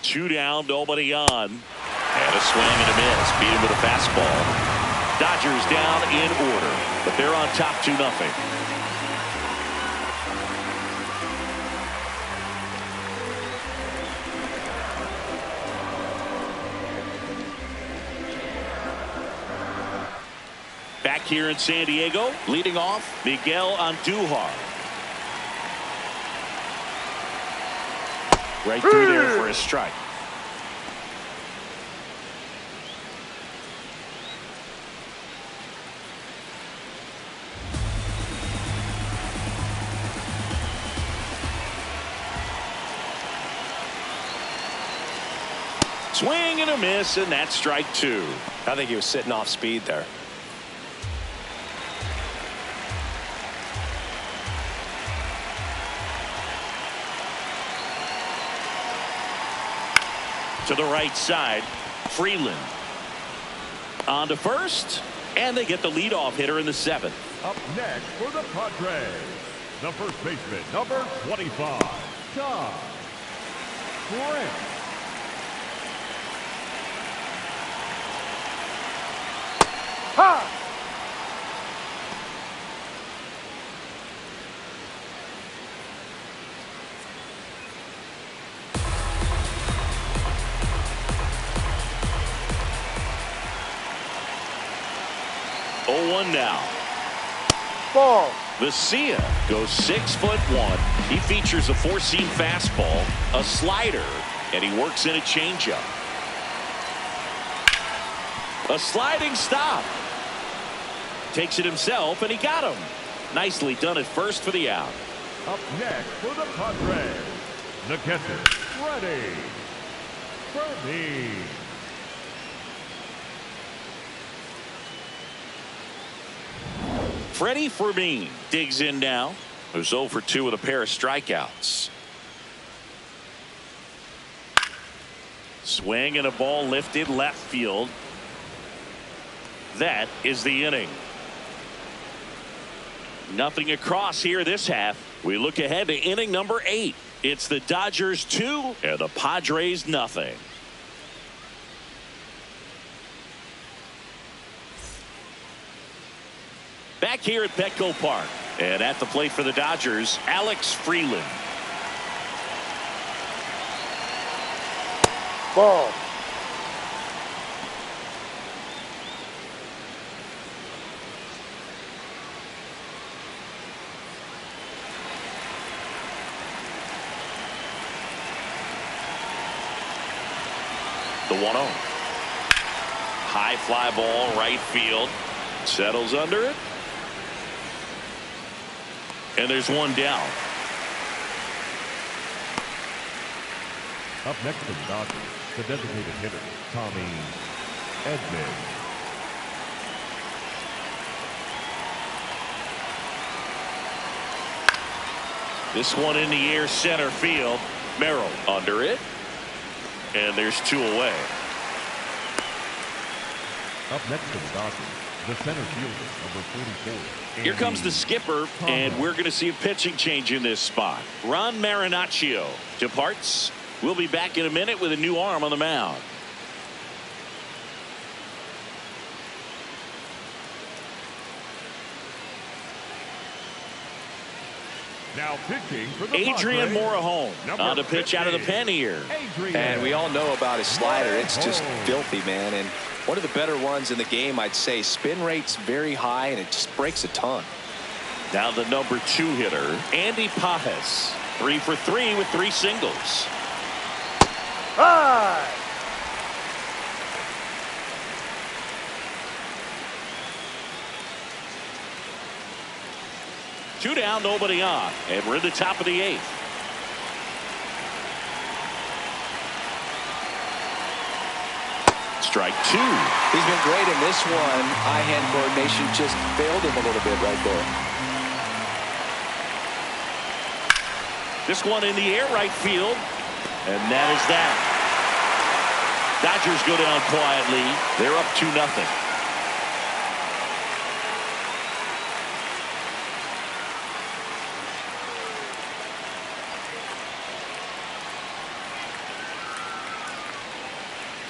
Two down, nobody on. And a swing and a miss. Beat him with a fastball. Dodgers down in order, but they're on top 2-0. Back here in San Diego, leading off, Miguel Andujar. Right through there for a strike. Swing and a miss, and that's strike 2. I think he was sitting off speed there. To the right side, Freeland on to first, and they get the leadoff hitter in the 7th. Up next for the Padres, the first baseman, number 25, John. Ha! Now Ball. Vesia goes 6'1". He features a 4-seam fastball, a slider, and he works in a changeup. A sliding stop. Takes it himself, and he got him. Nicely done at first for the out. Up next for the Padres, Freddie. Freddie Fermin digs in now. Who's 0 for 2 with a pair of strikeouts. Swing and a ball lifted left field. That is the inning. Nothing across here this half. We look ahead to inning number 8. It's the Dodgers 2 and the Padres nothing. Back here at Petco Park, and at the plate for the Dodgers, Alex Freeland. Ball. The 1-0. High fly ball, right field. Settles under it. And there's one down. Up next for the Dodgers, the designated hitter, Tommy Edman. This one in the air, center field. Merrill under it. And there's 2 away. Up next for the Dodgers, the center fielder, number 44. Here comes the skipper, and we're going to see a pitching change in this spot. Ron Marinaccio departs. We'll be back in a minute with a new arm on the mound. Now pitching for the Adrian Padres, Morejon on the pitch out of the pen here. And we all know about his slider. It's just filthy, man. And one of the better ones in the game, I'd say. Spin rate's very high, and it just breaks a ton. Now the number 2 hitter, Andy Pajes. 3 for 3 with 3 singles. High. 2 down, nobody on, and we're in the top of the 8th. Strike 2. He's been great in this one. Eye-hand coordination just failed him a little bit right there. This one in the air right field, and that is that. Dodgers go down quietly. They're up 2-0.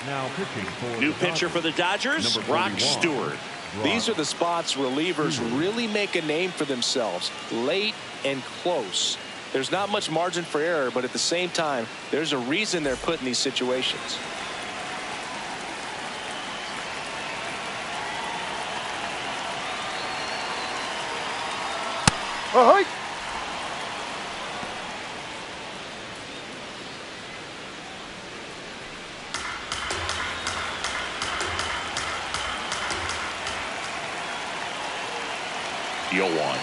Now pitching for New the pitcher for the Dodgers, Number Rock 41, Stewart. These are the spots relievers really make a name for themselves. Late and close. There's not much margin for error, but at the same time, there's a reason they're put in these situations. Ahoy. Juan.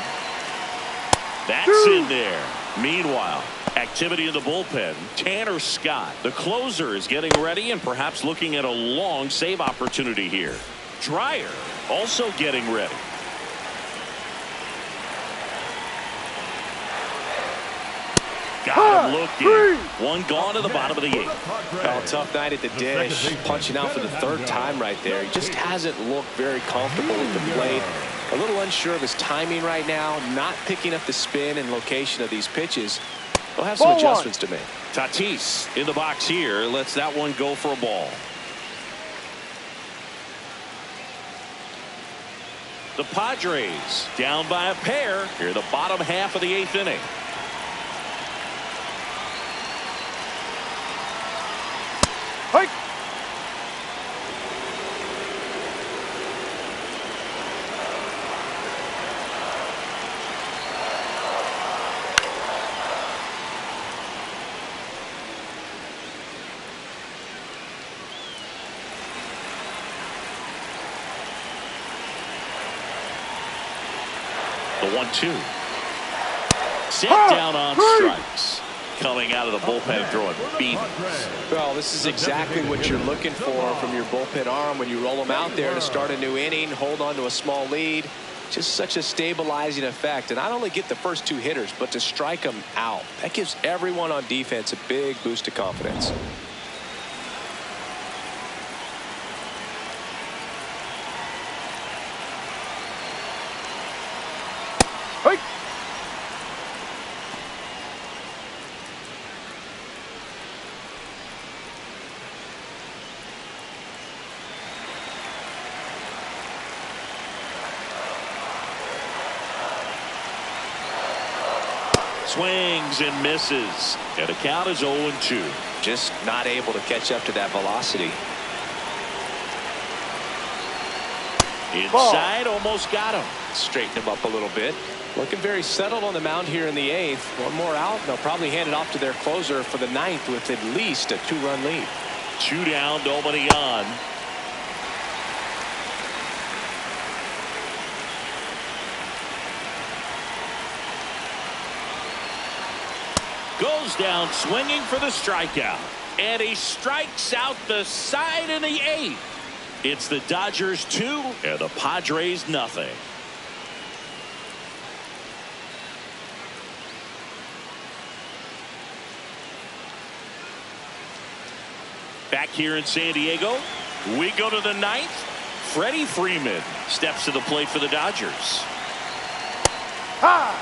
That's in there. Meanwhile, activity in the bullpen. Tanner Scott, the closer, is getting ready and perhaps looking at a long save opportunity here. Dreyer also getting ready. Got him looking. One gone to the bottom of the 8th. Well, tough night at the dish. Punching out for the 3rd time right there. He just hasn't looked very comfortable with the plate. A little unsure of his timing right now. Not picking up the spin and location of these pitches. He'll have some adjustments to make. Tatis in the box here. Lets that one go for a ball. The Padres down by a pair here in the bottom half of the 8th inning. Hike. The 1-2. Set down on strikes. Coming out of the bullpen throwing beatings. Well, this is exactly what you're looking for from your bullpen arm when you roll them out there to start a new inning, hold on to a small lead. Just such a stabilizing effect. And not only get the first 2 hitters, but to strike them out. That gives everyone on defense a big boost of confidence. Hike. Swings and misses. And the count is 0-2. Just not able to catch up to that velocity. Inside, almost got him. Straighten him up a little bit. Looking very settled on the mound here in the 8th. One more out. They'll probably hand it off to their closer for the 9th with at least a 2-run lead. 2 down, nobody on. Goes down swinging for the strikeout. And he strikes out the side in the 8th. It's the Dodgers 2 and the Padres nothing. Back here in San Diego, we go to the 9th. Freddie Freeman steps to the plate for the Dodgers. High.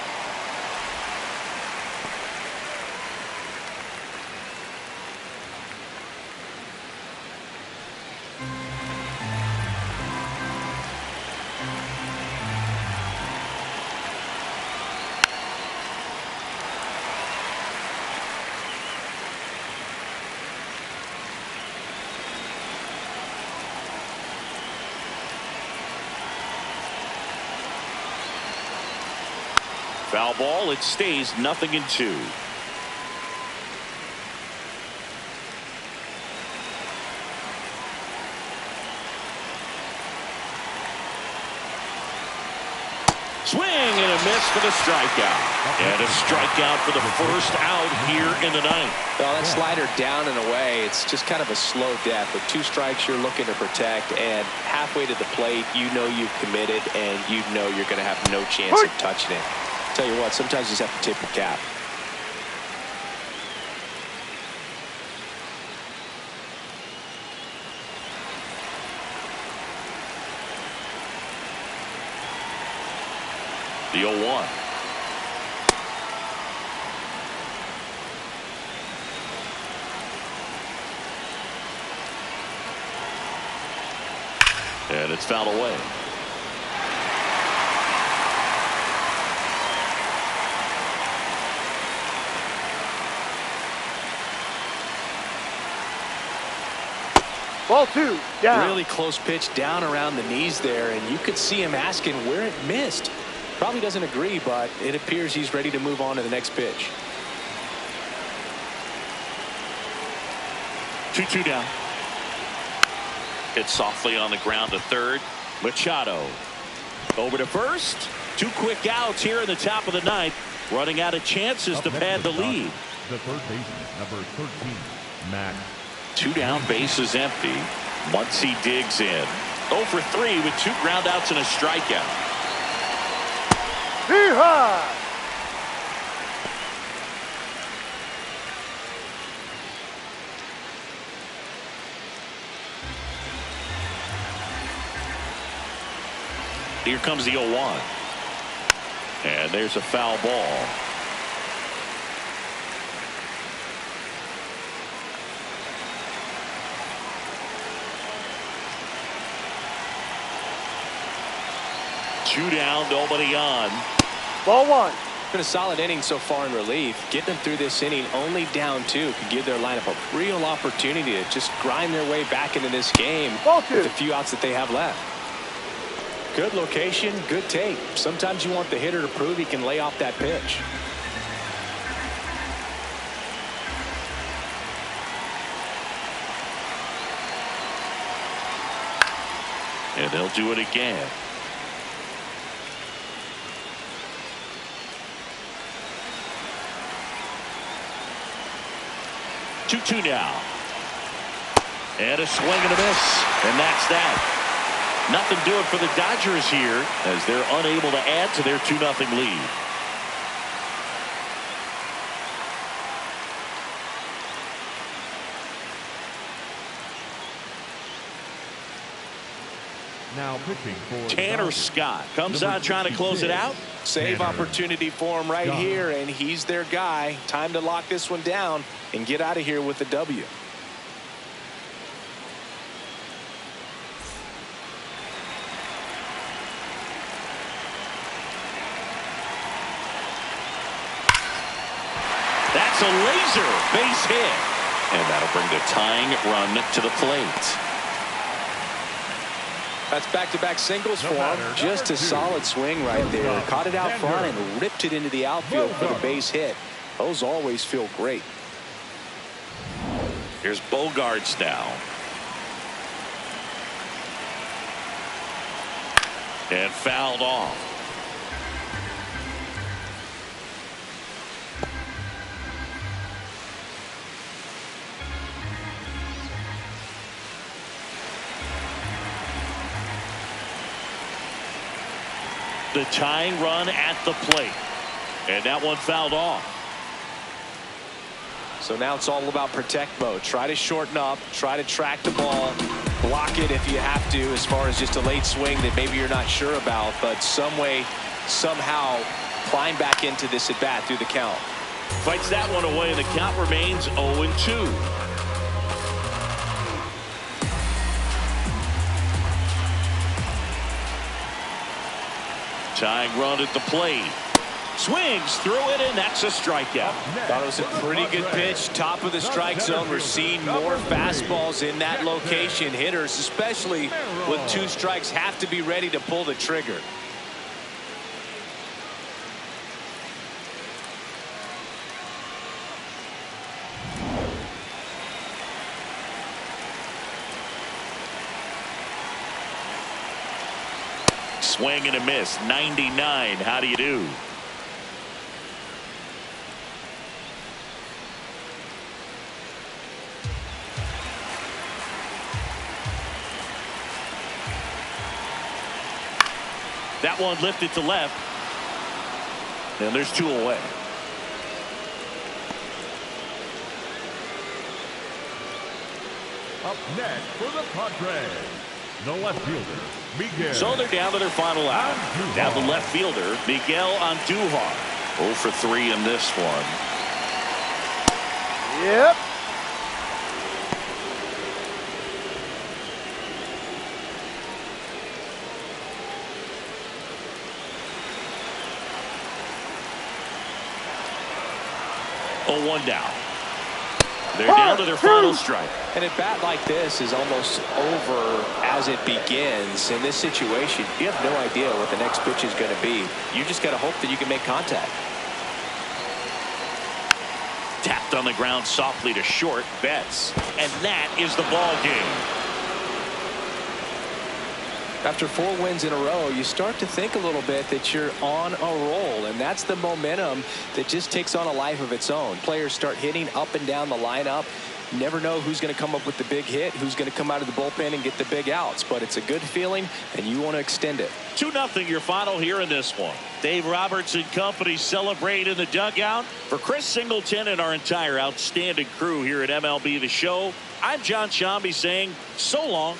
Foul ball. It stays 0-2. Swing and a miss for the strikeout. And a strikeout for the first out here in the ninth. Well, that slider down and away, it's just kind of a slow death. With 2 strikes, you're looking to protect, and halfway to the plate, you know you've committed, and you know you're going to have no chance of touching it. Tell you what, sometimes you just have to tip your cap. The 0-1. And it's fouled away. Ball 2, down. Really close pitch down around the knees there, and you could see him asking where it missed. Probably doesn't agree, but it appears he's ready to move on to the next pitch. 2-2 down. Hit softly on the ground to third. Machado over to first. 2 quick outs here in the top of the ninth. Running out of chances to pad the lead. The third baseman, number 13, Max. 2 down, bases empty. Once he digs in. 0 for 3 with 2 ground outs and a strikeout. Hee-haw! Here comes the 0-1. And there's a foul ball. Two down, nobody on. Ball 1. Been a solid inning so far in relief. Getting them through this inning only down 2 could give their lineup a real opportunity to just grind their way back into this game Ball 2. with the few outs that they have left. Good location, good take. Sometimes you want the hitter to prove he can lay off that pitch. And they'll do it again. Two now. And a swing and a miss. And that's that. Nothing doing for the Dodgers here as they're unable to add to their 2-0 lead. Now pitching for Tanner Scott comes out trying to close it out. Save opportunity for him right here, and he's their guy. Time to lock this one down and get out of here with the W. That's a laser base hit. And that'll bring the tying run to the plate. That's back-to-back singles for him. Just a solid swing right there. Caught it out front and ripped it into the outfield for the base hit. Those always feel great. Here's Bogarts now. And fouled off. The tying run at the plate. And that one fouled off. So now it's all about protect mode. Try to shorten up. Try to track the ball. Block it if you have to, as far as just a late swing that maybe you're not sure about. But some way, somehow, climb back into this at bat through the count. Fights that one away, and the count remains 0-2. Tying run at the plate. Swings through it, and that's a strikeout. Thought it was a pretty good pitch. Top of the strike zone. We're seeing more fastballs in that location. Hitters, especially with 2 strikes, have to be ready to pull the trigger. Swing and a miss. 99. How do you do? That one lifted to left. And there's 2 away. Up next for the Padres, the left fielder, Miguel. So they're down to their final out. Now the left fielder, Miguel Andujar. 0 for 3 in this one. Yep. Oh, 1 down. They're down to their final strike. And a bat like this is almost over as it begins. In this situation, you have no idea what the next pitch is going to be. You just got to hope that you can make contact. Tapped on the ground softly to short. Betts. And that is the ball game. After 4 wins in a row, you start to think a little bit that you're on a roll, and that's the momentum that just takes on a life of its own. Players start hitting up and down the lineup. You never know who's going to come up with the big hit, who's going to come out of the bullpen and get the big outs, but it's a good feeling, and you want to extend it. 2-0 your final here in this one. Dave Roberts and company celebrate in the dugout. For Chris Singleton and our entire outstanding crew here at MLB The Show, I'm John Shambi saying so long.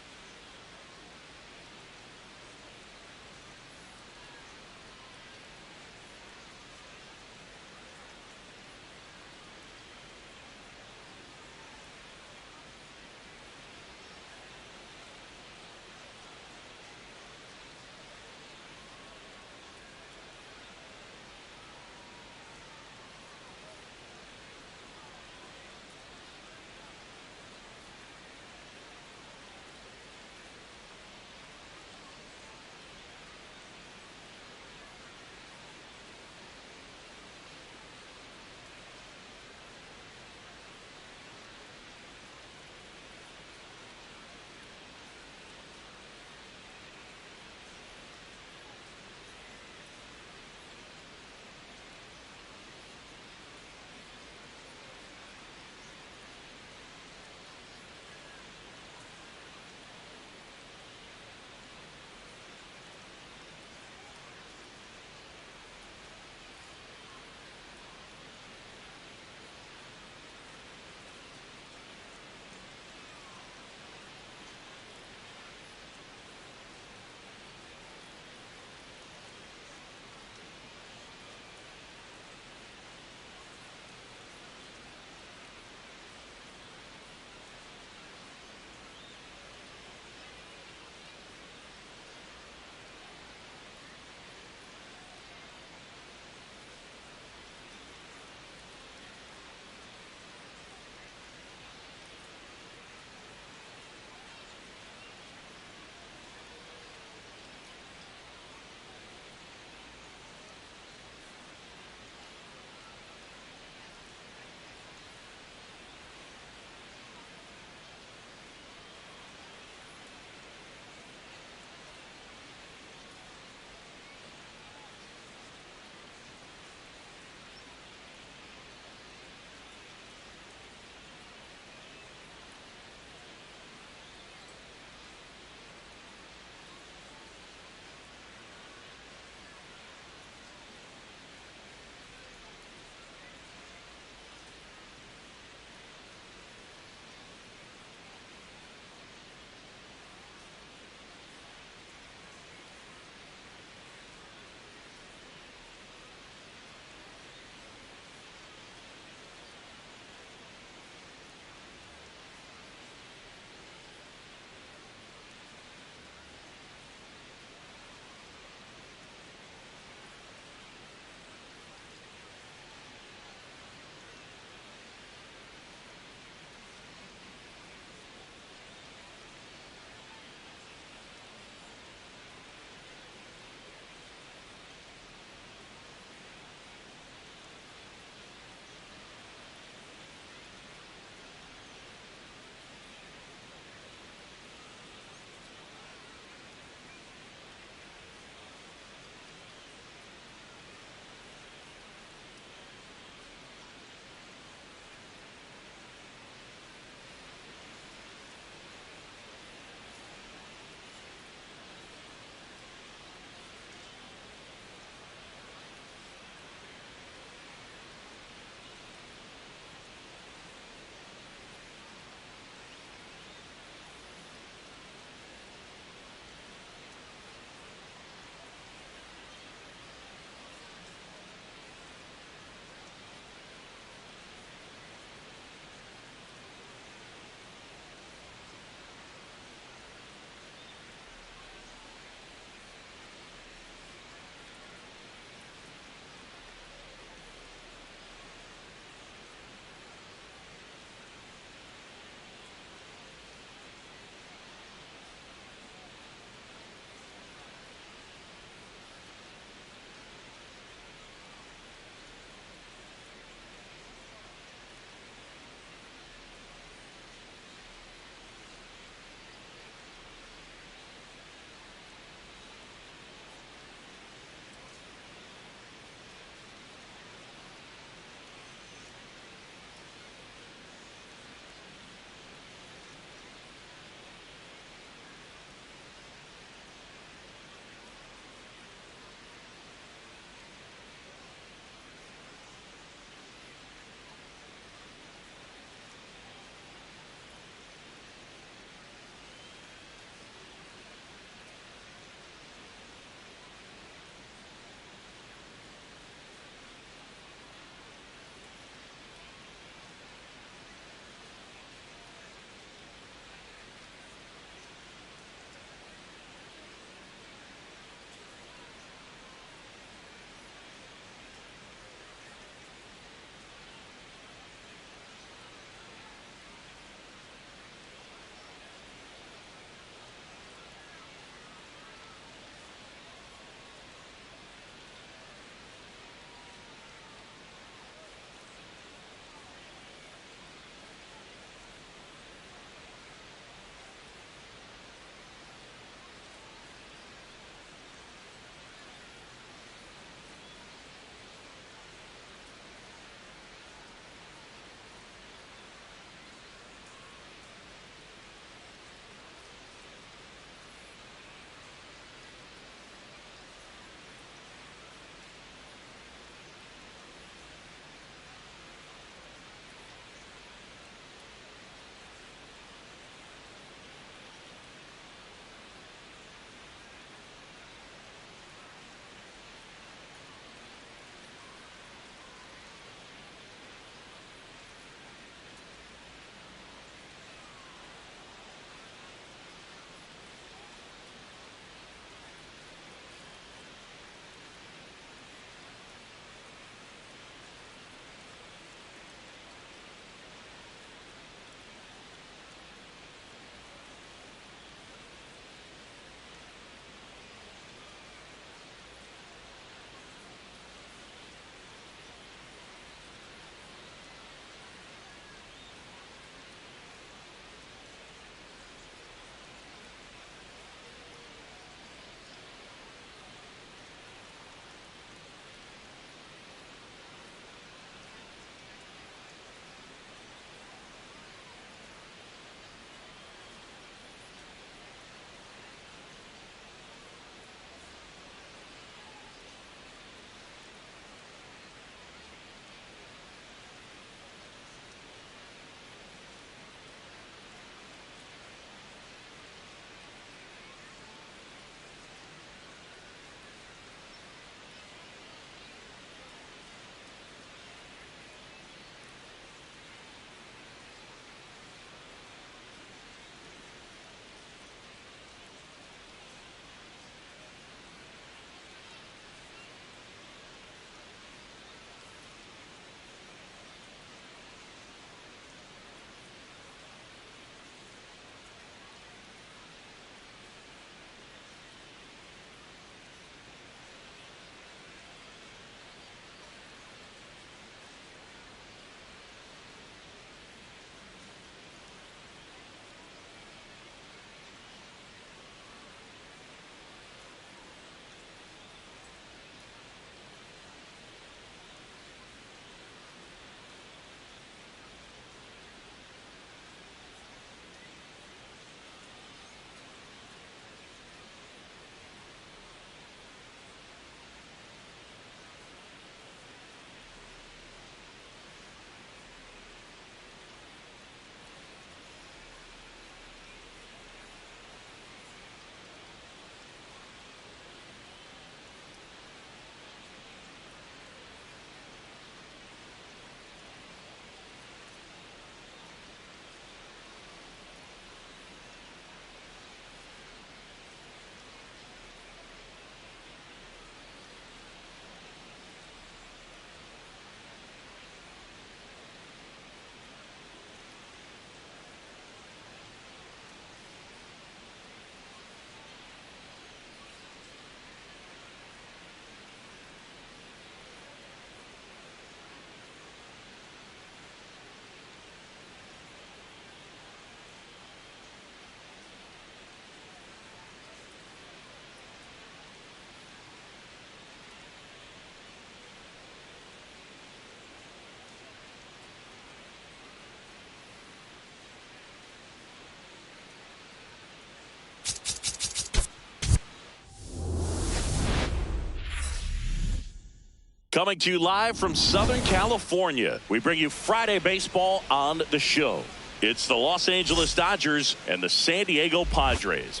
Coming to you live from Southern California, we bring you Friday baseball on the show. It's the Los Angeles Dodgers and the San Diego Padres.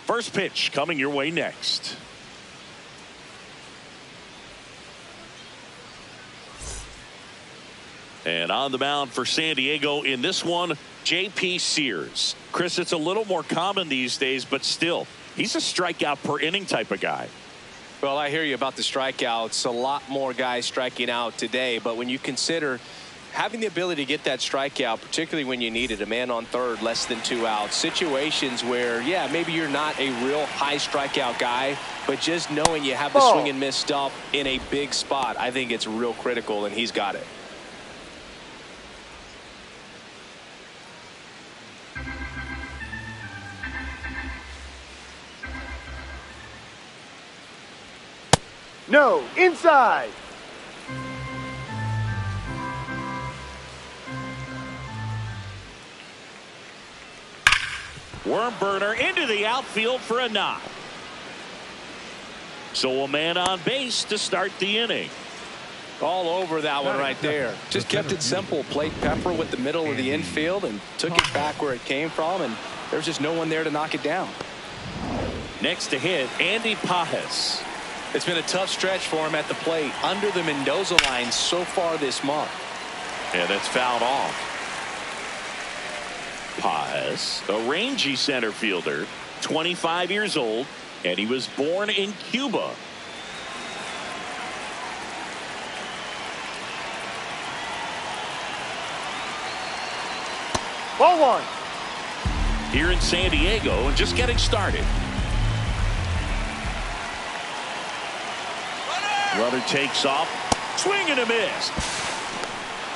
First pitch coming your way next. And on the mound for San Diego in this one, J.P. Sears. Chris, it's a little more common these days, but still, he's a strikeout per inning type of guy. Well, I hear you about the strikeouts. A lot more guys striking out today, but when you consider having the ability to get that strikeout, particularly when you need it, a man on third, less than 2 outs, situations where, yeah, maybe you're not a real high strikeout guy, but just knowing you have the swing and miss stuff in a big spot, I think it's real critical, and he's got it. No, inside. Worm burner into the outfield for a knock. So a man on base to start the inning. All over that one right there. Just kept it simple. Played pepper with the middle of the infield and took it back where it came from, and there's just no one there to knock it down. Next to hit, Andy Pajes. It's been a tough stretch for him at the plate under the Mendoza line so far this month. And it's fouled off. Pajes, a rangy center fielder, 25 years old, and he was born in Cuba. Ball one. Here in San Diego and just getting started. Runner takes off. Swing and a miss.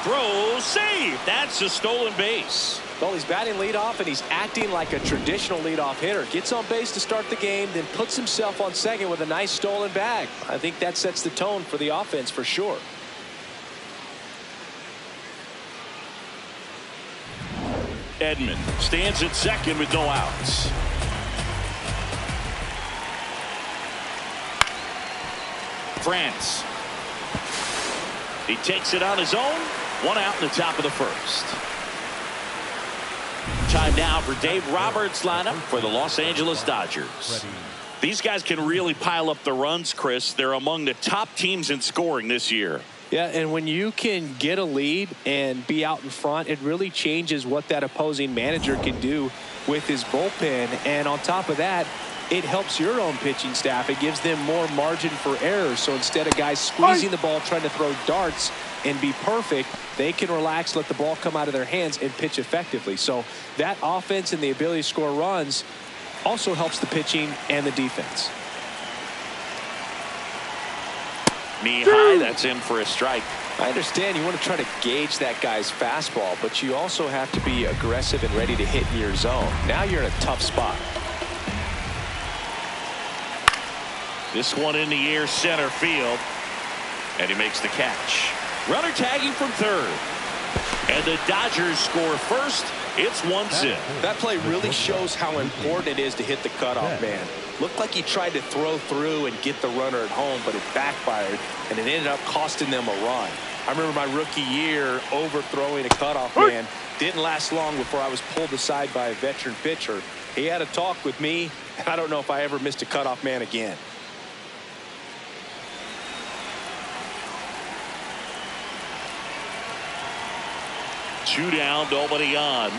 Throw, save. That's a stolen base. Well, he's batting leadoff, and he's acting like a traditional leadoff hitter. Gets on base to start the game, then puts himself on second with a nice stolen bag. I think that sets the tone for the offense for sure. Edman stands at second with no outs. France. He takes it on his own. 1 out in the top of the first. Time now for Dave Roberts' lineup for the Los Angeles Dodgers. These guys can really pile up the runs, Chris. They're among the top teams in scoring this year. Yeah, and when you can get a lead and be out in front, it really changes what that opposing manager can do with his bullpen. And on top of that, it helps your own pitching staff. It gives them more margin for error. So instead of guys squeezing the ball, trying to throw darts and be perfect, they can relax, let the ball come out of their hands, and pitch effectively. So that offense and the ability to score runs also helps the pitching and the defense. Knee high, that's in for a strike. I understand you want to try to gauge that guy's fastball, but you also have to be aggressive and ready to hit in your zone. Now you're in a tough spot. This one in the air, center field, and he makes the catch. Runner tagging from third, and the Dodgers score first. It's 1-0. That play really shows how important it is to hit the cutoff man. Looked like he tried to throw through and get the runner at home, but it backfired, and it ended up costing them a run. I remember my rookie year overthrowing a cutoff man. Didn't last long before I was pulled aside by a veteran pitcher. He had a talk with me, and I don't know if I ever missed a cutoff man again. Two down, nobody on.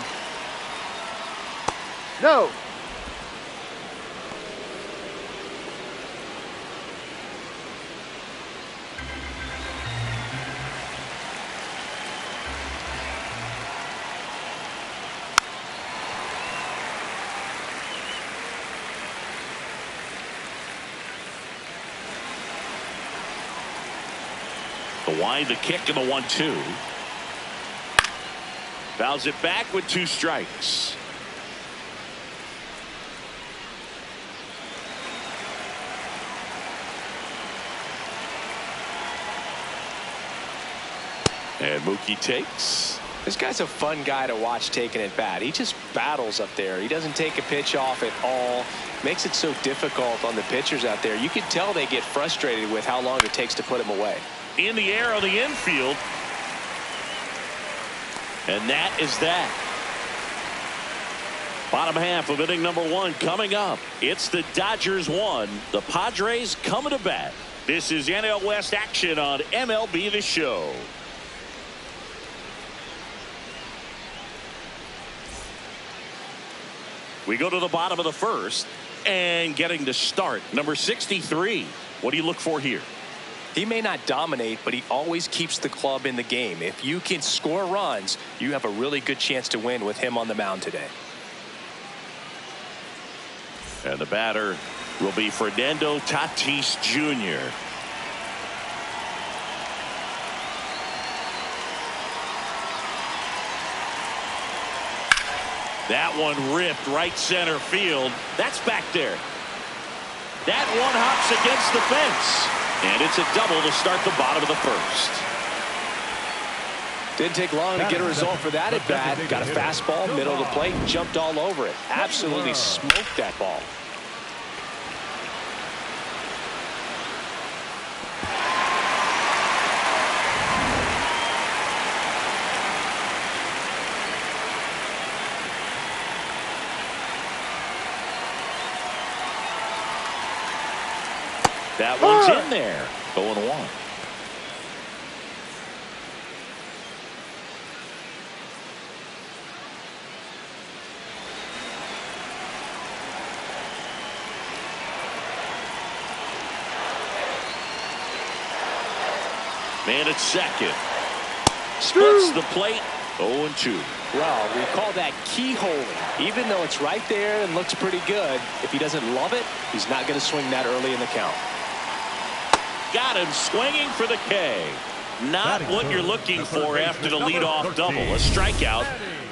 No. The wind, the kick, and the 1-2. Fouls it back with 2 strikes. And Mookie takes. This guy's a fun guy to watch taking at bat. He just battles up there. He doesn't take a pitch off at all. Makes it so difficult on the pitchers out there. You can tell they get frustrated with how long it takes to put him away. In the air on the infield. And that is that. Bottom half of inning number 1 coming up. It's the Dodgers 1. The Padres coming to bat. This is NL West action on MLB The Show. We go to the bottom of the first, and getting to start, number 63. What do you look for here? He may not dominate, but he always keeps the club in the game. If you can score runs, you have a really good chance to win with him on the mound today. And the batter will be Fernando Tatis Jr. That one ripped right center field. That's back there. That one hops against the fence. And it's a double to start the bottom of the first. Didn't take long to get a result for that at bat. Got a fastball, middle of the plate, jumped all over it. Absolutely smoked that ball. That one's in there. 0-1. Man at second. Splits the plate. 0-2. Well, we call that keyholing. Even though it's right there and looks pretty good, if he doesn't love it, he's not going to swing that early in the count. Got him swinging for the K. Not what you're looking for after the leadoff double. A strikeout,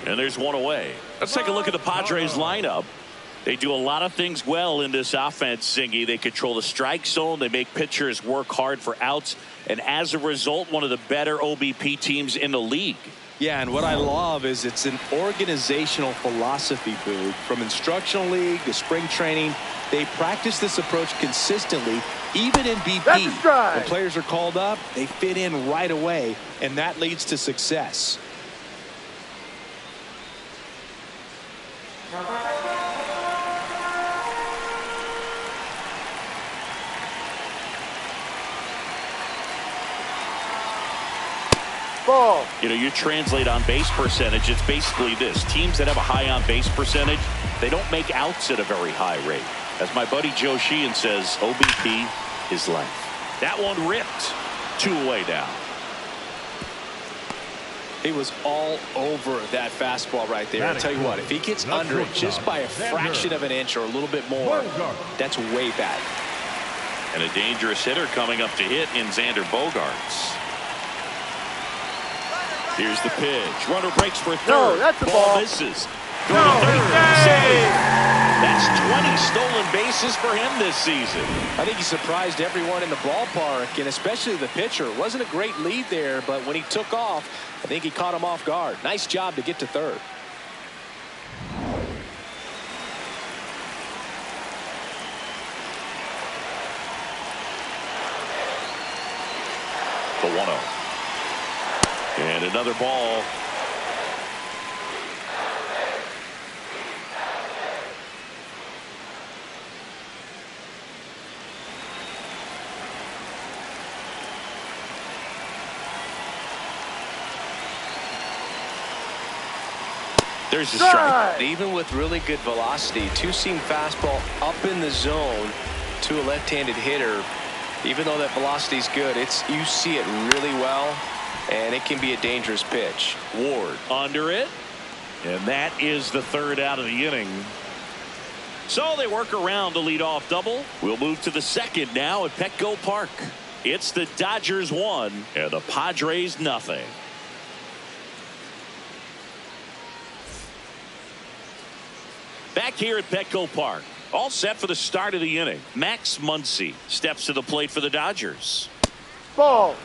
and there's one away. Let's take a look at the Padres lineup. They do a lot of things well in this offense, Singy. They control the strike zone. They make pitchers work hard for outs. And as a result, one of the better OBP teams in the league. Yeah, and what I love is it's an organizational philosophy, Boog. From instructional league to spring training, they practice this approach consistently, even in BP. When players are called up, they fit in right away, and that leads to success. Ball. You know, you translate on base percentage, it's basically this. Teams that have a high on base percentage, they don't make outs at a very high rate. As my buddy Joe Sheehan says, OBP is life. That one ripped. 2 away now. He was all over that fastball right there. I'll tell you what, if he gets under it just by a fraction of an inch or a little bit more, that's way bad. And a dangerous hitter coming up to hit in Xander Bogaerts. Here's the pitch. Runner breaks for third. No, that's the ball. Misses. Throw to third. That's 20 stolen bases for him this season. I think he surprised everyone in the ballpark, and especially the pitcher. It wasn't a great lead there, but when he took off, I think he caught him off guard. Nice job to get to third. The 1-0. And another ball. There's the strike. Even with really good velocity, two-seam fastball up in the zone to a left-handed hitter. Even though that velocity is good, you see it really well, and it can be a dangerous pitch. Ward under it, and that is the third out of the inning. So they work around the leadoff double. We'll move to the second now at Petco Park. It's the Dodgers 1 and the Padres nothing. Back here at Petco Park, all set for the start of the inning. Max Muncy steps to the plate for the Dodgers. Ball.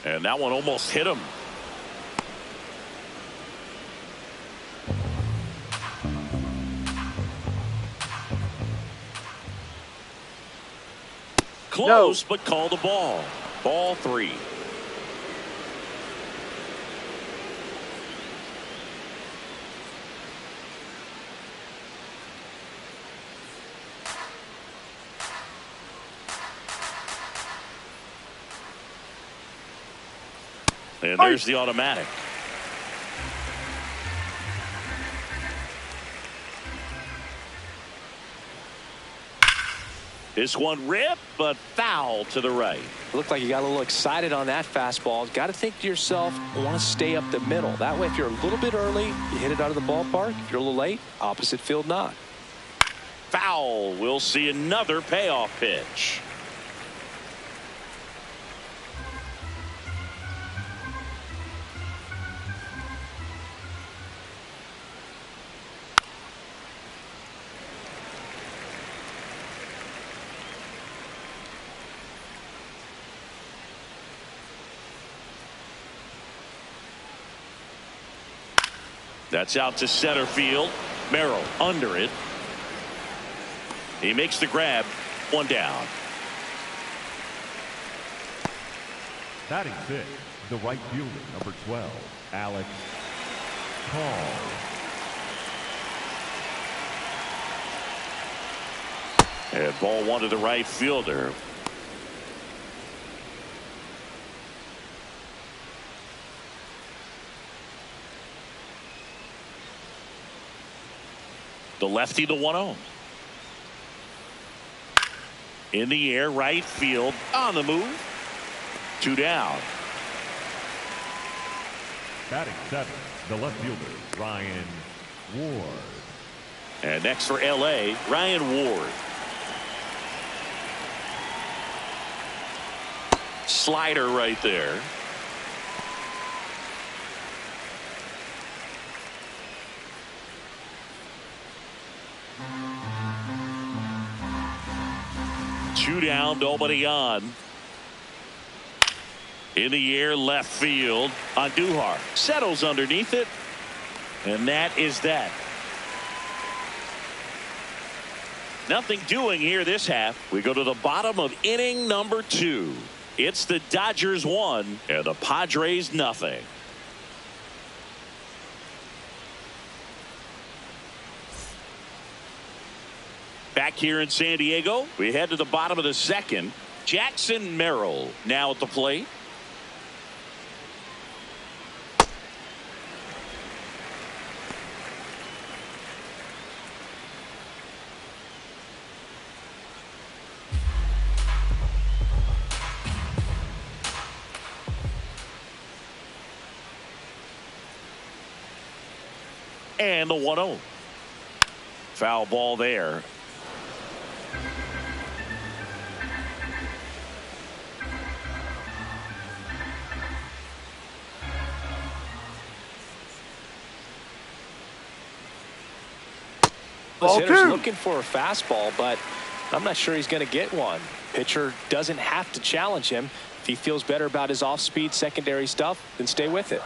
And that one almost hit him. Close, but called a ball. Ball 3. And there's the automatic. This one ripped, but foul to the right. Looked like you got a little excited on that fastball. Got to think to yourself, I want to stay up the middle. That way, if you're a little bit early, you hit it out of the ballpark. If you're a little late, opposite field not. Foul. We'll see another payoff pitch. That's out to center field. Merrill under it. He makes the grab. One down. Batting 6, the right fielder, number 12, Alex Paul. And ball 1 to the right fielder. The lefty, the 1-0. In the air, right field, on the move. 2 down. Batting 7, the left fielder, Ryan Ward. And next for LA, Ryan Ward. Slider right there. Two down, nobody on. In the air, left field. Andujar settles underneath it. And that is that. Nothing doing here this half. We go to the bottom of inning number 2. It's the Dodgers 1 and the Padres nothing. Back here in San Diego, we head to the bottom of the 2nd. Jackson Merrill now at the plate. And the 1-0. Foul ball there. This hitter's looking for a fastball, but I'm not sure he's going to get one. Pitcher doesn't have to challenge him. If he feels better about his off-speed secondary stuff, then stay with it.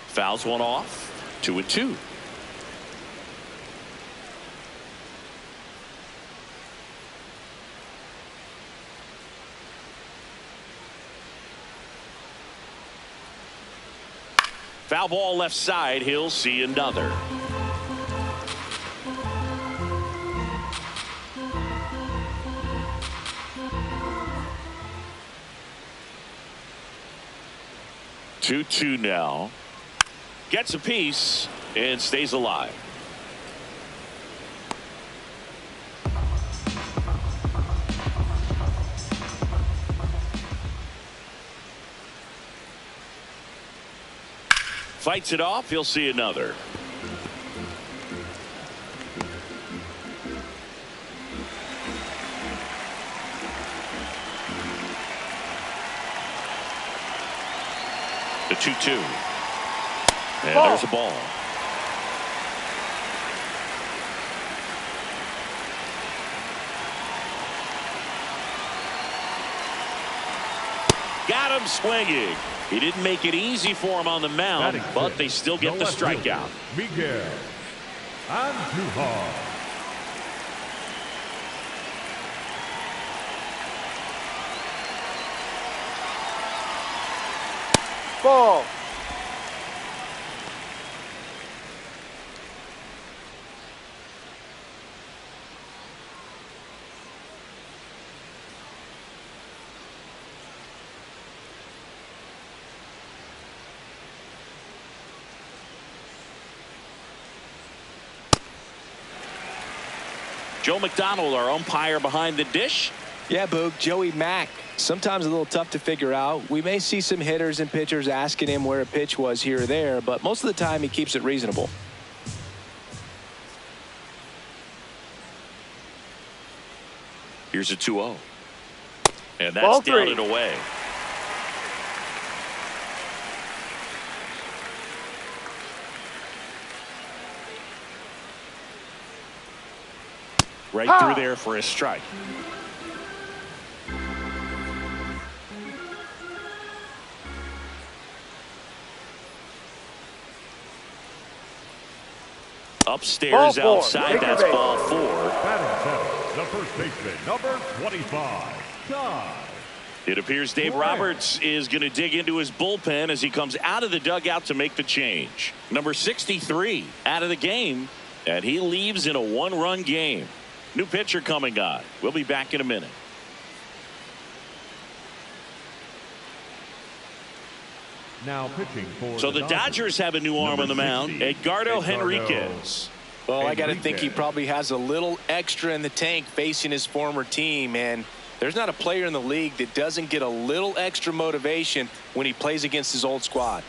Fouls one off. 2-2. Foul ball left side. He'll see another. Two now. Gets a piece and stays alive. Fights it off. He'll see another. The 2-2. And there's a ball. Got him swinging. He didn't make it easy for him on the mound, but they still get the strikeout. Miguel Andujar. Ball. Joe McDonald, our umpire behind the dish. Yeah, Boog, Joey Mack. Sometimes a little tough to figure out. We may see some hitters and pitchers asking him where a pitch was here or there, but most of the time he keeps it reasonable. Here's a 2-0. And that's down and away. Right through there for a strike. Upstairs outside, that's ball 4. Batting 7, the first baseman, number 25, Todd. It appears Dave Roberts is going to dig into his bullpen as he comes out of the dugout to make the change. Number 63 out of the game, and he leaves in a 1-run game. New pitcher coming on. We'll be back in a minute. Now pitching for so the Dodgers have a new arm on the mound, Edgardo Henriquez. Well, I got to think he probably has a little extra in the tank facing his former team, and there's not a player in the league that doesn't get a little extra motivation when he plays against his old squad.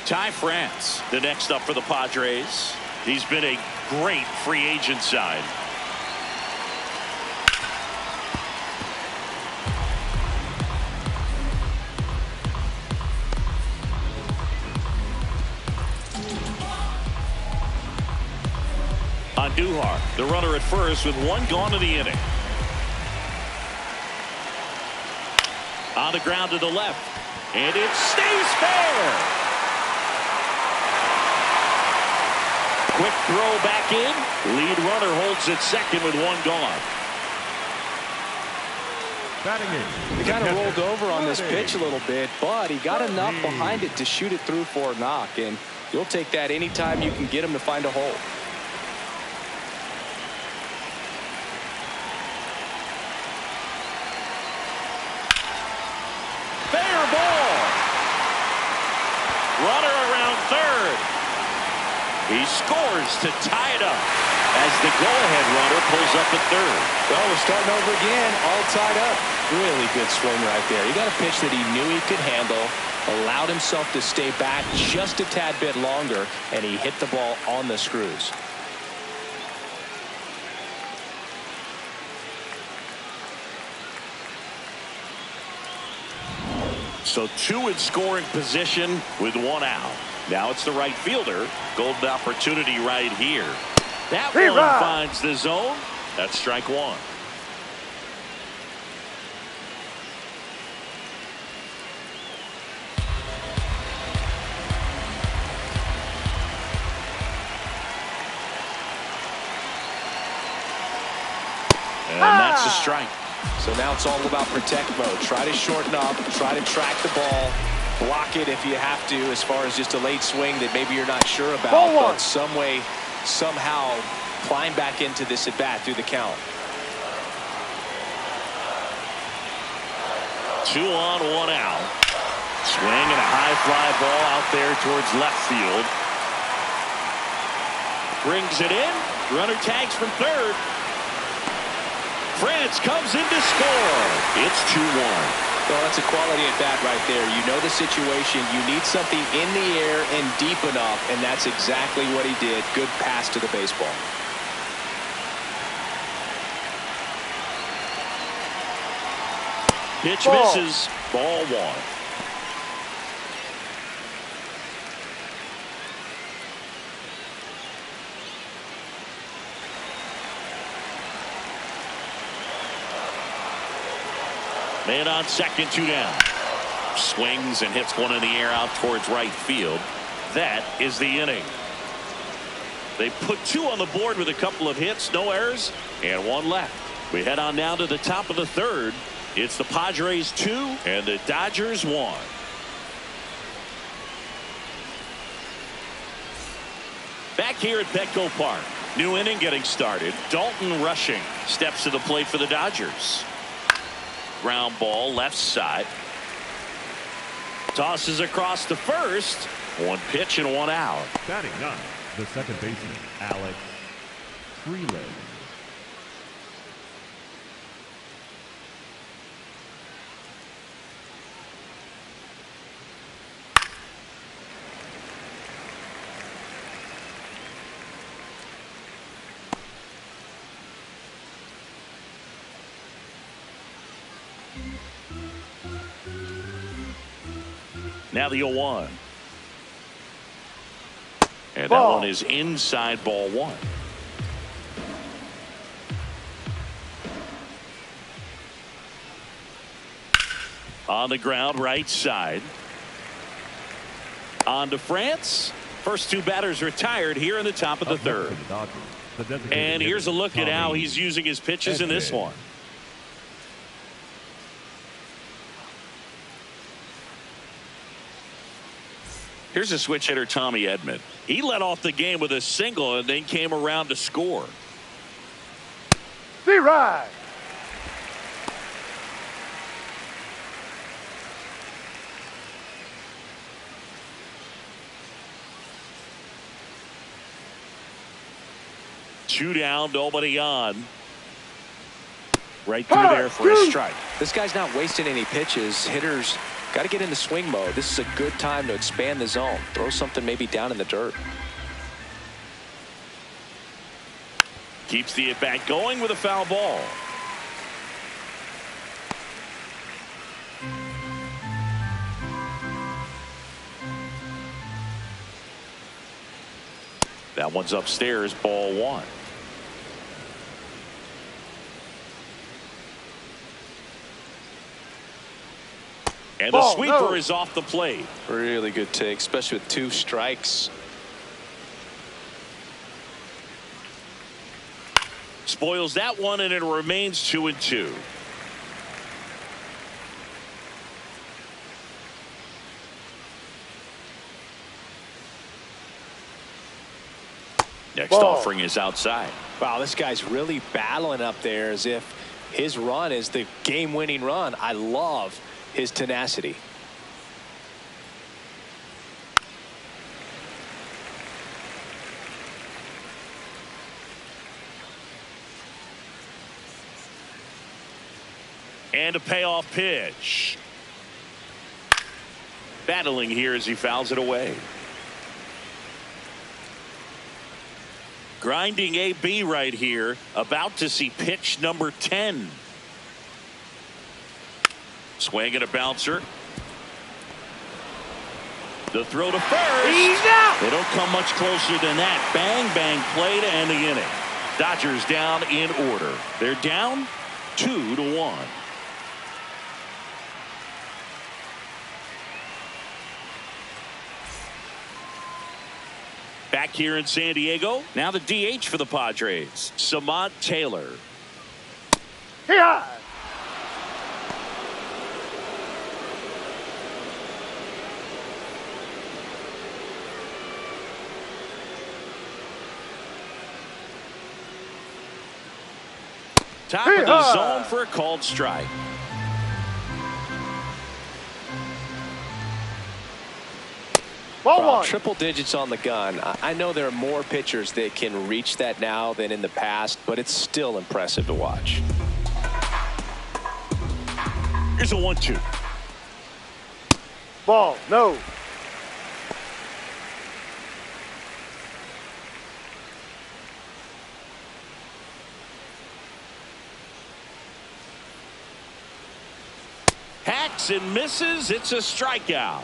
Ty France, the next up for the Padres. He's been a great free agent sign. Andujar, the runner at first with 1 gone to the inning. On the ground to the left, and it stays fair. Quick throw back in. Lead runner holds at second with 1 gone. He kind of rolled over on this pitch a little bit, but he got enough behind it to shoot it through for a knock, and you'll take that anytime you can get him to find a hole. Runner around third. He scores to tie it up as the go-ahead runner pulls up at third. Well, we're starting over again, all tied up. Really good swing right there. He got a pitch that he knew he could handle, allowed himself to stay back just a tad bit longer, and he hit the ball on the screws. So 2 in scoring position with 1 out. Now it's the right fielder. Golden opportunity right here. That one finds the zone. That's strike 1. And that's a strike. So now it's all about protect mode. Try to shorten up, try to track the ball, block it if you have to, as far as just a late swing that maybe you're not sure about, but some way, somehow climb back into this at bat through the count. 2 on, 1 out. Swing and a high fly ball out there towards left field. Brings it in. Runner tags from third. France comes in to score. It's 2-1. Well, that's a quality at bat right there. You know the situation. You need something in the air and deep enough, and that's exactly what he did. Good pass to the baseball. Pitch misses. Ball 1. Man on second, 2 down. Swings and hits one in the air out towards right field. That is the inning. They put 2 on the board with a couple of hits, no errors, and 1 left. We head on now to the top of the 3rd. It's the Padres 2 and the Dodgers 1. Back here at Petco Park. New inning getting started. Dalton rushing. Steps to the plate for the Dodgers. Ground ball left side. Tosses across to first. 1 pitch and 1 out. Batting 9, the second baseman, Alex Freeland. Now the 0-1. And Ball. that one is inside, ball 1. On the ground, right side. On to France. First 2 batters retired here in the top of the 3rd. And here's a look at how he's using his pitches in this one. Here's a switch hitter, Tommy Edman. He led off the game with a single and then came around to score. C-Ride. Two down, nobody on. Right through there for a strike. This guy's not wasting any pitches. Hitters got to get into swing mode. This is a good time to expand the zone. Throw something maybe down in the dirt. Keeps the at-bat going with a foul ball. That one's upstairs, ball 1. And the sweeper is off the plate. Really good take, especially with 2 strikes. Spoils that one, and it remains 2-2. Next offering is outside. Wow, this guy's really battling up there as if his run is the game-winning run. I love his tenacity. And a payoff pitch. Battling here as he fouls it away. Grinding AB right here, about to see pitch number 10. Swing and a bouncer. The throw to first. He's out. They don't come much closer than that. Bang, bang, play to end the inning. Dodgers down in order. They're down 2-1. Back here in San Diego, now the DH for the Padres, Samad Taylor. Yeah. Top of the zone for a called strike. Ball 1. Triple digits on the gun. I know there are more pitchers that can reach that now than in the past, but it's still impressive to watch. Here's a 1-2. Ball. No. Hacks and misses. It's a strikeout.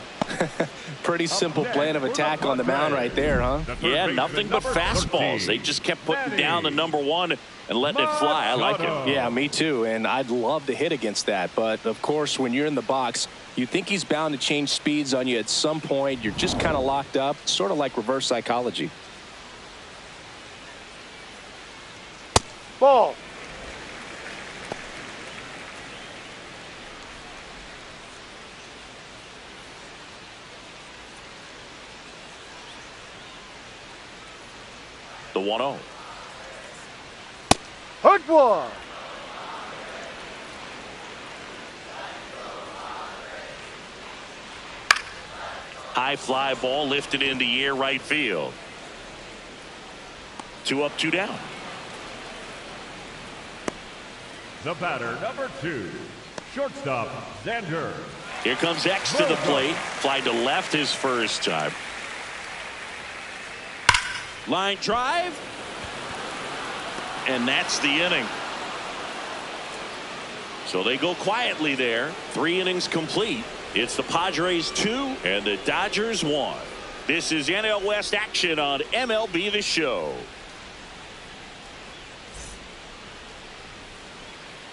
Pretty simple plan of attack on the mound right there, huh? Yeah, nothing but fastballs. They just kept putting down the number 1 and letting it fly. I like it. Yeah, me too. And I'd love to hit against that. But, of course, when you're in the box, you think he's bound to change speeds on you at some point. You're just kind of locked up, sort of like reverse psychology. Ball. The 1-0. Hurt one. High fly ball lifted in the air right field. 2 up, 2 down. The batter, number 2, shortstop, Xander. Here comes X to the plate. Fly to left his first time. Line drive. And that's the inning. So they go quietly there. 3 innings complete. It's the Padres 2 and the Dodgers 1. This is NL West action on MLB The Show.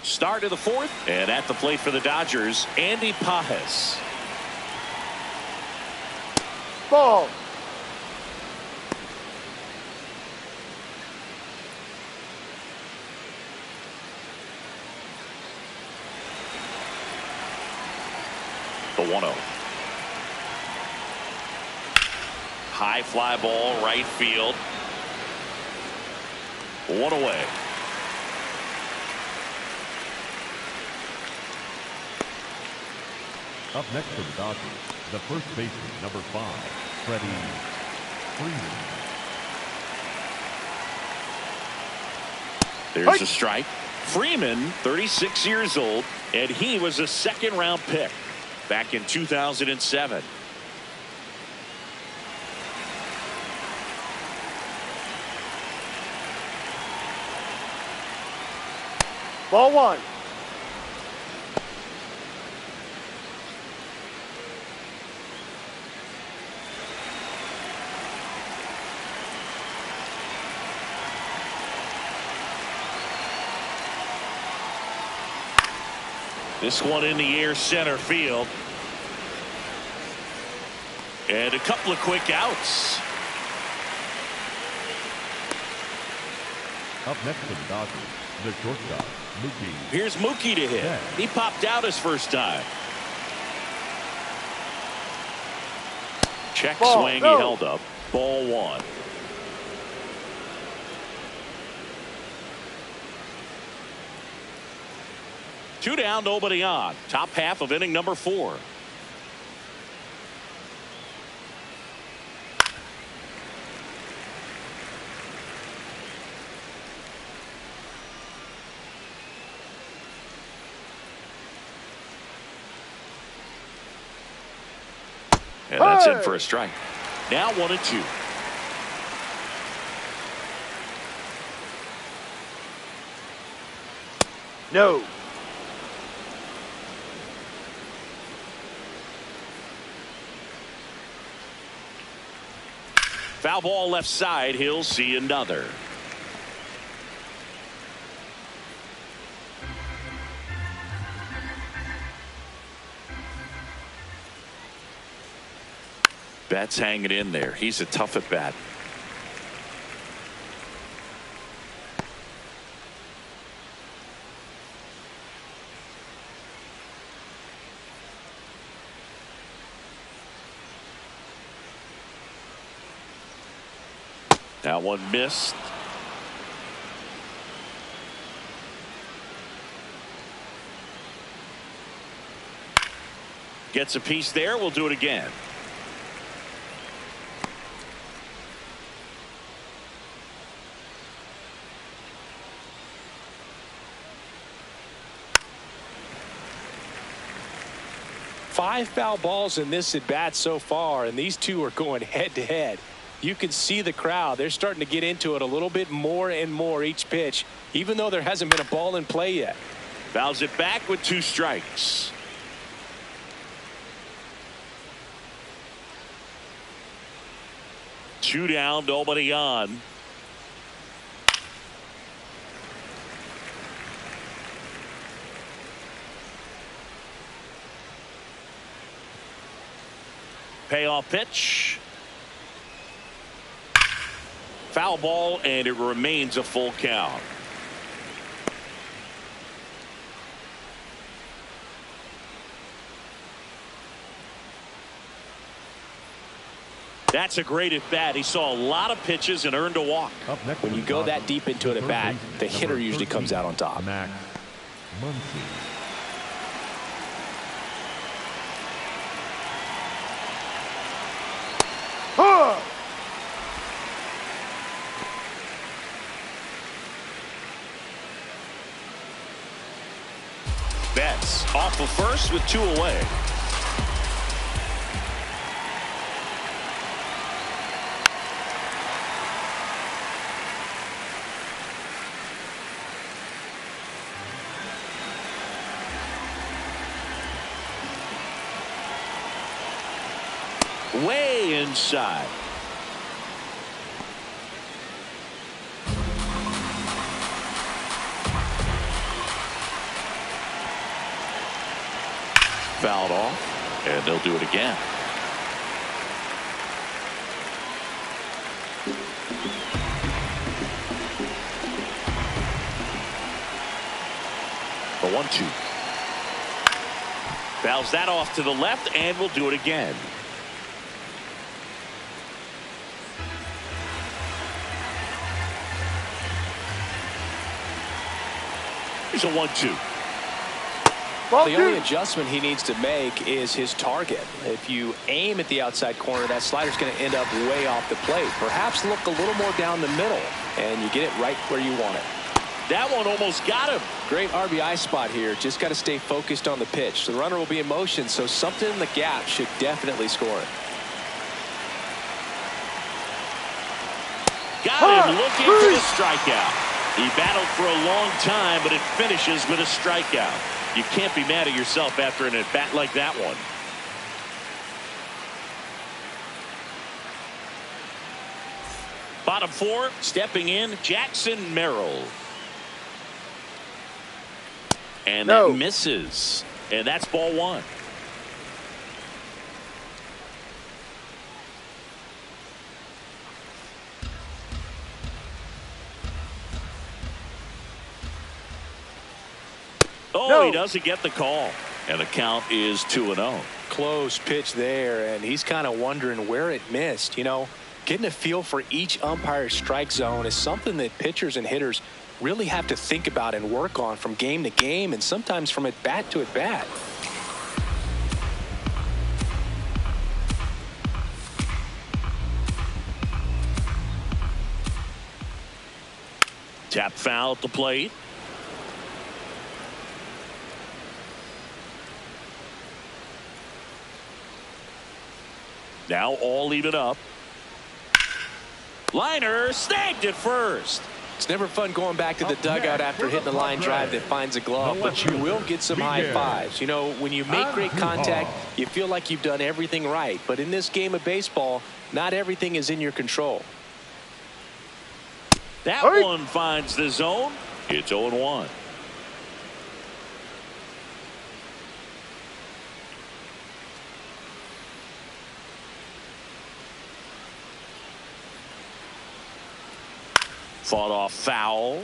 Start of the 4th, and at the plate for the Dodgers, Andy Pajes. Ball. The 1-0. High fly ball right field. 1 away. Up next for the Dodgers, the first baseman, number 5, Freddie Freeman. There's a strike. Freeman, 36 years old, and he was a second-round pick back in 2007. Ball 1. This one in the air center field. And a couple of quick outs. Up next for the Dodgers, the shortstop, Mookie. Here's Mookie to hit. Yeah. He popped out his first time. Check Ball, swing. no. He held up. Ball 1. Two down, nobody on. Top half of inning number 4. And that's in for a strike. Now 1-2. No. Foul ball left side. He'll see another. Betts hanging in there. He's a tough at bat. That one missed. Gets a piece there. We'll do it again. Five foul balls in this at bat so far, and these two are going head to head. You can see the crowd. They're starting to get into it a little bit more and more each pitch, even though there hasn't been a ball in play yet. Fouls it back with 2 strikes. Two down, nobody on. payoff pitch. Foul ball, and it remains a full count. That's a great at bat. He saw a lot of pitches and earned a walk. When you go that deep into an at bat, the hitter usually comes out on top. Max Muncy. Betts off of first with 2 away. Way inside. Fouled off, and they'll do it again. The 1-2. Fouls that off to the left, and we'll do it again. Here's a 1-2. The only adjustment he needs to make is his target. If you aim at the outside corner, that slider's going to end up way off the plate. Perhaps look a little more down the middle, and you get it right where you want it. That one almost got him. Great RBI spot here. Just got to stay focused on the pitch. The runner will be in motion, so something in the gap should definitely score it. Got him looking for the strikeout. He battled for a long time, but it finishes with a strikeout. You can't be mad at yourself after an at-bat like that one. Bottom 4, stepping in, Jackson Merrill. And that misses. And that's ball 1. Oh, he doesn't get the call. And the count is 2-0. Close pitch there, and he's kind of wondering where it missed. You know, getting a feel for each umpire's strike zone is something that pitchers and hitters really have to think about and work on from game to game, and sometimes from at bat to at bat. Tap foul at the plate. Now all even up. Liner snagged at first. It's never fun going back to the dugout after hitting a line drive that finds a glove, but you will get some high fives. You know, when you make great contact, you feel like you've done everything right. But in this game of baseball, not everything is in your control. That one finds the zone. It's 0-1. Fought off foul.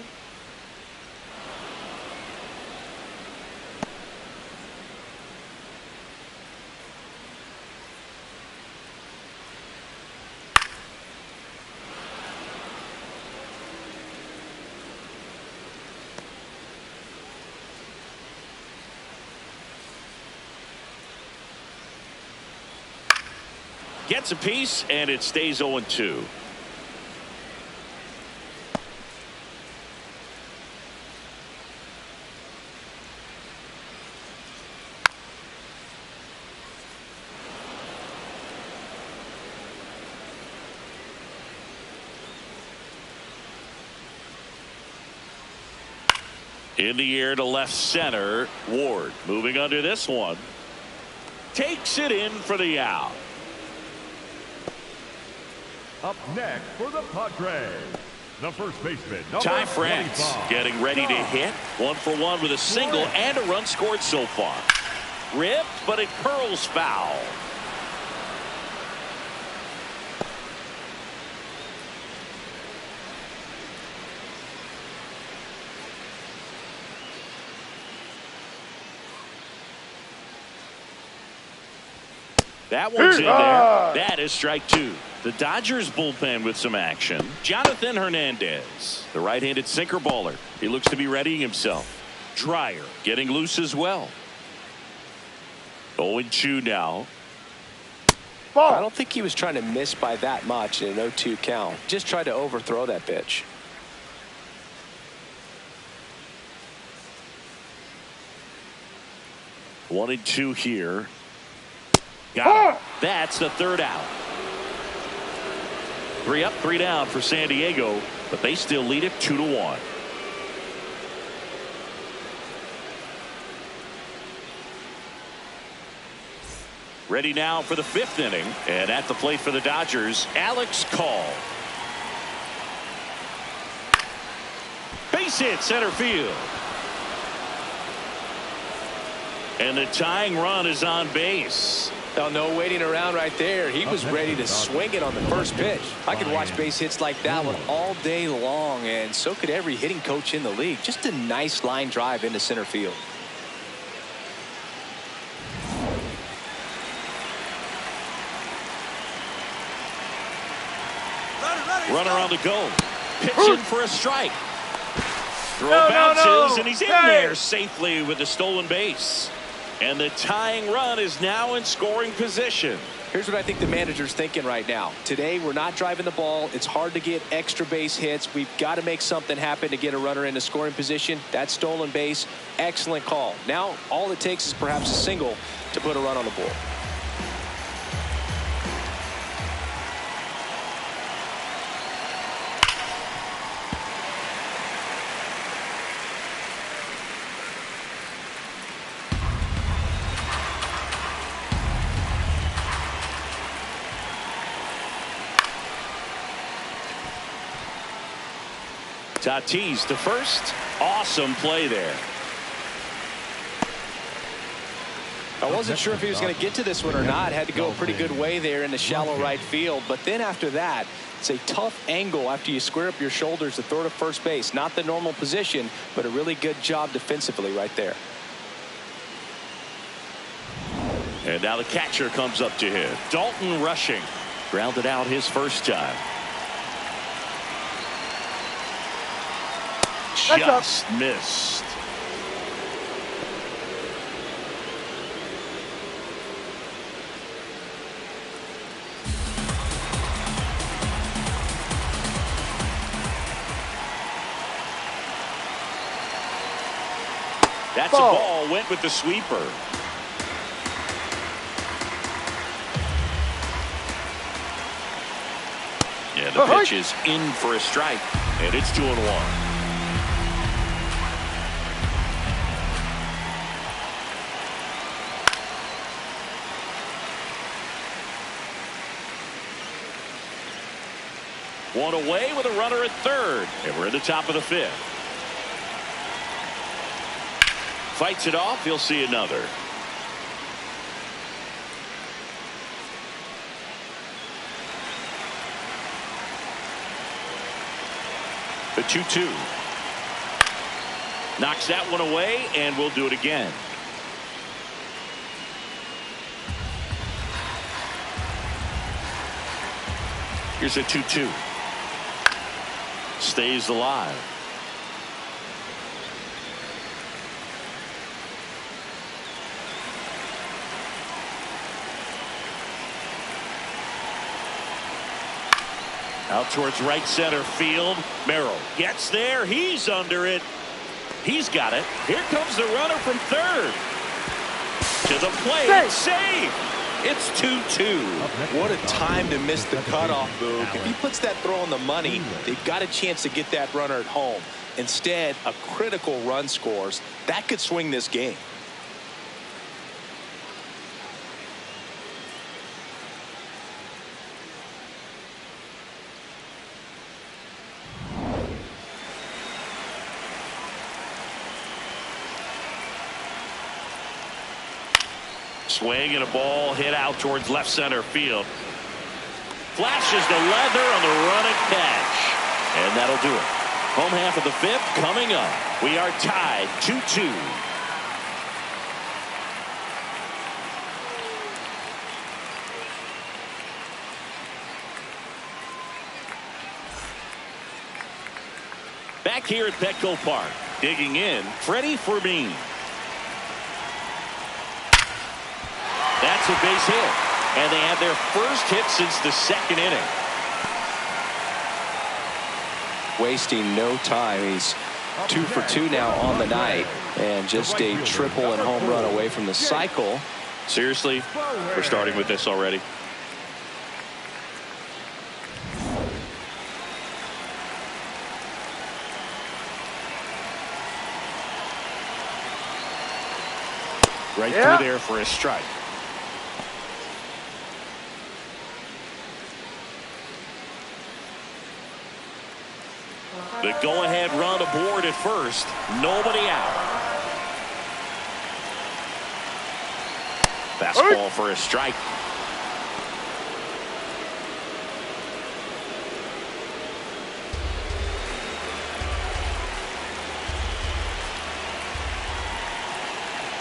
Gets a piece, and it stays 0-2. In the air to left center. Ward moving under this one. Takes it in for the out. Up next for the Padres, the first baseman, Ty France getting ready to hit. 1-for-1 with a single and a run scored so far. Ripped, but it curls foul. That one's in there. That is strike two. The Dodgers bullpen with some action. Jonathan Hernandez, the right-handed sinker baller. He looks to be readying himself. Dryer getting loose as well. 0-2 now. I don't think he was trying to miss by that much in an 0-2 count. Just tried to overthrow that pitch. One and two here. Got it. That's the third out. 3 up, 3 down for San Diego, but they still lead it 2-1. Ready now for the 5th inning, and at the plate for the Dodgers, Alex Call. Base hit center field. And the tying run is on base. Oh, no waiting around right there. He was ready to swing it on the first pitch. I could watch base hits like that one all day long, and so could every hitting coach in the league. Just a nice line drive into center field. Runner on the go. Pitching for a strike. Throw bounces, and he's in there safely with the stolen base. And the tying run is now in scoring position. Here's what I think the manager's thinking right now. Today, we're not driving the ball. It's hard to get extra base hits. We've got to make something happen to get a runner into scoring position. That stolen base, excellent call. Now, all it takes is perhaps a single to put a run on the board. Tatis to first. Awesome play there. I wasn't sure if he was going to get to this one or not. Had to go a pretty good way there in the shallow right field. But then after that, it's a tough angle after you square up your shoulders to throw to first base. Not the normal position, but a really good job defensively right there. And now the catcher comes up to hit. Dalton rushing. Grounded out his first time. Just missed. That's a ball. Went with the sweeper. Yeah, the pitch is in for a strike, and it's 2-1. One away with a runner at third, and we're in the top of the 5th. Fights it off. He'll see another. The 2-2. Knocks that one away, and we'll do it again. Here's a 2-2. Stays alive. Out towards right center field. Merrill gets there. He's under it. He's got it. Here comes the runner from third. To the plate. Save. It's 2-2. What a time to miss the cutoff, Boog. If he puts that throw on the money, they've got a chance to get that runner at home. Instead, a critical run scores. That could swing this game. Swing and a ball hit out towards left center field. Flashes the leather on the run and catch. And that'll do it. Home half of the 5th coming up. We are tied 2-2. Back here at Petco Park, digging in, Freddie Fermin. That's a base hit. And they have their first hit since the second inning. Wasting no time. He's 2 for 2 now on the night, and just a triple and home run away from the cycle. Seriously, we're starting with this already. Right through there for a strike. The go-ahead run aboard at first. Nobody out. Fastball for a strike.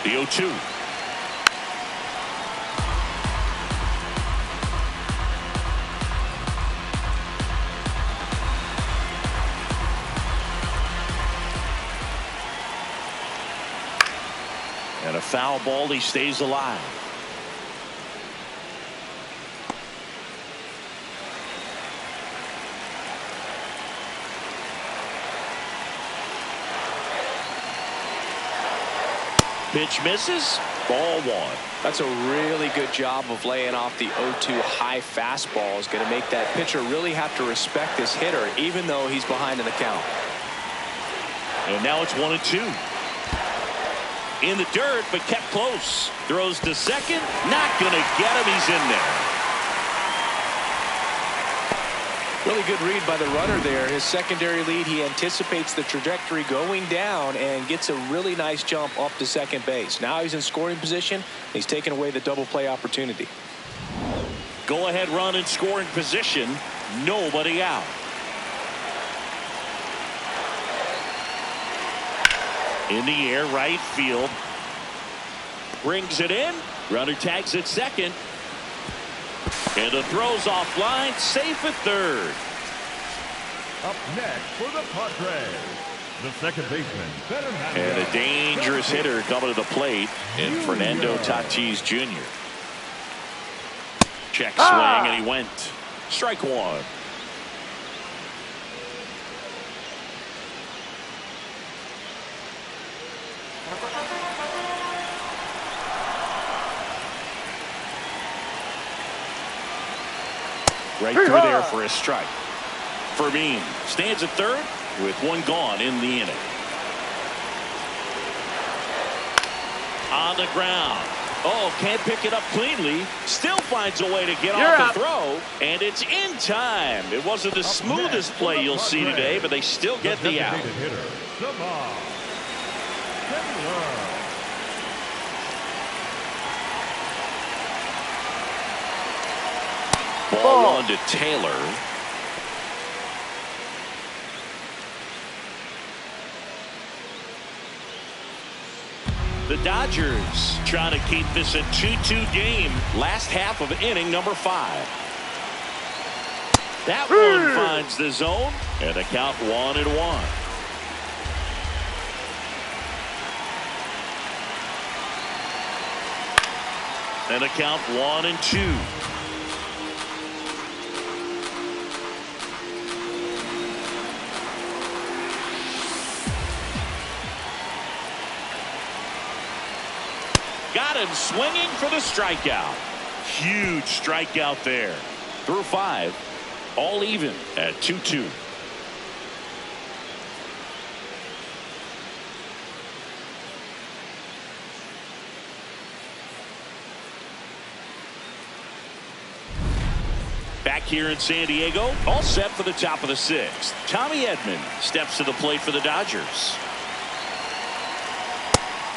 The 0-2. And a foul ball. He stays alive. Pitch misses. Ball 1. That's a really good job of laying off the 0-2 high fastball. Is going to make that pitcher really have to respect this hitter, even though he's behind in the count. And now it's 1-2. In the dirt, but kept close. Throws to second. Not going to get him. He's in there. Really good read by the runner there. His secondary lead, he anticipates the trajectory going down and gets a really nice jump up to second base. Now he's in scoring position. He's taken away the double play opportunity. Go ahead run in scoring position. Nobody out. In the air, right field. Brings it in. Runner tags at second. And the throw's offline. Safe at third. Up next for the Padres, the second baseman, And a dangerous hitter coming to the plate in Fernando Tatis Jr. Check swing, and he went. Strike 1. Right through there for a strike. Fermin stands at third with 1 gone in the inning. On the ground. Oh, can't pick it up cleanly. Still finds a way to get off the throw. And it's in time. It wasn't the smoothest play you'll see today, but they still get the out. Ball 1 to Taylor. The Dodgers trying to keep this a 2-2 game. Last half of inning number 5. That one finds the zone, and the count 1-1. And a count 1-2. Got him swinging for the strikeout. Huge strikeout there. Through 5. All even at 2-2. Back here in San Diego, all set for the top of the 6th. Tommy Edman steps to the plate for the Dodgers.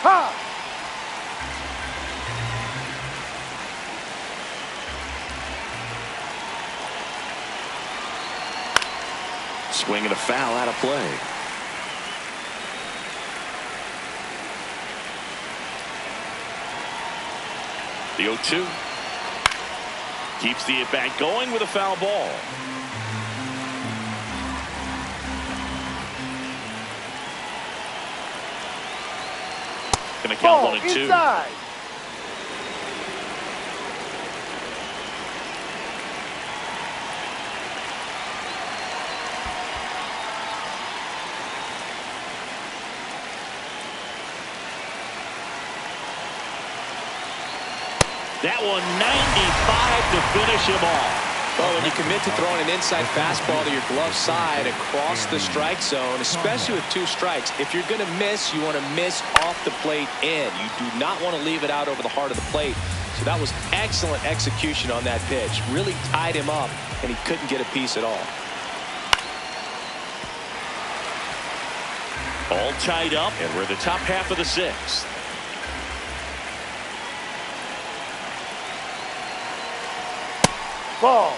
Ha! Swing and a foul out of play. The 0-2. Keeps the at-bat going with a foul ball. Going to count Ball 1-2. inside. That one 95 to finish him off. Well, when you commit to throwing an inside fastball to your glove side across the strike zone, especially with 2 strikes, if you're going to miss, you want to miss off the plate in. You do not want to leave it out over the heart of the plate. So that was excellent execution on that pitch. Really tied him up, and he couldn't get a piece at all. All tied up, and we're in the top half of the 6th. Ball.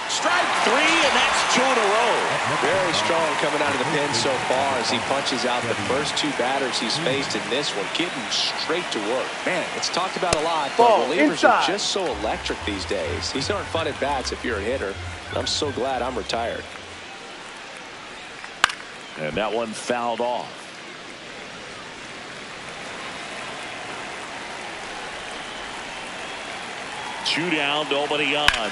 Strike 3, and that's 2 in a row. Very strong coming out of the pen so far as he punches out the first 2 batters he's faced in this one, getting straight to work. Man, it's talked about a lot, but Ball relievers inside. are just so electric these days. These aren't fun at bats if you're a hitter. I'm so glad I'm retired. And that one fouled off. Two down, nobody on.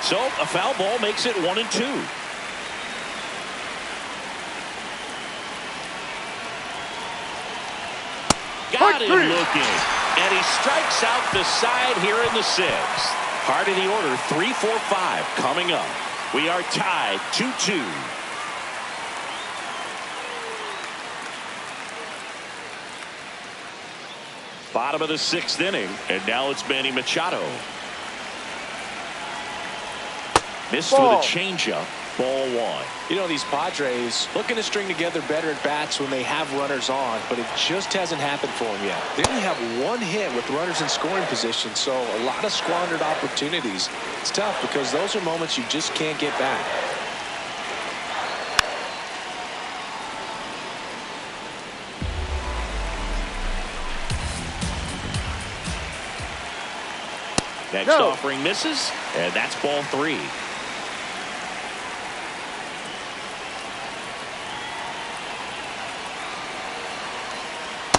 So a foul ball makes it 1-2. Got him looking, and he strikes out the side here in the 6th. Heart of the order, 3, 4, 5 coming up. We are tied 2-2. Bottom of the 6th inning, and now it's Manny Machado. Missed with a changeup. Ball 1. You know, these Padres looking to string together better at bats when they have runners on, but it just hasn't happened for them yet. They only have 1 hit with runners in scoring position, so a lot of squandered opportunities. It's tough because those are moments you just can't get back. Next offering misses, and that's ball 3.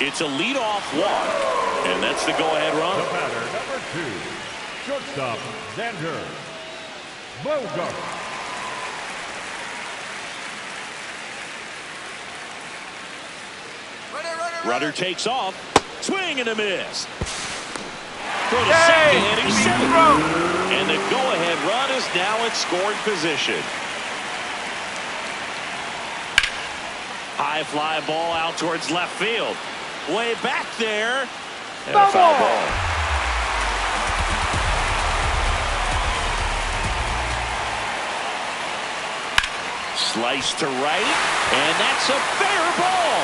It's a leadoff walk, and that's the go-ahead run. The batter, number 2, shortstop, Xander Bogart. Runner takes off. Swing and a miss. For the second inning, 7. And the go-ahead run is now in scoring position. High fly ball out towards left field. Way back there. And a foul ball. Slice to right, and that's a fair ball.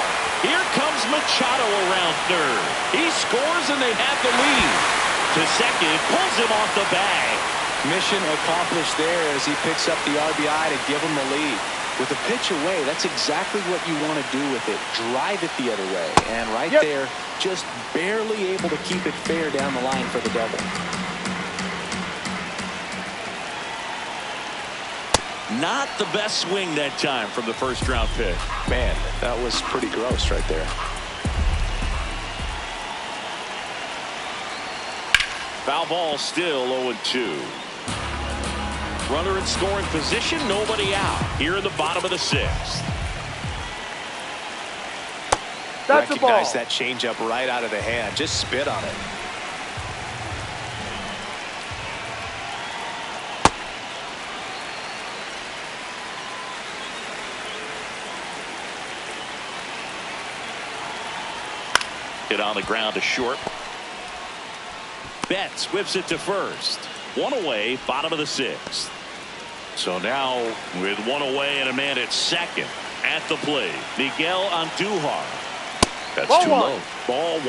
Here comes Machado around third. He scores, and they have the lead. To second, pulls him off the bag. Mission accomplished there as he picks up the RBI to give him the lead. With a pitch away, that's exactly what you want to do with it. Drive it the other way. And right there, just barely able to keep it fair down the line for the double. Not the best swing that time from the first round pick. Man, that was pretty gross right there. Foul ball, still 0-2. Runner in scoring position, nobody out. Here in the bottom of the 6th. That's a ball. Recognize that changeup right out of the hand. Just spit on it. Hit on the ground to short. Betts whips it to first. 1 away, bottom of the 6th. So now with 1 away and a man at second at the plate, Miguel Andujar. That's Ball too 1. low. Ball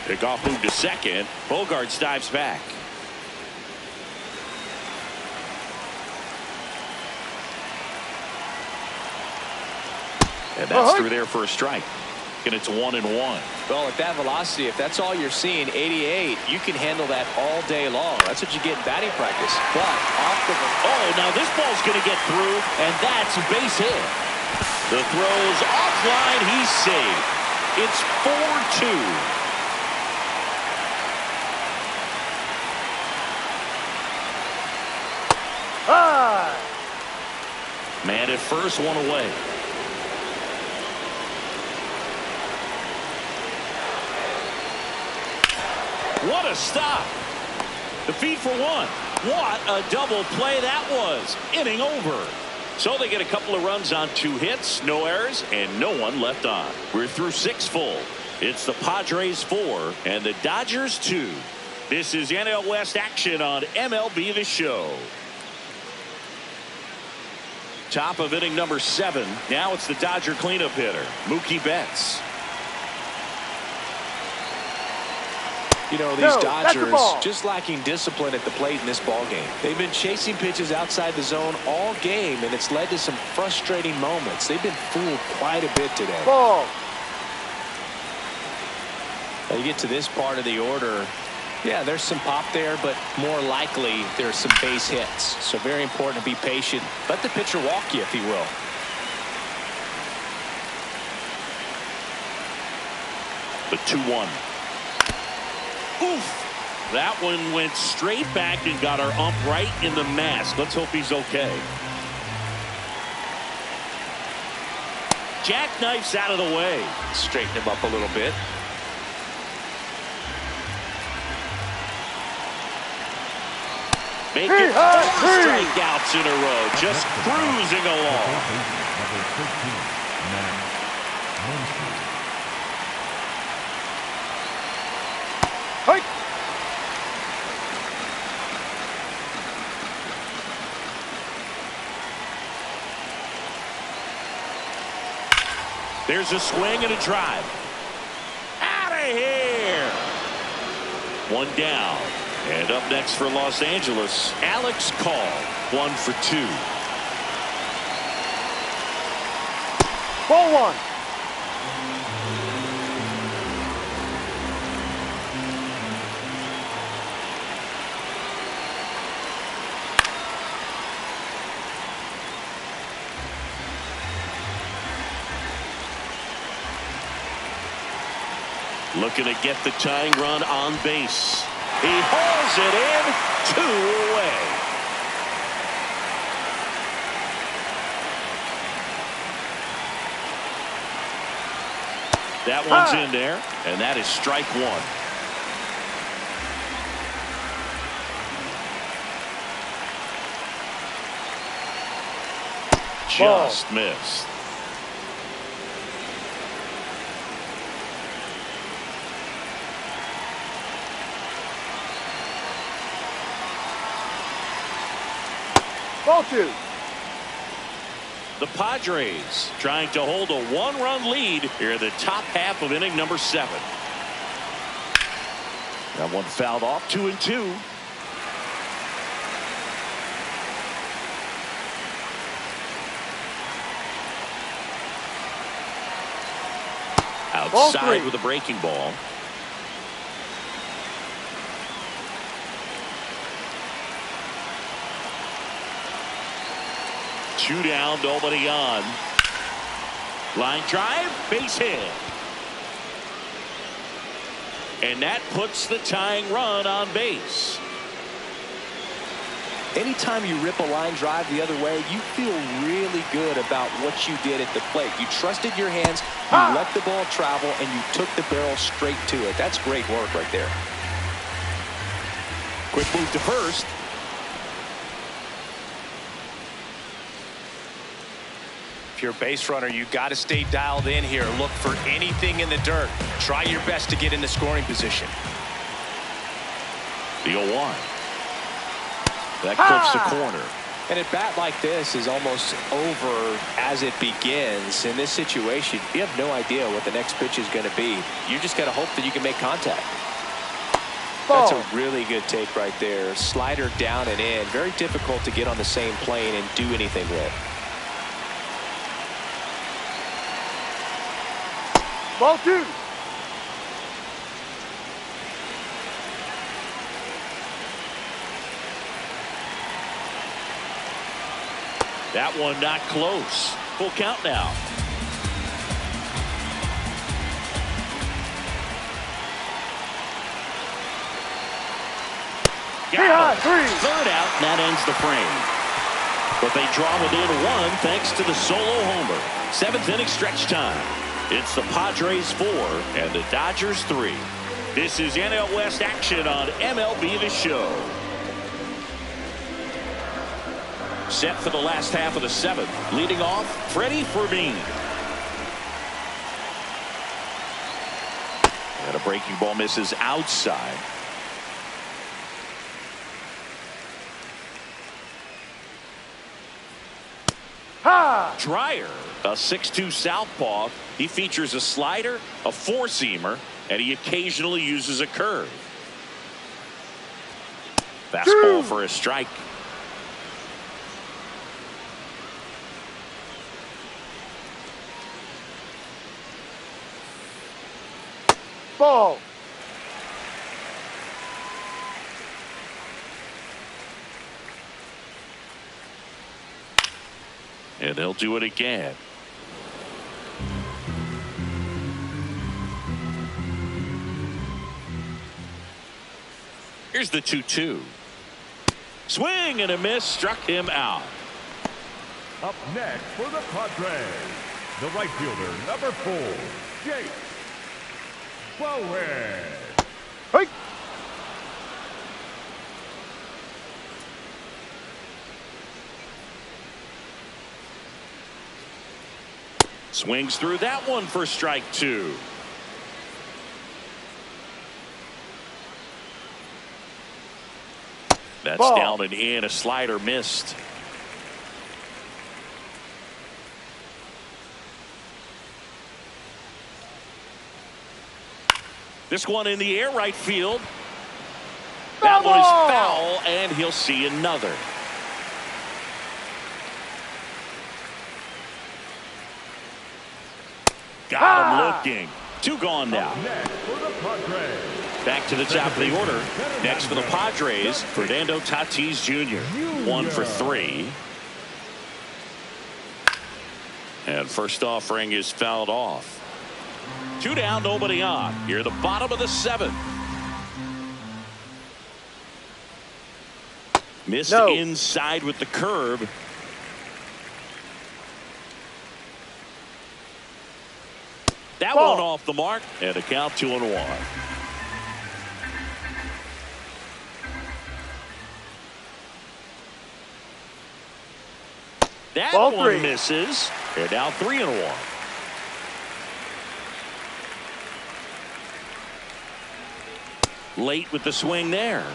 1. Pickoff move to second. Bogart dives back. And that's through there for a strike. and it's 1-1. Well, at that velocity, if that's all you're seeing, 88, you can handle that all day long. That's what you get in batting practice. But off the... Oh, now this ball's going to get through, and that's a base hit. The throw's offline. He's safe. It's 4-2. Man at first, one away. What a stop. The feed for one. What a double play that was. Inning over. So they get a couple of runs on 2 hits, no errors, and no one left on. We're through 6 full. It's the Padres 4 and the Dodgers 2. This is NL West action on MLB The Show. Top of inning number 7. Now it's the Dodger cleanup hitter, Mookie Betts. You know, these Dodgers just lacking discipline at the plate in this ball game. They've been chasing pitches outside the zone all game, and it's led to some frustrating moments. They've been fooled quite a bit today. Ball. Now you get to this part of the order. Yeah, there's some pop there, but more likely there's some base hits. So very important to be patient. Let the pitcher walk you, if he will. The 2-1. Oof. That one went straight back and got our ump right in the mask. Let's hope he's okay. Jackknife's out of the way. Straighten him up a little bit. Make it 4 strikeouts in a row. Just cruising along. Number 13, Matt. There's a swing and a drive. Out of here. 1 down. And up next for Los Angeles, Alex Call. 1 for 2. Ball 1. Looking to get the tying run on base. He hauls it in. 2 away. That one's in there, and that is strike 1. Just missed. Ball 2. The Padres trying to hold a 1-run lead here in the top half of inning number 7. That one fouled off. 2-2. Outside with a breaking ball. Two down, nobody on. Line drive, base hit. And that puts the tying run on base. Anytime you rip a line drive the other way, you feel really good about what you did at the plate. You trusted your hands, you let the ball travel, and you took the barrel straight to it. That's great work right there. Quick move to first. If you're a base runner, you got to stay dialed in here. Look for anything in the dirt. Try your best to get in the scoring position. The 0-1. That clips the corner. And a bat like this is almost over as it begins. In this situation, you have no idea what the next pitch is going to be. You just got to hope that you can make contact. That's a really good take right there. Slider down and in. Very difficult to get on the same plane and do anything with. Ball 2. That one not close. Full count now. Got it. Third out, and that ends the frame. But they draw within one thanks to the solo homer. 7th inning stretch time. It's the Padres 4 and the Dodgers 3. This is NL West action on MLB The Show. Set for the last half of the 7th. Leading off, Freddie Fermin. And a breaking ball misses outside. Dryer, a 6'2" southpaw. He features a slider, a four-seamer, and he occasionally uses a curve. Fastball for a strike. Ball. And they'll do it again. Here's the 2-2. Swing and a miss, struck him out. Up next for the Padres, the right fielder, number 4, Jake Bowen. Hey. Swings through that one for strike 2. That's ball. Down and in. A slider missed. This one in the air, right field. That one is foul, and he'll see another. Got him looking. 2 gone now. Back to the top of the order. Next for the Padres, Fernando Tatis Jr. 1 for 3. And first offering is fouled off. 2 down, nobody on. Here, the bottom of the 7th. Missed inside with the curve. That one off the mark, and a count 2-1. That Ball one 3. misses. They're now 3-1. Late with the swing there.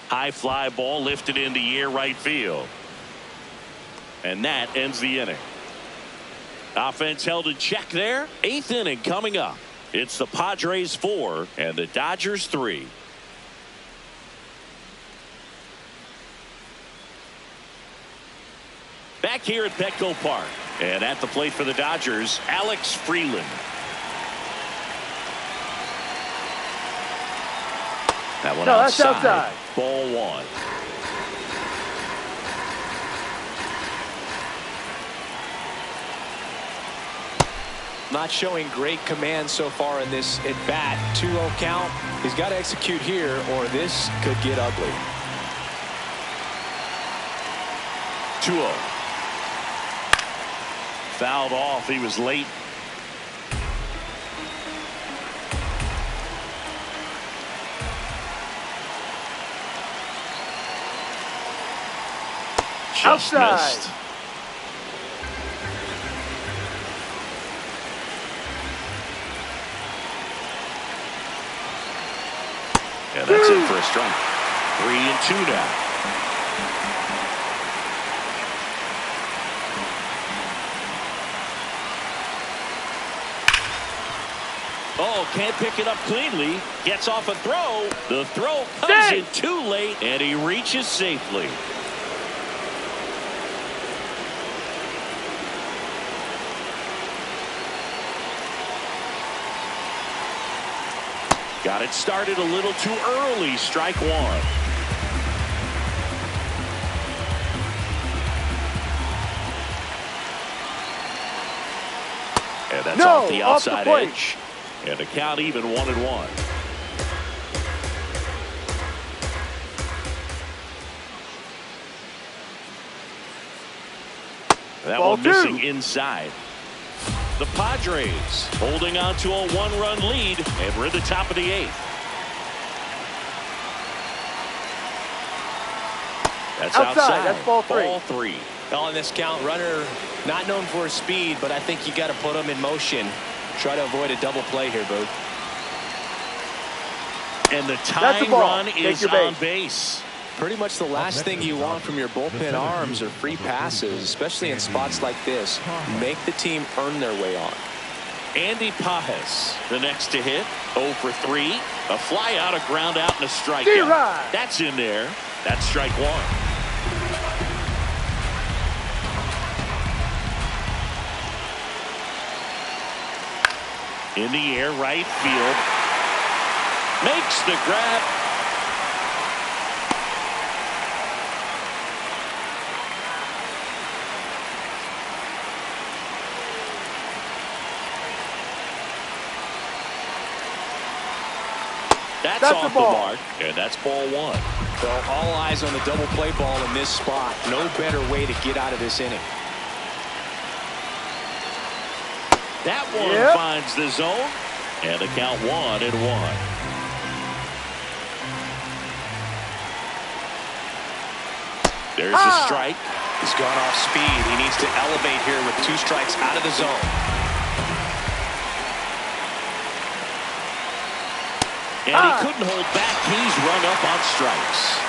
High fly ball lifted in the air, right field. And that ends the inning. Offense held in check there. 8th inning coming up. It's the Padres 4 and the Dodgers 3. Back here at Petco Park. And at the plate for the Dodgers, Alex Freeland. That one outside. Ball 1. Not showing great command so far in this at bat. 2-0 count. He's got to execute here or this could get ugly. 2-0. Fouled off. He was late. Just missed. Yeah, that's it for a strike. 3-2 now. Oh, can't pick it up cleanly. Gets off a throw. The throw comes in too late, and he reaches safely. Got it started a little too early. Strike one. And that's off the outside edge. And the count even 1-1. That Ball one missing inside. The Padres holding on to a one-run lead, and we're at the top of the 8th. That's outside. That's ball 3. Ball 3. On this count, runner not known for his speed, but I think you got to put him in motion. Try to avoid a double play here, Boo. And the tying run is on base. Pretty much the last thing you want from your bullpen arms are free passes, especially in spots like this. Make the team earn their way on. Andy Pajes, the next to hit. 0 for 3. A fly out, a ground out, and a strikeout. That's in there. That's strike one. In the air, right field. Makes the grab. That's off the mark, and that's ball 1. So all eyes on the double play ball in this spot. No better way to get out of this inning. That one finds the zone, and the count 1-1. There's a strike. He's gone off speed. He needs to elevate here with 2 strikes out of the zone. And he couldn't hold back. He's run up on strikes.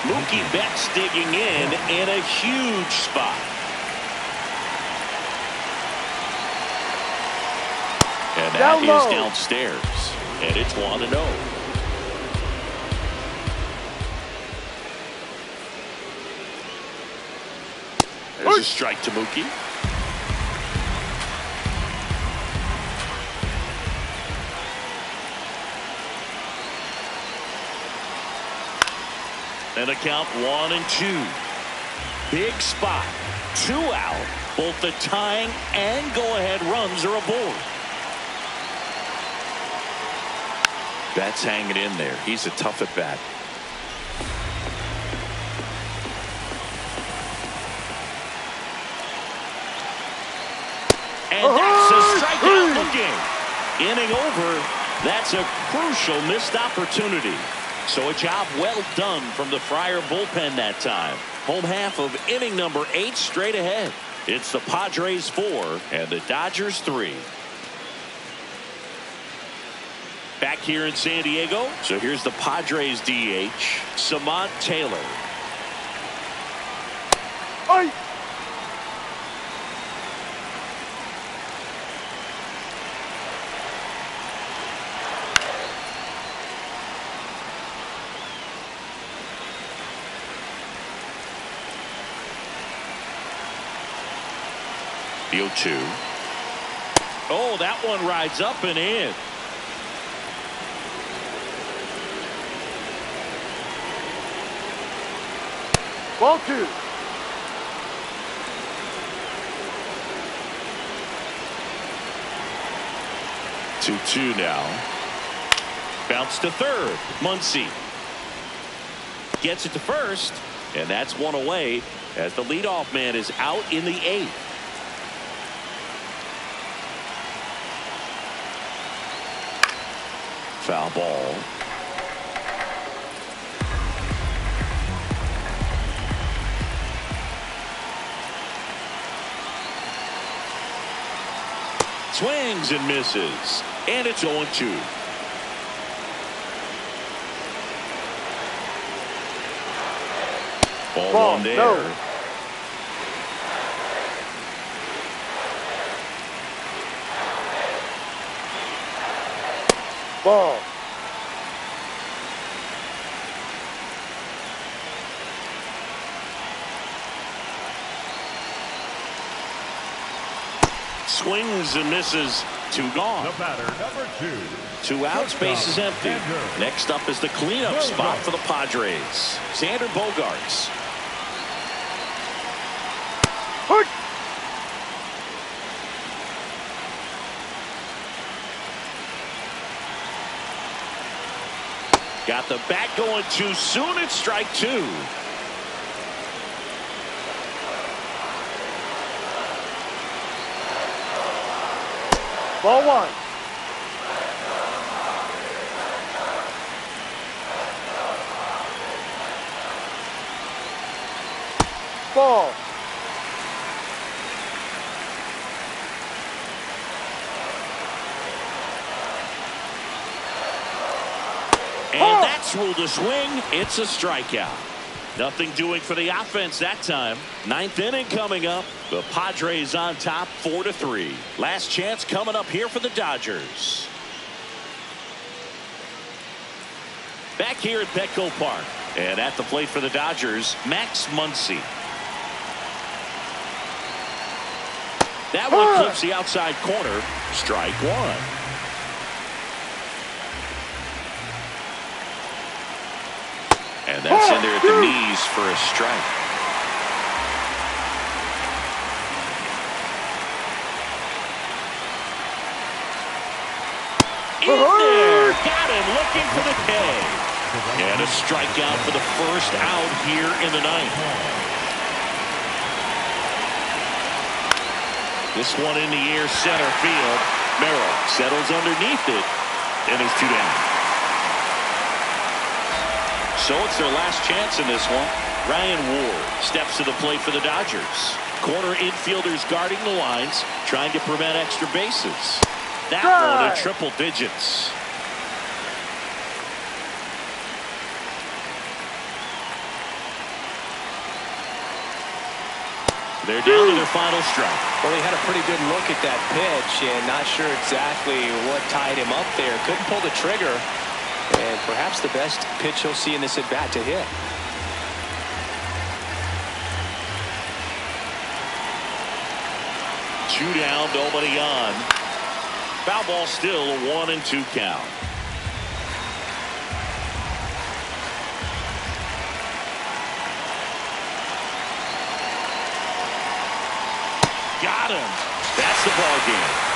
Mookie Betts digging in a huge spot. And that is downstairs. And it's 1-0. There's a strike to Mookie. And a count 1-2. Big spot. 2 out. Both the tying and go-ahead runs are aboard. Betts hanging in there. He's a tough at bat. And that's a strikeout looking. Inning over. That's a crucial missed opportunity. So a job well done from the Friar bullpen that time. Home half of inning number 8 straight ahead. It's the Padres 4 and the Dodgers 3. Back here in San Diego. So here's the Padres DH, Samant Taylor. Oi. The 0-2. Oh, that one rides up and in. Ball 2. Two now. Bounce to third. Muncy gets it to first, and that's one away as the leadoff man is out in the 8th. Foul ball. Swings and misses, and it's 0-2. Ball 1 there. No. Ball. Swings and misses. 2 gone. The batter, number 2. 2 outs, base is empty. Next up is the cleanup spot for the Padres. Xander Bogaerts. Hurt. Got the bat going too soon. It's strike 2. Ball 1. Ball. And that's ruled a swing. It's a strikeout. Nothing doing for the offense that time. 9th inning coming up. The Padres on top 4-3. Last chance coming up here for the Dodgers. Back here at Petco Park. And at the plate for the Dodgers, Max Muncy. That one clips the outside corner. Strike 1. And that's in there at the knees for a strike. In there. Got him looking for the K. And a strikeout for the first out here in the 9th. This one in the air, center field. Merrill settles underneath it. And there's 2 down. So it's their last chance in this one. Ryan Ward steps to the plate for the Dodgers. Corner infielders guarding the lines, trying to prevent extra bases. That one in triple digits. They're down to their final strike. Well, he had a pretty good look at that pitch and not sure exactly what tied him up there. Couldn't pull the trigger. And perhaps the best pitch he'll see in this at-bat to hit. Two down, nobody on. Foul ball still, a 1-2 count. Got him. That's the ball game.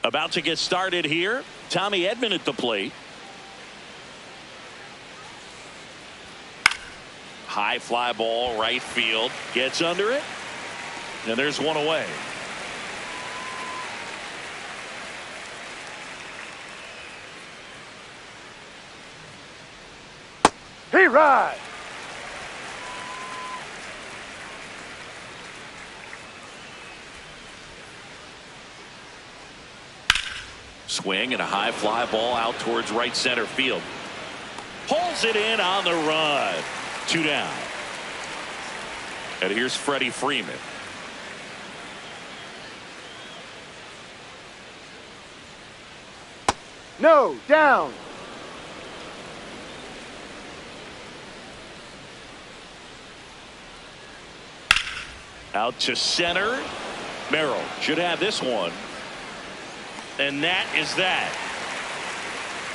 About to get started here. Tommy Edman at the plate. High fly ball, right field. Gets under it. And there's one away. He rides. Swing and a high fly ball out towards right center field. Pulls it in on the run. 2 down. And here's Freddie Freeman. No, down. Out to center. Merrill should have this one. And that is that.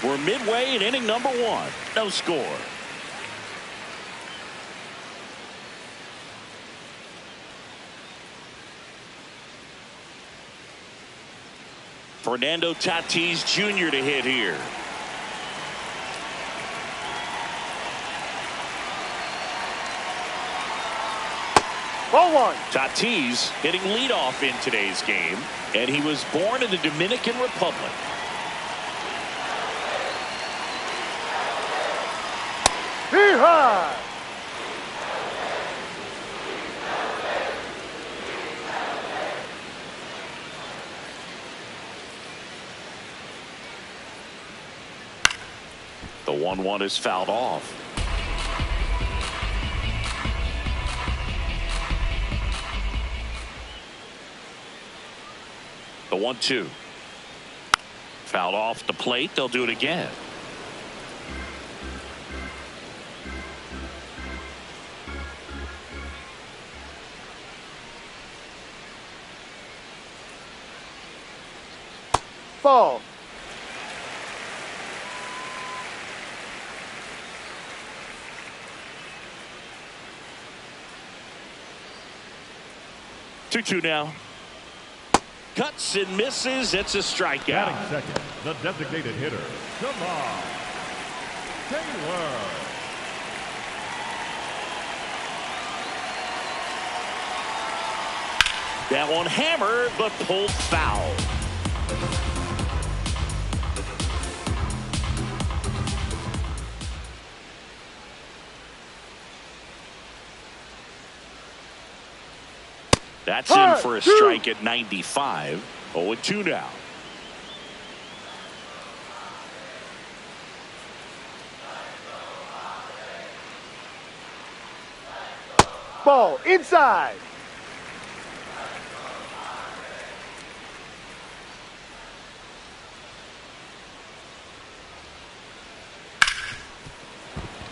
We're midway in inning number 1. No score. Fernando Tatis Jr. to hit here. Ball 1. Tatis hitting leadoff in today's game, and he was born in the Dominican Republic. He rides. The 1-1 is fouled off. The 1-2. Fouled off the plate. They'll do it again. Ball. Two now. Cuts and misses. It's a strikeout. Batting second, the designated hitter, Jamal Taylor. That one hammered, but pulled foul. That's in for a strike at 95. 0-2 now. Ball inside.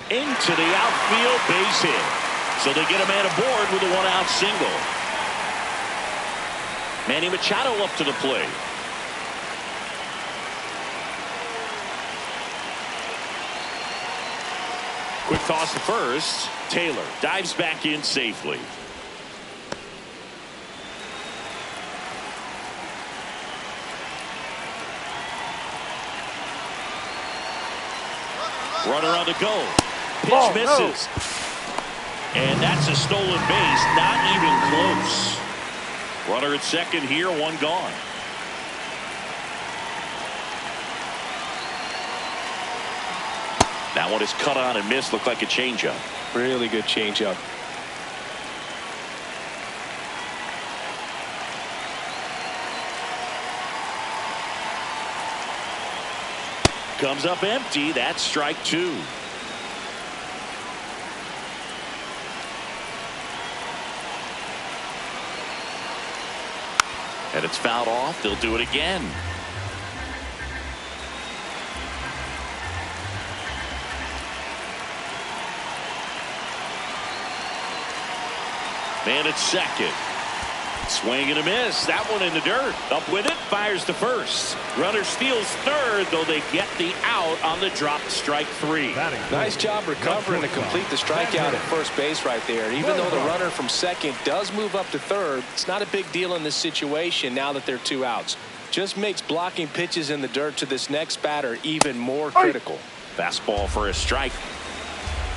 Into the outfield, base hit. So they get a man aboard with a 1-out single. Manny Machado up to the plate. Quick toss to first. Taylor dives back in safely. Runner on the go. Pitch misses. And that's a stolen base. Not even close. Runner at second here, 1 gone. That one is cut on and missed. Looked like a changeup. Really good changeup. Comes up empty. That's strike 2. And it's fouled off. They'll do it again. Man at second. Swing and a miss. That one in the dirt. Up with it. Fires to first. Runner steals third, though they get the out on the drop. Strike 3. Nice job recovering to complete the strikeout at first base right there. Even though the runner from second does move up to third, it's not a big deal in this situation now that they're 2 outs. Just makes blocking pitches in the dirt to this next batter even more critical. Fastball for a strike.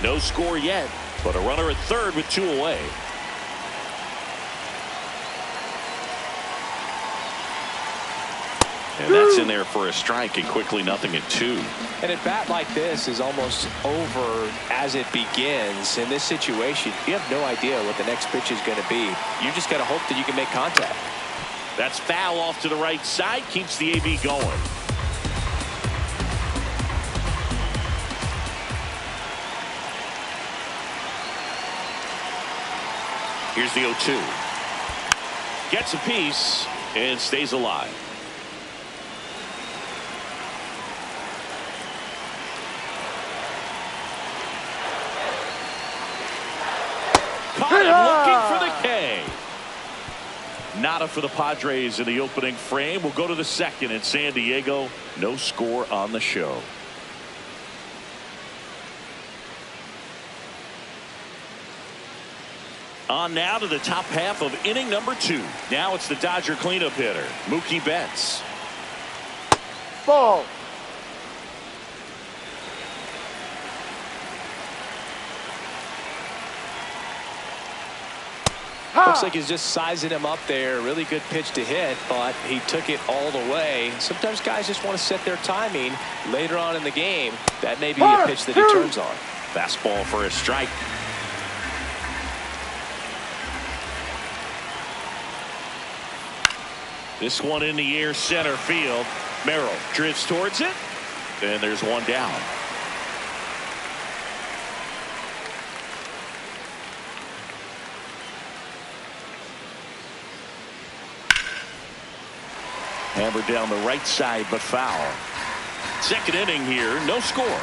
No score yet, but a runner at third with 2 away. And that's in there for a strike, and quickly nothing at 2. And a bat like this is almost over as it begins. In this situation, you have no idea what the next pitch is going to be. You just got to hope that you can make contact. That's foul off to the right side, keeps the AB going. Here's the 0-2. Gets a piece and stays alive. Caught him looking for the K. Nada for the Padres in the opening frame. We'll go to the second in San Diego. No score on the show. On now to the top half of inning number 2. Now it's the Dodger cleanup hitter, Mookie Betts. Ball. Looks like he's just sizing him up there. Really good pitch to hit, but he took it all the way. Sometimes guys just want to set their timing later on in the game. That may be a pitch that he turns on. Fastball for a strike. This one in the air, center field. Merrill drifts towards it, and there's one down. Hammered down the right side, but foul. Second inning here, no score.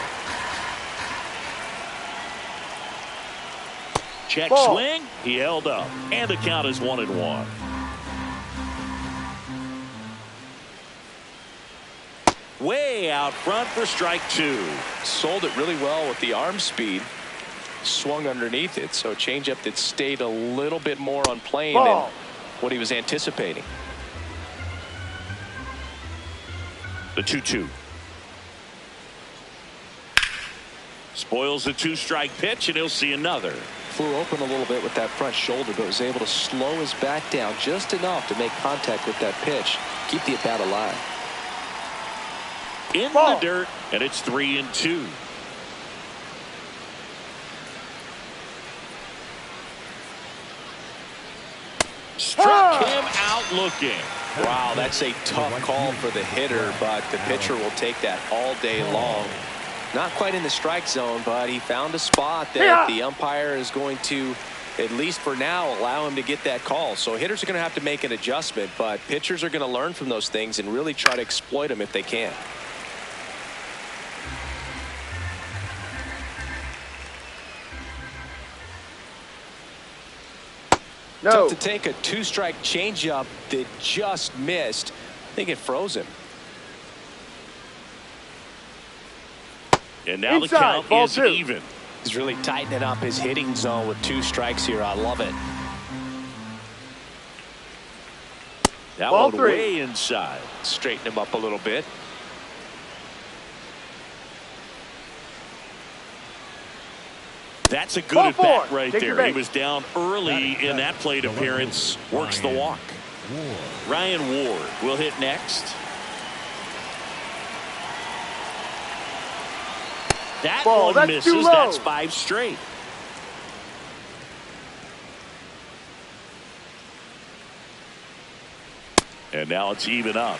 Check Ball. swing. He held up, and the count is 1-1. Way out front for strike 2. Sold it really well with the arm speed. Swung underneath it, so a changeup that stayed a little bit more on plane than what he was anticipating. The 2-2. Spoils the 2-strike pitch, and he'll see another. Flew open a little bit with that front shoulder, but was able to slow his back down just enough to make contact with that pitch. Keep the at-bat alive. In the dirt, and it's 3-2. Struck him out looking. Wow, that's a tough call for the hitter, but the pitcher will take that all day long. Not quite in the strike zone, but he found a spot that the umpire is going to, at least for now, allow him to get that call. So hitters are going to have to make an adjustment, but pitchers are going to learn from those things and really try to exploit them if they can. No. To take a 2-strike changeup that just missed. I think it froze him. And now Inside, the count ball is 2. even. He's really tightening up his hitting zone with 2 strikes here. I love it. That Ball one 3. way inside. Straighten him up a little bit. That's a good Ball at bat 4. right Take your there. He base. was down early in that plate appearance. Works the walk. Ryan Ward will hit next. That Ball, one that's misses. too low. That's 5 straight. And now it's even up.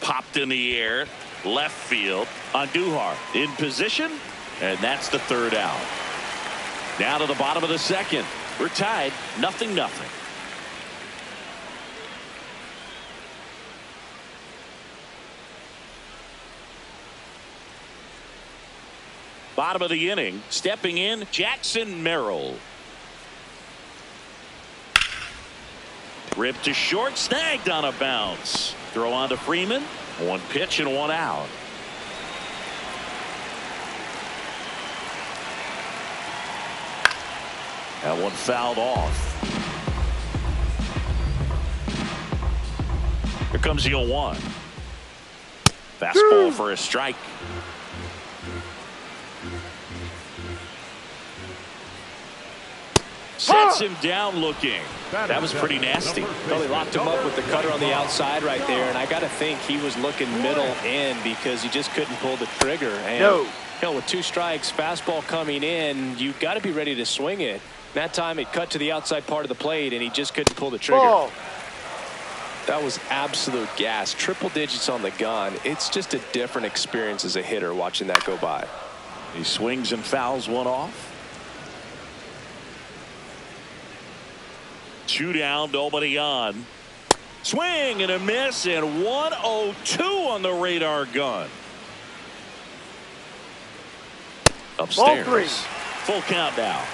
Popped in the air, left field. Andujar in position, and that's the 3rd out. Now to the bottom of the 2nd. We're tied, 0-0. Bottom of the inning, stepping in, Jackson Merrill. Ripped to short, snagged on a bounce. Throw on to Freeman. 1 pitch and 1 out. That one fouled off. Here comes the 0-1. Fastball for a strike. Sets him down looking. That was pretty nasty. Well, he locked him up with the cutter on the outside right there, and I got to think he was looking middle in because he just couldn't pull the trigger. And you know, with 2 strikes, fastball coming in, you've got to be ready to swing it. That time it cut to the outside part of the plate, and he just couldn't pull the trigger. Ball. That was absolute gas. Triple digits on the gun. It's just a different experience as a hitter watching that go by. He swings and fouls one off. 2 down, nobody on. Swing and a miss, and 1-0-2 on the radar gun. Upstairs. Ball 3. Full count now.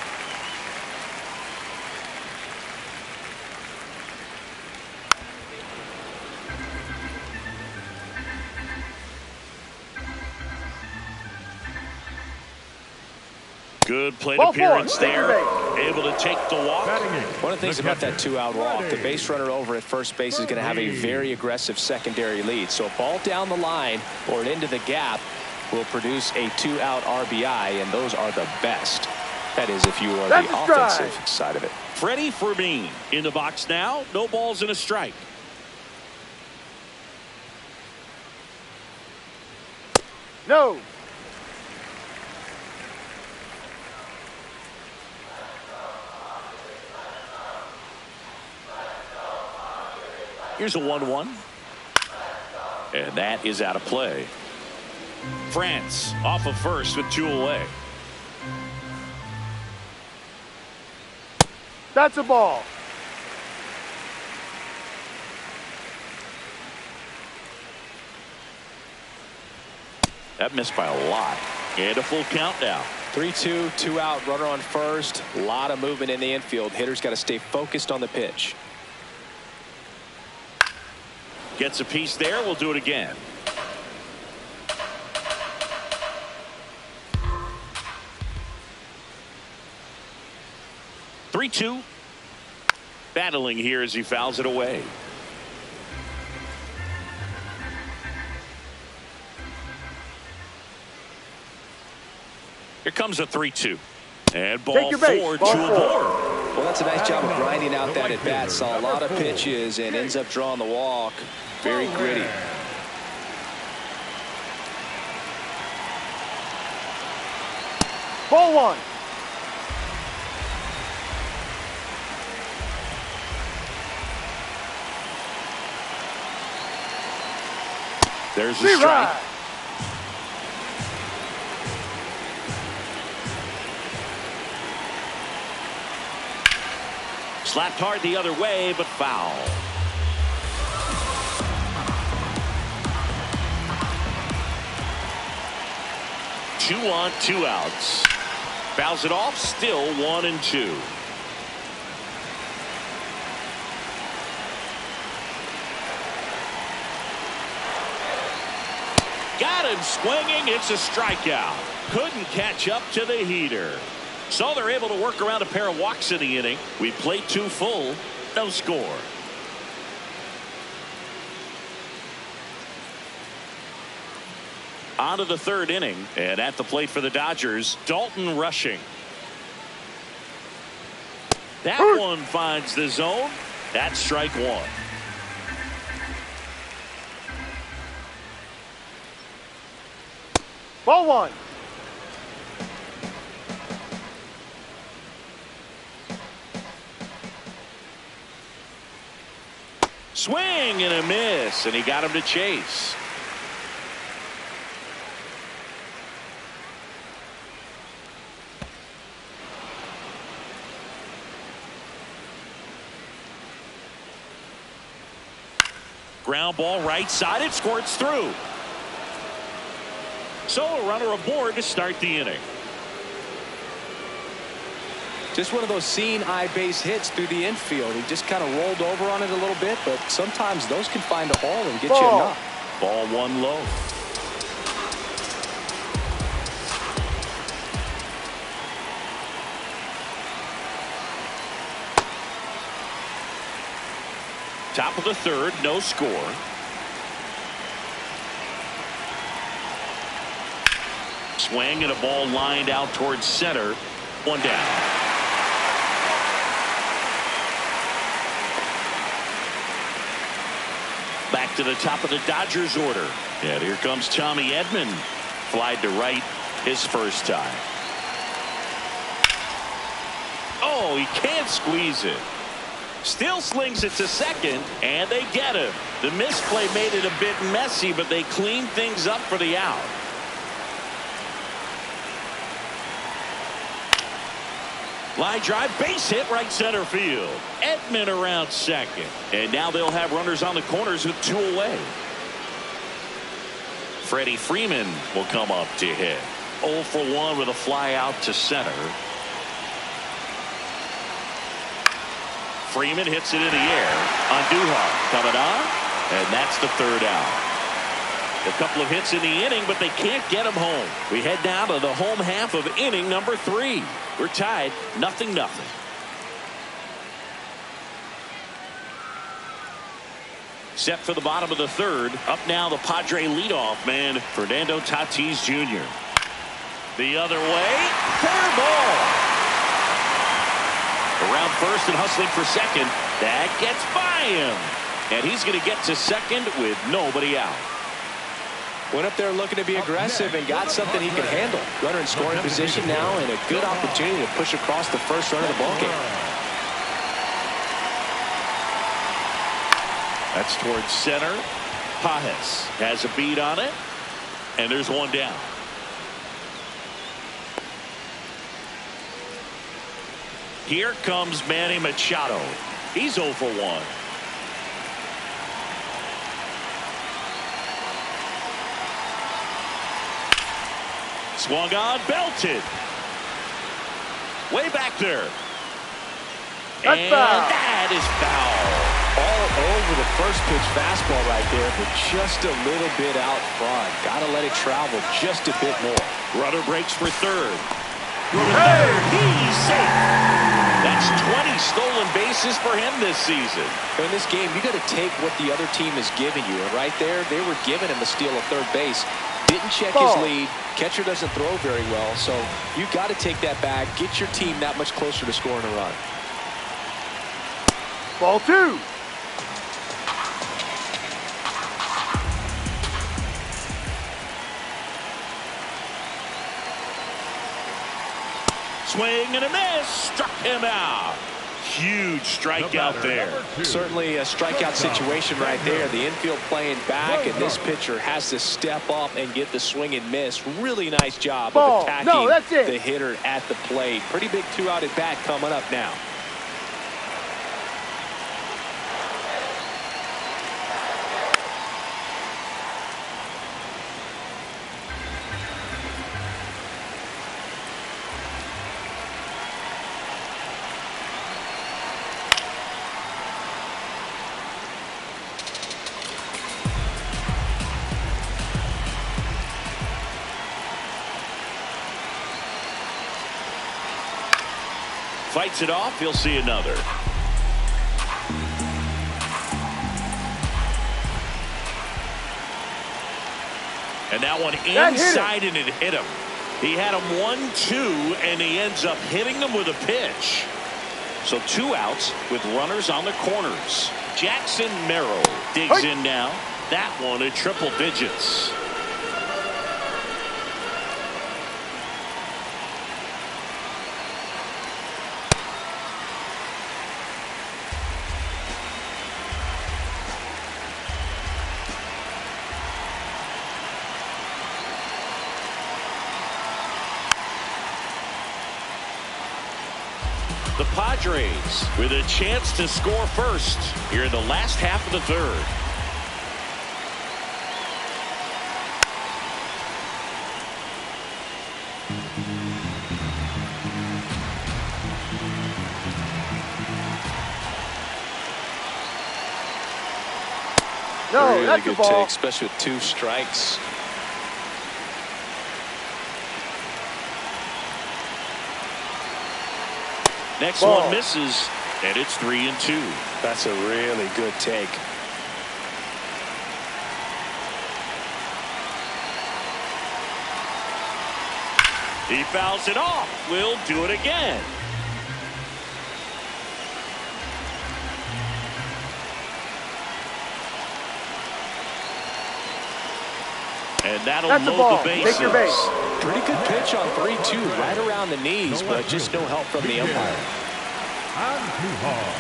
Good plate appearance there. Able to take the walk. One of the things about that 2-out walk, the base runner over at first base is going to have a very aggressive secondary lead. So a ball down the line or an into the gap will produce a 2-out RBI, and those are the best. That is, if you are the offensive side of it. Freddie Fermin in the box now. No balls and a strike. No. Here's a 1-1. And that is out of play. France off of first with 2 away. That's a ball. That missed by a lot. And a full count now. 3-2, 2-out, runner on first. A lot of movement in the infield. Hitters got to stay focused on the pitch. Gets a piece there. We'll do it again. Three-two. Battling here as he fouls it away. Here comes a 3-2. And ball 4 to aboard. Well, that's a nice job of grinding out that at bat. Saw a lot of pitches and ends up drawing the walk. Very gritty. Ball 1. There's a strike. Slapped hard the other way, but foul. Two on, 2 outs. Fouls it off, still 1-2. Got him swinging. It's a strikeout. Couldn't catch up to the heater. So they're able to work around a pair of walks in the inning. We played 2 full. No score. On to the 3rd inning. And at the plate for the Dodgers, Dalton rushing. That one finds the zone. That's strike 1. Ball 1. Swing and a miss, and he got him to chase. Ground ball right side. It squirts through. So a runner aboard to start the inning. Just one of those seeing eye base hits through the infield. He just kind of rolled over on it a little bit, but sometimes those can find a hole and get you a knock. Ball 1 low. Top of the third, no score. Swing and a ball lined out towards center. One down. Back to the top of the Dodgers order. And here comes Tommy Edman. Flied to right his first time. Oh, he can't squeeze it. Still slings it to second, and they get him. The misplay made it a bit messy, but they cleaned things up for the out. Line drive, base hit, right center field. Edman around second. And now they'll have runners on the corners with 2 away. Freddie Freeman will come up to hit. 0 for 1 with a fly out to center. Freeman hits it in the air. Andujar coming on. And that's the 3rd out. A couple of hits in the inning, but they can't get him home. We head down to the home half of inning number 3. We're tied 0-0. Set for the bottom of the 3rd. Up now the Padre leadoff man, Fernando Tatis Jr. The other way. Fair ball. Around first and hustling for second. That gets by him. And he's going to get to second with nobody out. Went up there looking to be aggressive and got something he could handle. Runner in scoring position now, and a good opportunity to push across the first run of the ball game. That's towards center. Pajes has a beat on it, and there's one down. Here comes Manny Machado. He's 0 for 1. Swung on, belted. Way back there. And that is foul. All over the first pitch fastball right there, but just a little bit out front. Got to let it travel just a bit more. Runner breaks for third. He's safe. That's 20 stolen bases for him this season. In this game, you got to take what the other team is giving you. And right there, they were giving him a steal at third base. Didn't check his lead. Catcher doesn't throw very well, so you got to take that back, get your team that much closer to scoring a run. Ball 2. Swing and a miss. Struck him out. Huge strikeout there. Certainly a strikeout situation right there. The infield playing back, and this pitcher has to step up and get the swing and miss. Really nice job of attacking the hitter at the plate. Pretty big 2-out at bat coming up now. Fights it off. He'll see another. And that one inside, and it hit him. He had him 1-2, and he ends up hitting him with a pitch. So 2 outs with runners on the corners. Jackson Merrill digs in now. That one at triple digits. The Padres with a chance to score first here in the last half of the 3rd. No, really that's good a ball. take, especially with 2 strikes. Next one misses. And it's 3-2. That's a really good take. He fouls it off. We'll do it again. And that'll load the bases. Take your base. Pretty good pitch on 3-2, right around the knees, but just no help from the umpire. And too hard.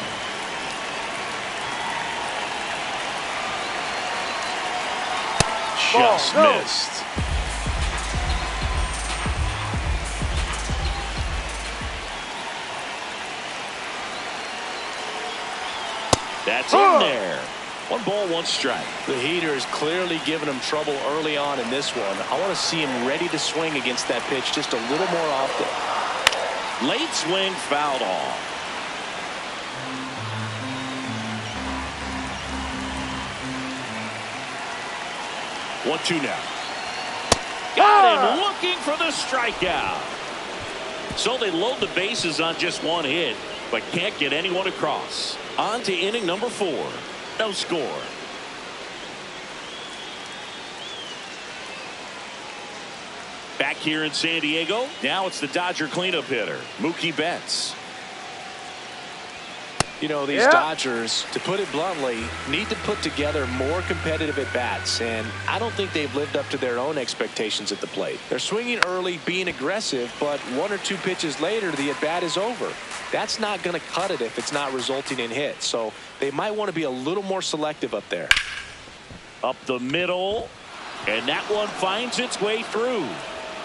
Just Ball, missed. That's in there. 1 ball, 1 strike. The heater is clearly giving him trouble early on in this one. I want to see him ready to swing against that pitch just a little more often. Late swing fouled off. One, 2 now. Got him looking for the strikeout. So they load the bases on just 1 hit, but can't get anyone across. On to inning number 4. No score. Back here in San Diego, now it's the Dodger cleanup hitter, Mookie Betts. You know, these Dodgers, to put it bluntly, need to put together more competitive at-bats, and I don't think they've lived up to their own expectations at the plate. They're swinging early, being aggressive, but 1 or 2 pitches later, the at-bat is over. That's not going to cut it if it's not resulting in hits, so they might want to be a little more selective up there. Up the middle, and that one finds its way through.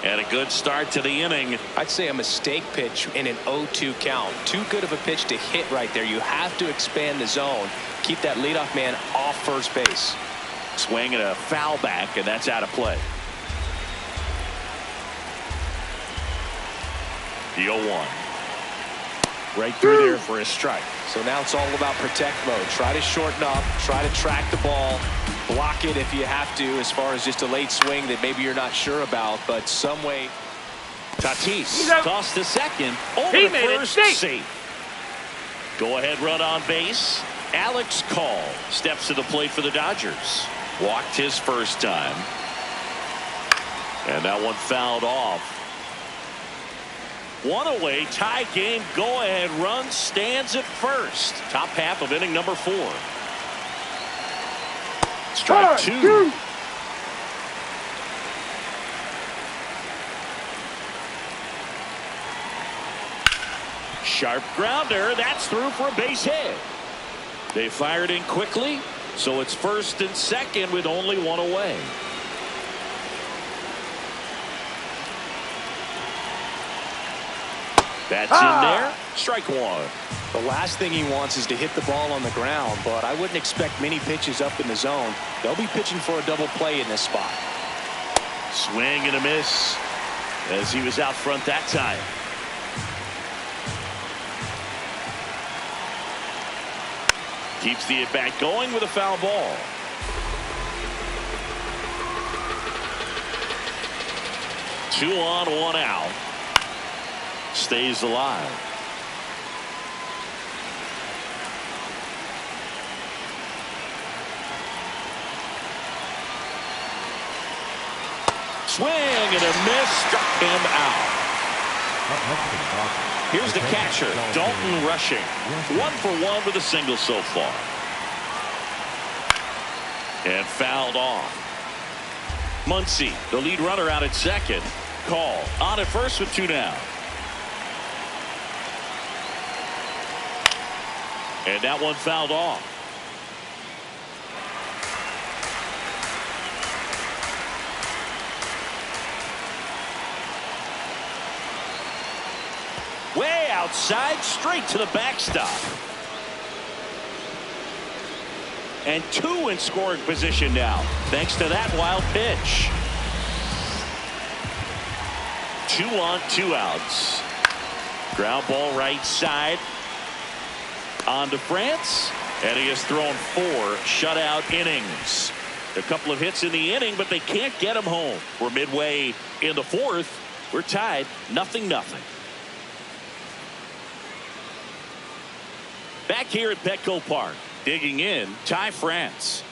And a good start to the inning. I'd say a mistake pitch in an 0-2 count. Too good of a pitch to hit right there. You have to expand the zone. Keep that leadoff man off first base. Swing and a foul back, and that's out of play. The 0-1. Right through there for a strike. So now it's all about protect mode. Try to shorten up. Try to track the ball. Block it if you have to, as far as just a late swing that maybe you're not sure about, but some way. Tatis tossed to second. Over He to made it first. safe. Safe. Go ahead run on base. Alex Call steps to the plate for the Dodgers. Walked his first time. And that one fouled off. 1 away, tie game, go ahead run stands at first. Top half of inning number 4. Strike 2. Sharp grounder, that's through for a base hit. They fired in quickly, so it's first and second with only 1 away. That's in there. Strike 1. The last thing he wants is to hit the ball on the ground, but I wouldn't expect many pitches up in the zone. They'll be pitching for a double play in this spot. Swing and a miss as he was out front that time. Keeps the at-bat going with a foul ball. Two on, 1 out. Stays alive. Swing and a miss, struck him out. Here's the catcher, Dalton Rushing. 1 for 1 with a single so far. And fouled off. Muncy, the lead runner, out at second. Call on at first with 2 down. And that one fouled off. Way outside, straight to the backstop. And 2 in scoring position now, thanks to that wild pitch. 2 on, 2 outs. Ground ball right side. On to France, and he has thrown 4 shutout innings. A couple of hits in the inning, but they can't get him home. We're midway in the 4th. We're tied 0-0. Back here at Petco Park, digging in, Ty France.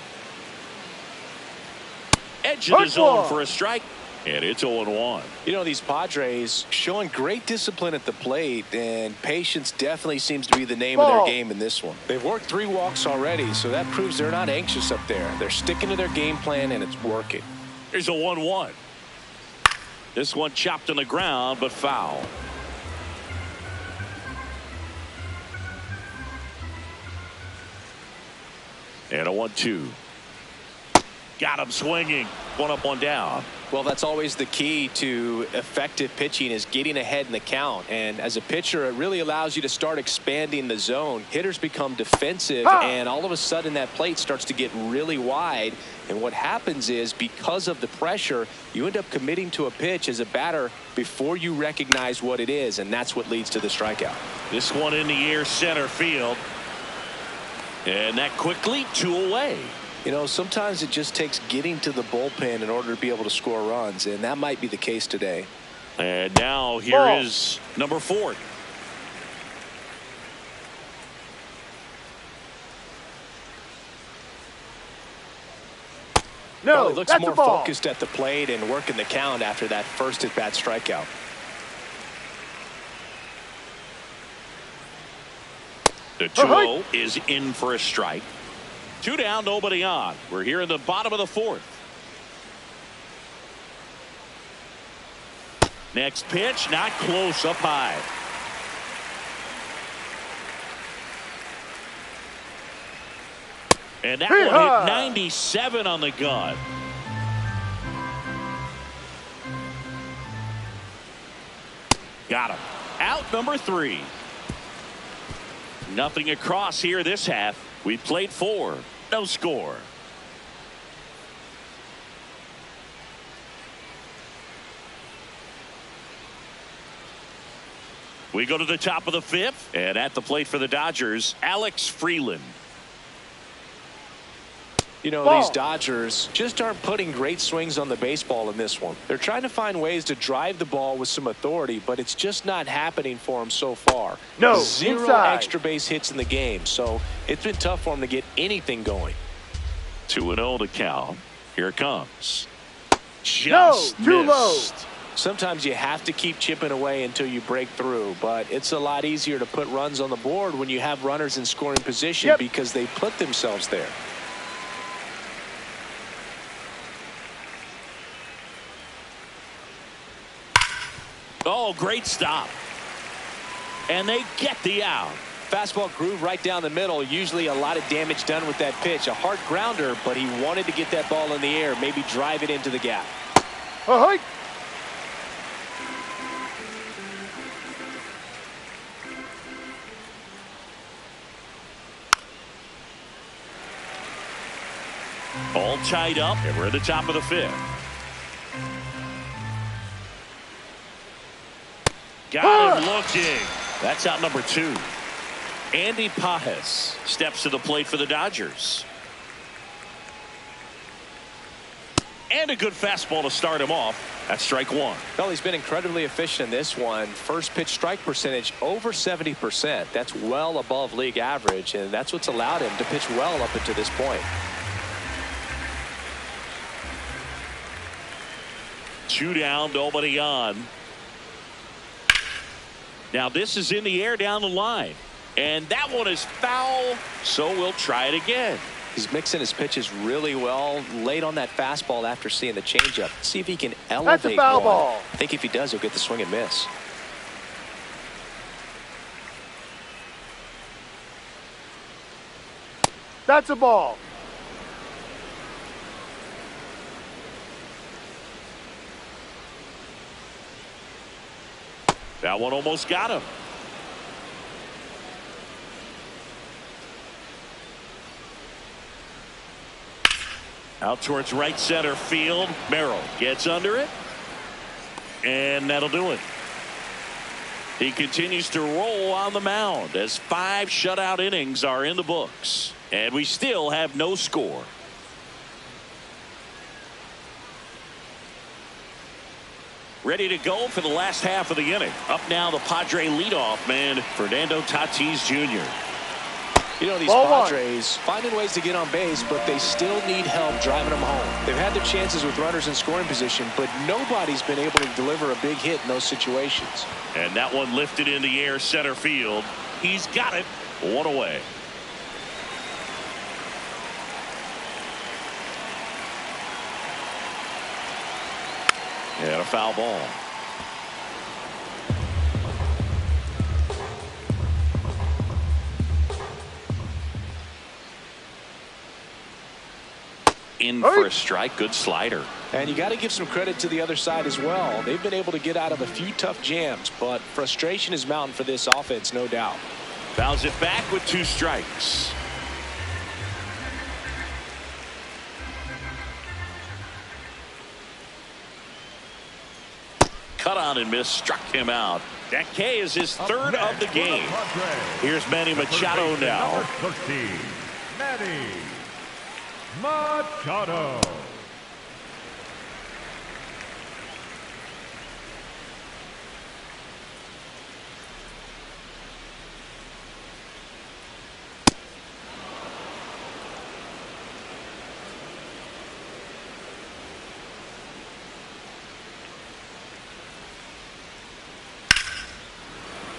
Edge of the zone for a strike, and it's 0-1. You know, these Padres showing great discipline at the plate, and patience definitely seems to be the name of their game in this one. They've worked 3 walks already, so that proves they're not anxious up there. They're sticking to their game plan, and it's working. Here's a 1-1. This one chopped on the ground, but foul. And a 1-2. Got him swinging. 1 up, 1 down. Well, that's always the key to effective pitching, is getting ahead in the count. And as a pitcher, it really allows you to start expanding the zone. Hitters become defensive, and all of a sudden that plate starts to get really wide. And what happens is, because of the pressure, you end up committing to a pitch as a batter before you recognize what it is, and that's what leads to the strikeout. This one in the air, center field. And that quickly 2 away. You know, sometimes it just takes getting to the bullpen in order to be able to score runs, and that might be the case today. And now here is number 4. No, well, he looks that's more a ball. focused at the plate and working the count after that first at-bat strikeout. The 2-0 is in for a strike. 2 down, nobody on. We're here in the bottom of the 4th. Next pitch, not close, up high. And that one hit 97 on the gun. Got him. Out number 3. Nothing across here this half. We played 4. No score. We go to the top of the 5th, and at the plate for the Dodgers, Alex Freeland. You know, these Dodgers just aren't putting great swings on the baseball in this one. They're trying to find ways to drive the ball with some authority, but it's just not happening for them so far. No, 0 inside. extra base hits in the game, so it's been tough for them to get anything going. 2-0 to count. Here it comes. Just too low. Sometimes you have to keep chipping away until you break through, but it's a lot easier to put runs on the board when you have runners in scoring position because they put themselves there. Oh, great stop. And they get the out. Fastball groove right down the middle. Usually a lot of damage done with that pitch. A hard grounder, but he wanted to get that ball in the air, maybe drive it into the gap. All tied up, and we're at the top of the 5th. Got him looking. That's out number 2. Andy Pajes steps to the plate for the Dodgers. And a good fastball to start him off. That's strike 1. Well, he's been incredibly efficient in this one. First pitch strike percentage over 70%. That's well above league average, and that's what's allowed him to pitch well up until this point. 2 down, nobody on. Now this is in the air down the line. And that one is foul, so we'll try it again. He's mixing his pitches really well, late on that fastball after seeing the changeup. See if he can elevate. That's a foul ball. I think if he does, he'll get the swing and miss. That's a ball. That one almost got him. Out towards right center field. Merrill gets under it. And that'll do it. He continues to roll on the mound as 5 shutout innings are in the books. And we still have no score. Ready to go for the last half of the inning. Up now, the Padre leadoff man, Fernando Tatis Jr. You know, these Ball Padres finding ways to get on base, but they still need help driving them home. They've had their chances with runners in scoring position, but nobody's been able to deliver a big hit in those situations. And that one lifted in the air center field. He's got it. One away. And a foul ball. In for a strike. Good slider. And you got to give some credit to the other side as well. They've been able to get out of a few tough jams, but frustration is mounting for this offense, no doubt. Fouls it back with 2 strikes. Cut on and miss, struck him out. That K is his 3rd of the game. Here's Manny Machado now. 13, Manny Machado.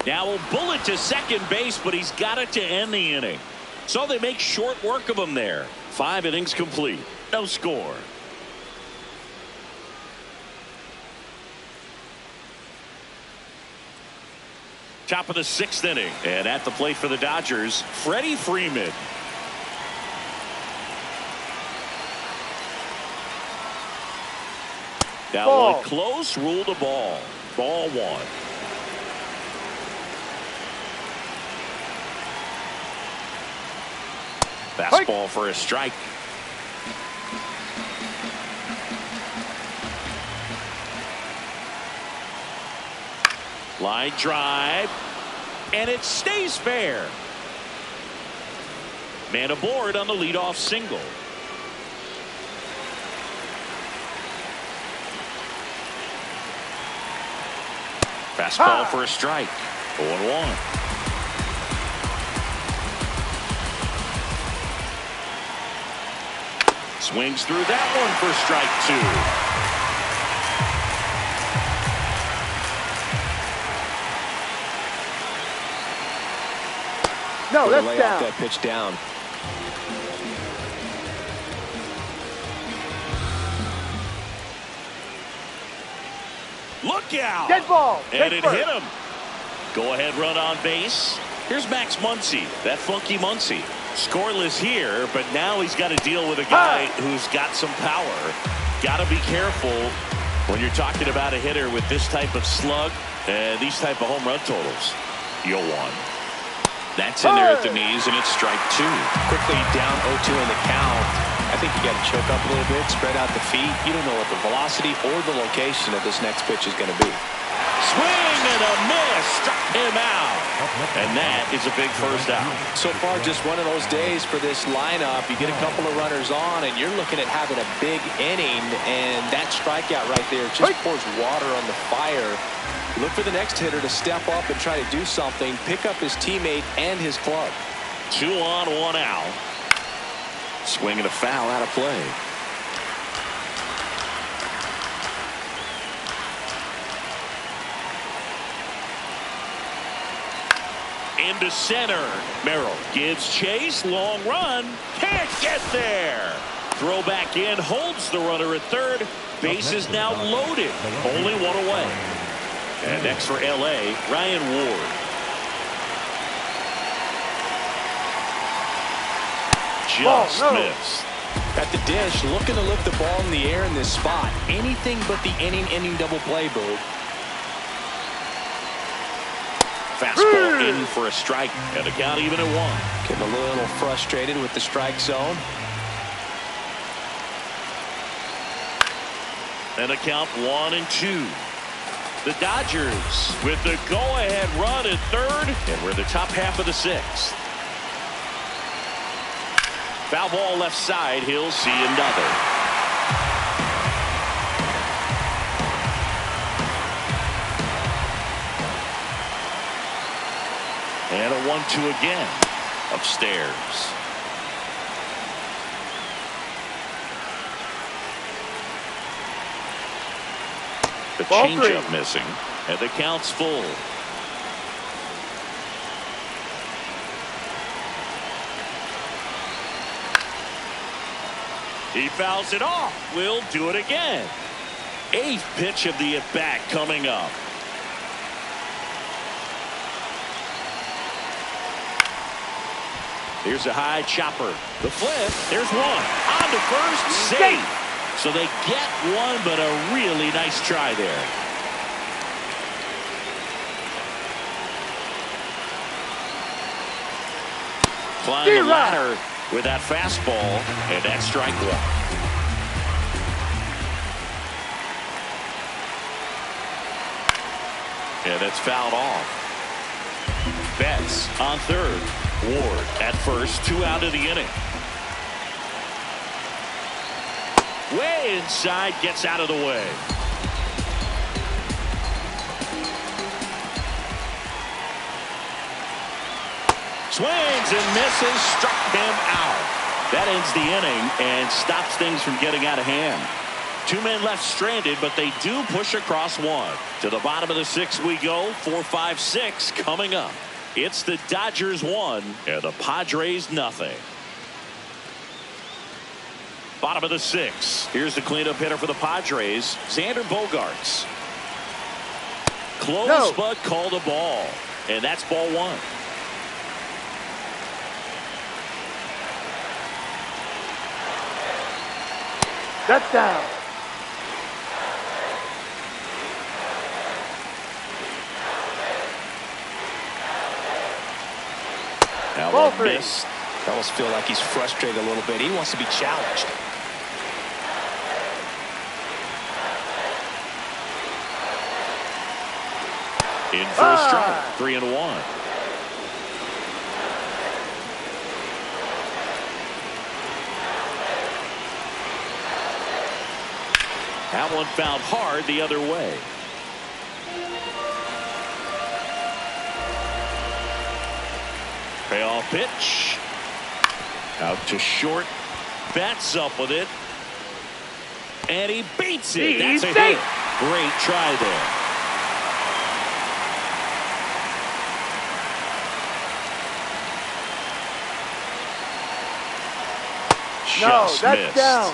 Now a bullet to second base, but he's got it to end the inning. So they make short work of him there. 5 innings complete. No score. Top of the 6th inning. And at the plate for the Dodgers, Freddie Freeman. Now one close, ruled a ball. Ball 1. Fastball for a strike. Line drive. And it stays fair. Man aboard on the leadoff single. Fastball for a strike. 0-1. Swings through that one for strike 2. No, that's lay down. off that pitch down. Look out. Dead ball. And Take it first. hit him. Go ahead run on base. Here's Max Muncy. That funky Muncy. Scoreless here, but now he's got to deal with a guy who's got some power. Got to be careful when you're talking about a hitter with this type of slug and these type of home run totals. Juan. That's in there at the knees, and it's strike 2. Quickly down 0-2 in the count. I think you got to choke up a little bit, spread out the feet. You don't know what the velocity or the location of this next pitch is going to be. Swing and a miss. Struck him out. And that is a big first out. So far, just one of those days for this lineup. You get a couple of runners on, and you're looking at having a big inning, and that strikeout right there just pours water on the fire. Look for the next hitter to step up and try to do something, pick up his teammate and his club. 2 on, 1 out. Swing and a foul out of play. Into center. Merrill gives chase. Long run. Can't get there. Throw back in. Holds the runner at third. Base is now loaded. Only 1 away. And next for L.A., Ryan Ward. Just missed. At the dish, looking to lift the ball in the air in this spot. Anything but the inning double play, Boo. Fastball in for a strike, and the count even at 1. Getting a little frustrated with the strike zone. And a count 1-2. The Dodgers with the go-ahead run at third, and we're in the top half of the 6th. Foul ball left side. He'll see another. And a 1-2 again. upstairs. The changeup missing, and the count's full. He fouls it off. We'll do it again. 8th pitch of the at-bat coming up. Here's a high chopper. The flip. There's one. On to first. Safe. So they get one, but a really nice try there. Climb the ladder with that fastball, and that's strike one. And it's fouled off. Betts on third. Ward at first. 2 out of the inning. Way inside, gets out of the way. Swings and misses, struck him out. That ends the inning and stops things from getting out of hand. 2 men left stranded, but they do push across one. To the bottom of the 6th we go. 4, 5, 6 coming up. It's the Dodgers 1 and the Padres nothing. Bottom of the 6th. Here's the cleanup hitter for the Padres, Xander Bogaerts. Close, but called a ball. And that's ball 1. That's down. Now Ball one 3. missed. I almost feel like he's frustrated a little bit. He wants to be challenged. In for a strike. 3-1. That one fouled hard the other way. Payoff pitch. Out to short. Betts up with it. And he beats it. That's a hit. Great try there. Just that's missed. down.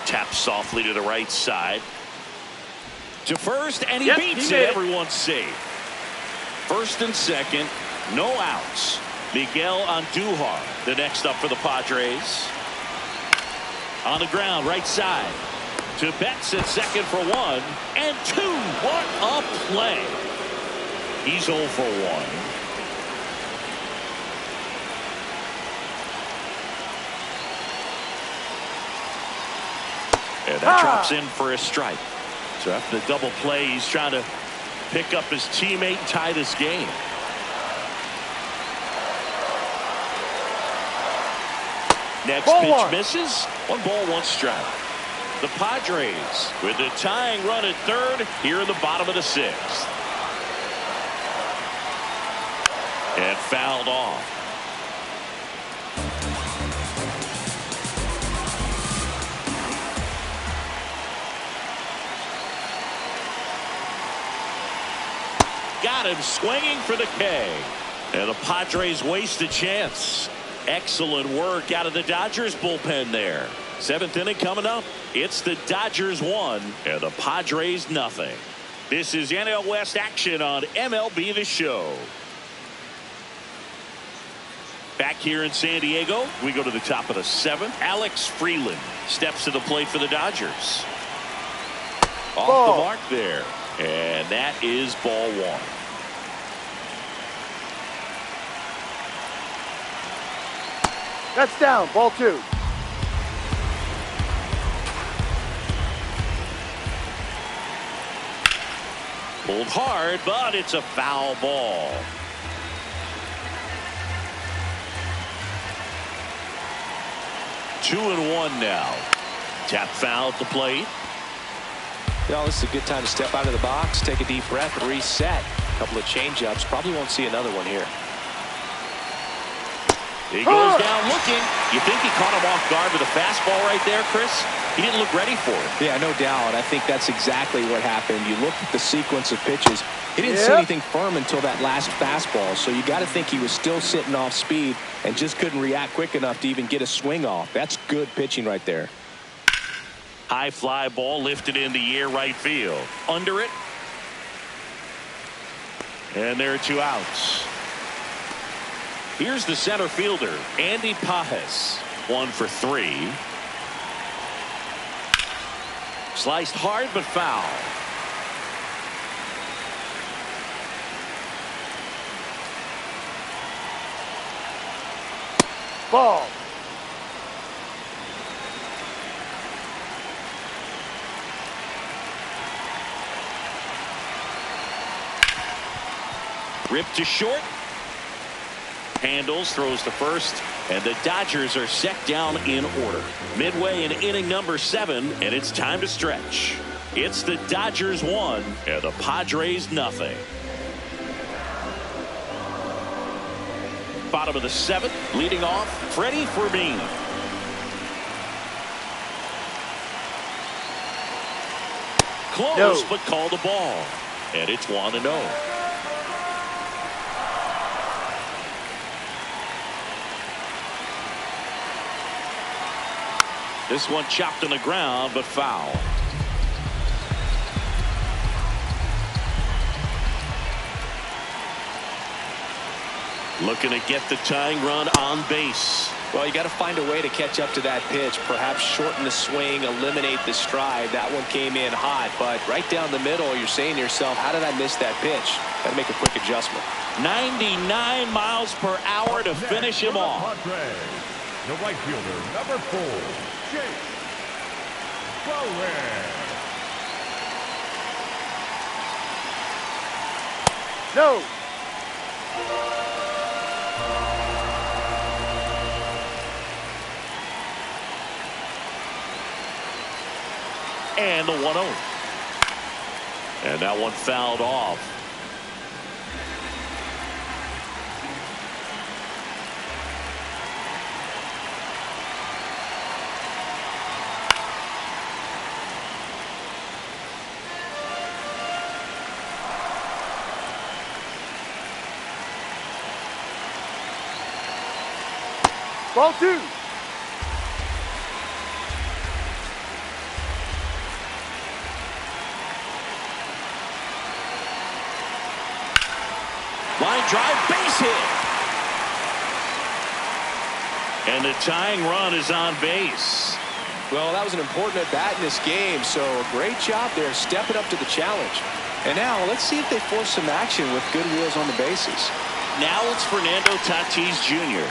Taps softly to the right side. To first, and he beats he it. made it. Everyone's safe. First and second, no outs. Miguel Andujar, the next up for the Padres. On the ground, right side. To Betts at second for 1 and 2. What a play. He's 0 for 1. And that drops in for a strike. So after the double play, he's trying to pick up his teammate and tie this game. Next pitch misses. 1 ball, 1 strike. The Padres with the tying run at third here in the bottom of the 6th. And fouled off. Got him swinging for the K. And the Padres waste a chance. Excellent work out of the Dodgers bullpen there. 7th inning coming up. It's the Dodgers 1 and the Padres nothing. This is NL West action on MLB The Show. Back here in San Diego, we go to the top of the 7th. Alex Freeland steps to the plate for the Dodgers. Off the mark there. And that is ball 1. That's down. Ball 2. Pulled hard, but it's a foul ball. Two and 1 now. Tap foul at the plate. You know, this is a good time to step out of the box, take a deep breath, and reset. A couple of change-ups. Probably won't see another one here. He goes down looking. You think he caught him off guard with a fastball right there, Chris? He didn't look ready for it. Yeah, no doubt. I think that's exactly what happened. You look at the sequence of pitches. He didn't see anything firm until that last fastball, so you got to think he was still sitting off speed and just couldn't react quick enough to even get a swing off. That's good pitching right there. High fly ball lifted in the air right field. Under it. And there are 2 outs. Here's the center fielder, Andy Pajes. 1 for 3. Sliced hard but foul. Ball. Ripped to short. Handles, throws to first, and the Dodgers are set down in order. Midway in inning number 7, and it's time to stretch. It's the Dodgers 1 and the Padres nothing. Bottom of the 7th, leading off, Freddie Fermin. Close, but called a ball, and it's 1-0. This one chopped on the ground, but foul. Looking to get the tying run on base. Well, you got to find a way to catch up to that pitch. Perhaps shorten the swing, eliminate the stride. That one came in hot, but right down the middle, you're saying to yourself, how did I miss that pitch? Got to make a quick adjustment. 99 miles per hour to finish him off. The right fielder, number 4, Jake. No. And the 1-0. And that one fouled off. Ball 2. Line drive, base hit. And the tying run is on base. Well, that was an important at-bat in this game, so a great job there stepping up to the challenge. And now let's see if they force some action with good wheels on the bases. Now it's Fernando Tatis Jr.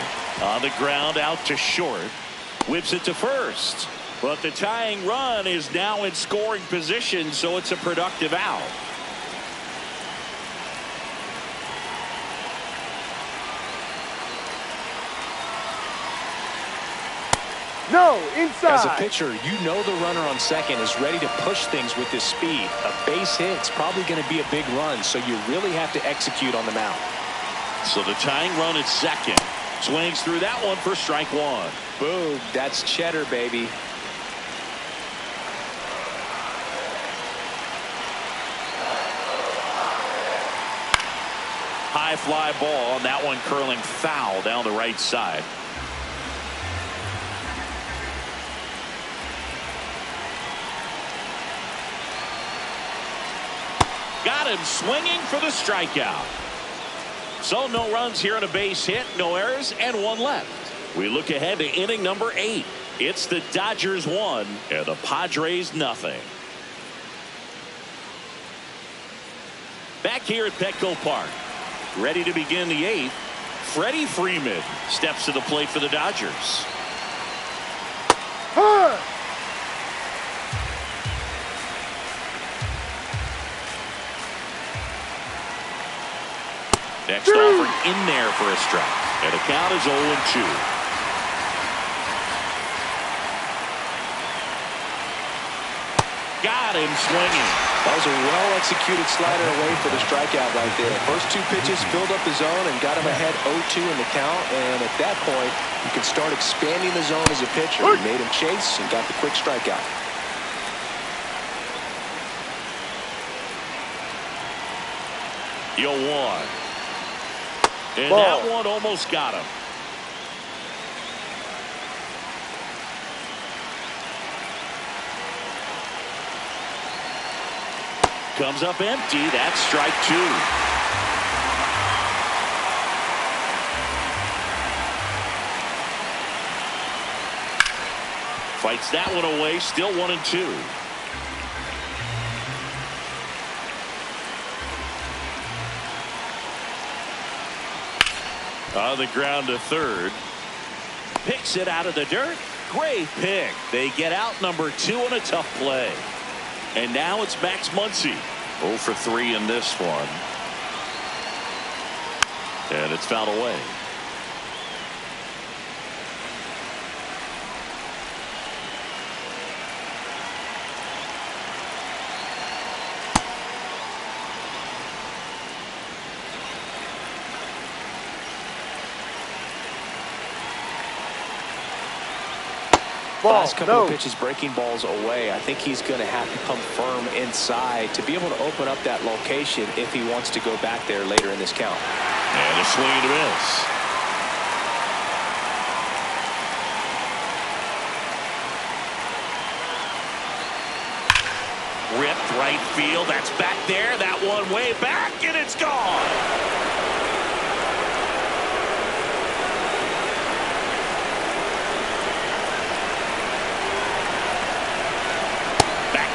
on the ground out to short. Whips it to first. But the tying run is now in scoring position, so it's a productive out. No, inside. As a pitcher, you know the runner on second is ready to push things with his speed. A base hit's probably going to be a big run, so you really have to execute on the mound. So the tying run at second. Swings through that one for strike 1. Boom, that's cheddar, baby. High fly ball, and that one curling foul down the right side. Got him swinging for the strikeout. So no runs here on a base hit, no errors, and 1 left. We look ahead to inning number 8. It's the Dodgers 1 and the Padres nothing. Back here at Petco Park, ready to begin the 8th. Freddie Freeman steps to the plate for the Dodgers. Next offering in there for a strike. And the count is 0-2. Got him swinging. That was a well-executed slider away for the strikeout right there. First two pitches filled up the zone and got him ahead 0-2 in the count. And at that point, you can start expanding the zone as a pitcher. He made him chase and got the quick strikeout. Juan. And Ball. that one almost got him. Comes up empty. That's strike two. Fights that one away. Still 1-2. On the ground to third. Picks it out of the dirt. Great pick. They get out number 2 on a tough play. And now it's Max Muncy. 0 for 3 in this one. And it's fouled away. Last couple of pitches breaking balls away. I think he's going to have to come firm inside to be able to open up that location if he wants to go back there later in this count. And a swing and a miss. Ripped right field. That's back there. That one way back, and it's gone.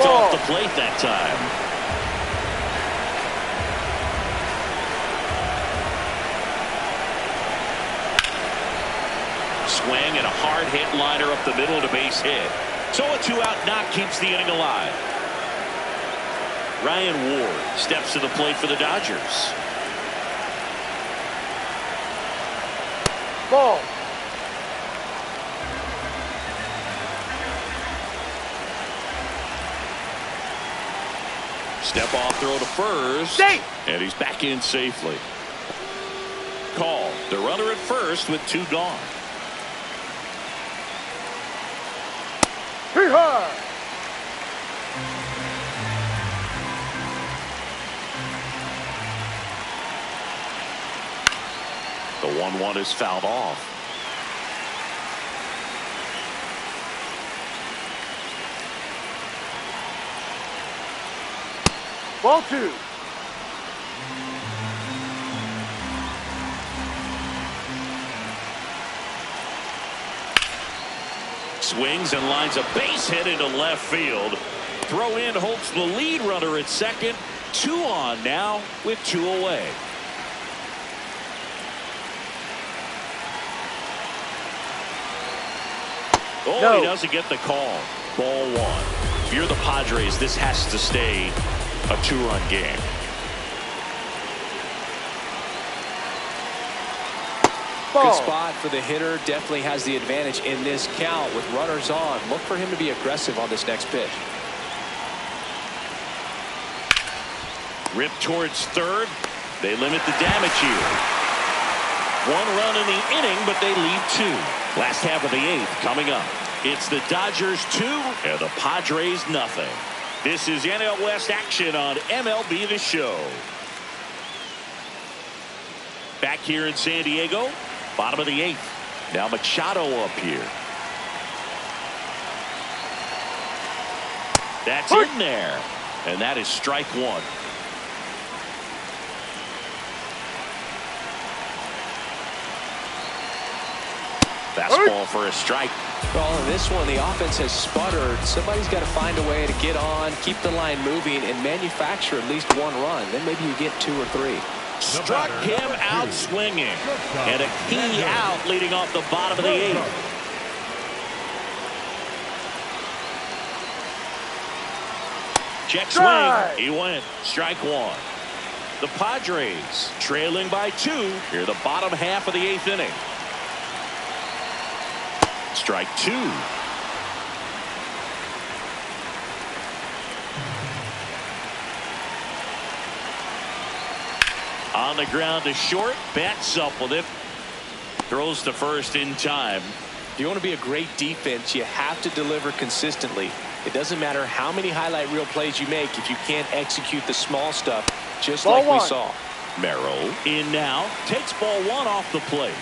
Off the plate that time. Swing and a hard hit liner up the middle to base hit. So a 2-out knock keeps the inning alive. Ryan Ward steps to the plate for the Dodgers. Ball. Step off throw to first. Safe. And he's back in safely. Call the runner at first with 2 gone. Hee-haw. The 1-1 is fouled off. Ball 2. Swings and lines a base hit into left field. Throw in hopes the lead runner at second. 2 on now with 2 away. Oh, no. He doesn't get the call. Ball 1. If you're the Padres, this has to stay a 2-run game. Ball. Good spot for the hitter. Definitely has the advantage in this count with runners on. Look for him to be aggressive on this next pitch. Ripped towards third. They limit the damage here. 1 run in the inning, but they lead 2. Last half of the 8th coming up. It's the Dodgers 2 and the Padres nothing. This is NL West action on MLB The Show. Back here in San Diego, bottom of the 8th. Now Machado up here. That's in there. And that is strike 1. Fastball for a strike. Well, in this one, the offense has sputtered. Somebody's got to find a way to get on, keep the line moving, and manufacture at least 1 run. Then maybe you get 2 or 3. Struck him out swinging. And a key out leading off the bottom of the 8th. Check swing. He went. Strike 1. The Padres trailing by 2 here the bottom half of the 8th inning. Strike 2. On the ground to short. Bats up with it. Throws to first in time. If you want to be a great defense, you have to deliver consistently. It doesn't matter how many highlight reel plays you make if you can't execute the small stuff, just like we saw. Merrill in now. Takes ball one off the plate.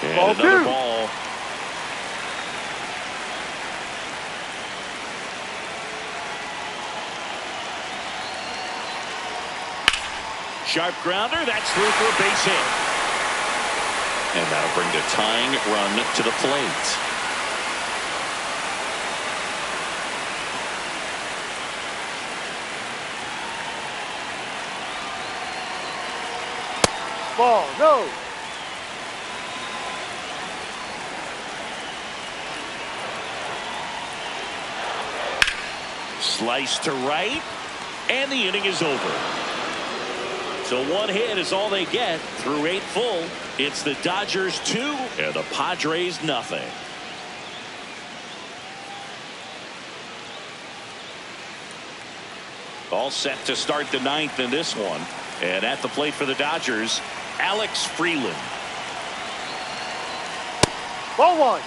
And Ball another two. ball. Sharp grounder. That's through for a base hit. And that'll bring the tying run to the plate. Ball, no. Slice to right. And the inning is over. So one hit is all they get through 8 full. It's the Dodgers 2 and the Padres nothing. All set to start the 9th in this one. And at the plate for the Dodgers, Alex Freeland. Ball one.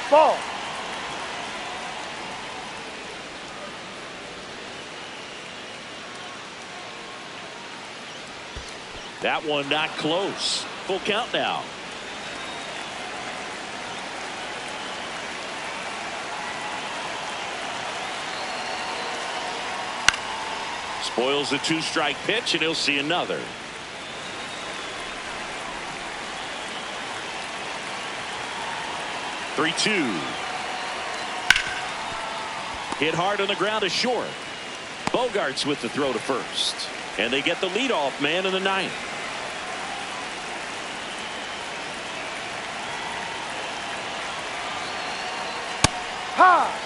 Ball. That one not close. Full count now. Spoils the 2-strike pitch, and he'll see another. Three-two. Hit hard on the ground to short. Bogarts with the throw to first. And they get the leadoff man in the 9th. Ha!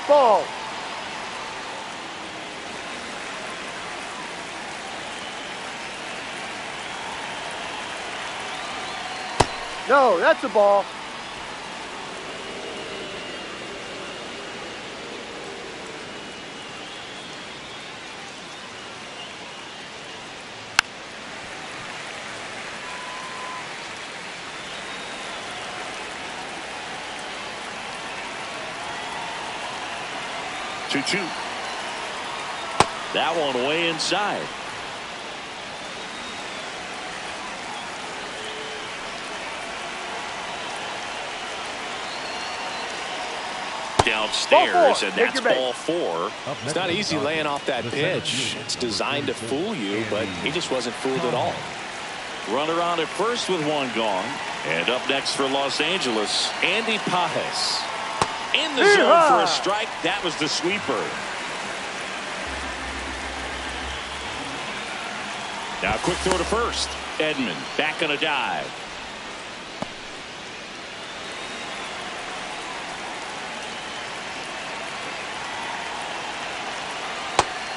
Ball. No, that's a ball. Two. That one way inside. Downstairs, and that's ball 4. It's not easy laying off that pitch. It's designed to fool you, but he just wasn't fooled at all. Runner on at first with one gone. And up next for Los Angeles, Andy Pajes. In the zone for a strike. That was the sweeper. Now a quick throw to first. Edman back on a dive.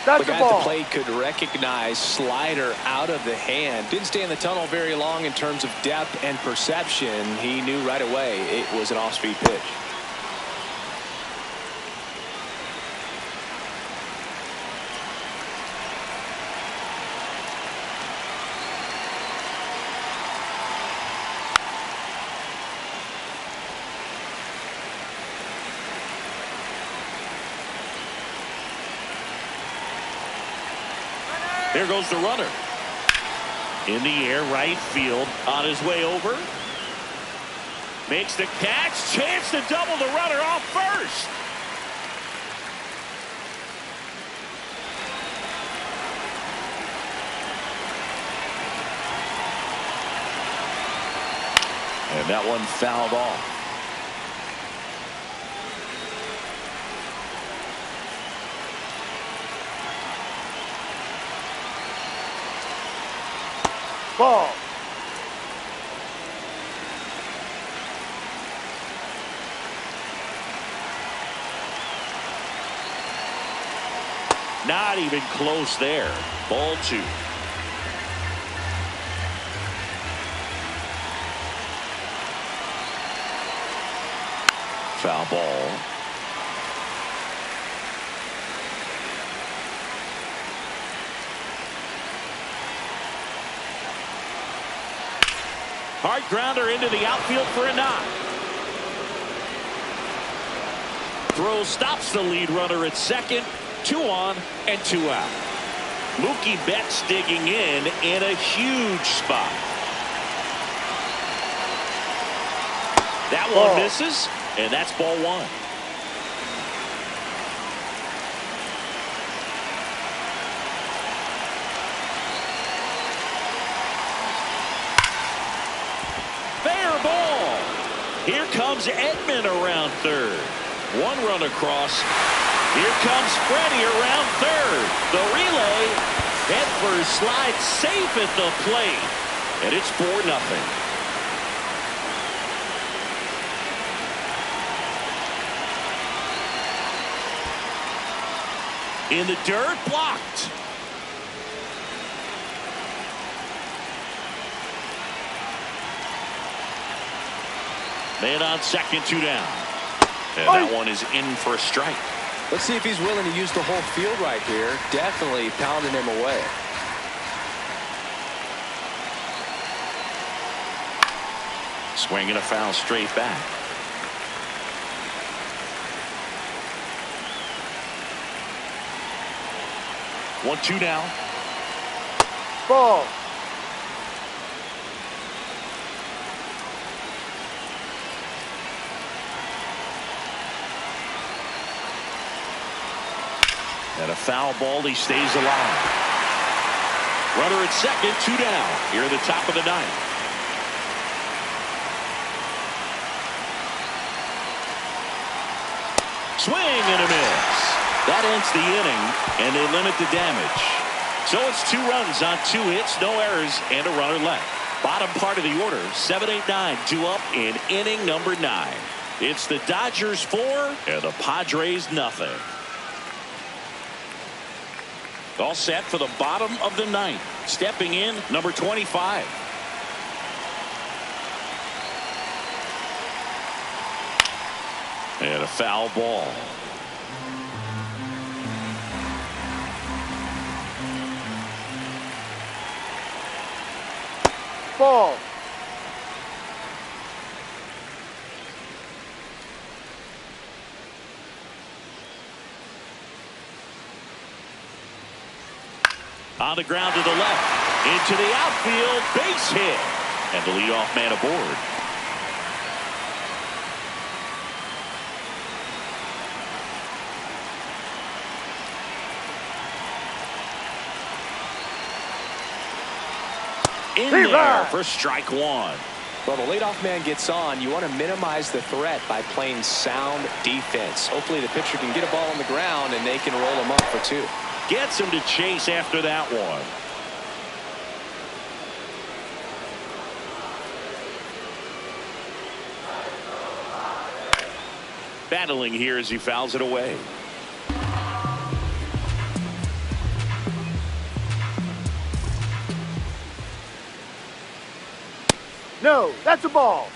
That's the a guy ball. at the plate could recognize slider out of the hand. Didn't stay in the tunnel very long in terms of depth and perception. He knew right away it was an off-speed pitch. There goes the runner. In the air, right field, on his way over. Makes the catch. Chance to double the runner off first. And that one fouled off. Ball. Not even close there. Ball 2. Foul ball. Hard grounder into the outfield for a knock. Throw stops the lead runner at second. 2 on and 2 out. Mookie Betts digging in a huge spot. That one misses, and that's ball 1. Fair ball. Here comes Edman around third. 1 run across. Here comes Freddie around third. The relay. Head first slide safe at the plate. And it's 4-0. In the dirt, blocked. Man on second, 2 down. And that one is in for a strike. Let's see if he's willing to use the whole field right here. Definitely pounding him away. Swing and a foul straight back. One, 2 now. Ball. And a foul ball. He stays alive. Runner at second, 2 down. Here at the top of the 9th. Swing and a miss. That ends the inning, and they limit the damage. So it's 2 runs on 2 hits, no errors, and a runner left. Bottom part of the order, 7-8-9, 2 up in inning number 9. It's the Dodgers 4 and the Padres nothing. All set for the bottom of the 9th. Stepping in, number 25. And a foul ball. Ball. On the ground to the left. Into the outfield. Base hit. And the leadoff man aboard. In there for strike 1. Well, the leadoff man gets on. You want to minimize the threat by playing sound defense. Hopefully the pitcher can get a ball on the ground and they can roll him up for 2. Gets him to chase after that one. Battling here as he fouls it away. No, that's a ball.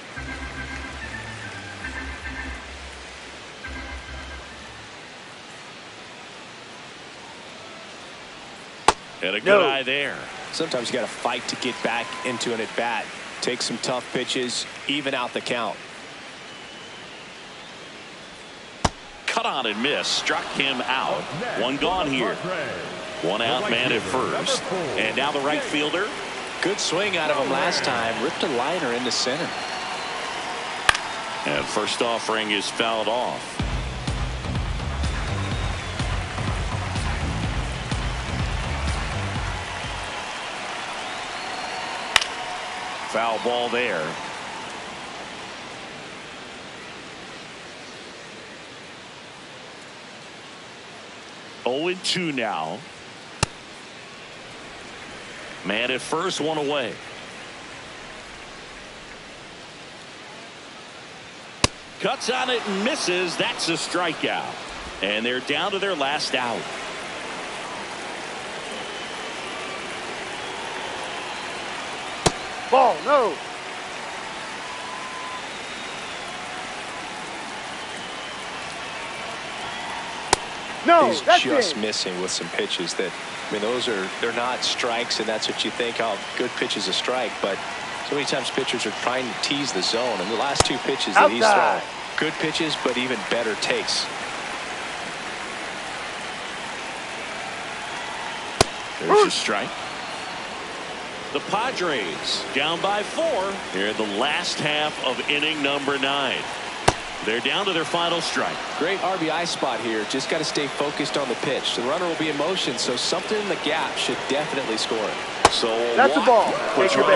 And a good eye there. Sometimes you got to fight to get back into an at-bat. Take some tough pitches, even out the count. Cut on and miss. Struck him out. 1 gone here. 1 out, man at first. And now the right fielder. Good swing out of him last time. Ripped a liner into center. And first offering is fouled off. Foul ball there. 0-2 now. Man at first, one away. Cuts on it and misses. That's a strikeout. And they're down to their last out. Ball, no. No, He's that's just it. missing with some pitches that, I mean, they're not strikes, and that's what you think, oh, good pitch is a strike, but so many times pitchers are trying to tease the zone, and the last two pitches that he's Outside. thrown, good pitches, but even better takes. There's a strike. The Padres down by 4 here in the last half of inning number 9. They're down to their final strike. Great RBI spot here. Just got to stay focused on the pitch. The runner will be in motion, so something in the gap should definitely score it. So That's a ball. Which Take your runner